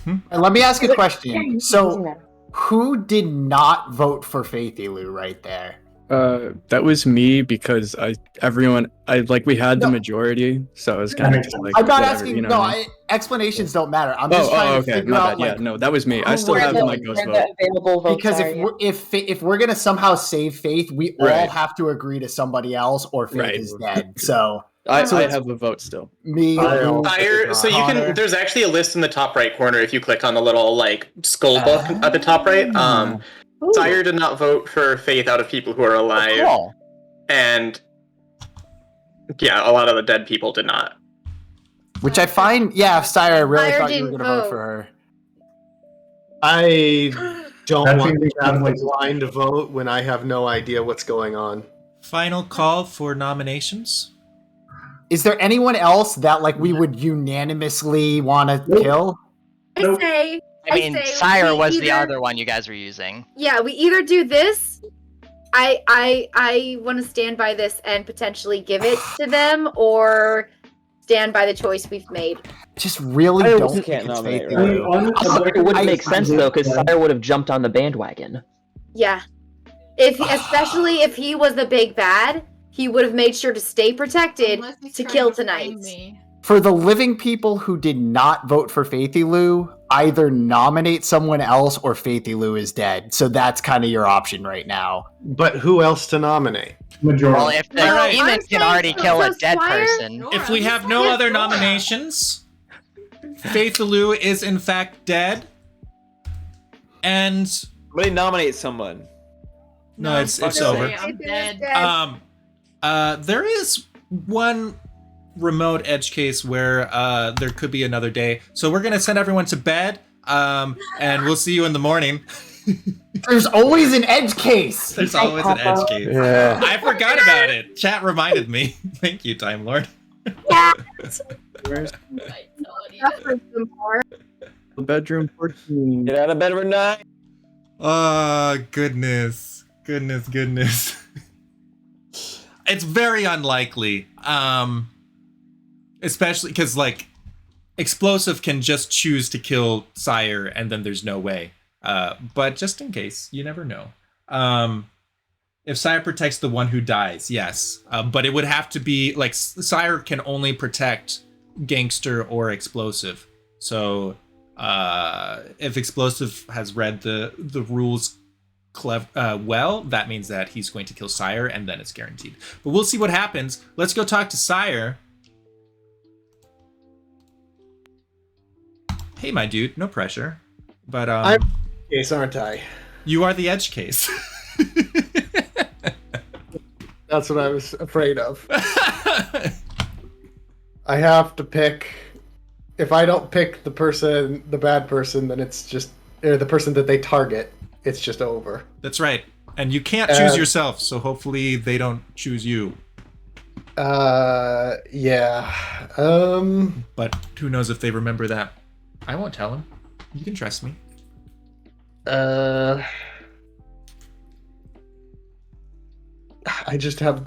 And let me ask a question. So, who did not vote for Faithy right there? That was me because we had the majority, so I was kind of just like. I'm not whatever, asking. you know no, what I mean? explanations don't matter. I'm just trying to okay, figure my out bad. like. Yeah, no, that was me. I still Where have the- my ghost where vote. the available votes Because are, if we're gonna somehow save Faith, we all Right. have to agree to somebody else, or Faith Right. is dead. So I it's have a vote still. me. Sire, so you Connor. can. There's actually a list in the top right corner if you click on the little like skull book at the top right. Sire did not vote for Faith out of people who are alive, Cool. and yeah, a lot of the dead people did not. Which I find, yeah, Sire, I really Sire thought you were didn't gonna vote vote. for her. I don't That want seems to have a like- blind vote when I have no idea what's going on. Final call for nominations. Is there anyone else that like we would unanimously want to kill? I say. I mean, say Sire we was the either- other one you guys were using. Yeah, we either do this. I want to stand by this and potentially give it to them, or stand by the choice we've made. Just really I don't can't think it's nominate Faithy her. Lou. Also, it wouldn't make sense though, because Sire would have jumped on the bandwagon. Yeah, especially if he was the big bad, he would have made sure to stay protected Unless he's to trying kill to frame tonight. me. For the living people who did not vote for Faithy Lou, either nominate someone else or Faithy Lou is dead. So that's kind of your option right now. But who else to nominate? Majority. Well, if the Alright. demon I'm can saying already so- kill a so dead Squire- person. If we have no other nominations, Faith Lou is in fact dead. And Somebody nominate someone. no, it's fuck over. it, I'm dead. There is one remote edge case where there could be another day. So we're gonna send everyone to bed. And we'll see you in the morning. There's always an edge case. There's always an edge case. Yeah. I forgot about it. Chat reminded me. Thank you, Time Lord. Where's More. the bedroom 14? Get out of bed for 9. Oh, goodness. Goodness. It's very unlikely. Especially because, like, Explosive can just choose to kill Sire and then there's no way. But just in case, you never know. If Sire protects the one who dies, yes. But it would have to be, like, Sire can only protect Gangster or Explosive. So if Explosive has read the rules well, that means that he's going to kill Sire and then it's guaranteed. But we'll see what happens. Let's go talk to Sire. Hey, my dude, no pressure. But I'm case, aren't I? you are the edge case. That's what I was afraid of. I have to pick. If I don't pick the bad person, then it's just the person that they target. It's just over. That's right. And you can't choose yourself, so hopefully they don't choose you. Yeah. But who knows if they remember that. I won't tell them. You can trust me.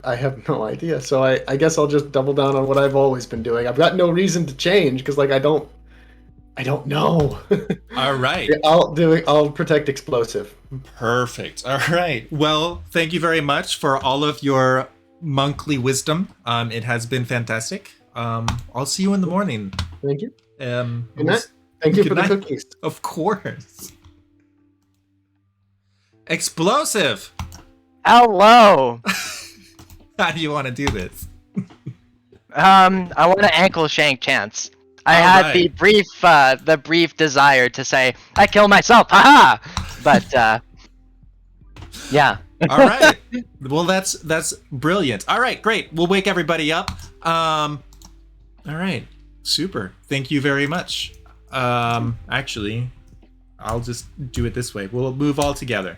I have no idea. So I guess I'll just double down on what I've always been doing. I've got no reason to change because like I don't know. All right. I'll protect Explosive. Perfect. All right. Well, thank you very much for all of your monkly wisdom. It has been fantastic. I'll see you in the morning. Thank you. Good night. Thank you Good for the night. cookies. Of course. Explosive. Hello. How do you want to do this? I want an ankle shank chance. I All had right. the brief desire to say I kill myself, haha. But yeah. All right. Well, that's brilliant. All right, great. We'll wake everybody up. All right. Super. Thank you very much. Actually, I'll just do it this way. We'll move all together.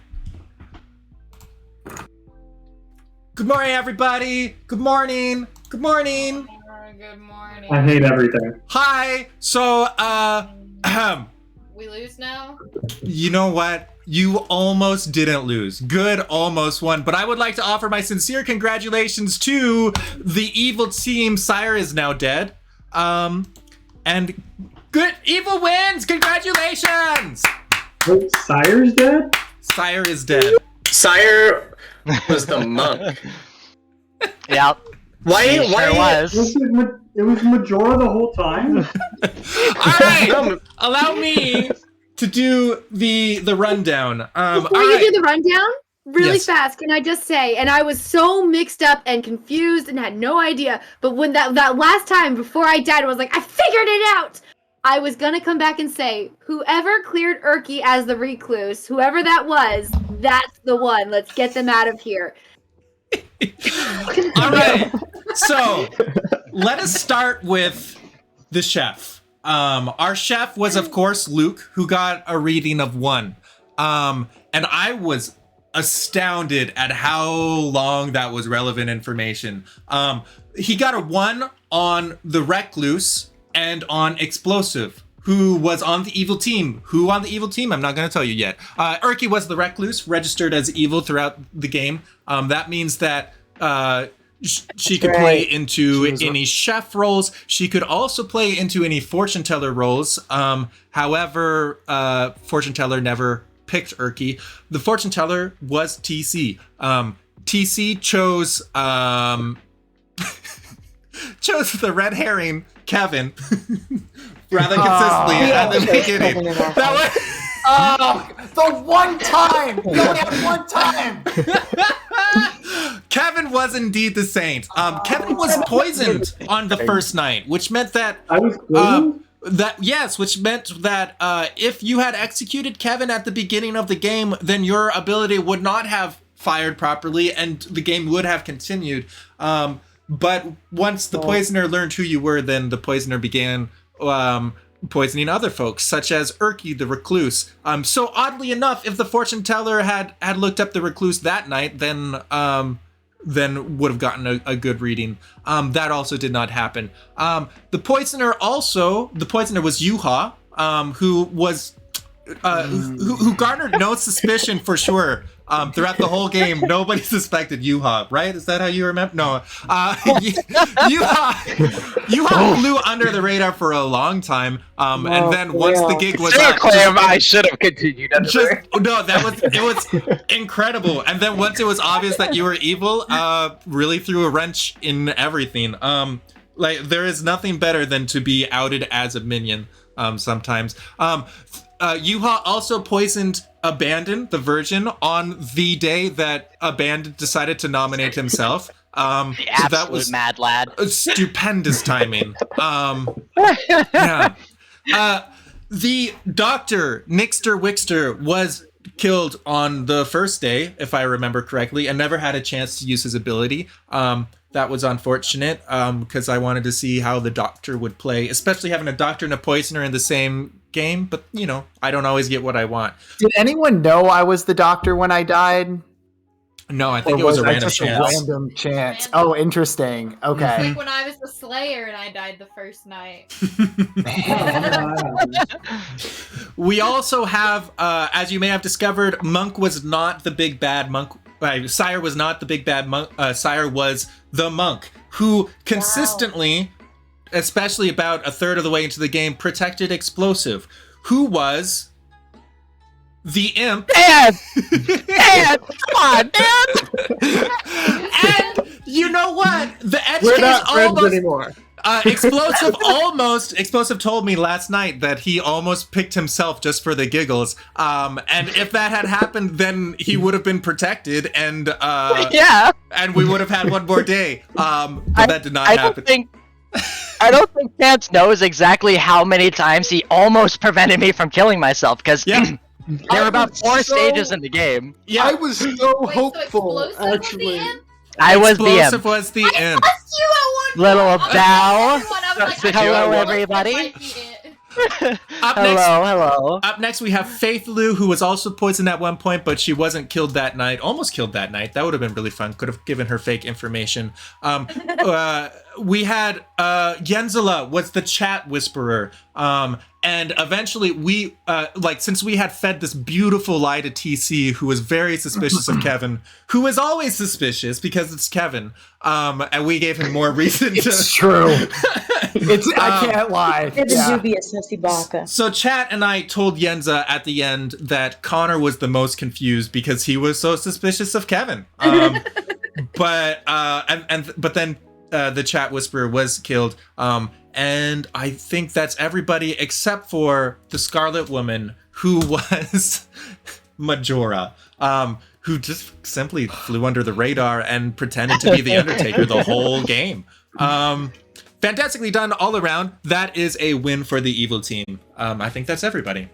Good morning, everybody. Good morning. Good morning. Good morning. I hate everything. Hi. So, We lose now? you know what? You almost didn't lose. Good almost won. But I would like to offer my sincere congratulations to the evil team. Sire is now dead. And good evil wins. Congratulations. Wait, Sire's dead? Sire is dead. Sire was the monk. Yep. Why? It was Majora the whole time? All right. Allow me to do the rundown. Before all you right. do the rundown, really Yes. fast, can I just say, and I was so mixed up and confused and had no idea, but when that last time before I died, I was like, I figured it out! I was gonna come back and say, whoever cleared Urki as the recluse, whoever that was, that's the one. Let's get them out of here. All right. So let us start with the chef. Our chef was, of course, Luke, who got a reading of 1. And I was astounded at how long that was relevant information. He got a 1 on the recluse and on explosive, who was on the evil team. Who on the evil team? I'm not going to tell you yet. Urki was the recluse, registered as evil throughout the game. That means that she could play into any chef roles. She could also play into any fortune teller roles. However, fortune teller never picked Urki. The fortune teller was TC. TC chose chose the red herring Kevin rather consistently at the beginning. That was The one time! You only had one time! Kevin was indeed the saint. Kevin was poisoned on the first night, which meant that I was poisoned? which meant that if you had executed Kevin at the beginning of the game, then your ability would not have fired properly and the game would have continued. But once the poisoner learned who you were, then the poisoner began poisoning other folks, such as Urki the recluse. So oddly enough, if the fortune teller had looked up the recluse that night, then would have gotten a good reading. That also did not happen. The poisoner was Yuha, who was who garnered no suspicion for sure. Throughout the whole game, nobody suspected Yuha, right? Is that how you remember? No. Yuha flew under the radar for a long time. And then once the gig was up, I should have continued. it was incredible. And then once it was obvious that you were evil, really threw a wrench in everything. Like there is nothing better than to be outed as a minion sometimes. Yuha also poisoned Abandon, the Virgin, on the day that Abandon decided to nominate himself. So that was mad lad. Stupendous timing. Yeah. The doctor, Nixter Wixter, was killed on the first day, if I remember correctly, and never had a chance to use his ability. That was unfortunate, because I wanted to see how the doctor would play, especially having a doctor and a poisoner in the same game. But, you know, I don't always get what I want. Did anyone know I was the doctor when I died? No, I think it was a random chance. Random chance. Oh, interesting. Okay. I think when I was the Slayer and I died the first night. We also have, as you may have discovered, Monk was not the big bad monk. Sire was not the big bad monk. Sire was the monk who consistently, especially about a third of the way into the game, protected Explosive, who was the imp. Dan! Come on, Dan! And you know what? The edge We're case not friends almost anymore. Explosive told me last night that he almost picked himself just for the giggles. And if that had happened, then he would have been protected, and and we would have had one more day. But that did not happen. I don't think Chance knows exactly how many times he almost prevented me from killing myself, because There were about 4 stages in the game. Yeah. I was so hopeful, actually. I was the Explosive imp. was the imp. Little bow. Suspicious. Hello, everybody. Hello. Up next, we have Faith Lou, who was also poisoned at one point, but she wasn't killed that night. Almost killed that night. That would have been really fun. Could have given her fake information. We had Jensela was the chat whisperer. And eventually we, since we had fed this beautiful lie to TC, who was very suspicious of Kevin, who is always suspicious because it's Kevin, and we gave him more reason to... It's true. I can't lie. Do be a sussy baka. So Chat and I told Yenza at the end that Connor was the most confused because he was so suspicious of Kevin. But then the chat whisperer was killed. And I think that's everybody except for the Scarlet Woman, who was Majora, who just simply flew under the radar and pretended to be the Undertaker the whole game. Fantastically done all around. That is a win for the evil team. I think that's everybody.